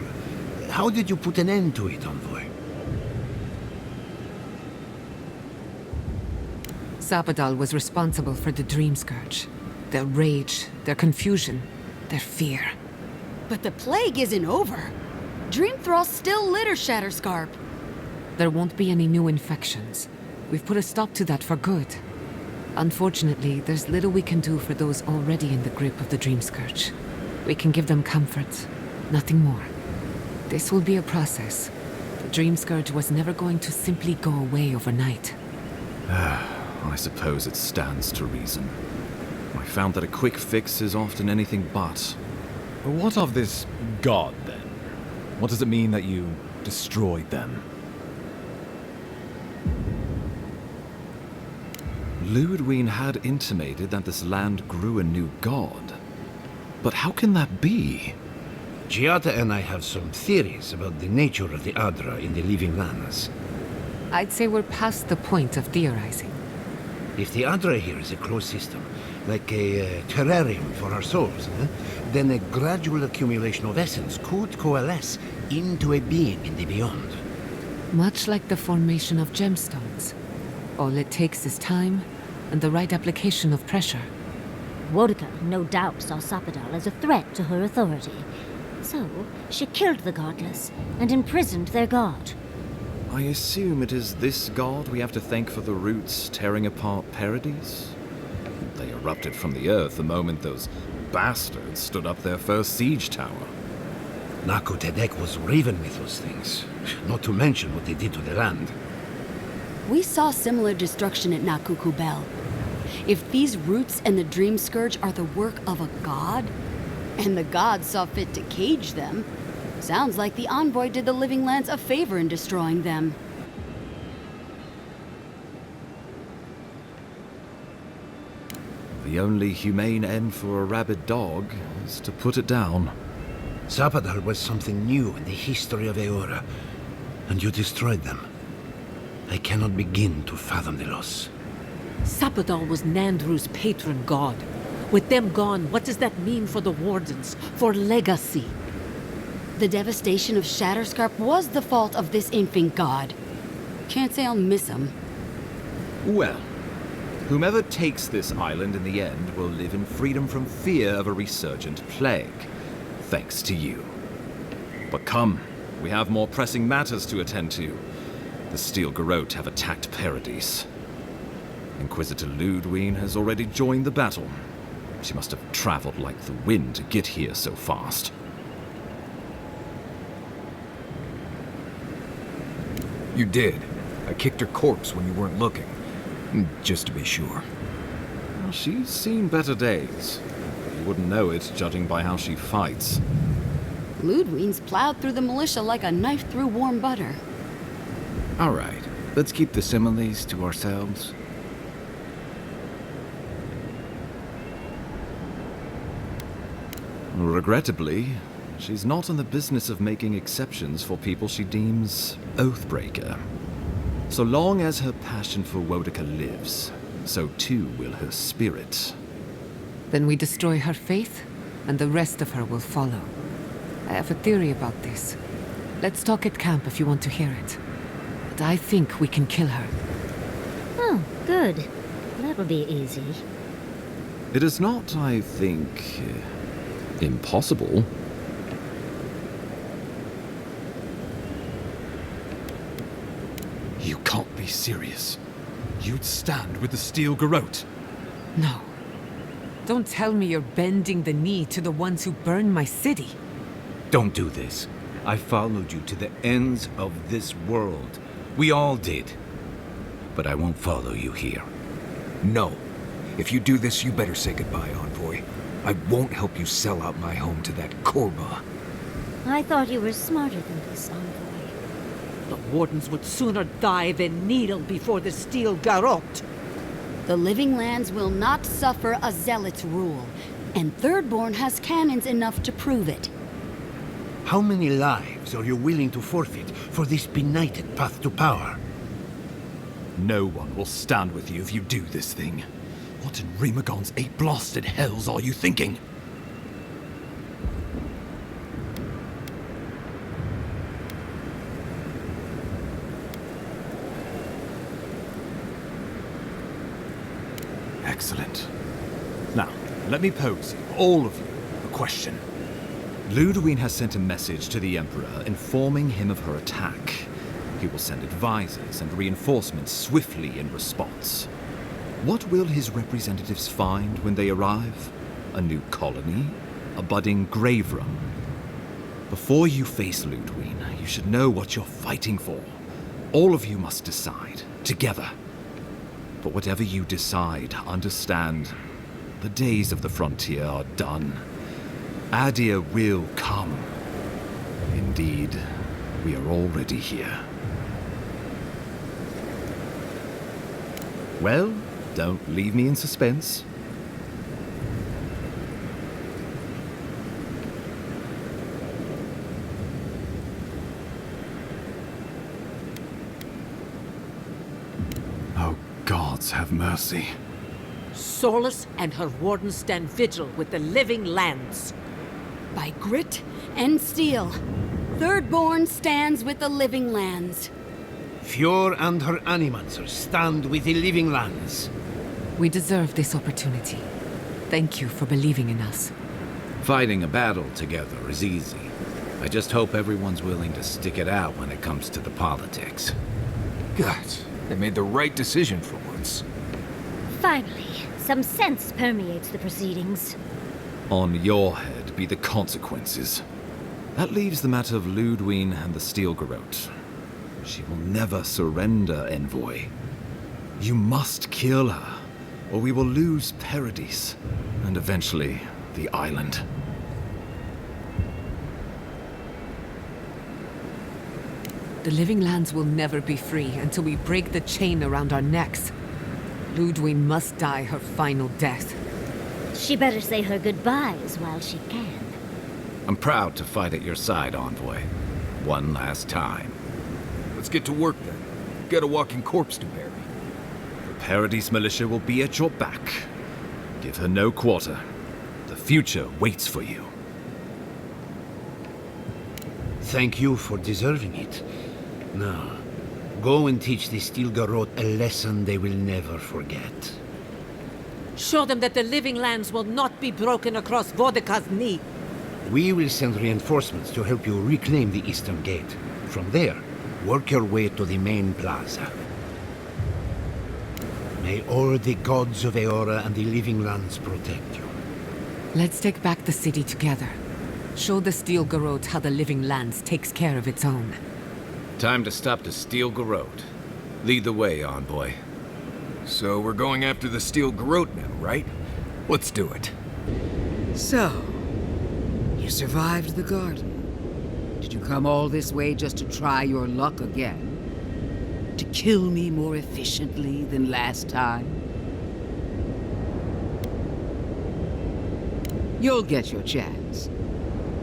How did you put an end to it, envoy? Zapadal was responsible for the dream scourge. Their rage, their confusion, their fear. But the plague isn't over. Dream thralls still litter Shatterscarp. There won't be any new infections. We've put a stop to that for good. Unfortunately, there's little we can do for those already in the grip of the dream scourge. We can give them comfort, nothing more. This will be a process. The dream scourge was never going to simply go away overnight. I suppose it stands to reason. I found that a quick fix is often anything but. What of this god, then? What does it mean that you destroyed them? Ludwig had intimated that this land grew a new god. But how can that be? Giata and I have some theories about the nature of the Adra in the living lands. I'd say we're past the point of theorizing. If the Adra here is a closed system, like a terrarium for our souls, then a gradual accumulation of essence could coalesce into a being in the beyond. Much like the formation of gemstones. All it takes is time and the right application of pressure. Wodika no doubt saw Zapadal as a threat to her authority. So, she killed the godless and imprisoned their god. I assume it is this god we have to thank for the roots tearing apart Paradise? They erupted from the earth the moment those bastards stood up their first siege tower. Naku Tedek was raven with those things, not to mention what they did to the land. We saw similar destruction at Nakukubel. If these roots and the Dream Scourge are the work of a god, and the gods saw fit to cage them, sounds like the envoy did the living lands a favor in destroying them. The only humane end for a rabid dog is to put it down. Zapadal was something new in the history of Eora, and you destroyed them. I cannot begin to fathom the loss. Zapadal was Nandru's patron god. With them gone, what does that mean for the Wardens, for legacy? The devastation of Shatterscarp was the fault of this infant god. Can't say I'll miss him. Well, whomever takes this island in the end will live in freedom from fear of a resurgent plague. Thanks to you. But come, we have more pressing matters to attend to. The Steel Garrote have attacked Paradise. Inquisitor Ludwig has already joined the battle. She must have traveled like the wind to get here so fast. You did. I kicked her corpse when you weren't looking. Just to be sure. Well, she's seen better days. You wouldn't know it, judging by how she fights. Ludwig's plowed through the militia like a knife through warm butter. All right, let's keep the similes to ourselves. Regrettably, she's not in the business of making exceptions for people she deems oathbreaker. So long as her passion for Wodika lives, so too will her spirit. Then we destroy her faith, and the rest of her will follow. I have a theory about this. Let's talk at camp if you want to hear it. But I think we can kill her. Oh, good. That will be easy. It is not, I think, impossible. You can't be serious. You'd stand with the Steel Garrote. No. Don't tell me you're bending the knee to the ones who burned my city. Don't do this. I followed you to the ends of this world. We all did. But I won't follow you here. No. If you do this, you better say goodbye, Envoy. I won't help you sell out my home to that Korba. I thought you were smarter than this, Envoy. The Wardens would sooner die than kneel before the steel garrote. The Living Lands will not suffer a zealot's rule, and Thirdborn has cannons enough to prove it. How many lives are you willing to forfeit for this benighted path to power? No one will stand with you if you do this thing. What in Remagon's eight blasted hells are you thinking? Excellent. Now, let me pose you, all of you, a question. Ludwig has sent a message to the Emperor informing him of her attack. He will send advisors and reinforcements swiftly in response. What will his representatives find when they arrive? A new colony? A budding grave room? Before you face Ludwig, you should know what you're fighting for. All of you must decide, together. But whatever you decide, understand, the days of the frontier are done. Adir will come. Indeed, we are already here. Well, don't leave me in suspense. Oh, gods have mercy. Solus and her Wardens stand vigil with the Living Lands. By grit and steel, Thirdborn stands with the Living Lands. Fjord and her animancers stand with the Living Lands. We deserve this opportunity. Thank you for believing in us. Fighting a battle together is easy. I just hope everyone's willing to stick it out when it comes to the politics. God, they made the right decision for once. Finally, some sense permeates the proceedings. On your head be the consequences. That leaves the matter of Ludwig and the steel garrote. She will never surrender, Envoy. You must kill her, or we will lose Paradis, and eventually the island. The Living Lands will never be free until we break the chain around our necks. Ludwig must die her final death. She better say her goodbyes while she can. I'm proud to fight at your side, Envoy. One last time. Let's get to work then. Got a walking corpse to bury. The Paradis militia will be at your back. Give her no quarter. The future waits for you. Thank you for deserving it. Now, go and teach the Steel Garrote a lesson they will never forget. Show them that the Living Lands will not be broken across Vodka's knee. We will send reinforcements to help you reclaim the Eastern Gate. From there, work your way to the main plaza. May all the gods of Eora and the Living Lands protect you. Let's take back the city together. Show the Steel Garrote how the Living Lands takes care of its own. Time to stop the steel garrote. Lead the way, Envoy. So we're going after the Steel Garrote now, right? Let's do it. So, you survived the garden. Did you come all this way just to try your luck again? To kill me more efficiently than last time? You'll get your chance.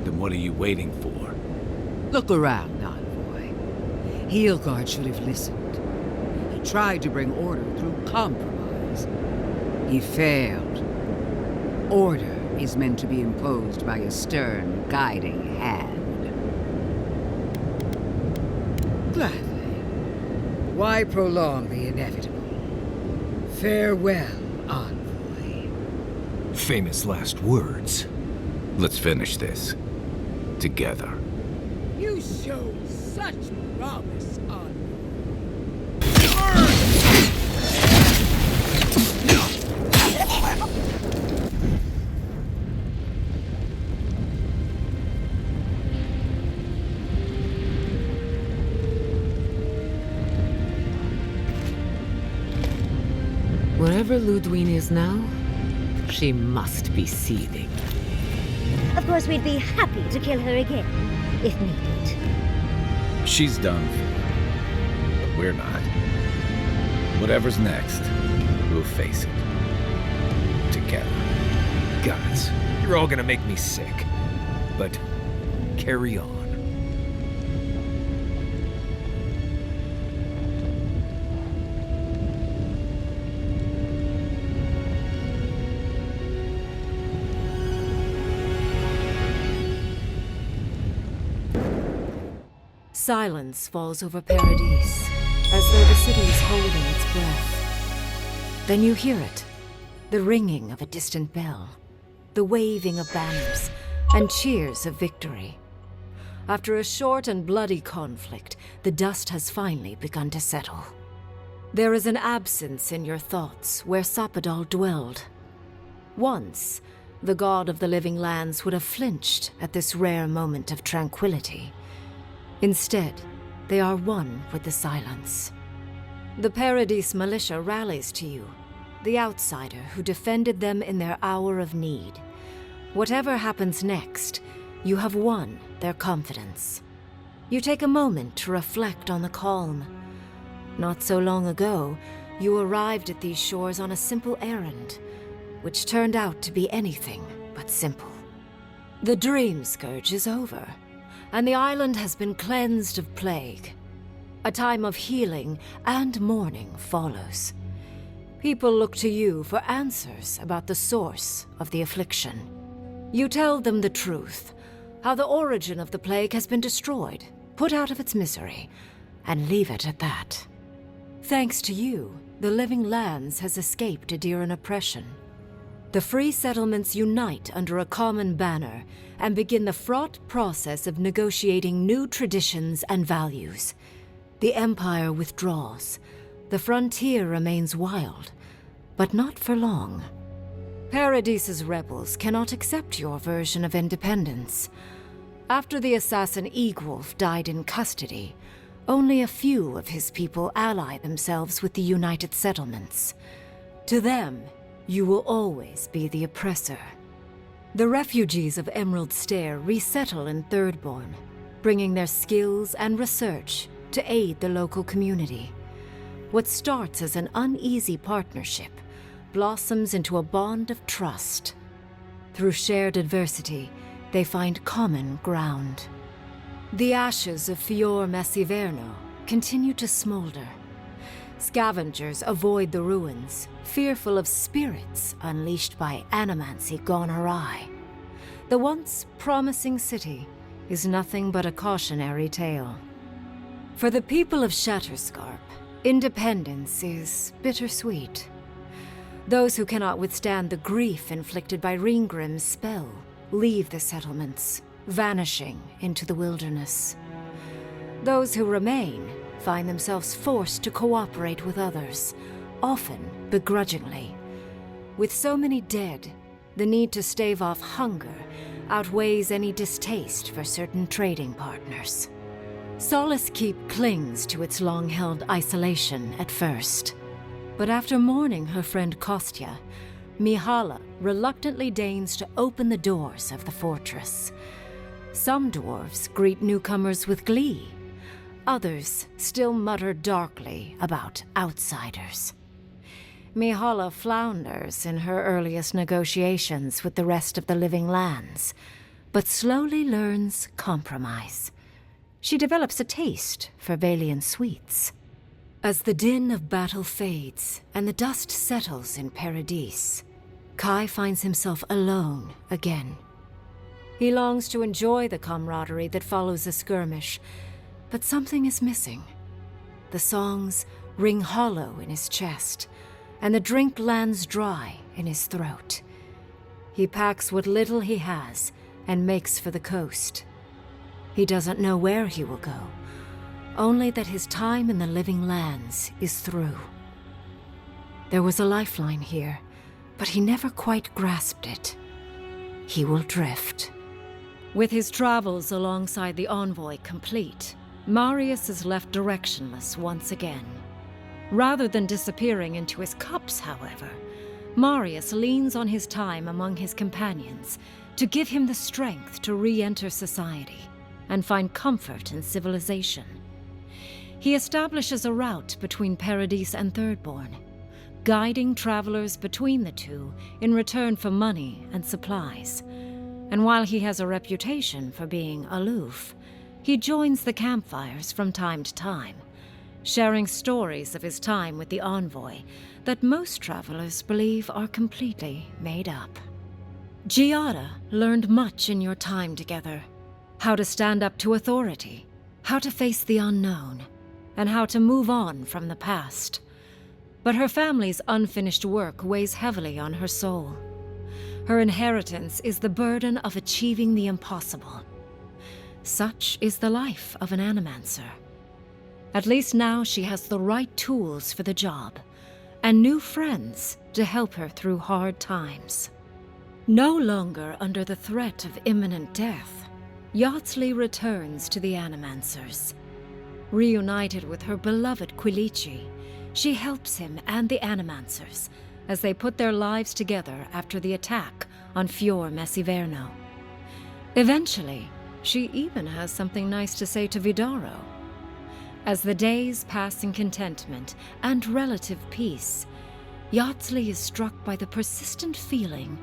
Then what are you waiting for? Look around, Envoy. Heelguard should have listened. He tried to bring order through compromise. He failed. Order is meant to be imposed by a stern, guiding hand. Gladly. Why prolong the inevitable? Farewell, Envoy. Famous last words. Let's finish this. Together. You showed such promise, Envoy. Wherever Ludwig is now, she must be seething. Of course, we'd be happy to kill her again, if needed. She's done for, but we're not. Whatever's next, we'll face it. Together. Guys, you're all gonna make me sick. But carry on. Silence falls over Paradise, as though the city is holding its breath. Then you hear it, the ringing of a distant bell, the waving of banners, and cheers of victory. After a short and bloody conflict, the dust has finally begun to settle. There is an absence in your thoughts where Sapadal dwelled. Once, the god of the living lands would have flinched at this rare moment of tranquility. Instead, they are one with the silence. The Paradise militia rallies to you, the outsider who defended them in their hour of need. Whatever happens next, you have won their confidence. You take a moment to reflect on the calm. Not so long ago, you arrived at these shores on a simple errand, which turned out to be anything but simple. The dream scourge is over, and the island has been cleansed of plague. A time of healing and mourning follows. People look to you for answers about the source of the affliction. You tell them the truth, how the origin of the plague has been destroyed, put out of its misery, and leave it at that. Thanks to you, the living lands has escaped Adiran oppression. The free settlements unite under a common banner and begin the fraught process of negotiating new traditions and values. The Empire withdraws. The frontier remains wild, but not for long. Paradise's rebels cannot accept your version of independence. After the assassin Egwolf died in custody, only a few of his people ally themselves with the United Settlements. To them, you will always be the oppressor. The refugees of Emerald Stair resettle in Thirdborn, bringing their skills and research to aid the local community. What starts as an uneasy partnership blossoms into a bond of trust. Through shared adversity, they find common ground. The ashes of Fior Messiverno continue to smolder. Scavengers avoid the ruins, fearful of spirits unleashed by animancy gone awry. The once promising city is nothing but a cautionary tale. For the people of Shatterscarp, independence is bittersweet. Those who cannot withstand the grief inflicted by Ringgrim's spell leave the settlements, vanishing into the wilderness. Those who remain find themselves forced to cooperate with others, often begrudgingly. With so many dead, the need to stave off hunger outweighs any distaste for certain trading partners. Solace Keep clings to its long-held isolation at first. But after mourning her friend Kostya, Mihala reluctantly deigns to open the doors of the fortress. Some dwarves greet newcomers with glee. Others still mutter darkly about outsiders. Mihala flounders in her earliest negotiations with the rest of the living lands, but slowly learns compromise. She develops a taste for Valian sweets. As the din of battle fades and the dust settles in Paradise, Kai finds himself alone again. He longs to enjoy the camaraderie that follows a skirmish, but something is missing. The songs ring hollow in his chest, and the drink lands dry in his throat. He packs what little he has and makes for the coast. He doesn't know where he will go, only that his time in the living lands is through. There was a lifeline here, but he never quite grasped it. He will drift. With his travels alongside the envoy complete, Marius is left directionless once again. Rather than disappearing into his cups, however, Marius leans on his time among his companions to give him the strength to re-enter society and find comfort in civilization. He establishes a route between Paradise and Thirdborn, guiding travelers between the two in return for money and supplies. And while he has a reputation for being aloof, he joins the campfires from time to time, sharing stories of his time with the envoy that most travelers believe are completely made up. Giada learned much in your time together. How to stand up to authority, how to face the unknown, and how to move on from the past. But her family's unfinished work weighs heavily on her soul. Her inheritance is the burden of achieving the impossible. Such is the life of an animancer. At least now she has the right tools for the job, and new friends to help her through hard times. No longer under the threat of imminent death, Yardsley returns to the Animancers. Reunited with her beloved Quilici, she helps him and the Animancers as they put their lives together after the attack on Fior Messiverno. Eventually, she even has something nice to say to Vidaro. As the days pass in contentment and relative peace, Yardsley is struck by the persistent feeling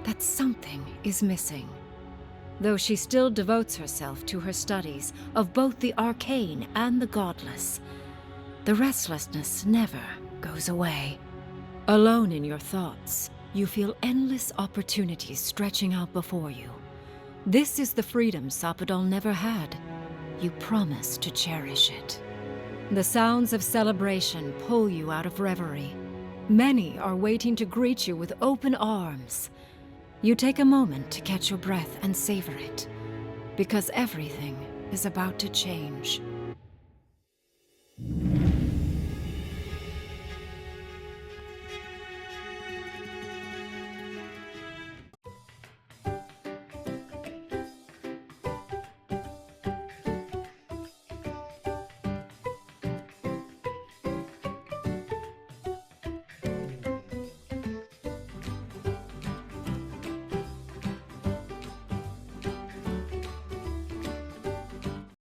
that something is missing. Though she still devotes herself to her studies of both the arcane and the godless, the restlessness never goes away. Alone in your thoughts, you feel endless opportunities stretching out before you. This is the freedom Sapadol never had. You promise to cherish it. The sounds of celebration pull you out of reverie. Many are waiting to greet you with open arms. You take a moment to catch your breath and savor it, because everything is about to change.